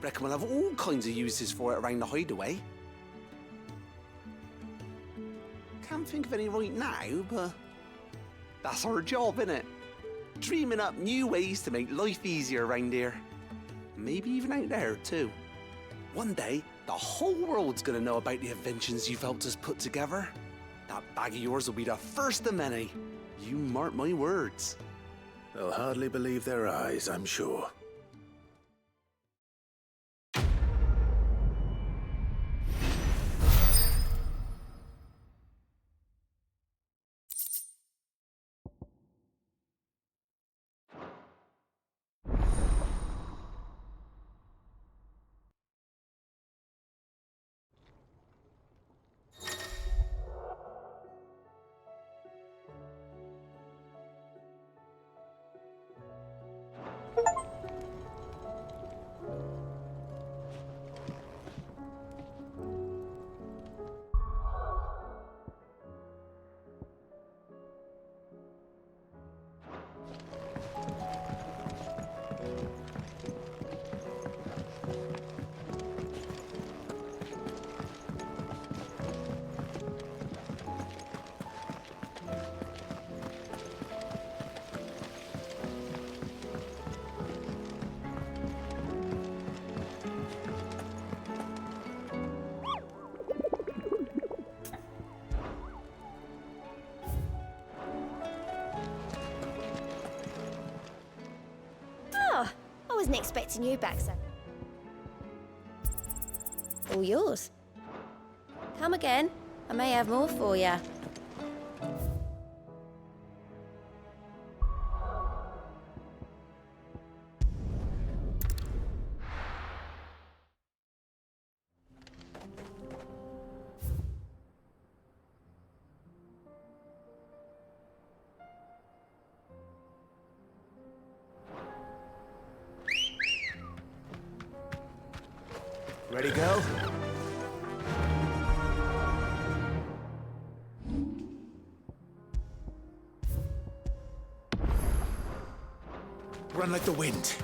Reckon we'll have all kinds of uses for it around the hideaway. Can't think of any right now, but that's our job, innit? Dreaming up new ways to make life easier around here. Maybe even out there, too. One day, the whole world's gonna know about the inventions you've helped us put together. That bag of yours will be the first of many. You mark my words. They'll hardly believe their eyes, I'm sure. I wasn't expecting you back, sir. All yours. Come again. I may have more for you. Ready, go? Run like the wind.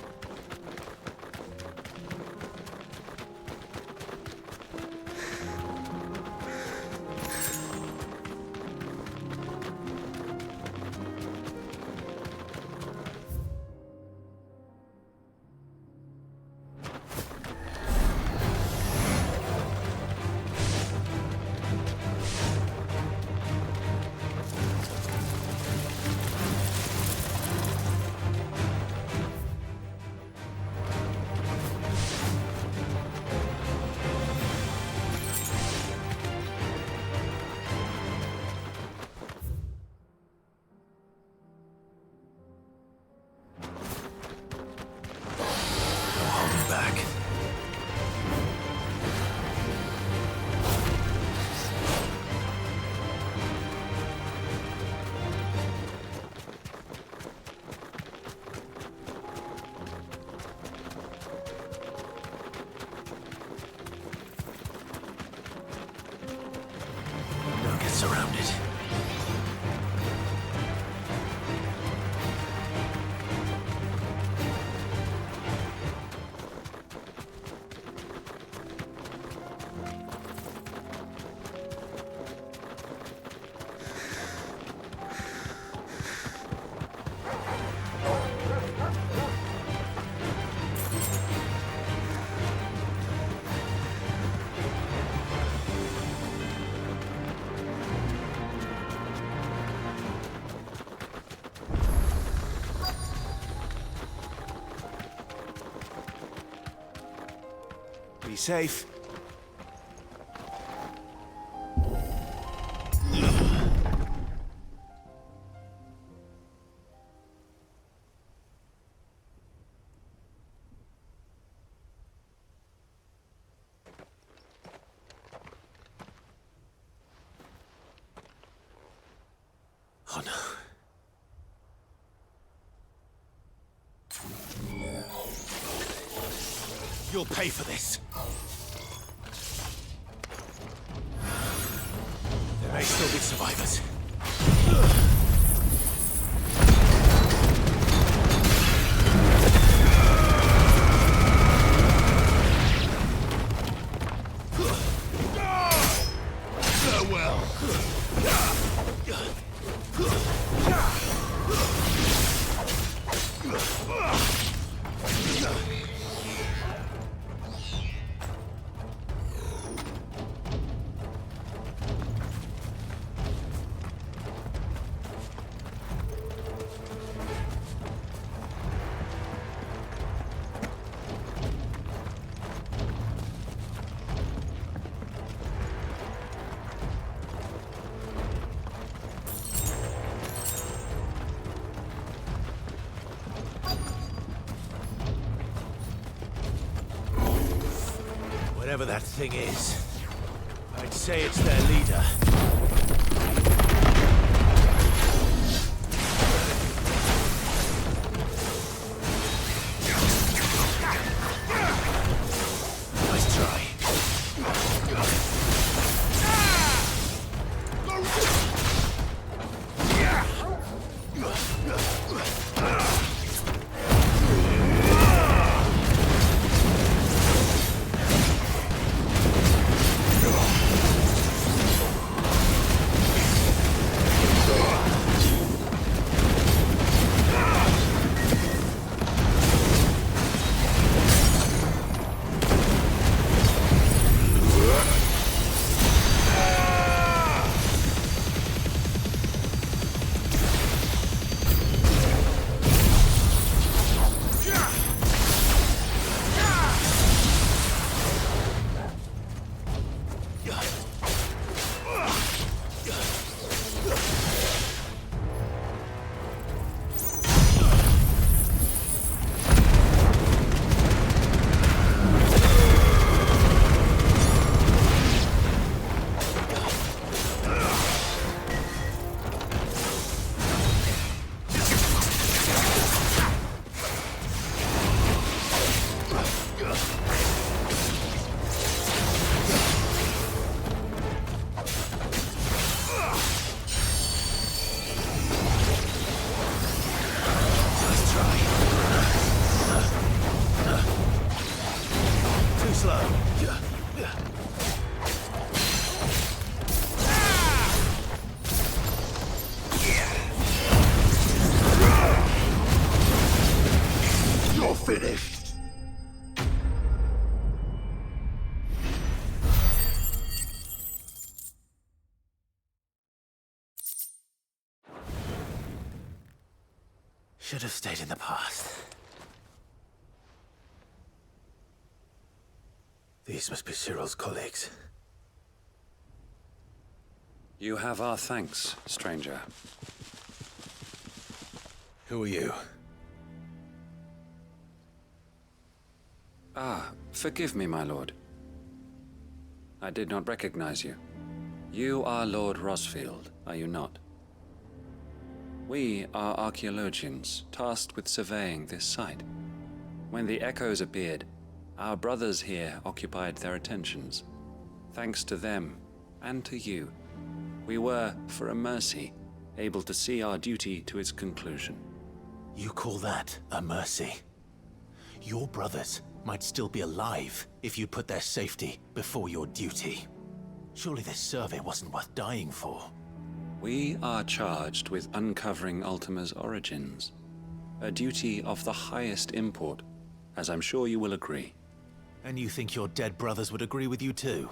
Be safe. Oh no. You'll pay for this. There may still be survivors. Farewell. Whatever that thing is, I'd say it's their leader. Nice try. Finished. Should have stayed in the past. These must be Cyril's colleagues. You have our thanks, stranger. Who are you? Ah, forgive me, my lord. I did not recognize you. You are Lord Rosfield, are you not? We are archaeologians, tasked with surveying this site. When the echoes appeared, our brothers here occupied their attentions. Thanks to them, and to you, we were, for a mercy, able to see our duty to its conclusion. You call that a mercy? Your brothers might still be alive if you put their safety before your duty. Surely this survey wasn't worth dying for. We are charged with uncovering Ultima's origins. A duty of the highest import, as I'm sure you will agree. And you think your dead brothers would agree with you too?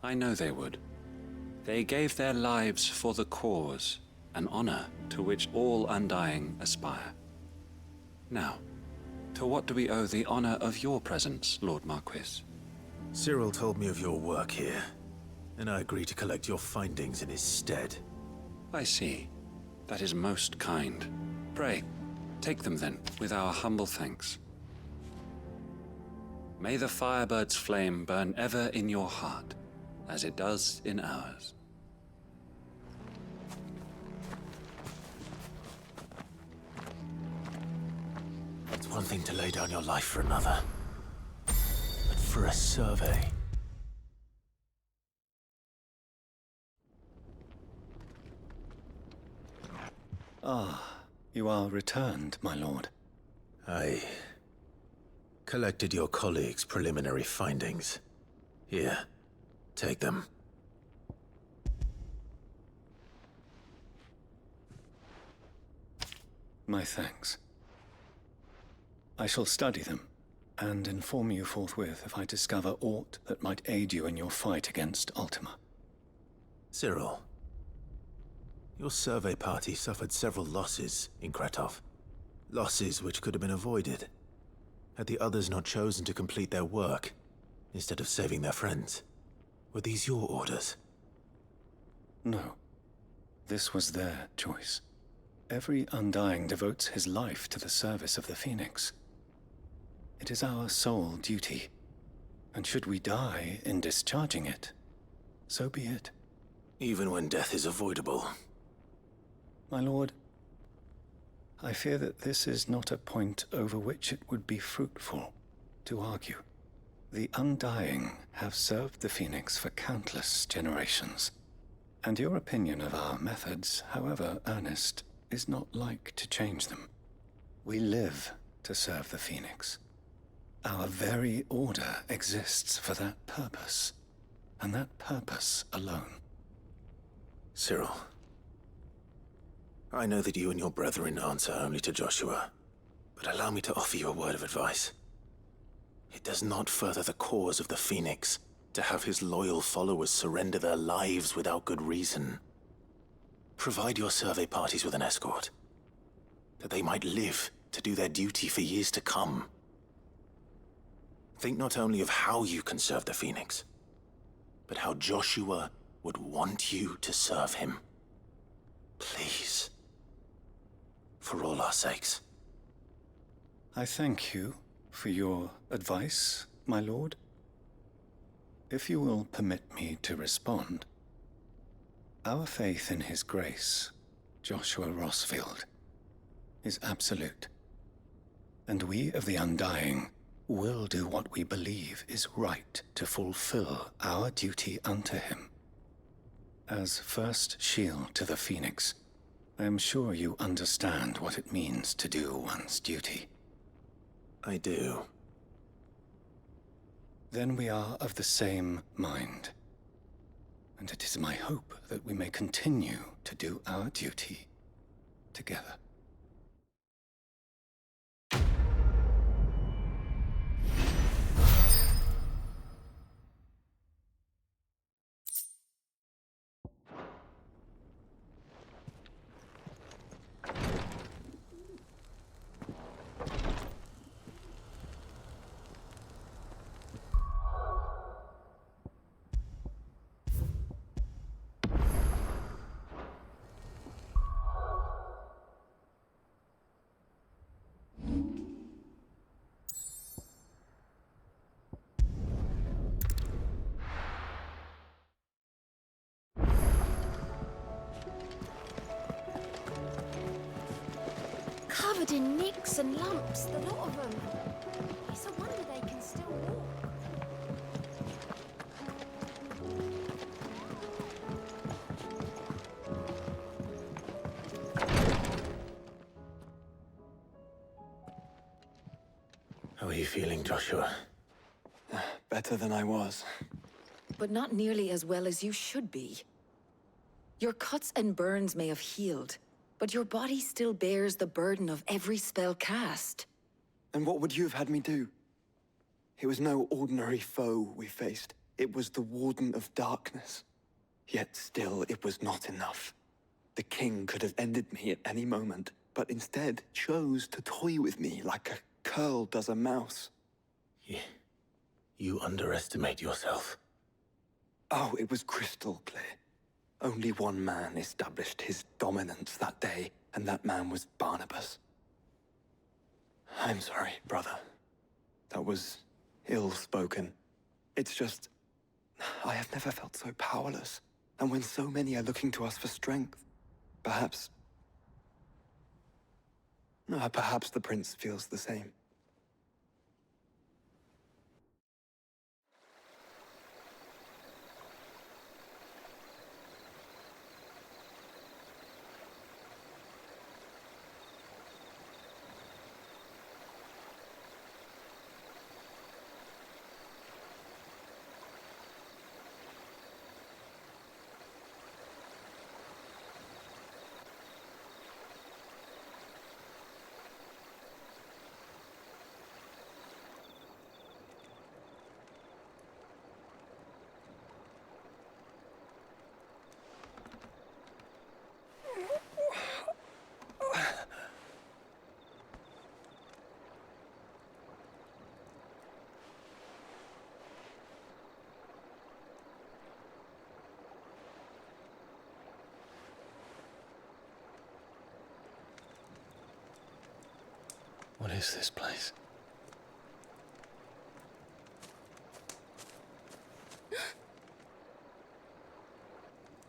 I know they would. They gave their lives for the cause, an honor to which all Undying aspire. Now, to what do we owe the honor of your presence, Lord Marquis? Cyril told me of your work here, and I agreed to collect your findings in his stead. I see. That is most kind. Pray, take them then, with our humble thanks. May the Firebird's flame burn ever in your heart, as it does in ours. It's one thing to lay down your life for another, but for a survey... Ah, you are returned, my lord. I collected your colleagues' preliminary findings. Here, take them. My thanks. I shall study them, and inform you forthwith if I discover aught that might aid you in your fight against Ultima. Cyril, your survey party suffered several losses in Kretov. Losses which could have been avoided, had the others not chosen to complete their work, instead of saving their friends. Were these your orders? No. This was their choice. Every Undying devotes his life to the service of the Phoenix. It is our sole duty, and should we die in discharging it, so be it. Even when death is avoidable. My lord, I fear that this is not a point over which it would be fruitful to argue. The Undying have served the Phoenix for countless generations, and your opinion of our methods, however earnest, is not like to change them. We live to serve the Phoenix. Our very order exists for that purpose, and that purpose alone. Cyril, I know that you and your brethren answer only to Joshua, but allow me to offer you a word of advice. It does not further the cause of the Phoenix to have his loyal followers surrender their lives without good reason. Provide your survey parties with an escort, that they might live to do their duty for years to come. Think not only of how you can serve the Phoenix, but how Joshua would want you to serve him. Please. For all our sakes. I thank you for your advice, my lord. If you will permit me to respond, our faith in his grace, Joshua Rossfield, is absolute. And we of the Undying will do what we believe is right to fulfill our duty unto him. As first shield to the Phoenix, I am sure you understand what it means to do one's duty. I do. Then we are of the same mind. And it is my hope that we may continue to do our duty together. Covered in nicks and lumps, the lot of them. It's a wonder they can still walk. How are you feeling, Joshua? Better than I was. But not nearly as well as you should be. Your cuts and burns may have healed, but your body still bears the burden of every spell cast. And what would you have had me do? It was no ordinary foe we faced. It was the Warden of Darkness. Yet still, it was not enough. The king could have ended me at any moment, but instead chose to toy with me like a curl does a mouse. You underestimate yourself. Oh, it was crystal clear. Only one man established his dominance that day, and that man was Barnabas. I'm sorry, brother. That was ill-spoken. It's just... I have never felt so powerless. And when so many are looking to us for strength, perhaps... perhaps the prince feels the same. What is this place?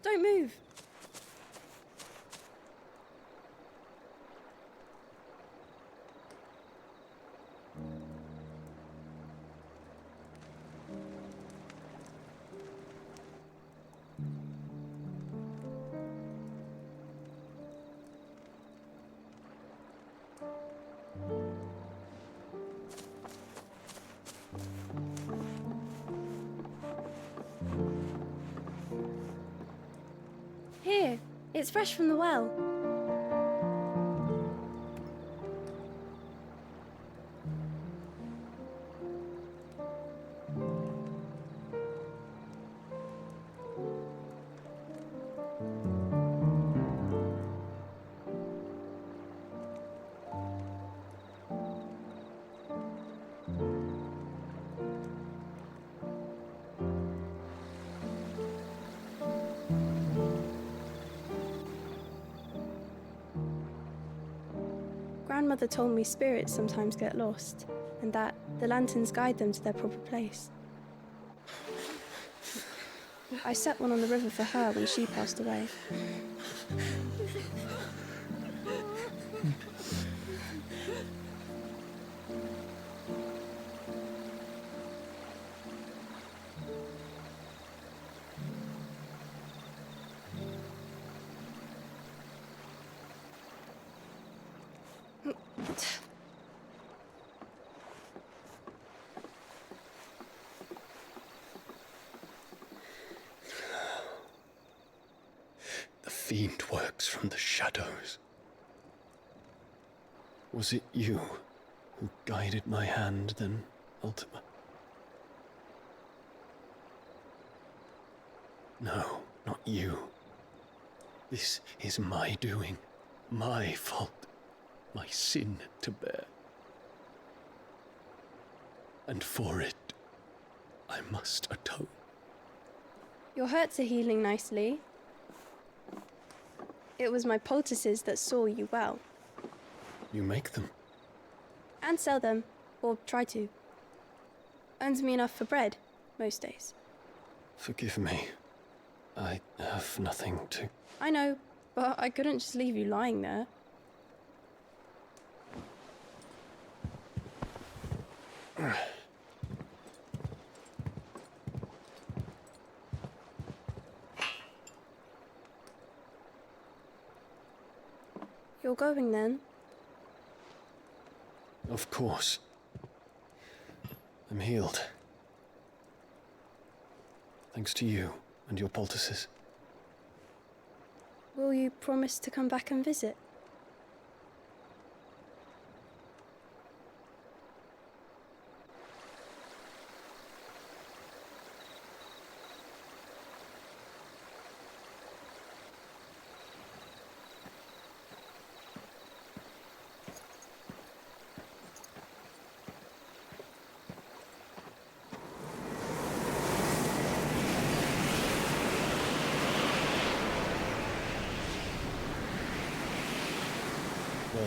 Don't move. Here, it's fresh from the well. Grandmother told me spirits sometimes get lost, and that the lanterns guide them to their proper place. I set one on the river for her when she passed away. The fiend works from the shadows. Was it you who guided my hand, then, Ultima? No, not you. This is my doing, my fault, my sin to bear. And for it, I must atone. Your hurts are healing nicely. It was my poultices that saw you well. You make them? And sell them, or try to. Earns me enough for bread, most days. Forgive me. I have nothing to... I know, but I couldn't just leave you lying there. You're going then? Of course. I'm healed. Thanks to you and your poultices. Will you promise to come back and visit?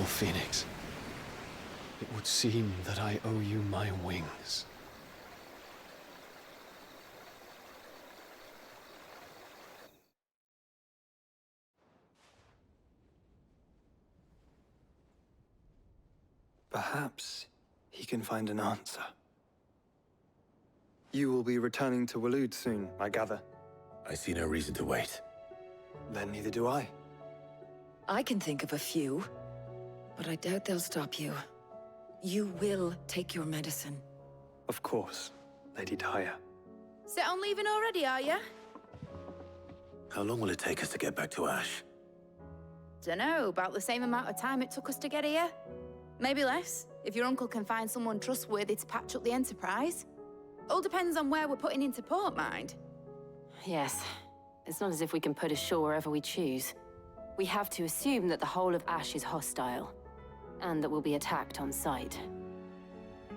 Oh, Phoenix. It would seem that I owe you my wings. Perhaps he can find an answer. You will be returning to Waloed soon, I gather. I see no reason to wait. Then neither do I. I can think of a few, but I doubt they'll stop you. You will take your medicine. Of course, Lady Daya. Set on leaving already, are you? How long will it take us to get back to Ash? Dunno, about the same amount of time it took us to get here. Maybe less, if your uncle can find someone trustworthy to patch up the Enterprise. All depends on where we're putting into port, mind. Yes. It's not as if we can put ashore wherever we choose. We have to assume that the whole of Ash is hostile, and that we'll be attacked on sight.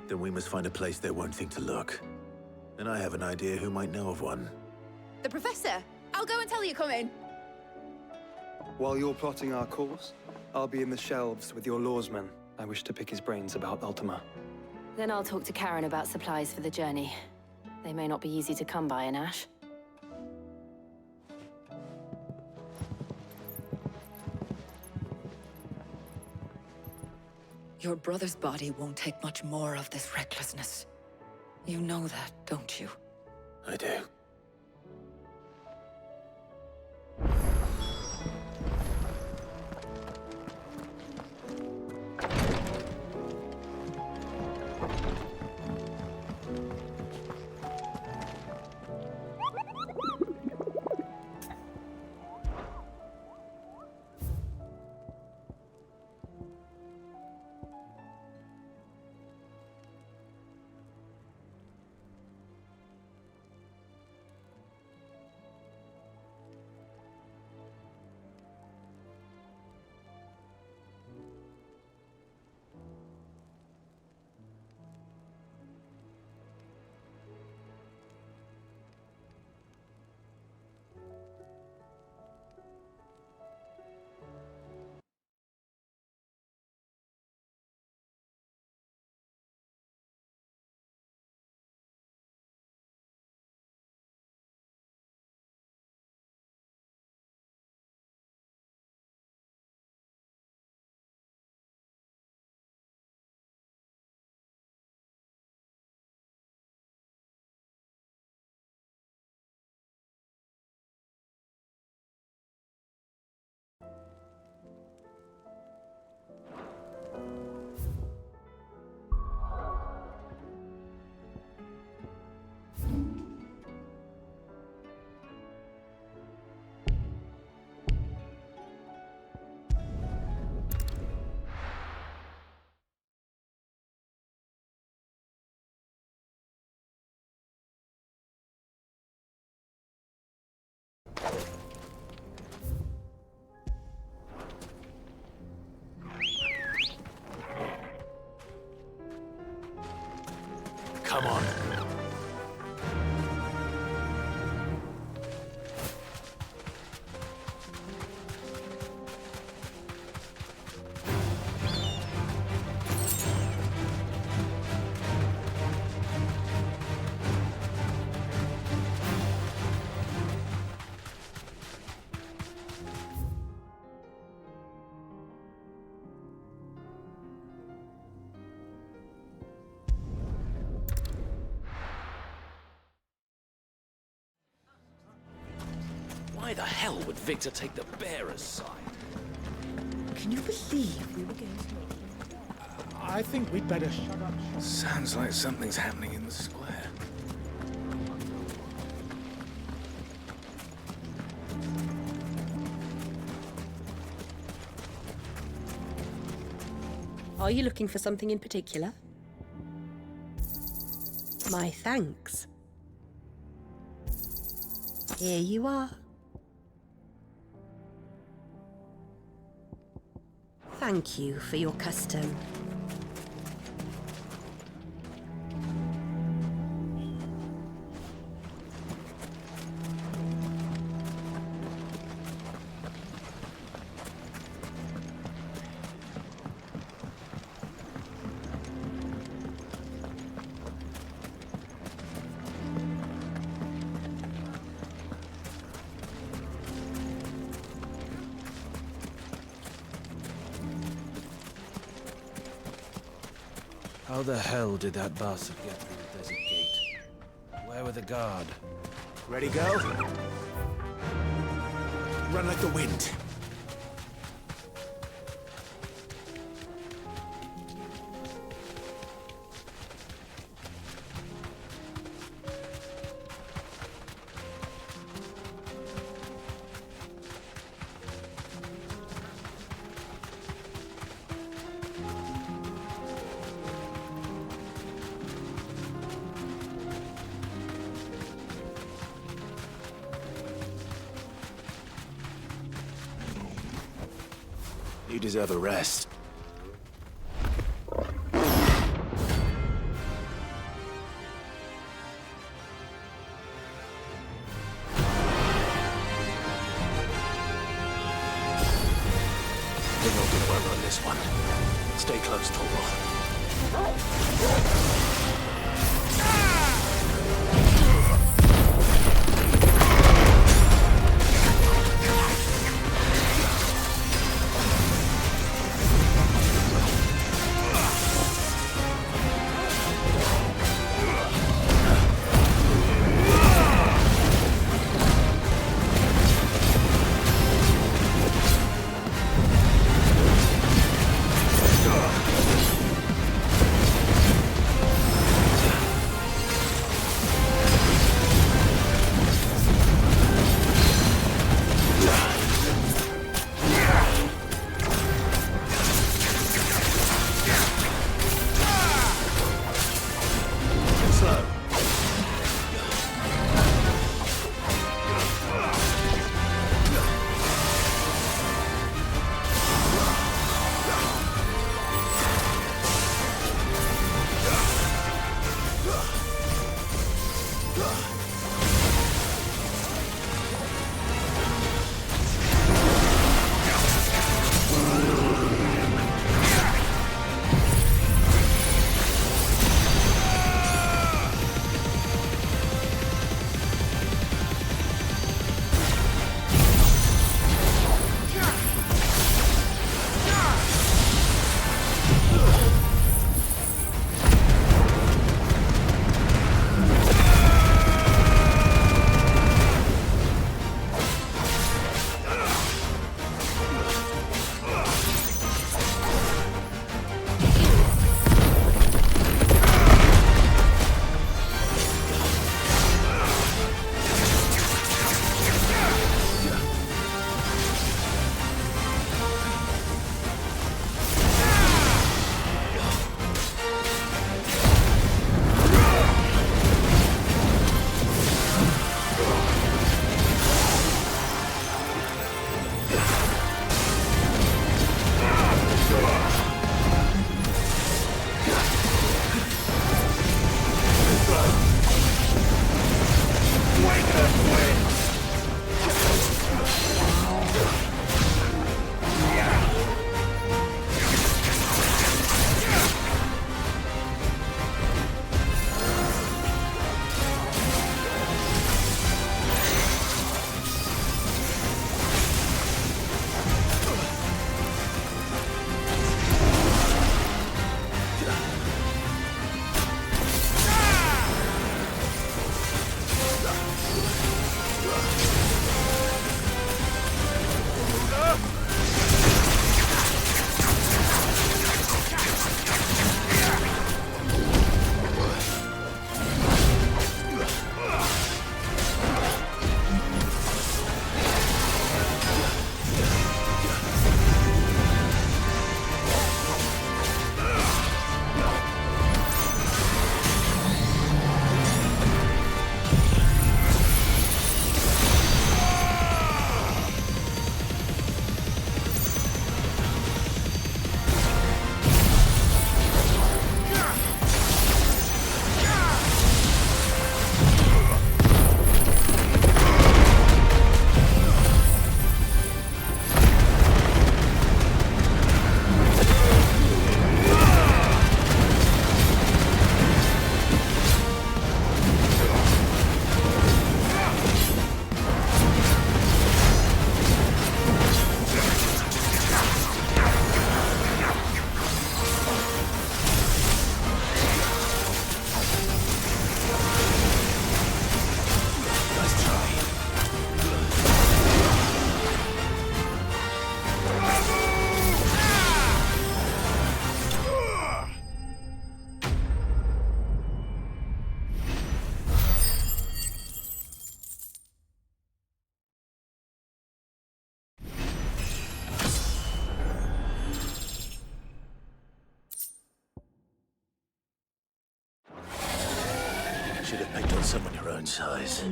Then we must find a place they won't think to look. And I have an idea who might know of one. The Professor! I'll go and tell you come in. While you're plotting our course, I'll be in the shelves with your lawsman. I wish to pick his brains about Ultima. Then I'll talk to Karen about supplies for the journey. They may not be easy to come by in Ash. Your brother's body won't take much more of this recklessness. You know that, don't you? I do. Come on. Why the hell would Victor take the bearer's side? Can you believe we were going to... I think we'd better shut up. Sounds like something's happening in the square. Are you looking for something in particular? My thanks. Here you are. Thank you for your custom. How the hell did that bastard get through the desert gate? Where were the guard? Ready, go? Run like the wind. You deserve a rest. We're not gonna outrun this one. Stay close, Torvald. should have picked on someone your own size.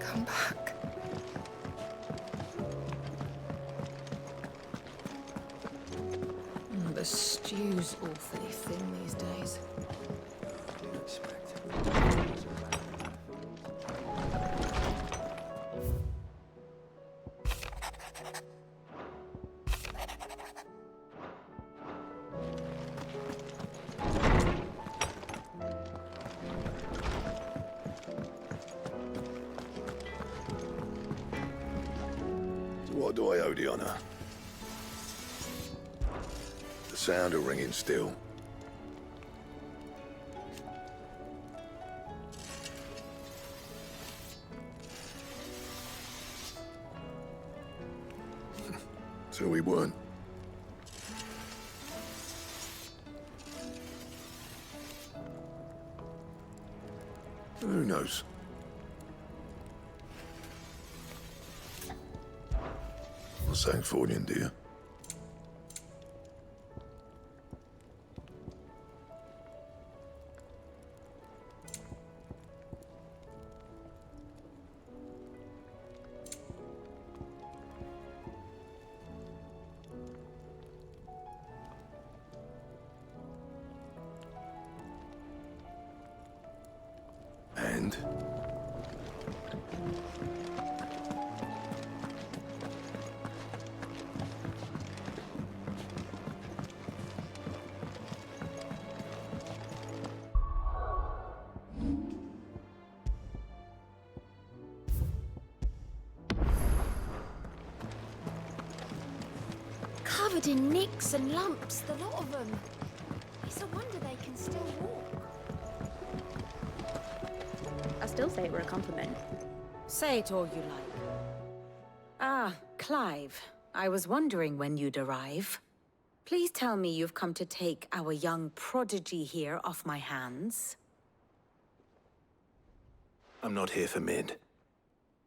Come back. The stew's awfully thin these days. What do I owe the honor? The sound of ringing steel. So we weren't. Who knows? What's that for you, dear? And? Covered in nicks and lumps, the lot of them. It's a wonder they can still walk. I still say it were a compliment. Say it all you like. Ah, Clive. I was wondering when you'd arrive. Please tell me you've come to take our young prodigy here off my hands. I'm not here for Mid.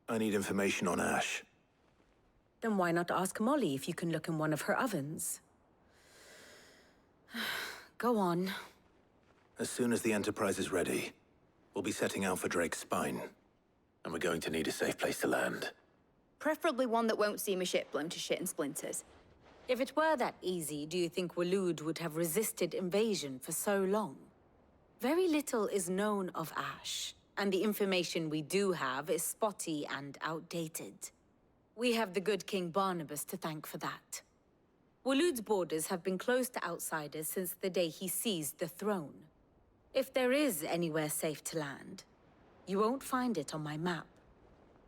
I need information on Ash. Then why not ask Molly if you can look in one of her ovens? Go on. As soon as the Enterprise is ready, we'll be setting out for Drake's Spine. And we're going to need a safe place to land. Preferably one that won't see my ship blown to shit and splinters. If it were that easy, do you think Waloed would have resisted invasion for so long? Very little is known of Ash, and the information we do have is spotty and outdated. We have the good King Barnabas to thank for that. Waloed's borders have been closed to outsiders since the day he seized the throne. If there is anywhere safe to land, you won't find it on my map.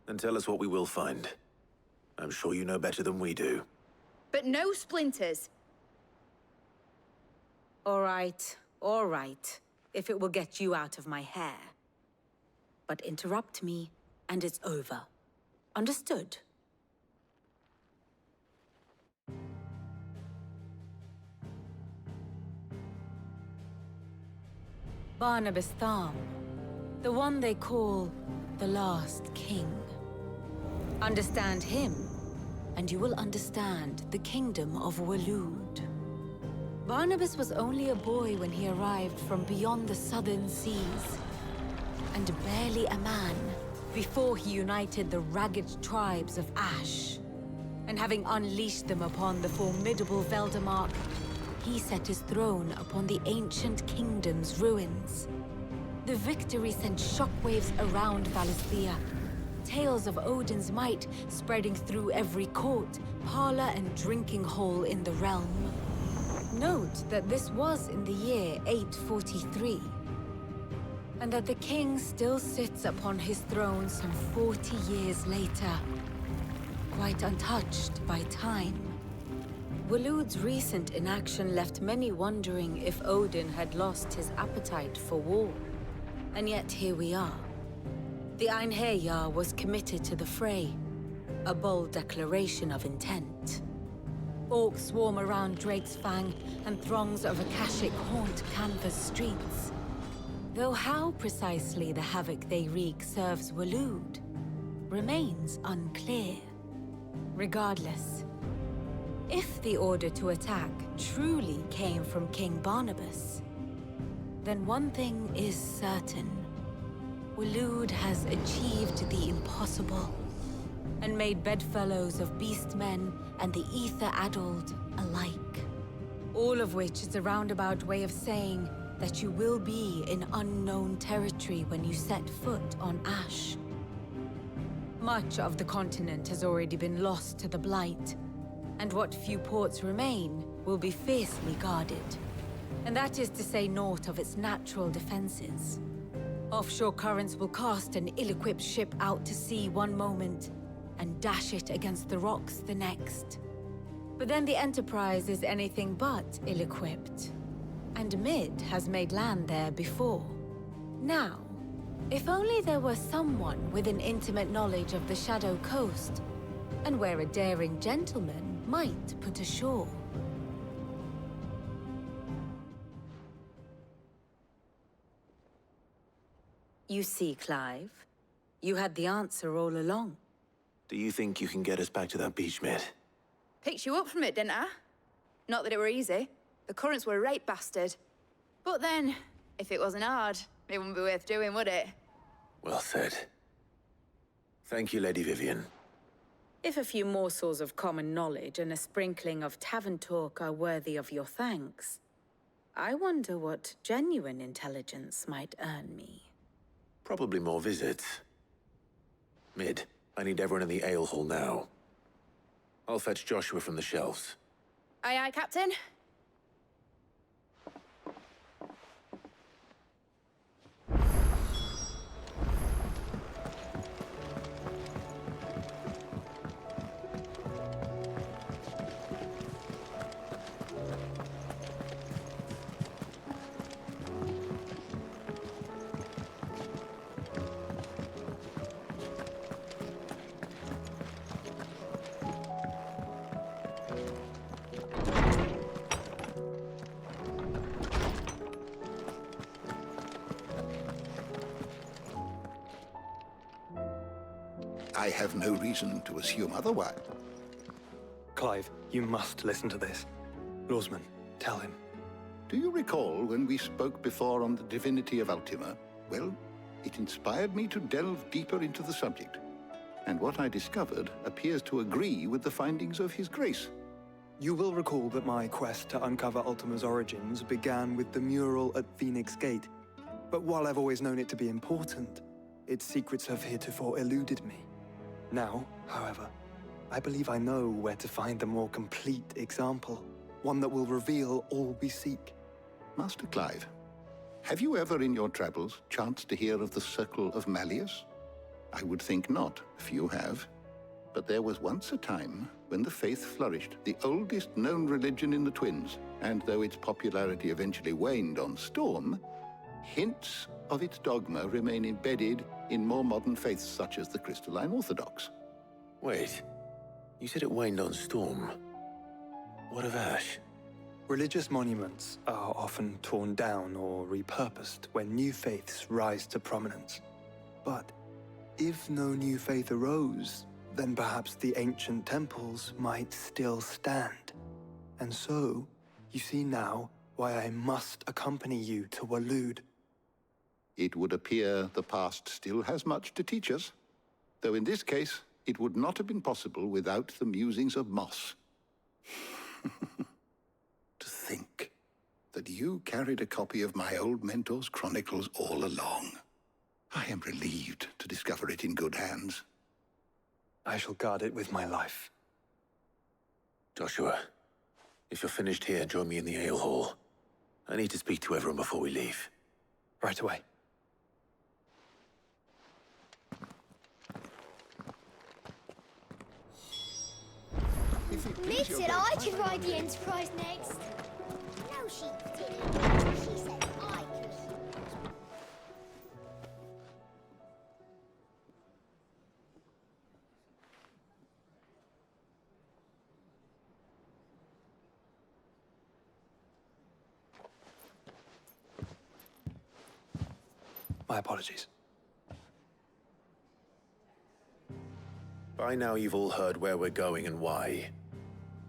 Then tell us what we will find. I'm sure you know better than we do. But no splinters. All right, if it will get you out of my hair. But interrupt me, and it's over. Understood? Barnabas Tharm, the one they call the Last King. Understand him, and you will understand the kingdom of Waloed. Barnabas was only a boy when he arrived from beyond the southern seas, and barely a man before he united the ragged tribes of Ash. And having unleashed them upon the formidable Veldamark, he set his throne upon the ancient kingdom's ruins. The victory sent shockwaves around Valisthea, tales of Odin's might spreading through every court, parlor, and drinking hole in the realm. Note that this was in the year 843, and that the king still sits upon his throne some 40 years later, quite untouched by time. Waloed's recent inaction left many wondering if Odin had lost his appetite for war. And yet here we are. The Einherjar was committed to the fray, a bold declaration of intent. Orcs swarm around Drake's Fang, and throngs of Akashic haunt Kanver's streets. Though how precisely the havoc they wreak serves Waloed remains unclear. Regardless, if the order to attack truly came from King Barnabas, then one thing is certain. Waloed has achieved the impossible, and made bedfellows of beastmen and the ether-addled alike. All of which is a roundabout way of saying that you will be in unknown territory when you set foot on Ash. Much of the continent has already been lost to the Blight, and what few ports remain will be fiercely guarded. And that is to say naught of its natural defenses. Offshore currents will cast an ill-equipped ship out to sea one moment, and dash it against the rocks the next. But then the Enterprise is anything but ill-equipped, and Mid has made land there before. Now, if only there were someone with an intimate knowledge of the Shadow Coast, and where a daring gentleman might put ashore. You see, Clive, you had the answer all along. Do you think you can get us back to that beach, Mid? Picked you up from it, didn't I? Not that it were easy. The currents were a right bastard. But then, if it wasn't hard, it wouldn't be worth doing, would it? Well said. Thank you, Lady Vivian. If a few morsels of common knowledge and a sprinkling of tavern talk are worthy of your thanks, I wonder what genuine intelligence might earn me. Probably more visits. Mid, I need everyone in the ale hall now. I'll fetch Joshua from the shelves. Aye, aye, Captain. I have no reason to assume otherwise. Clive, you must listen to this. Lawsman, tell him. Do you recall when we spoke before on the divinity of Ultima? Well, it inspired me to delve deeper into the subject. And what I discovered appears to agree with the findings of His Grace. You will recall that my quest to uncover Ultima's origins began with the mural at Phoenix Gate. But while I've always known it to be important, its secrets have heretofore eluded me. Now, however, I believe I know where to find the more complete example, one that will reveal all we seek. Master Clive, have you ever in your travels chanced to hear of the Circle of Malleus? I would think not, if you have. But there was once a time when the faith flourished, the oldest known religion in the Twins, and though its popularity eventually waned on Storm, hints of its dogma remain embedded in more modern faiths such as the Crystalline Orthodox. Wait, you said it waned on Storm. What of Ash? Religious monuments are often torn down or repurposed when new faiths rise to prominence. But if no new faith arose, then perhaps the ancient temples might still stand. And so, you see now why I must accompany you to Waloed. It would appear the past still has much to teach us, though in this case, it would not have been possible without the musings of Moss. To think that you carried a copy of my old mentor's chronicles all along. I am relieved to discover it in good hands. I shall guard it with my life. Joshua, if you're finished here, join me in the ale hall. I need to speak to everyone before we leave. Right away. Mid said I could ride the Enterprise next. No, she didn't. She said I could. My apologies. By now you've all heard where we're going and why.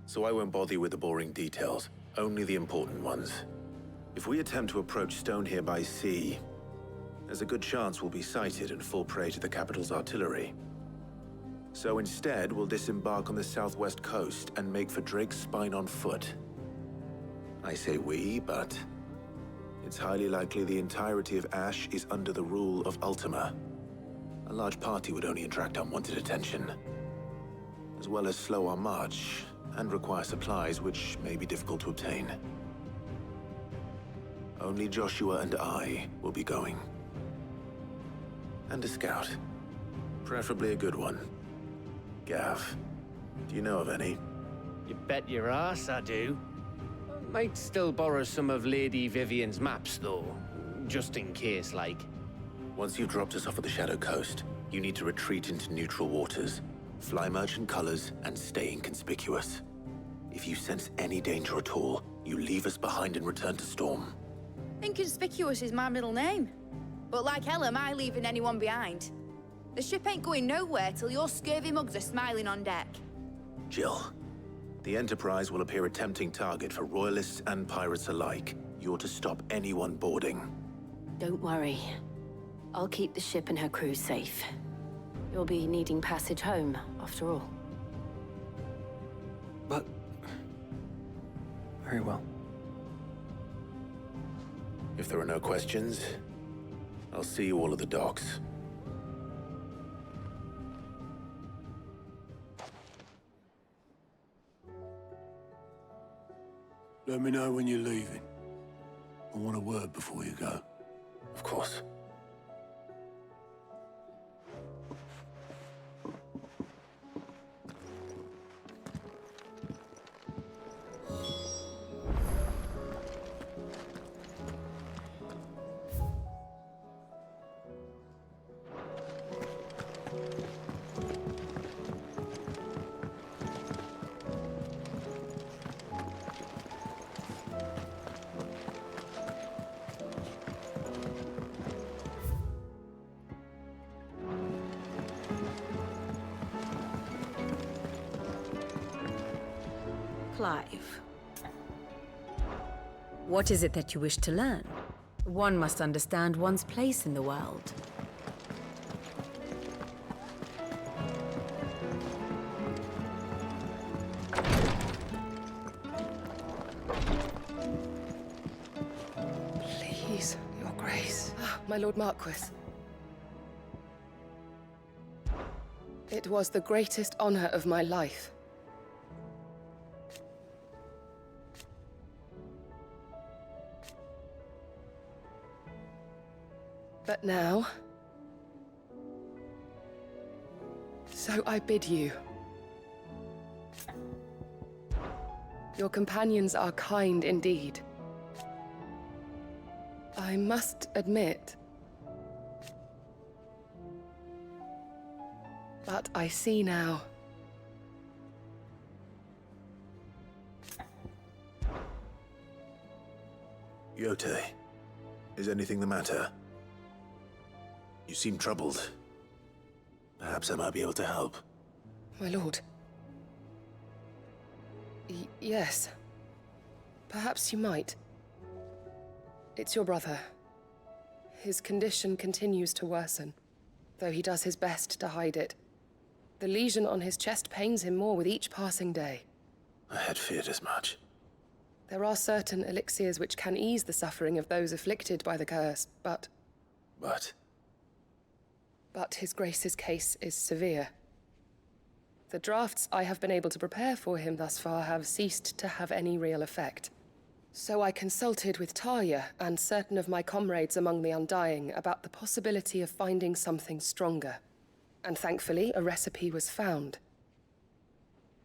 So I won't bother you with the boring details, only the important ones. If we attempt to approach Stone here by sea, there's a good chance we'll be sighted and fall prey to the capital's artillery. So instead, we'll disembark on the southwest coast and make for Drake's Spine on foot. I say we, but it's highly likely the entirety of Ash is under the rule of Ultima. A large party would only attract unwanted attention, as well as slow our march and require supplies which may be difficult to obtain. Only Joshua and I will be going. And a scout. Preferably a good one. Gav, do you know of any? You bet your ass I do. Might still borrow some of Lady Vivian's maps, though. Just in case, like. Once you've dropped us off at the Shadow Coast, you need to retreat into neutral waters, fly merchant colors, and stay inconspicuous. If you sense any danger at all, you leave us behind and return to Storm. Inconspicuous is my middle name. But like hell am I leaving anyone behind. The ship ain't going nowhere till your scurvy mugs are smiling on deck. Jill, the Enterprise will appear a tempting target for royalists and pirates alike. You're to stop anyone boarding. Don't worry. I'll keep the ship and her crew safe. You'll be needing passage home, after all. But... very well. If there are no questions, I'll see you all at the docks. Let me know when you're leaving. I want a word before you go. Of course. Clive. What is it that you wish to learn? One must understand one's place in the world. Please, Your Grace. My Lord Marquis. It was the greatest honor of my life. But now... so I bid you. Your companions are kind indeed. I must admit... but I see now. Yote, is anything the matter? You seem troubled. Perhaps I might be able to help. My lord. Yes. Perhaps you might. It's your brother. His condition continues to worsen, though he does his best to hide it. The lesion on his chest pains him more with each passing day. I had feared as much. There are certain elixirs which can ease the suffering of those afflicted by the curse, but... But His Grace's case is severe. The drafts I have been able to prepare for him thus far have ceased to have any real effect. So I consulted with Talia and certain of my comrades among the Undying about the possibility of finding something stronger. And thankfully, a recipe was found.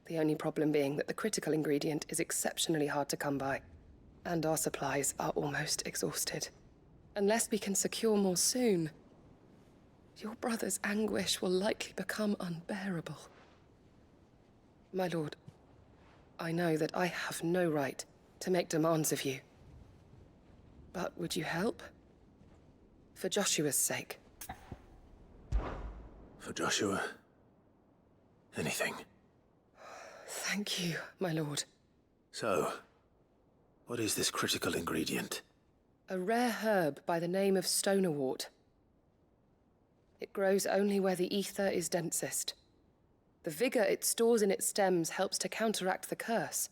The only problem being that the critical ingredient is exceptionally hard to come by, and our supplies are almost exhausted. Unless we can secure more soon, your brother's anguish will likely become unbearable. My lord, I know that I have no right to make demands of you. But would you help? For Joshua's sake. For Joshua? Anything. Thank you, my lord. So, what is this critical ingredient? A rare herb by the name of stonerwort. It grows only where the ether is densest. The vigor it stores in its stems helps to counteract the curse.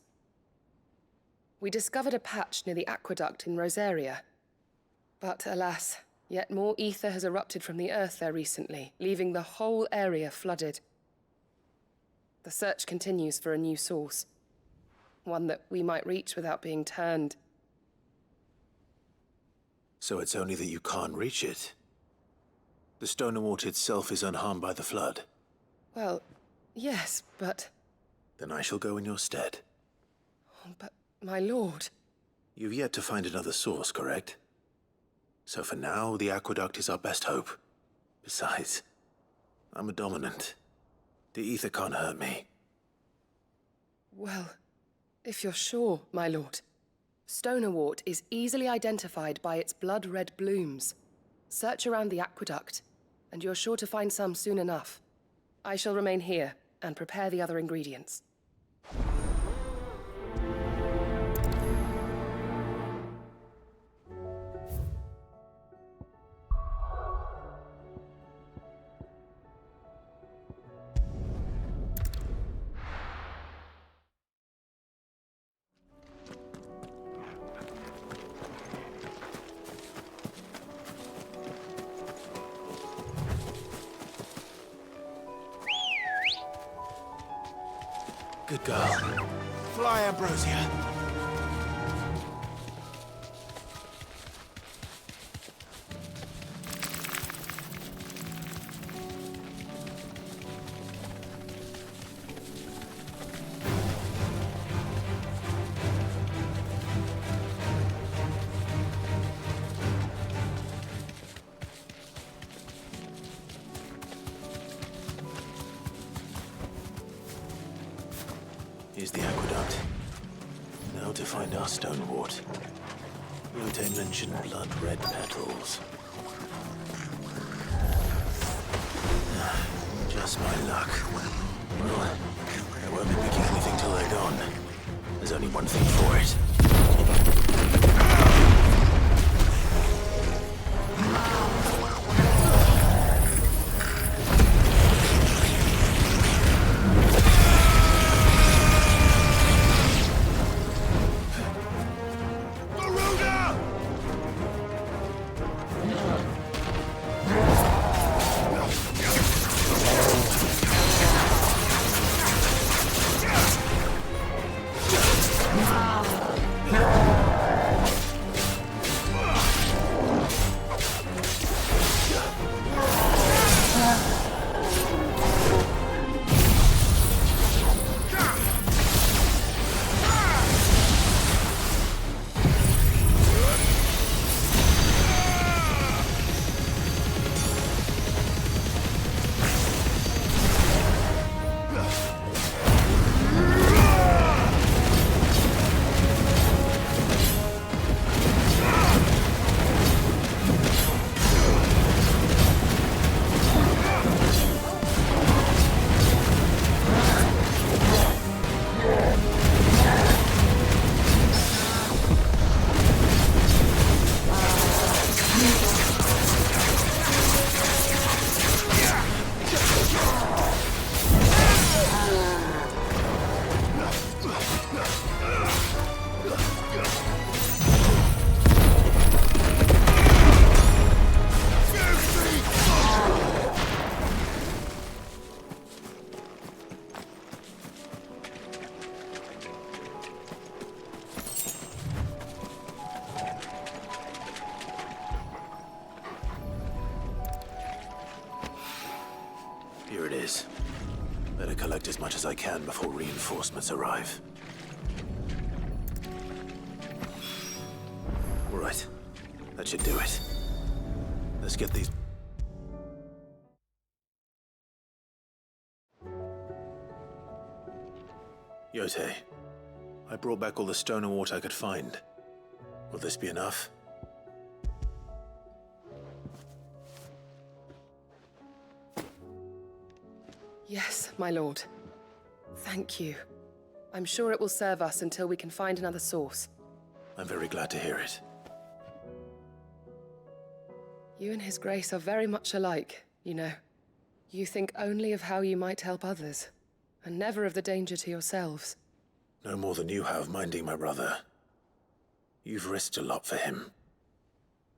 We discovered a patch near the aqueduct in Rosaria. But alas, yet more ether has erupted from the earth there recently, leaving the whole area flooded. The search continues for a new source. One that we might reach without being turned. So it's only that you can't reach it? The Stonerwort itself is unharmed by the flood? Well, yes, but... Then I shall go in your stead. But, my lord... You've yet to find another source, correct? So for now, the aqueduct is our best hope. Besides, I'm a dominant. The ether can't hurt me. Well, if you're sure, my lord. Stonerwort is easily identified by its blood-red blooms. Search around the aqueduct, and you're sure to find some soon enough. I shall remain here and prepare the other ingredients. Good girl. Fly, Ambrosia. Here's the aqueduct. Now to find our stonewort. Lotte mentioned blood-red petals. Just my luck. Well, I won't be picking anything till they're gone. There's only one thing for it. Here it is. Better collect as much as I can before reinforcements arrive. All right. That should do it. Let's get these... Yote, I brought back all the stonerwort I could find. Will this be enough? Yes, my lord. Thank you. I'm sure it will serve us until we can find another source. I'm very glad to hear it. You and His Grace are very much alike, you know. You think only of how you might help others, and never of the danger to yourselves. No more than you have minding my brother. You've risked a lot for him,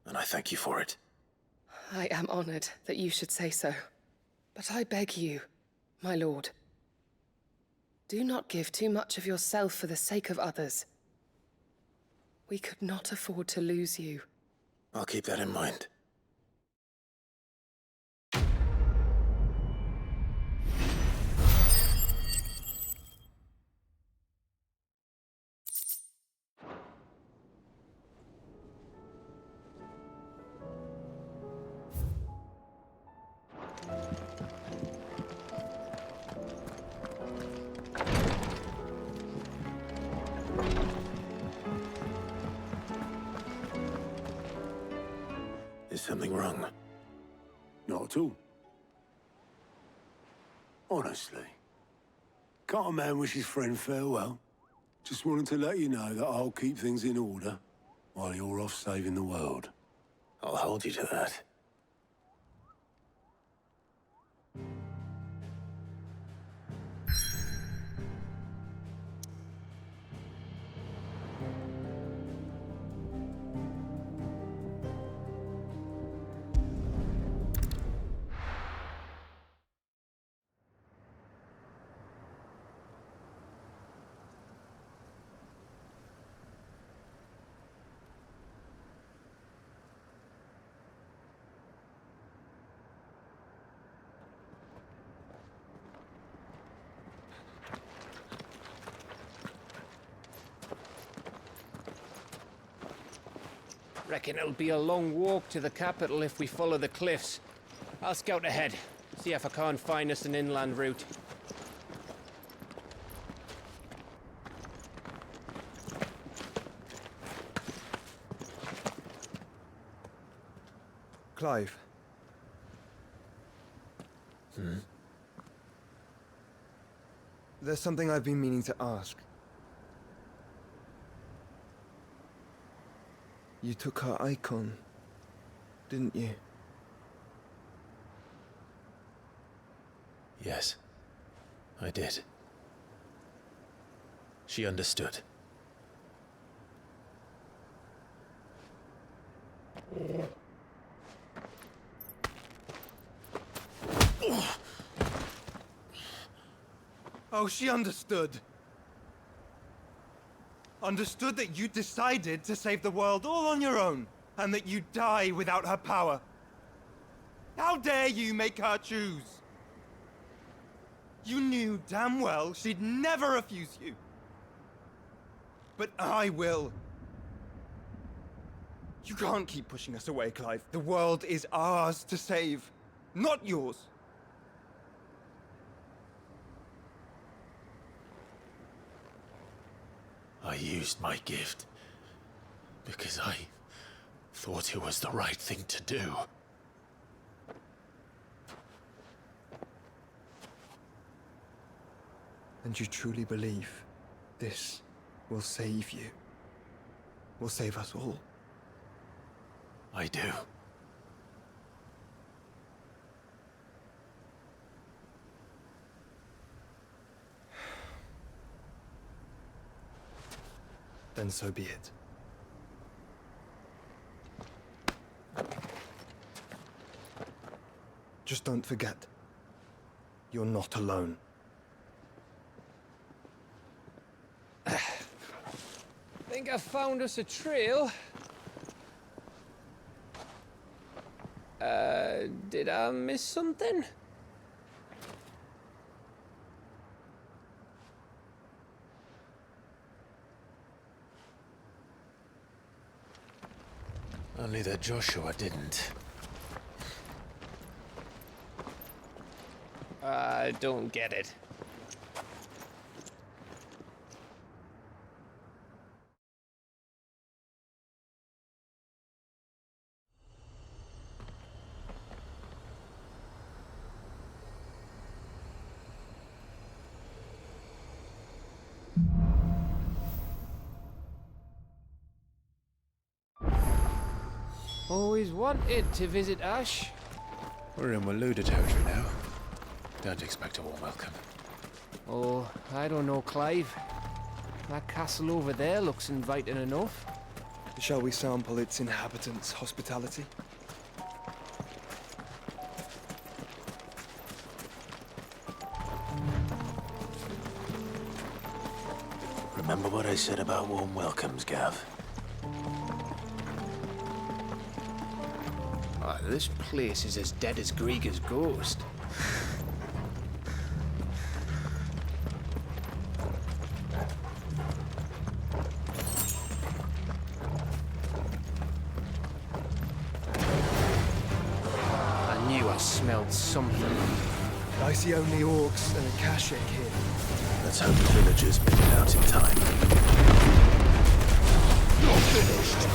and I thank you for it. I am honored that you should say so. But I beg you, my lord, do not give too much of yourself for the sake of others. We could not afford to lose you. I'll keep that in mind. Is something wrong? Not at all. Honestly. Can't a man wish his friend farewell? Just wanted to let you know that I'll keep things in order while you're off saving the world. I'll hold you to that. Reckon it'll be a long walk to the capital if we follow the cliffs. I'll scout ahead, see if I can't find us an inland route. Clive. There's something I've been meaning to ask. You took her ikon, didn't you? Yes, I did. She understood. Oh, she understood. Understood that you decided to save the world all on your own, and that you'd die without her power. How dare you make her choose? You knew damn well she'd never refuse you. But I will. You can't keep pushing us away, Clive. The world is ours to save, not yours. I used my gift because I thought it was the right thing to do. And you truly believe this will save you? Will save us all? I do. Then so be it. Just don't forget, you're not alone. Think I found us a trail. Did I miss something? Only that Joshua didn't. I don't get it. Always wanted to visit Ash. We're in Waluda territory now. Don't expect a warm welcome. Oh, I don't know, Clive. That castle over there looks inviting enough. Shall we sample its inhabitants' hospitality? Remember what I said about warm welcomes, Gav? This place is as dead as Greagor's ghost. I knew I smelled something. I see only orcs and a Kashik here. Let's hope the villagers make it out in time. Not finished!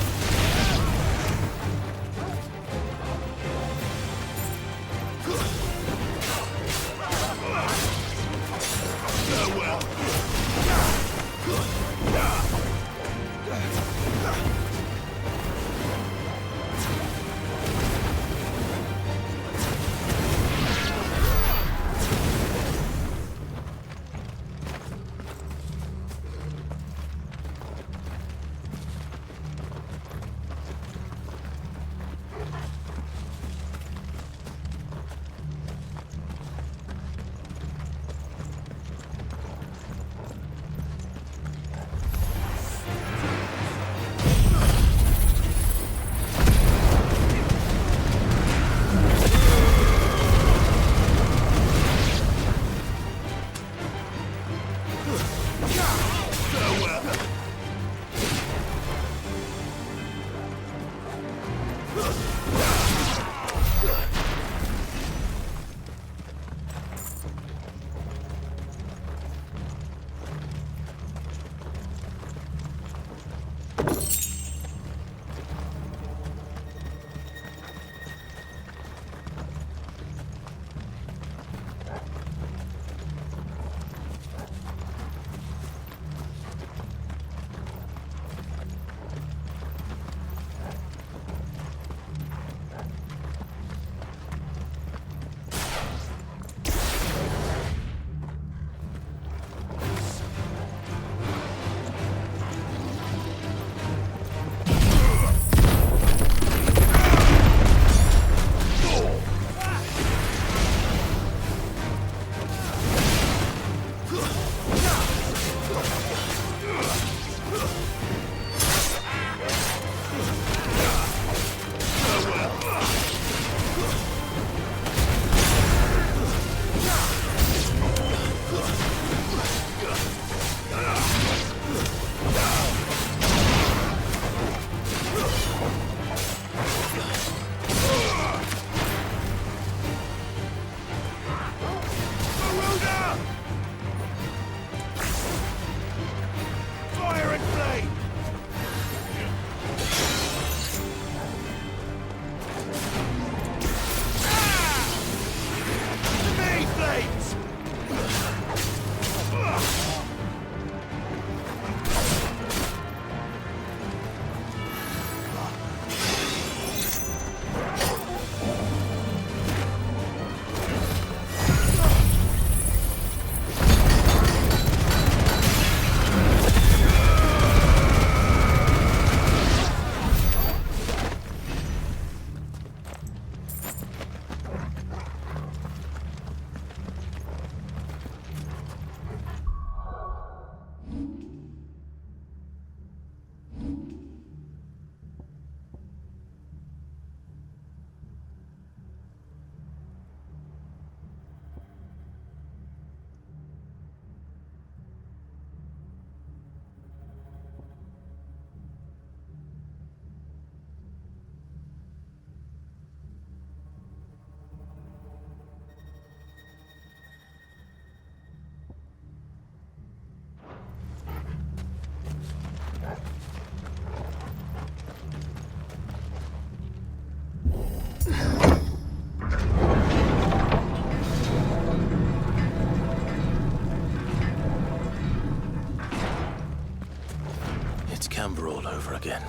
Kanver all over again.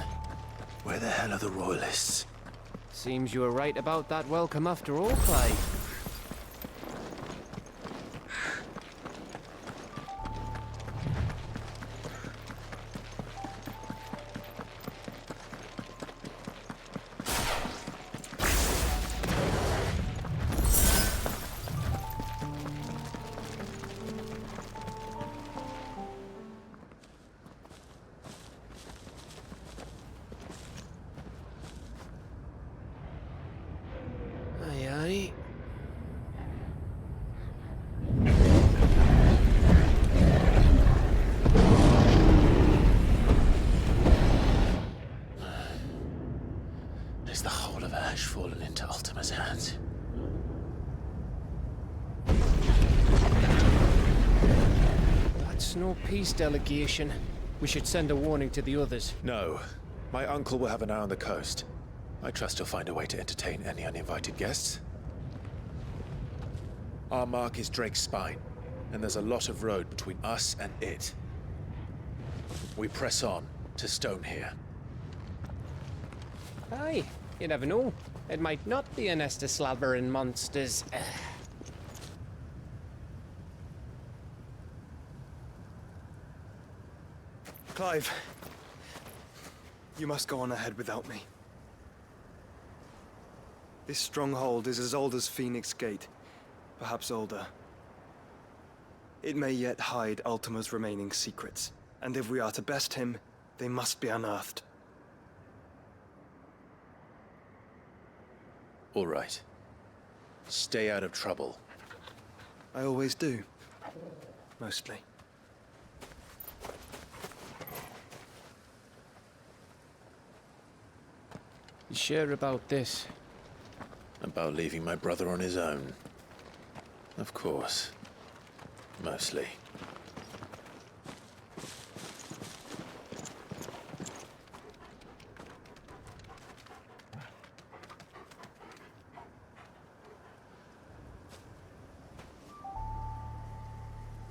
Where the hell are the royalists? Seems you were right about that welcome after all, Clive. Aye, aye. Is the whole of Ash fallen into Ultima's hands? That's no peace delegation. We should send a warning to the others. No. My uncle will have an eye on the coast. I trust he'll find a way to entertain any uninvited guests. Our mark is Drake's Spine, and there's a lot of road between us and it. We press on to Stone here. Aye, you never know. It might not be a nest of slavering monsters. Clive, you must go on ahead without me. This stronghold is as old as Phoenix Gate, perhaps older. It may yet hide Ultima's remaining secrets, and if we are to best him, they must be unearthed. All right. Stay out of trouble. I always do. Mostly. You sure about this? About leaving my brother on his own. Of course. Mostly.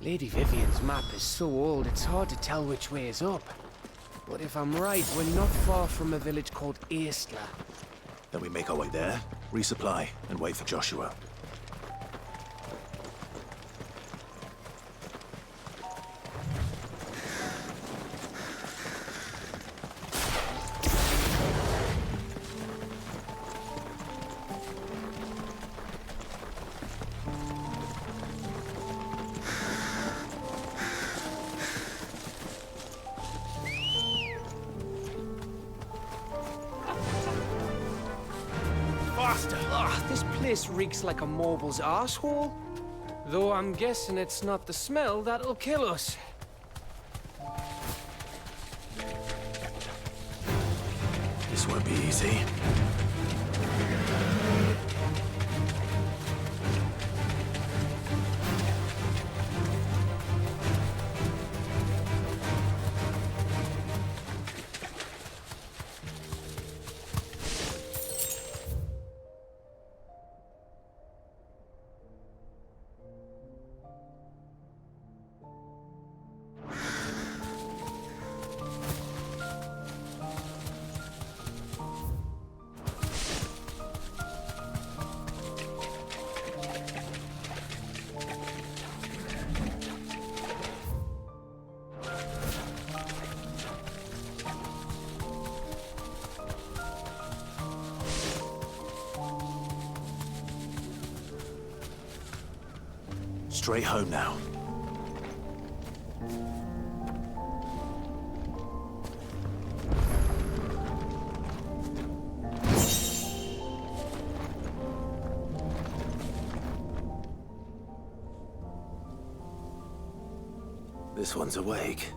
Lady Vivian's map is so old it's hard to tell which way is up. But if I'm right, we're not far from a village called Aistla. Then we make our way there, resupply, and wait for Joshua. This place reeks like a mobile's asshole. Though I'm guessing it's not the smell that'll kill us. This won't be easy. Straight home now. This one's awake.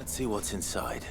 Let's see what's inside.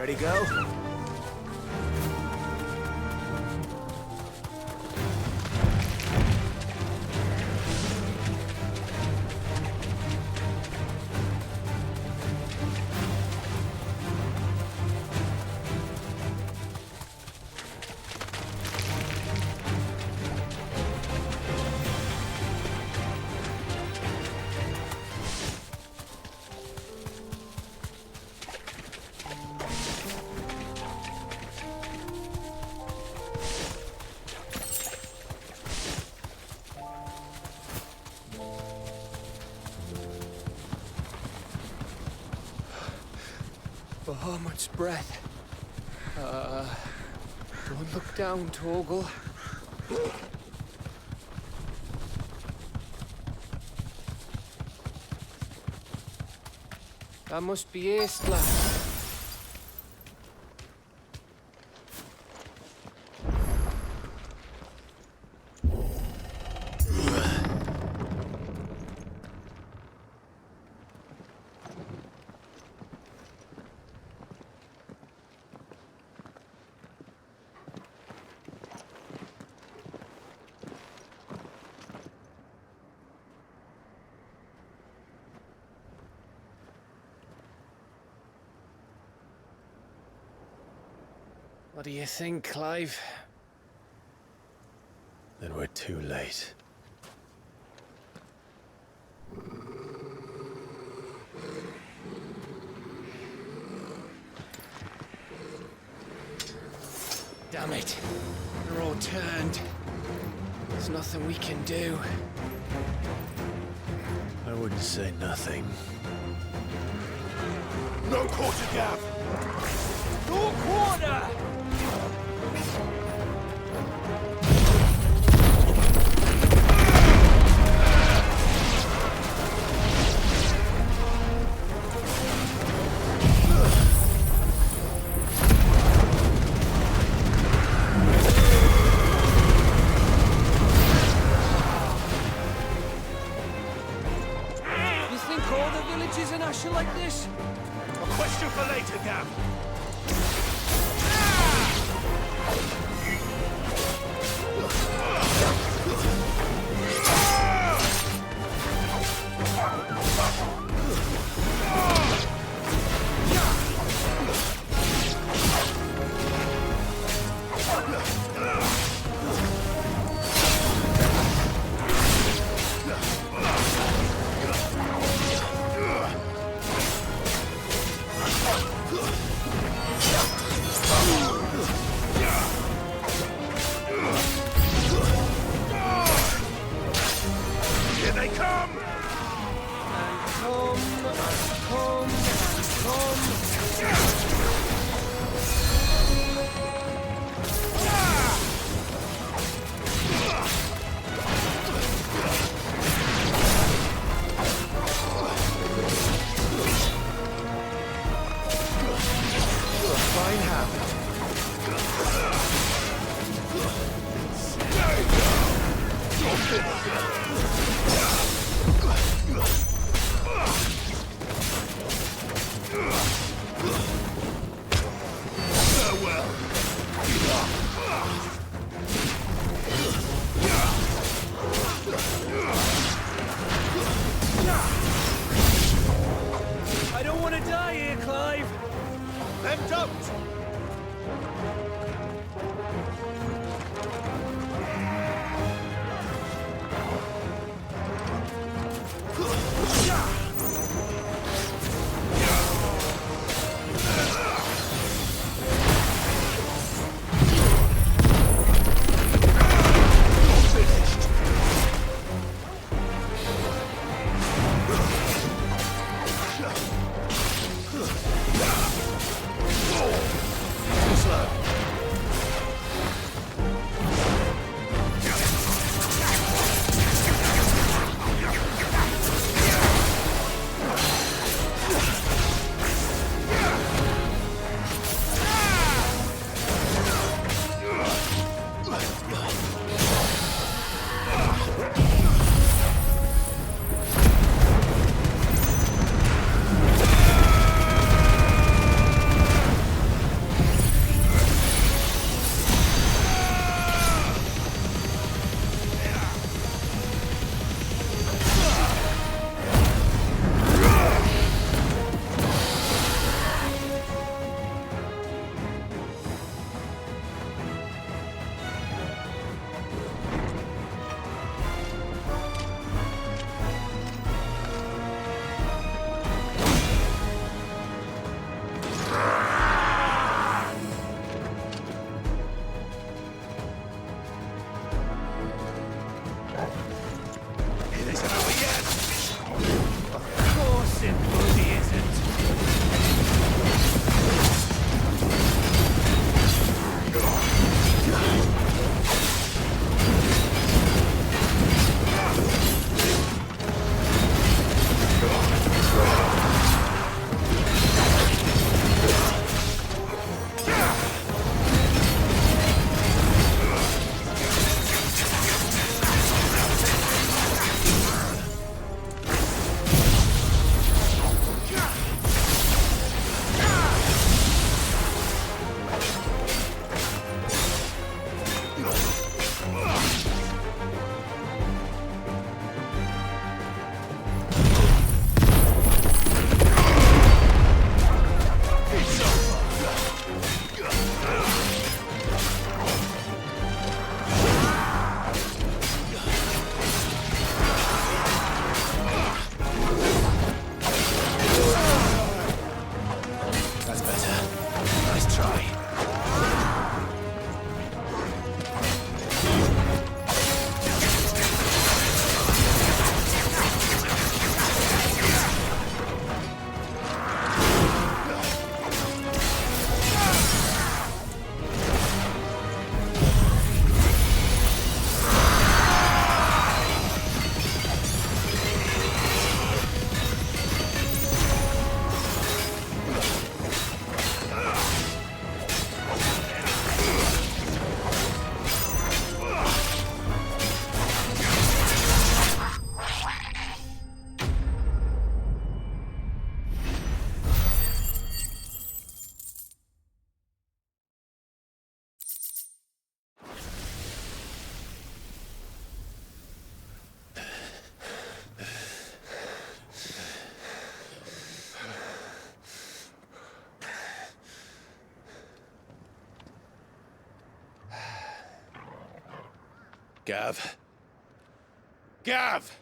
Ready, go? Bahamut's breath. Don't look down, Torgal. That must be Aistla. What do you think, Clive? Then we're too late. Damn it. They're all turned. There's nothing we can do. I wouldn't say nothing. No quarter gap! No quarter! You think all the villages in Asher like this? A question for later, Gav. Gav. Gav!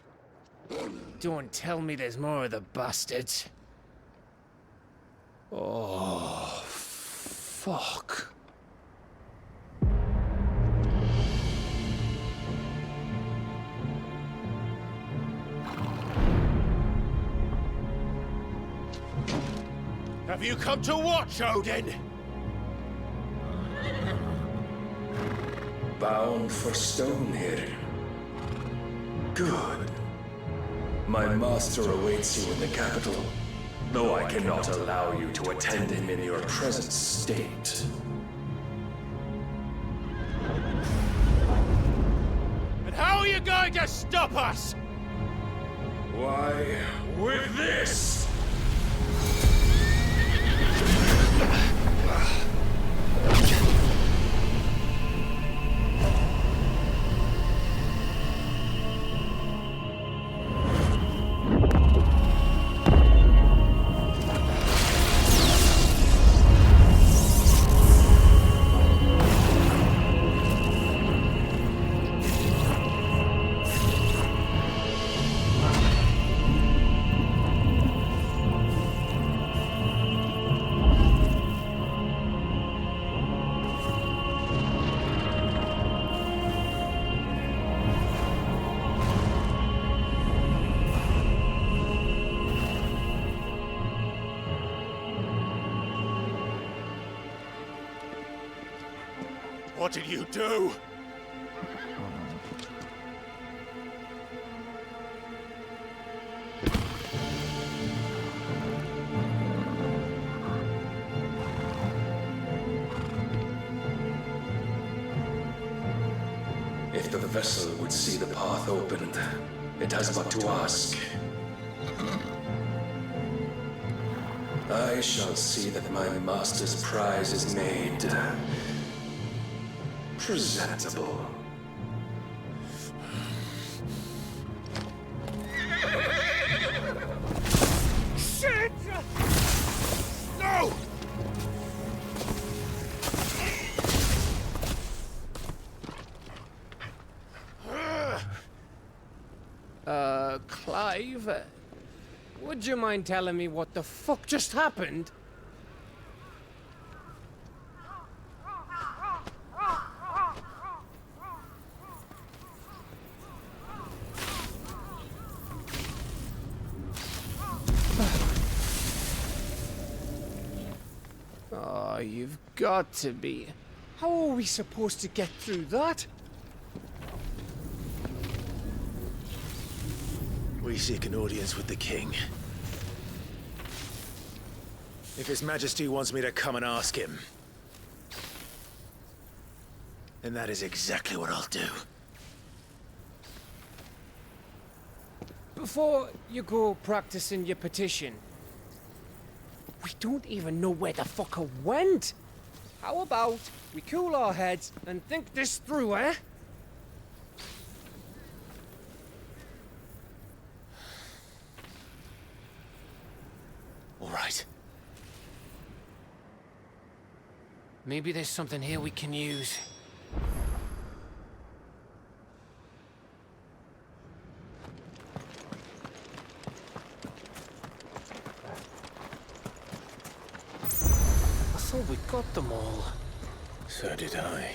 Don't tell me there's more of the bastards. Oh, fuck. Have you come to watch, Odin? Bound for Stonehill. Good. My master awaits you in the capital, though I cannot allow you to attend him in your present state. And how are you going to stop us? Why, with this! What did you do? If the vessel would see the path opened, it has but to ask. I shall see that my master's prize is made presentable. Shit! No! Clive, would you mind telling me what the fuck just happened? Oh, you've got to be. How are we supposed to get through that? We seek an audience with the king. If His Majesty wants me to come and ask him, then that is exactly what I'll do. Before you go practicing your petition, we don't even know where the fucker went. How about we cool our heads and think this through, eh? All right. Maybe there's something here we can use. I thought we got them all. So did I.